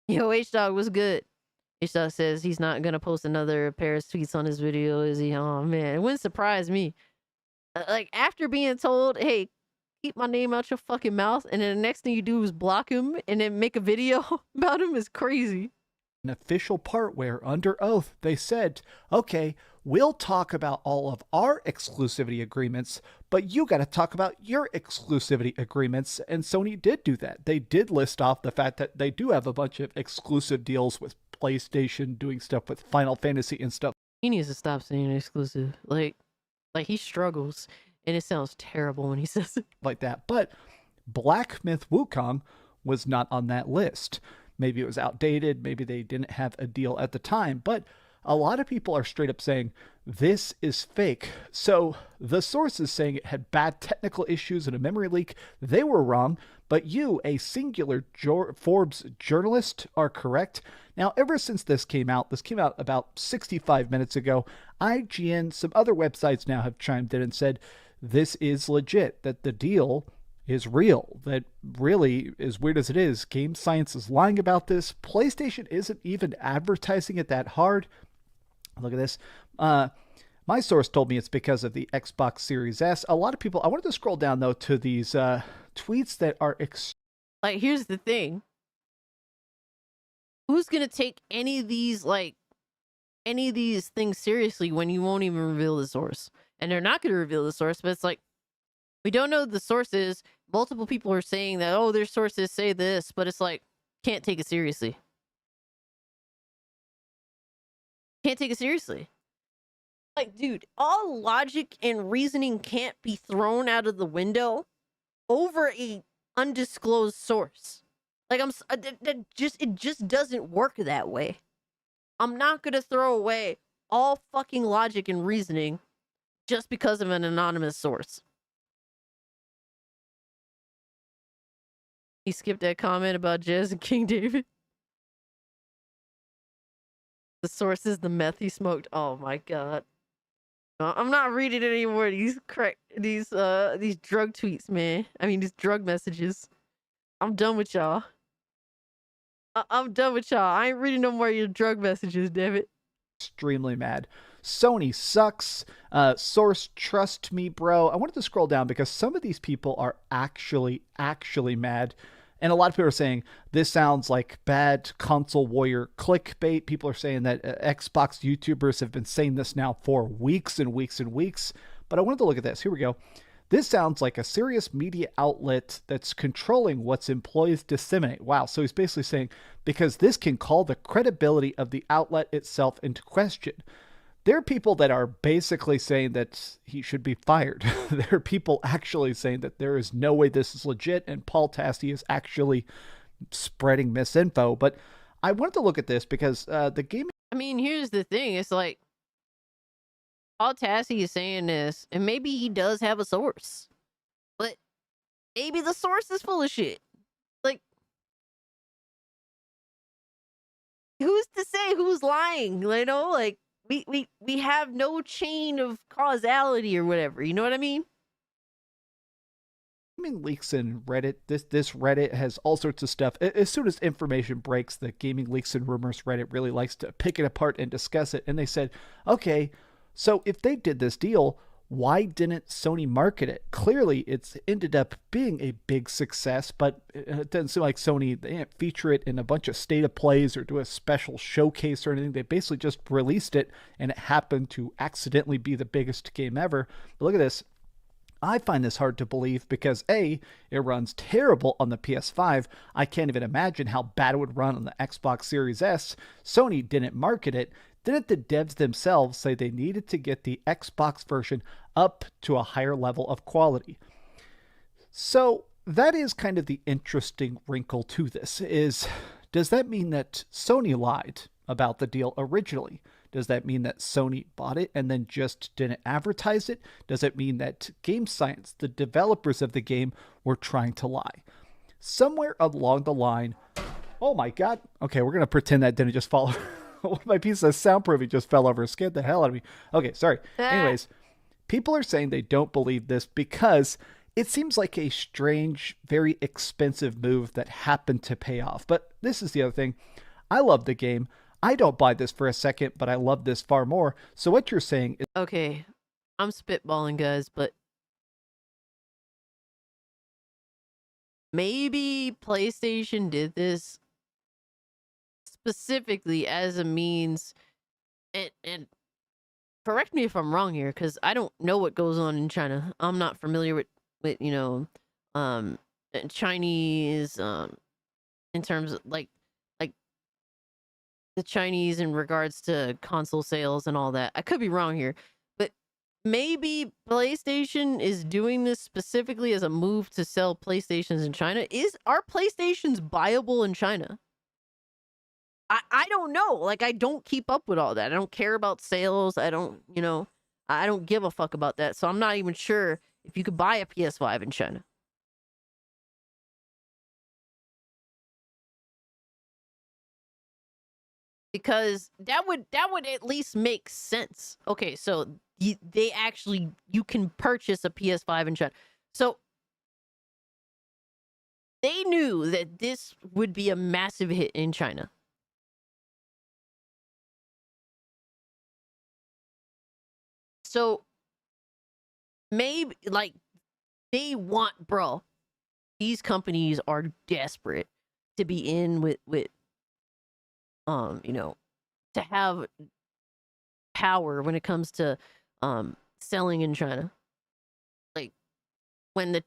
Yo, H-Dog was good. H-Dog says he's not gonna post another Paris tweets on his video, is he? Oh, man, it wouldn't surprise me. Like, after being told, hey, keep my name out your fucking mouth, and then the next thing you do is block him and then make a video about him is crazy. An official part where, under oath, they said, okay, we'll talk about all of our exclusivity agreements, but you got to talk about your exclusivity agreements. And Sony did do that. They did list off the fact that they do have a bunch of exclusive deals with PlayStation, doing stuff with Final Fantasy and stuff. He needs to stop saying exclusive. Like he struggles, and it sounds terrible when he says it. Like that. But Black Myth Wukong was not on that list. Maybe it was outdated. Maybe they didn't have a deal at the time. But a lot of people are straight up saying, this is fake. So the sources saying it had bad technical issues and a memory leak, they were wrong. But you, a singular Forbes journalist, are correct. Now, ever since this came out about 65 minutes ago, IGN, some other websites now have chimed in and said, this is legit, that the deal is real, that really, as weird as it is, Game Science is lying about this. PlayStation isn't even advertising it that hard. Look at this. My source told me it's because of the Xbox Series S. A lot of people, I wanted to scroll down though to these tweets that are... Like, here's the thing. Who's going to take any of these things seriously when you won't even reveal the source? And they're not going to reveal the source, but it's like, we don't know the sources. Multiple people are saying that, oh, their sources say this, but it's like, can't take it seriously. Can't take it seriously. Like, dude, all logic and reasoning can't be thrown out of the window over a undisclosed source. Like, it just doesn't work that way. I'm not gonna throw away all fucking logic and reasoning just because of an anonymous source. He skipped that comment about Jez and King David. The source is the meth he smoked. Oh my god. I'm not reading anymore. These drug tweets, man. I mean, these drug messages. I'm done with y'all. I'm done with y'all. I ain't reading no more of your drug messages, damn it. Extremely mad. Sony sucks. Source, trust me, bro. I wanted to scroll down because some of these people are actually mad. And a lot of people are saying this sounds like bad console warrior clickbait. People are saying that Xbox YouTubers have been saying this now for weeks and weeks and weeks. But I wanted to look at this. Here we go. This sounds like a serious media outlet that's controlling what employees disseminate. Wow. So he's basically saying, because this can call the credibility of the outlet itself into question. There are people that are basically saying that he should be fired. There are people actually saying that there is no way this is legit and Paul Tassi is actually spreading misinfo. But I wanted to look at this because the game... I mean, here's the thing. It's like, Paul Tassi is saying this, and maybe he does have a source. But maybe the source is full of shit. Like, who's to say who's lying? You know, like, we have no chain of causality or whatever. You know what I mean? Gaming leaks in Reddit. This Reddit has all sorts of stuff. As soon as information breaks, the Gaming Leaks and Rumors Reddit really likes to pick it apart and discuss it. And they said, okay, so if they did this deal, why didn't Sony market it? Clearly, it's ended up being a big success, but it doesn't seem like Sony, they didn't feature it in a bunch of state of plays or do a special showcase or anything. They basically just released it, and it happened to accidentally be the biggest game ever. But look at this. I find this hard to believe because A, it runs terrible on the PS5. I can't even imagine how bad it would run on the Xbox Series S. Sony didn't market it. Didn't the devs themselves say they needed to get the Xbox version up to a higher level of quality? So that is kind of the interesting wrinkle to this is, does that mean that Sony lied about the deal originally? Does that mean that Sony bought it and then just didn't advertise it? Does it mean that Game Science, the developers of the game, were trying to lie? Somewhere along the line, oh my God. Okay, we're going to pretend that didn't just fall. My piece of soundproofing just fell over. It scared the hell out of me. Okay, sorry. Anyways, people are saying they don't believe this because it seems like a strange, very expensive move that happened to pay off. But this is the other thing. I love the game. I don't buy this for a second, but I love this far more. So what you're saying is... Okay, I'm spitballing, guys, but maybe PlayStation did this specifically as a means, and correct me if I'm wrong here, because I don't know what goes on in China. I'm not familiar with you know, Chinese, in terms of like the Chinese in regards to console sales and all that. I could be wrong here, but maybe PlayStation is doing this specifically as a move to sell PlayStations in China. Are PlayStations buyable in China? I don't know. Like, I don't keep up with all that. I don't care about sales. I don't give a fuck about that. So I'm not even sure if you could buy a PS5 in China. Because that would at least make sense. Okay, so you can purchase a PS5 in China. So they knew that this would be a massive hit in China. So maybe, like, they want, bro, these companies are desperate to be in with to have power when it comes to selling in China. Like, when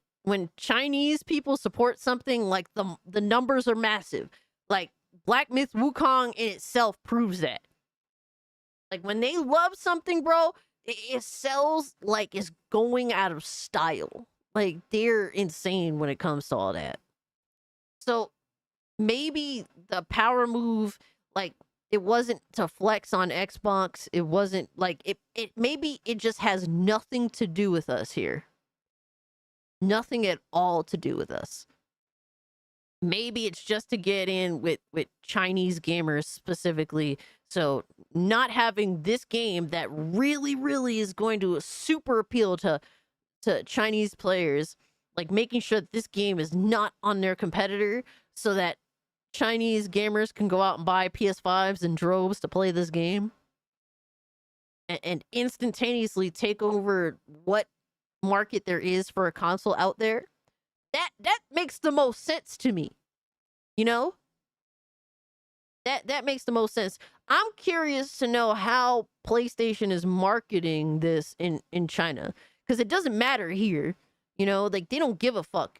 Chinese people support something, like, the numbers are massive. Like, Black Myth Wukong in itself proves that. Like, when they love something, bro, it sells like it's going out of style. Like, they're insane when it comes to all that. So maybe the power move, like, it wasn't to flex on Xbox. It wasn't like it maybe it just has nothing to do with us here. Nothing at all to do with us. Maybe it's just to get in with Chinese gamers specifically. So not having this game that really, really is going to super appeal to Chinese players, like making sure that this game is not on their competitor so that Chinese gamers can go out and buy PS5s in droves to play this game and instantaneously take over what market there is for a console out there. That makes the most sense to me. You know? That makes the most sense. I'm curious to know how PlayStation is marketing this in China, because it doesn't matter here. You know, like, they don't give a fuck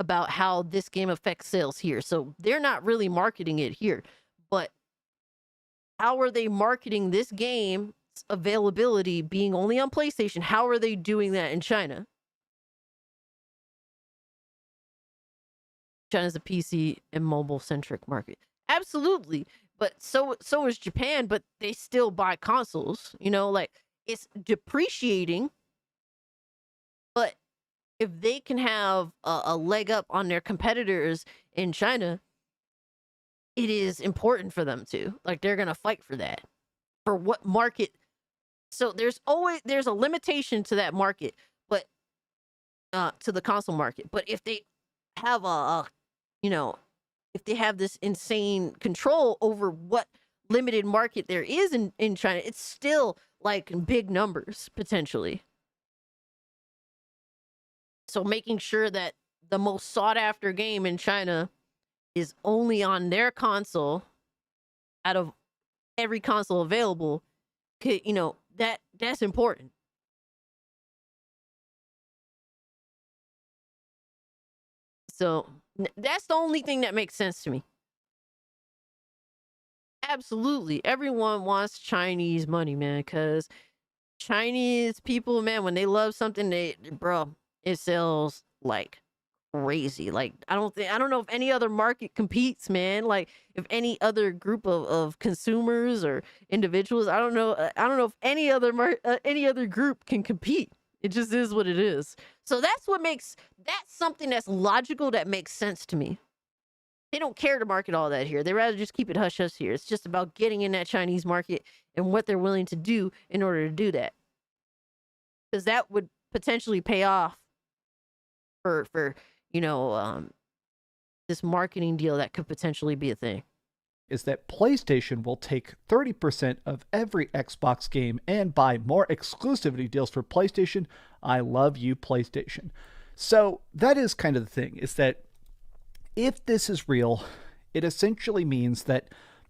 about how this game affects sales here. So they're not really marketing it here. But how are they marketing this game's availability being only on PlayStation? How are they doing that in China? China's a PC and mobile centric market. Absolutely. But so is Japan, but they still buy consoles. You know, like, it's depreciating, but if they can have a leg up on their competitors in China, it is important for them to. Like, they're going to fight for that. for what market. So there's a limitation to that market, but to the console market. But if they have if they have this insane control over what limited market there is in China, it's still like big numbers potentially. So making sure that the most sought after game in China is only on their console out of every console available, that's important. So that's the only thing that makes sense to me. Absolutely. Everyone wants Chinese money, man, because Chinese people, man, when they love something, it sells like crazy. Like I don't know if any other market competes, man. Like if any other group of consumers or individuals, I don't know if any other group can compete. It just is what it is. So that's something that's logical, that makes sense to me. They don't care to market all that here. They rather just keep it hush hush here. It's just about getting in that Chinese market and what they're willing to do in order to do that. Because that would potentially pay off for this marketing deal that could potentially be a thing. Is that PlayStation will take 30% of every Xbox game and buy more exclusivity deals for PlayStation. I love you, PlayStation. So that is kind of the thing, is that if this is real, it essentially means that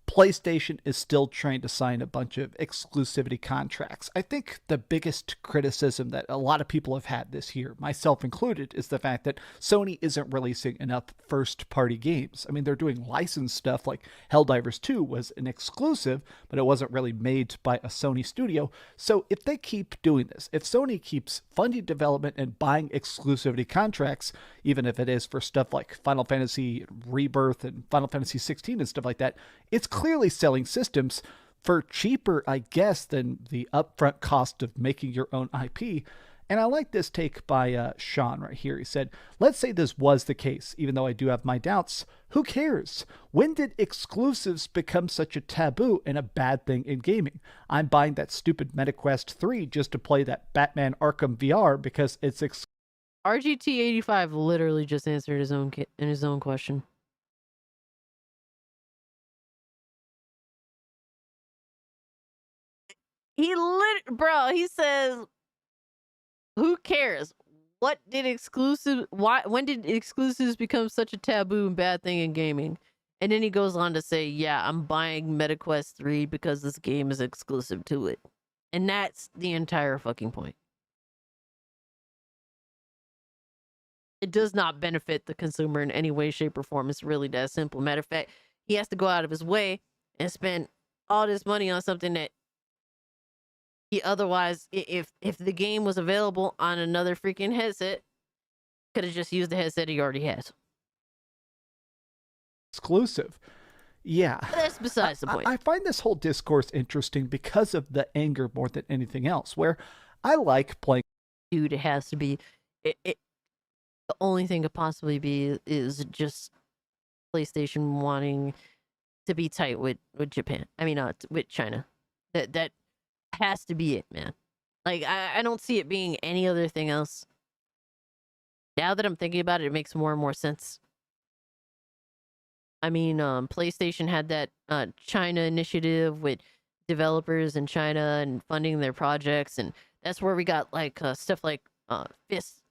PlayStation is still trying to sign a bunch of exclusivity contracts. I think the biggest criticism that a lot of people have had this year, myself included, is the fact that Sony isn't releasing enough first-party games. I mean, they're doing licensed stuff like Helldivers 2 was an exclusive, but it wasn't really made by a Sony studio. So if they keep doing this, if Sony keeps funding development and buying exclusivity contracts, even if it is for stuff like Final Fantasy Rebirth and Final Fantasy 16 and stuff like that, it's clearly selling systems for cheaper, I guess, than the upfront cost of making your own IP. And I like this take by Sean right here. He said, let's say this was the case, even though I do have my doubts. Who cares? When did exclusives become such a taboo and a bad thing in gaming? I'm buying that stupid MetaQuest 3 just to play that Batman Arkham VR because it's RGT85 literally just answered his own question. He says, who cares? When did exclusives become such a taboo and bad thing in gaming? And then he goes on to say, yeah, I'm buying MetaQuest 3 because this game is exclusive to it. And that's the entire fucking point. It does not benefit the consumer in any way, shape, or form. It's really that simple. Matter of fact, he has to go out of his way and spend all this money on something that he otherwise, if the game was available on another freaking headset, could have just used the headset he already has. Exclusive. Yeah. But that's besides the point. I find this whole discourse interesting because of the anger more than anything else, where I like playing. Dude, it has to be. The only thing could possibly be is just PlayStation wanting to be tight with Japan. I mean, with China. That has to be it, man. Like, I don't see it being any other thing else. Now that I'm thinking about it, it makes more and more sense. I mean, PlayStation had that China initiative with developers in China and funding their projects, and that's where we got like stuff like Fist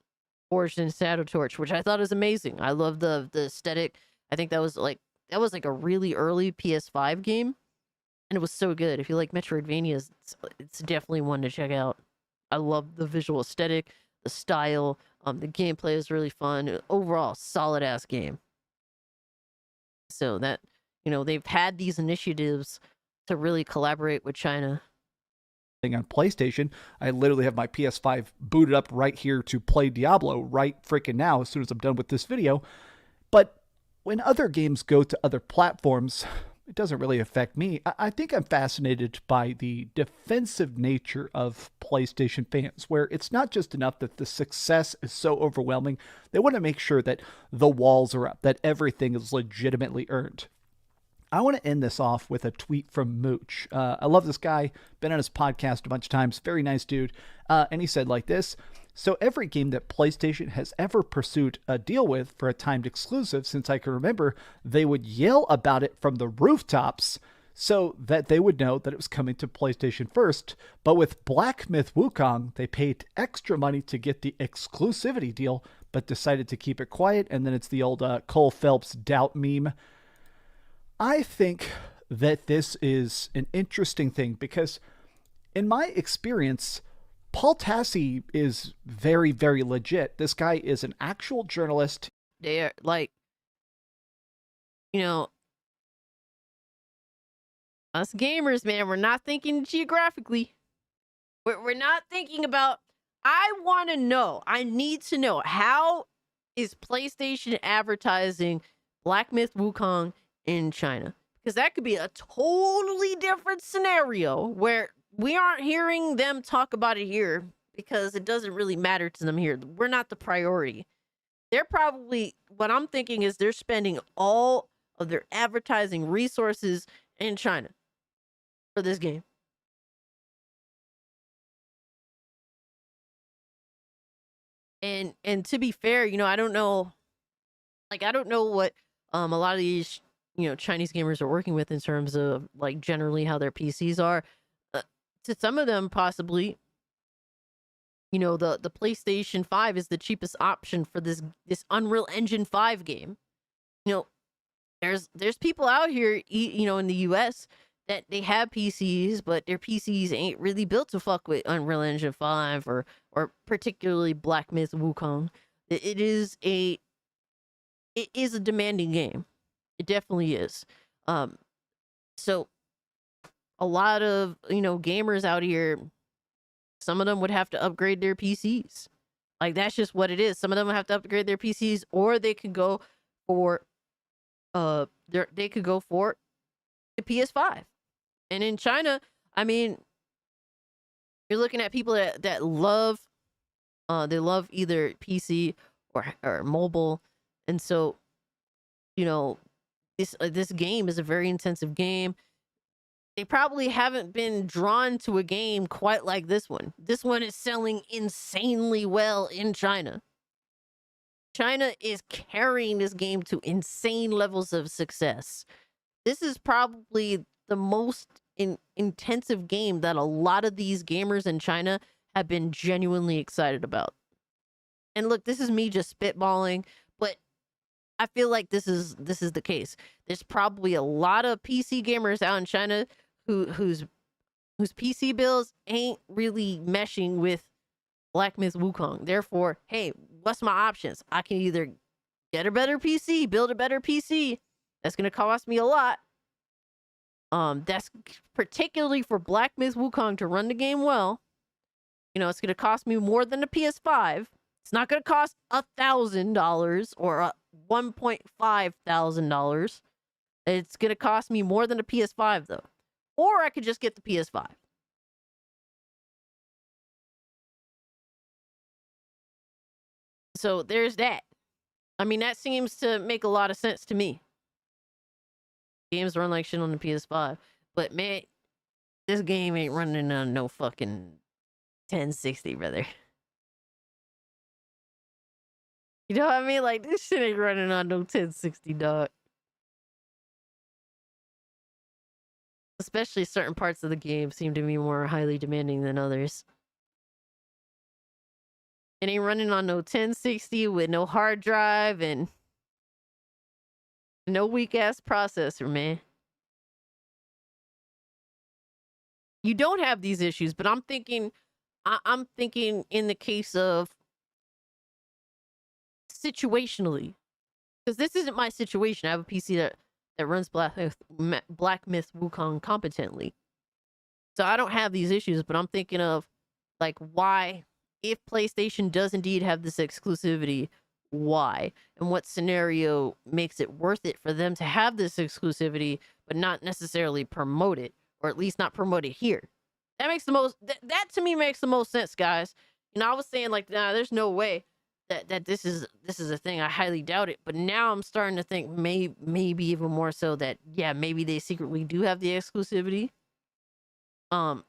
Forged and Shadow Torch, which I thought was amazing. I love the aesthetic. I think that was like a really early PS5 game. And it was so good. If you like Metroidvanias, it's definitely one to check out. I love the visual aesthetic, the style, the gameplay is really fun. Overall, solid ass game. So that, they've had these initiatives to really collaborate with China. On PlayStation, I literally have my PS5 booted up right here to play Diablo right freaking now as soon as I'm done with this video. But when other games go to other platforms, it doesn't really affect me. I think I'm fascinated by the defensive nature of PlayStation fans, where it's not just enough that the success is so overwhelming. They want to make sure that the walls are up, that everything is legitimately earned. I want to end this off with a tweet from Mooch. I love this guy. Been on his podcast a bunch of times. Very nice dude. And he said like this: so every game that PlayStation has ever pursued a deal with for a timed exclusive since I can remember, they would yell about it from the rooftops so that they would know that it was coming to PlayStation first. But with Black Myth Wukong, they paid extra money to get the exclusivity deal, but decided to keep it quiet. And then it's the old Cole Phelps doubt meme. I think that this is an interesting thing because in my experience, Paul Tassi is very, very legit. This guy is an actual journalist. They're like, you know, us gamers, man, we're not thinking geographically. We're not thinking about, I want to know, I need to know, how is PlayStation advertising Black Myth Wukong in China? Because that could be a totally different scenario where we aren't hearing them talk about it here because it doesn't really matter to them here. We're not the priority. They're probably, what I'm thinking is they're spending all of their advertising resources in China for this game. And to be fair, you know, I don't know what a lot of these, you know, Chinese gamers are working with in terms of like generally how their PCs are. To some of them, possibly, you know, the PlayStation 5 is the cheapest option for this Unreal Engine 5 game. You know, there's people out here, you know, in the US that they have PCs, but their PCs ain't really built to fuck with Unreal Engine 5 or particularly Black Myth Wukong. It is a demanding game. It definitely is. So a lot of, you know, gamers out here, some of them would have to upgrade their PCs. Like, that's just what it is. Some of them have to upgrade their PCs, or they could go for the PS5. And in China, I mean, you're looking at people that love they love either PC or mobile. And so, you know, this game is a very intensive game. They probably haven't been drawn to a game quite like this one. This one is selling insanely well in China. China is carrying this game to insane levels of success. This is probably the most intensive game that a lot of these gamers in China have been genuinely excited about. And look, this is me just spitballing, but I feel like this is the case. There's probably a lot of PC gamers out in China whose PC bills ain't really meshing with Black Myth Wukong. Therefore, hey, what's my options? I can either get a better PC, build a better PC. That's gonna cost me a lot. That's particularly for Black Myth Wukong to run the game well. You know, it's gonna cost me more than a PS5. It's not gonna cost $1,000 or $1,500. It's gonna cost me more than a PS5 though. Or I could just get the PS5. So there's that. I mean, that seems to make a lot of sense to me. Games run like shit on the PS5. But man, this game ain't running on no fucking 1060, brother. You know what I mean? Like, this shit ain't running on no 1060, dog. Especially certain parts of the game seem to be more highly demanding than others. It ain't running on no 1060 with no hard drive and no weak-ass processor, man. You don't have these issues, but I'm thinking in the case of situationally, because this isn't my situation. I have a PC that runs Black Myth Wukong competently. So I don't have these issues, but I'm thinking of, like, why, if PlayStation does indeed have this exclusivity, why? And what scenario makes it worth it for them to have this exclusivity, but not necessarily promote it, or at least not promote it here? That makes the most, that to me makes the most sense, guys. You know, I was saying, like, nah, there's no way. that this is a thing. I highly doubt it. But now I'm starting to think maybe even more so that yeah, maybe they secretly do have the exclusivity. Now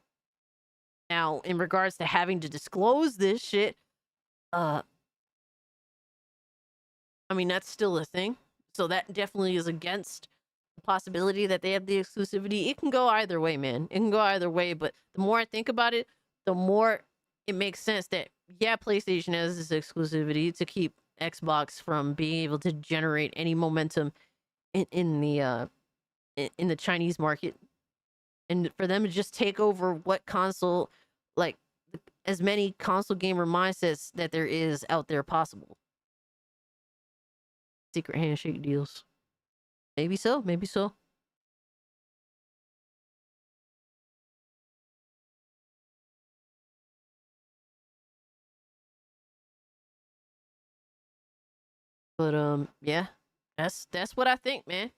in regards to having to disclose this shit, I mean that's still a thing. So that definitely is against the possibility that they have the exclusivity. It can go either way, man. It can go either way. But the more I think about it, the more it makes sense that yeah, PlayStation has this exclusivity to keep Xbox from being able to generate any momentum in the Chinese market, and for them to just take over what console, like as many console gamer mindsets that there is out there possible. Secret handshake deals. Maybe so, maybe so. But yeah, that's what I think, man.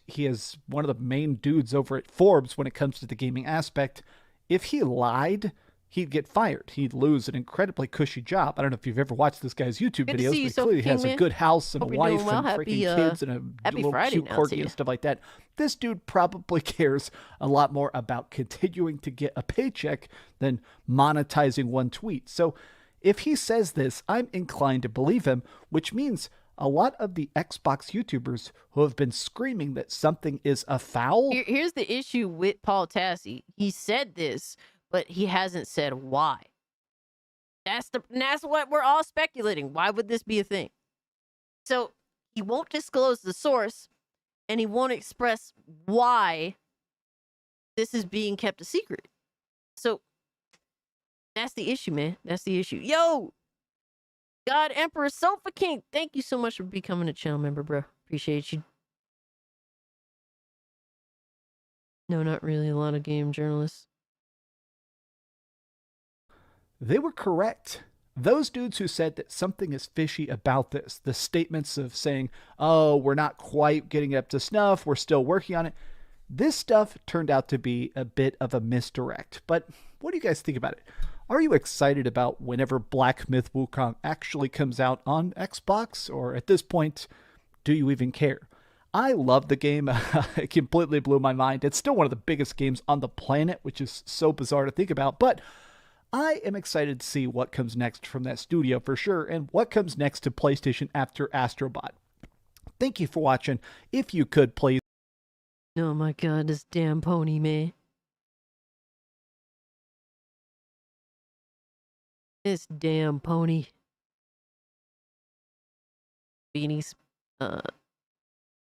He is one of the main dudes over at Forbes when it comes to the gaming aspect. If he lied, he'd get fired. He'd lose an incredibly cushy job. I don't know if you've ever watched this guy's YouTube Good to videos, see you, but he clearly has Sophie a good house and Hope a you're doing wife well. and Happy, freaking kids and a happy little Friday cute now to corgi you. and stuff like that. This dude probably cares a lot more about continuing to get a paycheck than monetizing one tweet. So if he says this, I'm inclined to believe him, which means a lot of the Xbox YouTubers who have been screaming that something is afoul. Here's the issue with Paul Tassi. He said this, but he hasn't said why. That's what we're all speculating. Why would this be a thing? So he won't disclose the source, and he won't express why this is being kept a secret. So that's the issue, man. That's the issue. Yo, God Emperor Sofa King, thank you so much for becoming a channel member, bro. Appreciate you. No, not really. A lot of game journalists. They were correct. Those dudes who said that something is fishy about this, the statements of saying, oh, we're not quite getting up to snuff, we're still working on it, this stuff turned out to be a bit of a misdirect. But what do you guys think about it? Are you excited about whenever Black Myth Wukong actually comes out on Xbox? Or at this point, do you even care? I love the game. It completely blew my mind. It's still one of the biggest games on the planet, which is so bizarre to think about. But I am excited to see what comes next from that studio for sure, and what comes next to PlayStation after Astrobot. Thank you for watching. If you could, please. Oh my god, this damn pony, man. This damn pony. Beanie's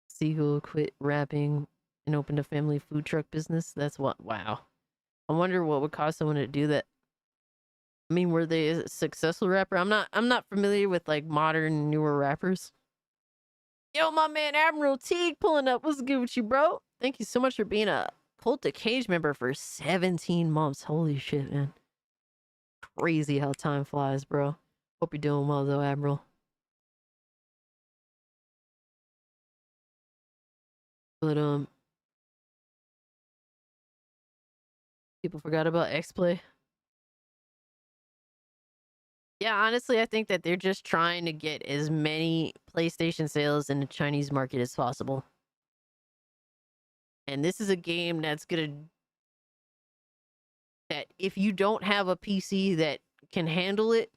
Siegel quit rapping and opened a family food truck business. That's what, wow. I wonder what would cause someone to do that. I mean, were they a successful rapper? I'm not familiar with like modern newer rappers. Yo, my man Admiral Teague pulling up. What's good with you, bro? Thank you so much for being a Cult of Cage member for 17 months. Holy shit, man. Crazy how time flies, bro. Hope you're doing well though, Admiral. But people forgot about X-Play. Yeah, honestly, I think that they're just trying to get as many PlayStation sales in the Chinese market as possible. And this is a game that's that if you don't have a PC that can handle it,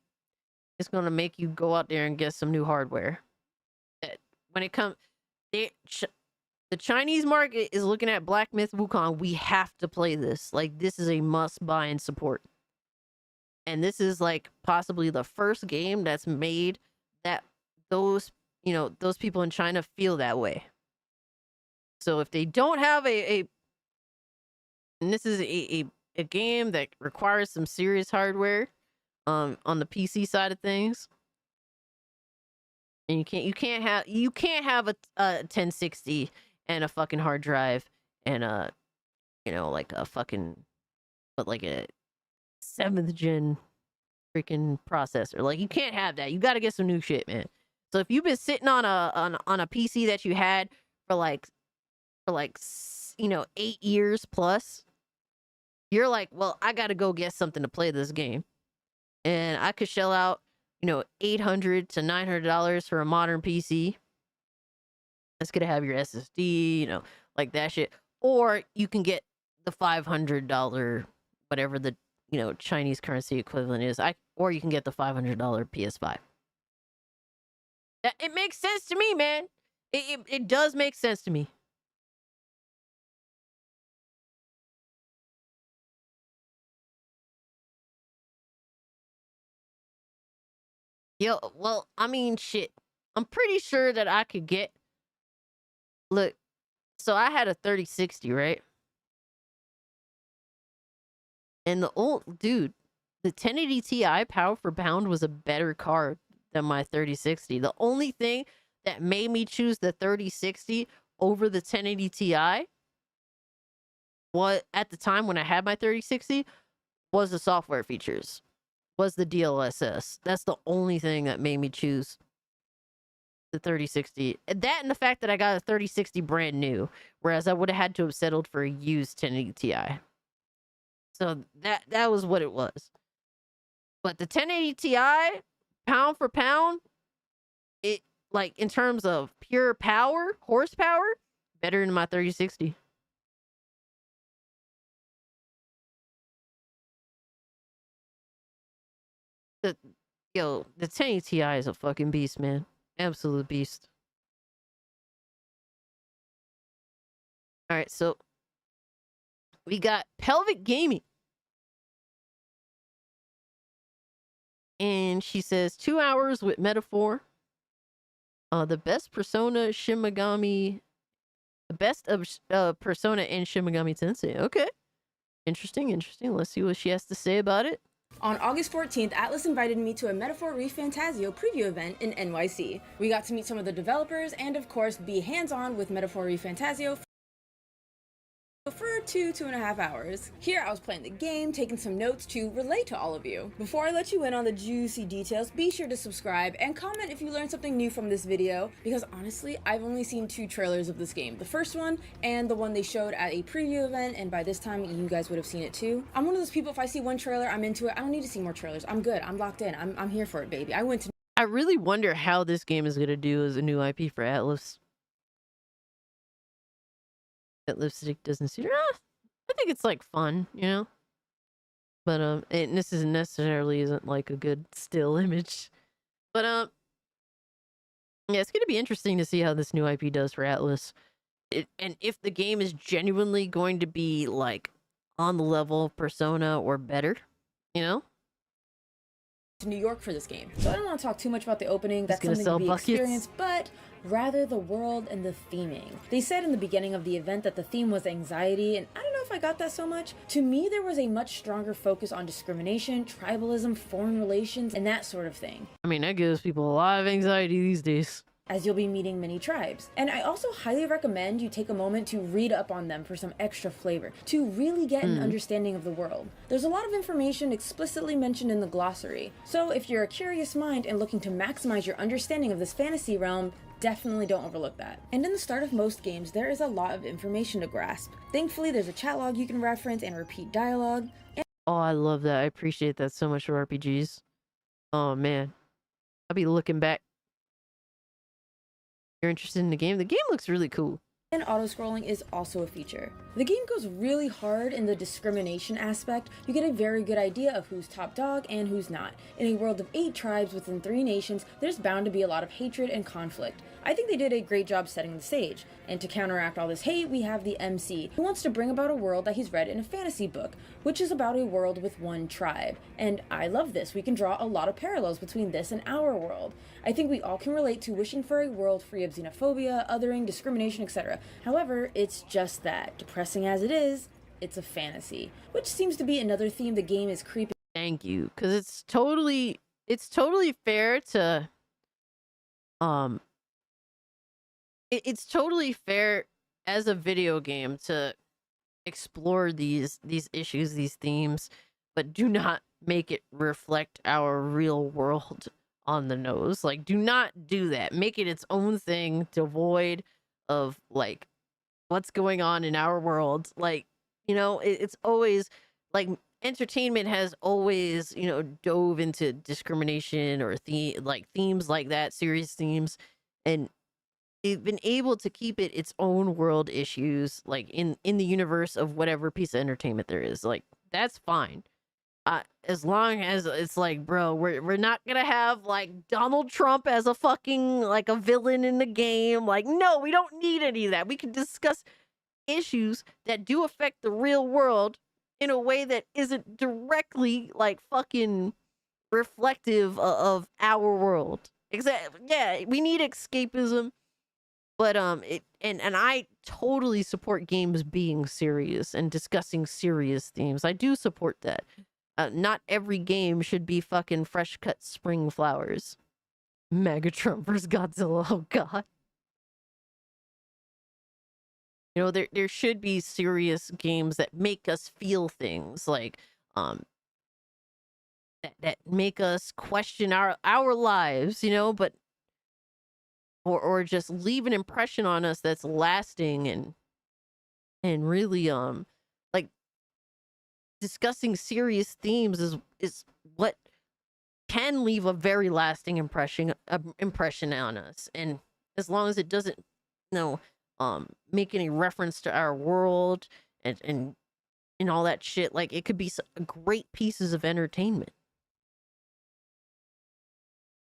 it's gonna make you go out there and get some new hardware. That when it comes, the Chinese market is looking at Black Myth Wukong. We have to play this. Like, this is a must buy and support. And this is like possibly the first game that's made that those people in China feel that way. So if they don't have and this is a game that requires some serious hardware on the PC side of things. And you can't have a 1060 and a fucking hard drive and like a 7th gen freaking processor. Like, you can't have that. You got to get some new shit, man. So if you've been sitting on a PC that you had for 8 years plus, you're like, well, I got to go get something to play this game. And I could shell out, $800 to $900 for a modern PC. That's gonna have your SSD, like that shit. Or you can get the $500, whatever the Chinese currency equivalent is. Or you can get the $500 PS5. It makes sense to me, man. It does make sense to me. Yo, well, I mean, shit. I'm pretty sure that I could get. Look, so I had a 3060, right? And the the 1080 Ti pound for pound was a better card than my 3060. The only thing that made me choose the 3060 over the 1080 Ti at the time when I had my 3060 was the software features, was the DLSS. That's the only thing that made me choose the 3060. That and the fact that I got a 3060 brand new, whereas I would have had to have settled for a used 1080 Ti. So that was what it was. But the 1080 Ti, pound for pound, it, like, in terms of pure power, horsepower, better than my 3060. The 1080 Ti is a fucking beast, man. Absolute beast. All right, so we got Pelvic Gaming. And she says 2 hours with Metaphor. The best Persona Shin Megami. The best of Persona and Shin Megami Tensei. Okay. Interesting. Let's see what she has to say about it. On August 14th, Atlas invited me to a Metaphor ReFantazio preview event in NYC. We got to meet some of the developers and, of course, be hands-on with Metaphor ReFantazio for 2.5 hours. Here I was playing the game, taking some notes to relate to all of you. Before I let you in on the juicy details, be sure to subscribe and comment if you learned something new from this video, because honestly, I've only seen 2 trailers of this game. The first one and the one they showed at a preview event, and by this time you guys would have seen it too. I'm one of those people, if I see one trailer, I'm into it. I don't need to see more trailers. I'm good. I'm locked in. I'm here for it, baby. I really wonder how this game is going to do as a new IP for Atlas. That lipstick doesn't suit her. I think it's like fun, but this isn't necessarily like a good still image, but yeah, it's gonna be interesting to see how this new IP does for Atlas, and if the game is genuinely going to be like on the level of Persona or better, to New York for this game. So I don't want to talk too much about the opening. That's something to be experienced, but rather the world and the theming. They said in the beginning of the event that the theme was anxiety, and I don't know if I got that so much. To me, there was a much stronger focus on discrimination, tribalism, foreign relations, and that sort of thing. I mean, that gives people a lot of anxiety these days, as you'll be meeting many tribes. And I also highly recommend you take a moment to read up on them for some extra flavor, to really get an understanding of the world. There's a lot of information explicitly mentioned in the glossary, so if you're a curious mind and looking to maximize your understanding of this fantasy realm, definitely don't overlook that. And in the start of most games, there is a lot of information to grasp. Thankfully, there's a chat log you can reference and repeat dialogue. Oh, I love that. I appreciate that so much for RPGs. Oh man, I'll be looking back. You're interested in the game? The game looks really cool. And auto-scrolling is also a feature. The game goes really hard in the discrimination aspect. You get a very good idea of who's top dog and who's not. In a world of 8 tribes within 3 nations, there's bound to be a lot of hatred and conflict. I think they did a great job setting the stage. And to counteract all this hate, we have the MC, who wants to bring about a world that he's read in a fantasy book, which is about a world with 1 tribe. And I love this. We can draw a lot of parallels between this and our world. I think we all can relate to wishing for a world free of xenophobia, othering, discrimination, etc. However, it's just that. Depressing as it is, it's a fantasy, which seems to be another theme the game is creeping. Thank you, because it's totally fair to, it's totally fair as a video game to explore these issues, these themes, but do not make it reflect our real world on the nose. Like, do not do that. Make it its own thing, devoid of like what's going on in our world. Like, it's always like entertainment has always, you know, dove into discrimination or themes like that, serious themes, and they've been able to keep it its own world issues, like in the universe of whatever piece of entertainment there is. Like, that's fine. As long as it's like, bro, we're not gonna have like Donald Trump as a fucking like a villain in the game. Like, no, we don't need any of that. We can discuss issues that do affect the real world in a way that isn't directly like fucking reflective of our world. Exactly. Yeah, we need escapism, but and I totally support games being serious and discussing serious themes. I do support that. Not every game should be fucking fresh cut spring flowers. Megatron vs. Godzilla. Oh god. You know, there should be serious games that make us feel things, like that make us question our lives, you know, but or just leave an impression on us that's lasting and really like discussing serious themes is what can leave a very lasting impression on us. And as long as it doesn't, you know, make any reference to our world and all that shit, like it could be great pieces of entertainment.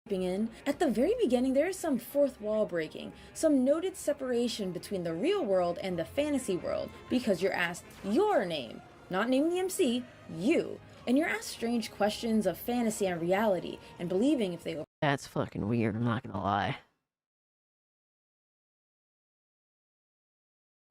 In. At the very beginning, there is some fourth wall breaking, some noted separation between the real world and the fantasy world, because you're asked your name, not naming the MC, you, and you're asked strange questions of fantasy and reality, and believing if they That's fucking weird, I'm not gonna lie.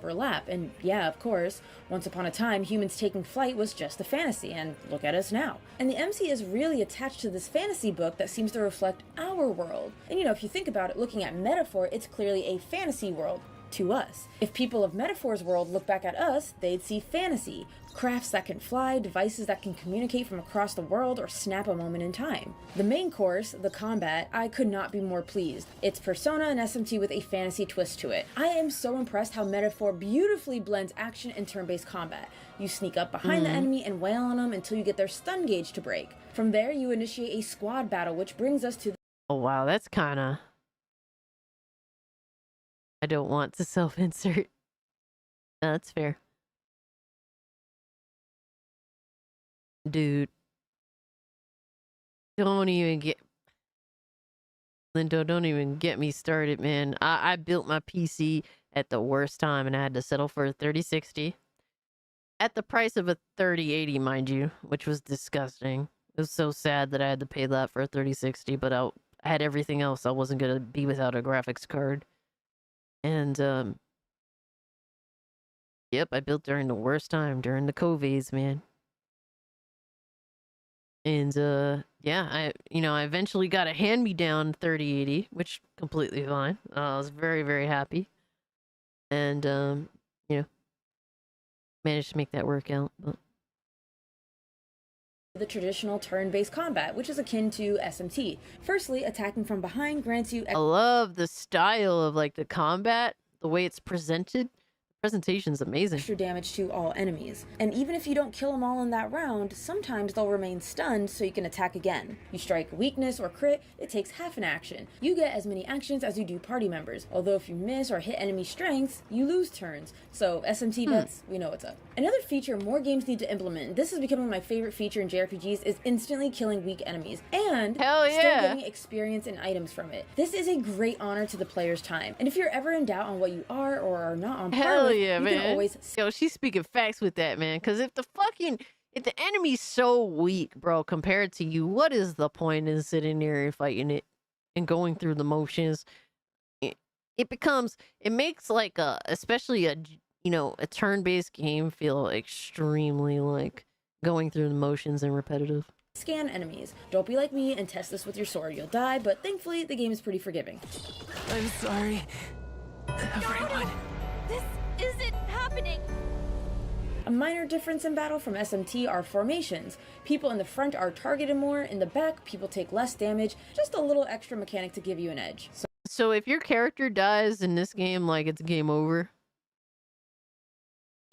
overlap. And yeah, of course, once upon a time, humans taking flight was just a fantasy, and look at us now. And the MC is really attached to this fantasy book that seems to reflect our world. And you know, if you think about it, looking at Metaphor, it's clearly a fantasy world to us. If people of Metaphor's world look back at us, they'd see fantasy. Crafts that can fly, devices that can communicate from across the world or snap a moment in time. The main course, the combat, I could not be more pleased. It's Persona and SMT with a fantasy twist to it. I am so impressed how Metaphor beautifully blends action and turn-based combat. You sneak up behind the enemy and wail on them until you get their stun gauge to break. From there, you initiate a squad battle, which brings us to Oh wow, that's kinda... I don't want to self-insert. No, that's fair. Dude. Don't even get... Lindo, don't even get me started, man. I built my PC at the worst time and I had to settle for a 3060. At the price of a 3080, mind you, which was disgusting. It was so sad that I had to pay that for a 3060, but I had everything else. I wasn't going to be without a graphics card. And, yep, I built during the worst time, during the COVIDs, man. And, yeah, I eventually got a hand-me-down 3080, which completely fine. I was very, very happy. And, you know, managed to make that work out. But the traditional turn-based combat, which is akin to SMT. Firstly, attacking from behind grants you... I love the style of, like, the combat, the way it's presented. Presentation's amazing. Extra damage to all enemies. And even if you don't kill them all in that round, sometimes they'll remain stunned so you can attack again. You strike weakness or crit, it takes half an action. You get as many actions as you do party members, although if you miss or hit enemy strengths, you lose turns. So SMT vets, we know what's up. Another feature more games need to implement, and this is becoming my favorite feature in JRPGs, is instantly killing weak enemies. And Hell yeah, still getting experience and items from it. This is a great honor to the player's time. And if you're ever in doubt on what you are or are not on par with, yeah, you man. can always... Yo, she's speaking facts with that, man. Because if the enemy's so weak, bro, compared to you, what is the point in sitting there and fighting it and going through the motions? It makes like especially a turn-based game feel extremely like going through the motions and repetitive. Scan enemies. Don't be like me and test this with your sword. You'll die, but thankfully the game is pretty forgiving. I'm sorry, everyone. This isn't happening. A minor difference in battle from SMT are formations. People in the front are targeted more, in the back people take less damage, just a little extra mechanic to give you an edge. So if your character dies in this game, like, it's game over?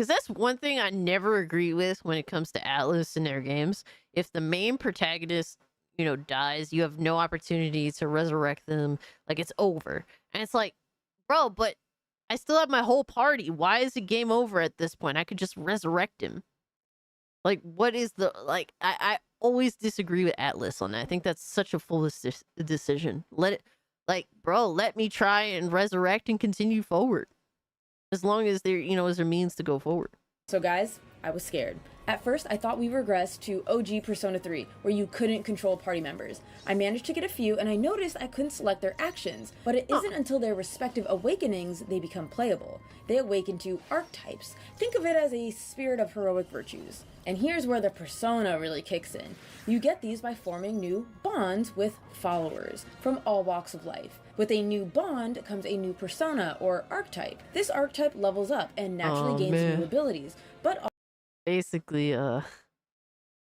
because that's one thing I never agree with when it comes to Atlas and their games. If the main protagonist, you know, dies, you have no opportunity to resurrect them. Like, it's over. And it's like, bro, but I still have my whole party. Why is it game over at this point? I could just resurrect him. Like, what is the, like, I always disagree with Atlas on that. I think that's such a foolish decision. Let it, like, bro, let me try and resurrect and continue forward. As long as there, you know, is there means to go forward. So guys, I was scared. At first, I thought we regressed to OG Persona 3, where you couldn't control party members. I managed to get a few, and I noticed I couldn't select their actions, but it isn't until their respective awakenings they become playable. They awaken to archetypes. Think of it as a spirit of heroic virtues. And here's where the persona really kicks in. You get these by forming new bonds with followers from all walks of life. With a new bond comes a new persona or archetype. This archetype levels up and naturally gains new abilities, but basically,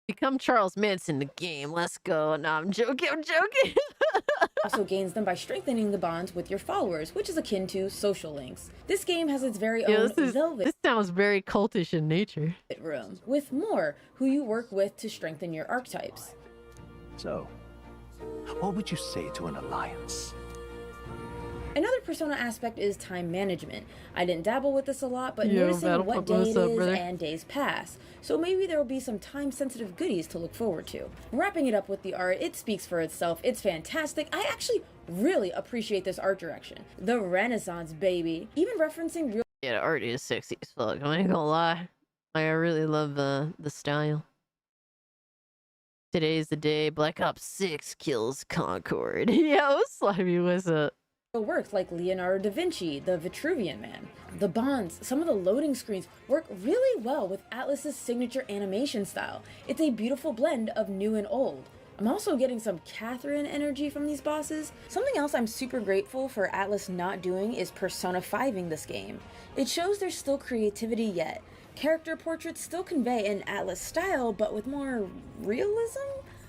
become Charles Manson in the game. Let's go. No, I'm joking. also gains them by strengthening the bonds with your followers, which is akin to social links. This game has its very own velvet. This sounds very cultish in nature. Room with more who you work with to strengthen your archetypes. So, what would you say to an alliance? Another Persona aspect is time management. I didn't dabble with this a lot, but noticing what day it is and days pass. So maybe there will be some time-sensitive goodies to look forward to. Wrapping it up with the art, it speaks for itself. It's fantastic. I actually really appreciate this art direction. The Renaissance, baby. Even referencing real— Yeah, the art is sexy as fuck. I ain't gonna lie. Like, I really love the style. Today's the day Black Ops 6 kills Concord. Yo, Slimy, what's up? works like Leonardo da Vinci, the Vitruvian Man. The bonds, some of the loading screens work really well with Atlus's signature animation style. It's a beautiful blend of new and old. I'm also getting some Catherine energy from these bosses. Something else I'm super grateful for Atlus not doing is Persona 5ing this game. It shows there's still creativity yet. Character portraits still convey an Atlus style, but with more realism?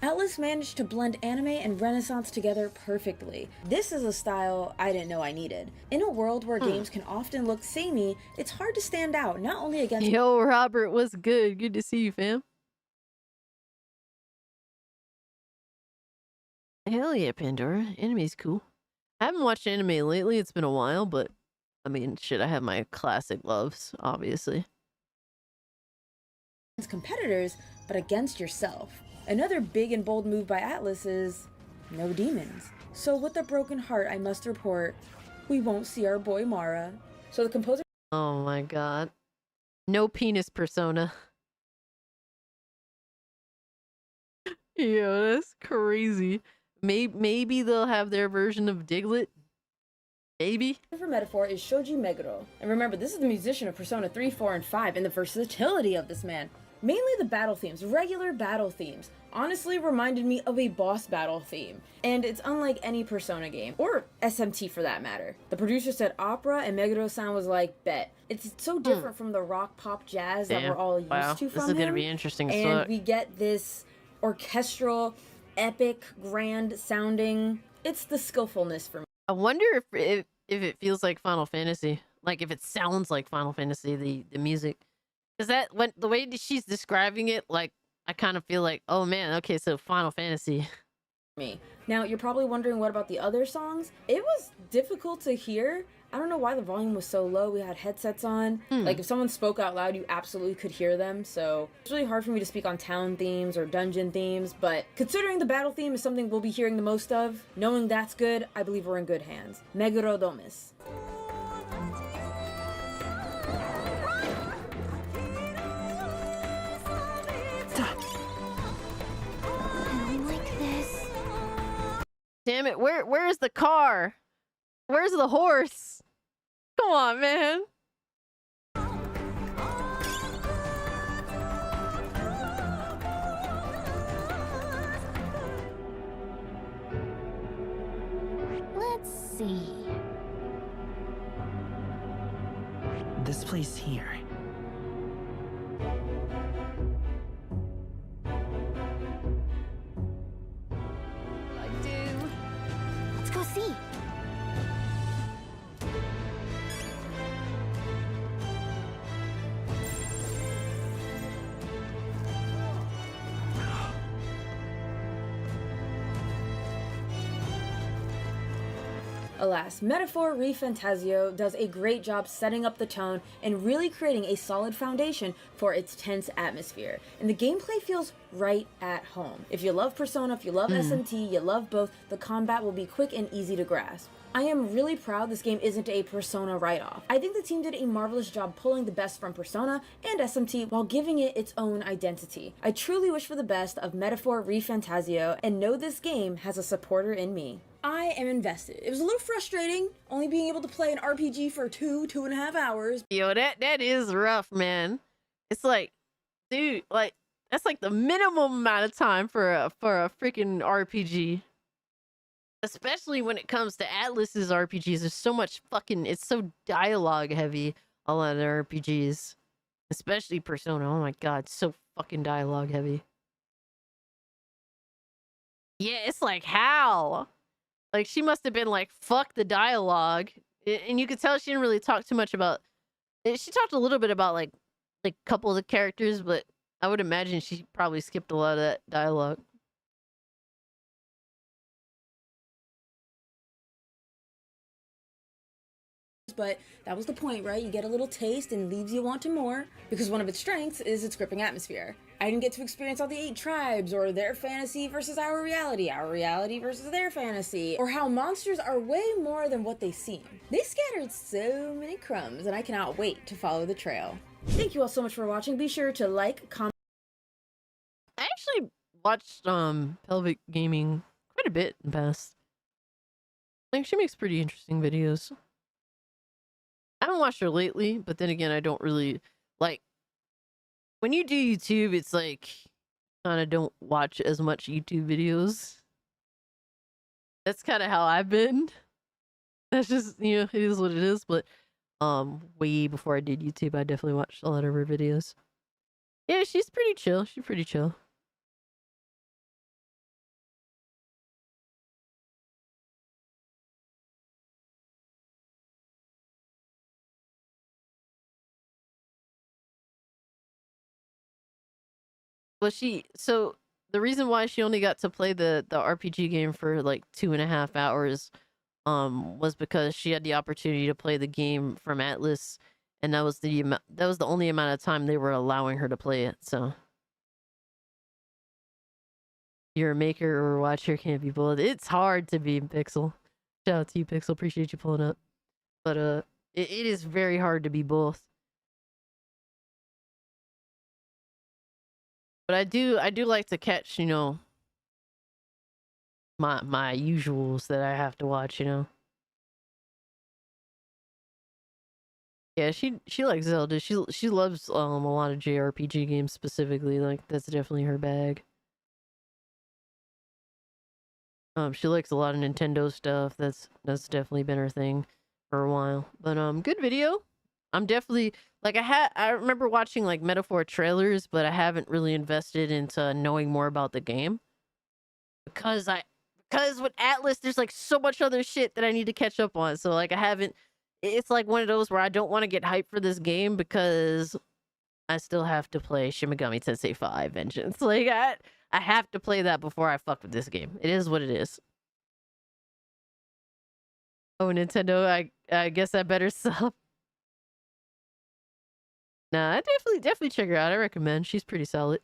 Atlus managed to blend anime and Renaissance together perfectly. This is a style I didn't know I needed. In a world where games can often look samey, it's hard to stand out, not only against— Yo, Robert, what's good? Good to see you, fam. Hell yeah, Pandora. Anime's cool. I haven't watched anime lately. It's been a while, but I mean, shit, I have my classic loves, obviously. Competitors, but against yourself. Another big and bold move by Atlus is no demons. So with a broken heart, I must report, we won't see our boy Mara. So the composer— Oh my god. No penis persona. Yo, that's crazy. Maybe they'll have their version of Diglett. Maybe. For metaphor is Shoji Meguro. And remember, this is the musician of Persona 3, 4, and 5, and the versatility of this man. Mainly the battle themes, regular battle themes, honestly reminded me of a boss battle theme. And it's unlike any Persona game, or SMT for that matter. The producer said opera, and Meguro-san was like, bet. It's so different from the rock, pop, jazz that we're all used to from This is gonna be interesting as and fuck. we get this orchestral, epic, grand sounding. It's the skillfulness for me. I wonder if it feels like Final Fantasy. Like if it sounds like Final Fantasy, the music. Because that, when the way she's describing it, like, I kind of feel like, oh man, okay, so Final Fantasy. Now, you're probably wondering what about the other songs? It was difficult to hear. I don't know why the volume was so low. We had headsets on. Like, if someone spoke out loud, you absolutely could hear them. So it's really hard for me to speak on town themes or dungeon themes. But considering the battle theme is something we'll be hearing the most of, knowing that's good, I believe we're in good hands. Meguro Domus. Damn it, where's the car? Where's the horse? Come on, man. Let's see. This place here. Let's go see. Alas, Metaphor ReFantazio does a great job setting up the tone and really creating a solid foundation for its tense atmosphere, and the gameplay feels right at home. If you love Persona, if you love SMT, you love both, the combat will be quick and easy to grasp. I am really proud this game isn't a Persona write-off. I think the team did a marvelous job pulling the best from Persona and SMT while giving it its own identity. I truly wish for the best of Metaphor ReFantazio and know this game has a supporter in me. I am invested. It was a little frustrating, only being able to play an RPG for 2.5 hours. Yo, that is rough, man. It's like, dude, like that's like the minimum amount of time for a freaking RPG. Especially when it comes to Atlus's RPGs, there's so much fucking, it's so dialogue heavy, a lot of their RPGs. Especially Persona, oh my god, so fucking dialogue heavy. Yeah, it's like, how? Like, she must have been like, fuck the dialogue. And you could tell she didn't really talk too much about, she talked a little bit about like a couple of the characters, but I would imagine she probably skipped a lot of that dialogue. But that was the point, right? You get a little taste and leaves you wanting more, because one of its strengths is its gripping atmosphere. I didn't get to experience all the 8 tribes, or their fantasy versus our reality versus their fantasy, or how monsters are way more than what they seem. They scattered so many crumbs, and I cannot wait to follow the trail. Thank you all so much for watching. Be sure to like, comment. I actually watched Pelvic Gaming quite a bit in the past. Like, she makes pretty interesting videos. I haven't watched her lately, but then again, I don't really like when you do YouTube. It's like kind of don't watch as much YouTube videos. That's kind of how I've been. That's just, you know, it is what it is. But way before I did YouTube, I definitely watched a lot of her videos. Yeah, she's pretty chill. She's pretty chill. Well, so the reason why she only got to play the RPG game for like 2.5 hours was because she had the opportunity to play the game from Atlus, and that was the only amount of time they were allowing her to play it. So you're a maker or a watcher, can't be both. It's hard to be Pixel. Shout out to you, Pixel. Appreciate you pulling up. But it is very hard to be both. But I do like to catch, you know, my usuals that I have to watch, you know. Yeah, she likes Zelda. She loves a lot of JRPG games specifically. Like, that's definitely her bag. She likes a lot of Nintendo stuff. That's definitely been her thing for a while. But good video. I'm definitely like I remember watching like Metaphor trailers, but I haven't really invested into knowing more about the game because with Atlus there's like so much other shit that I need to catch up on. So like I haven't. It's like one of those where I don't want to get hyped for this game because I still have to play Shin Megami Tensei 5 Vengeance. Like I have to play that before I fuck with this game. It is what it is. Oh, Nintendo, I guess I better sub. Nah, I definitely check her out. I recommend. She's pretty solid.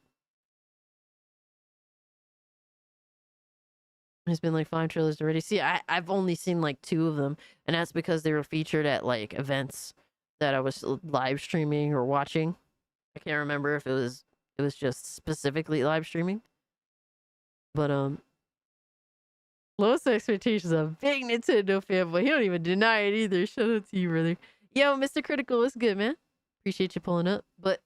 There's been like 5 trailers already. See, I've only seen like 2 of them, and that's because they were featured at like events that I was live streaming or watching. I can't remember if it was just specifically live streaming. But lowest expectations. A big Nintendo fanboy. He don't even deny it either. Shout out to you, brother. Yo, Mr. Critical, what's good, man? Appreciate you pulling up, but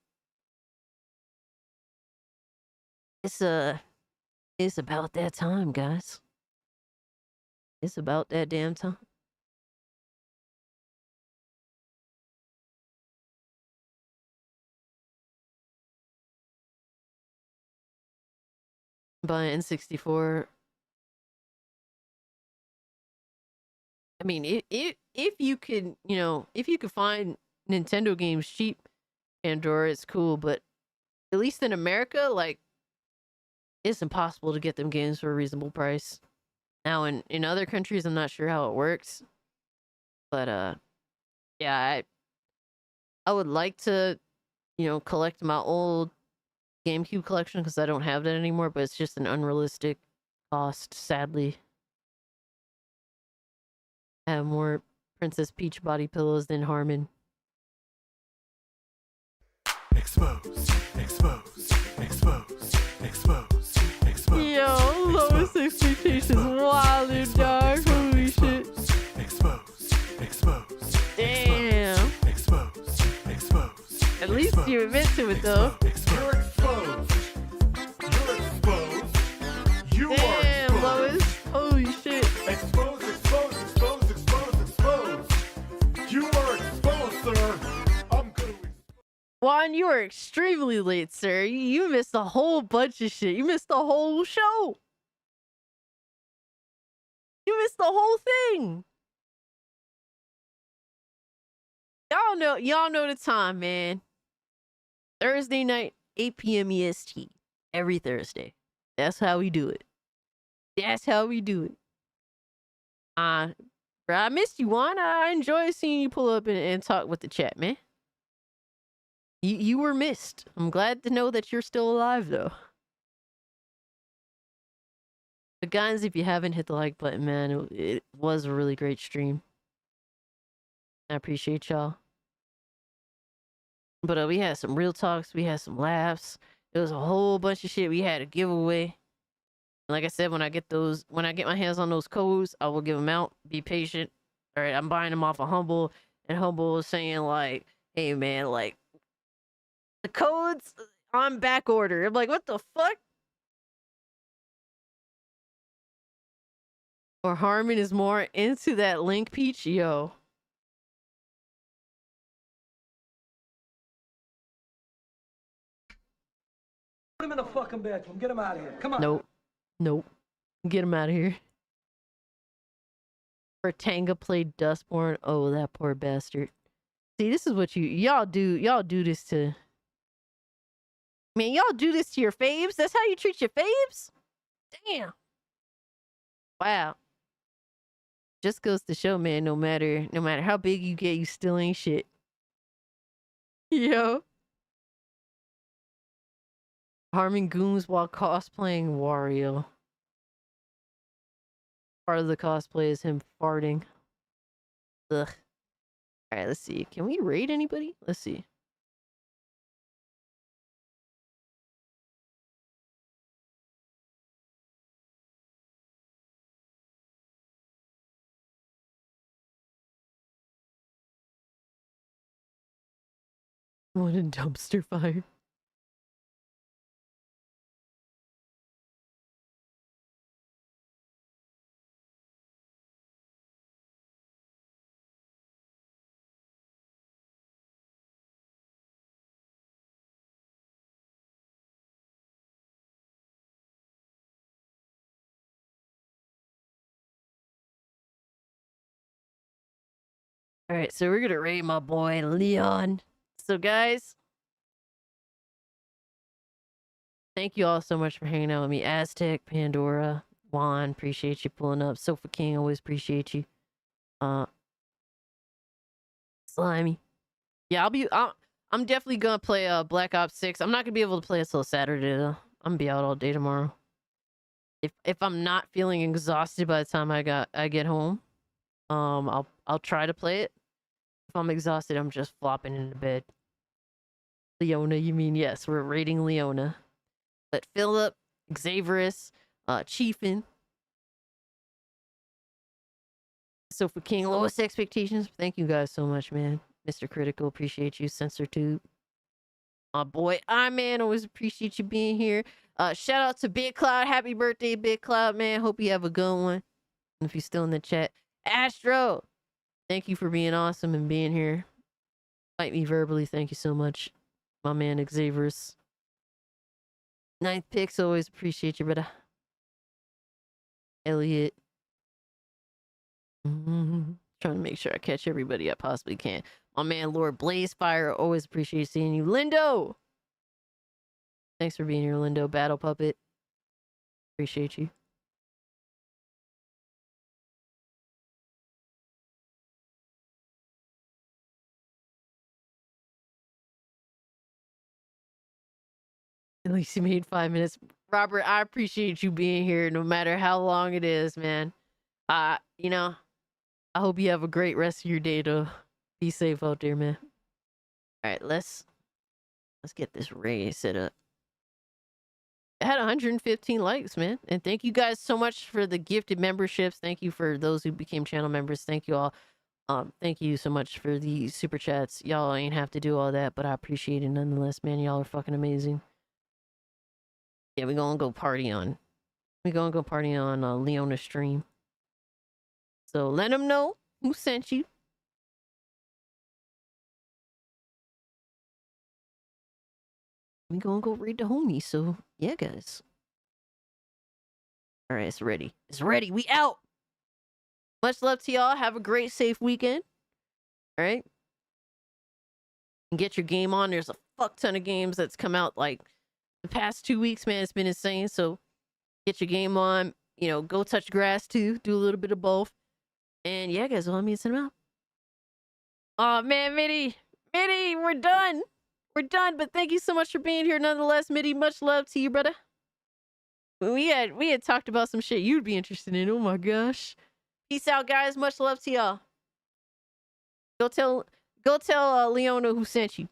it's about that time, guys. It's about that damn time. Buy N64. I mean, if you could, you know, if you could find Nintendo games cheap, Pandora, it's cool, but at least in America, like, it's impossible to get them games for a reasonable price. Now, in other countries, I'm not sure how it works. But yeah, I would like to, you know, collect my old GameCube collection because I don't have that anymore, but it's just an unrealistic cost, sadly. I have more Princess Peach body pillows than Harmon. Exposed, exposed, exposed, exposed, exposed. Yo, lowest expectations, wild and dark, holy shit. Exposed, exposed. Damn. Exposed, exposed. At least you admit to it though. You're exposed. You're exposed. You are Damn, exposed. Lois. Holy shit. Exposed, exposed, exposed, exposed, exposed. You are exposed, sir. I'm gonna Juan, you are extremely late, sir. You missed a whole bunch of shit. You missed the whole show. You missed the whole thing. Y'all know the time, man. Thursday night, 8 p.m. EST. Every Thursday. That's how we do it. That's how we do it. Bro, I missed you, Juan. I enjoy seeing you pull up and talk with the chat, man. You were missed. I'm glad to know that you're still alive, though. But guys, if you haven't hit the like button, man, it was a really great stream. I appreciate y'all. But we had some real talks. We had some laughs. It was a whole bunch of shit. We had a giveaway. Like I said, when I get my hands on those codes, I will give them out. Be patient. All right, I'm buying them off of Humble, and Humble was saying like, "Hey man, like the codes on back order." I'm like, "What the fuck?" Or Harmon is more into that Link Peach, yo. Put him in the fucking bathroom. Get him out of here. Come on. Nope. Get him out of here. Tanga played Dustborn. Oh, that poor bastard. See, this is what y'all do. Y'all do this to. Man, y'all do this to your faves? That's how you treat your faves? Damn. Wow. Just goes to show, man, no matter how big you get, you still ain't shit. Yo. Harmon goons while cosplaying Wario. Part of the cosplay is him farting. Ugh. Alright, let's see. Can we raid anybody? Let's see. What a dumpster fire. All right, so we're gonna raid my boy Leon. So guys, thank you all so much for hanging out with me. Aztec, Pandora, Juan, appreciate you pulling up. Sofa King, always appreciate you. Slimy. Yeah, I'm definitely gonna play Black Ops 6. I'm not gonna be able to play it till Saturday though. I'm gonna be out all day tomorrow. If I'm not feeling exhausted by the time I get home, I'll try to play it. If I'm exhausted, I'm just flopping into bed. Leona, you mean? Yes, we're raiding Leona. But Philip, Xavierus, Chiefin, Sofa King, lowest expectations. Thank you guys so much, man. Mr. Critical, appreciate you. Censor Tube. My boy, man, always appreciate you being here. Shout out to Big Cloud. Happy birthday, Big Cloud, man. Hope you have a good one. If you're still in the chat. Astro, thank you for being awesome and being here. Fight me verbally. Thank you so much. My man, Xavierus. Ninth Picks, always appreciate you, brother. Elliot. Trying to make sure I catch everybody I possibly can. My man, Lord Blazefire, always appreciate seeing you. Lindo! Thanks for being here, Lindo. Battle Puppet. Appreciate you. least you made 5 minutes. Robert, I appreciate you being here no matter how long it is, man. You know, I hope you have a great rest of your day, though. Be safe out there, man. All right, let's get this raid set up. I had 115 likes, man. And thank you guys so much for the gifted memberships. Thank you for those who became channel members. Thank you all. Thank you so much for the super chats. Y'all ain't have to do all that, but I appreciate it nonetheless, man. Y'all are fucking amazing. Yeah, we gonna go party on Leona's stream. So let them know who sent you. We gonna go read the homie. So yeah, guys. All right, it's ready. It's ready. We out. Much love to y'all. Have a great, safe weekend. All right. And get your game on. There's a fuck ton of games that's come out like the past 2 weeks, man. It's been insane. So get your game on. You know, go touch grass too. Do a little bit of both. And yeah, guys, well, let me send them out. Oh man, Mitty, we're done. We're done. But thank you so much for being here, nonetheless, Mitty. Much love to you, brother. We had talked about some shit you'd be interested in. Oh my gosh. Peace out, guys. Much love to y'all. Go tell Leona who sent you.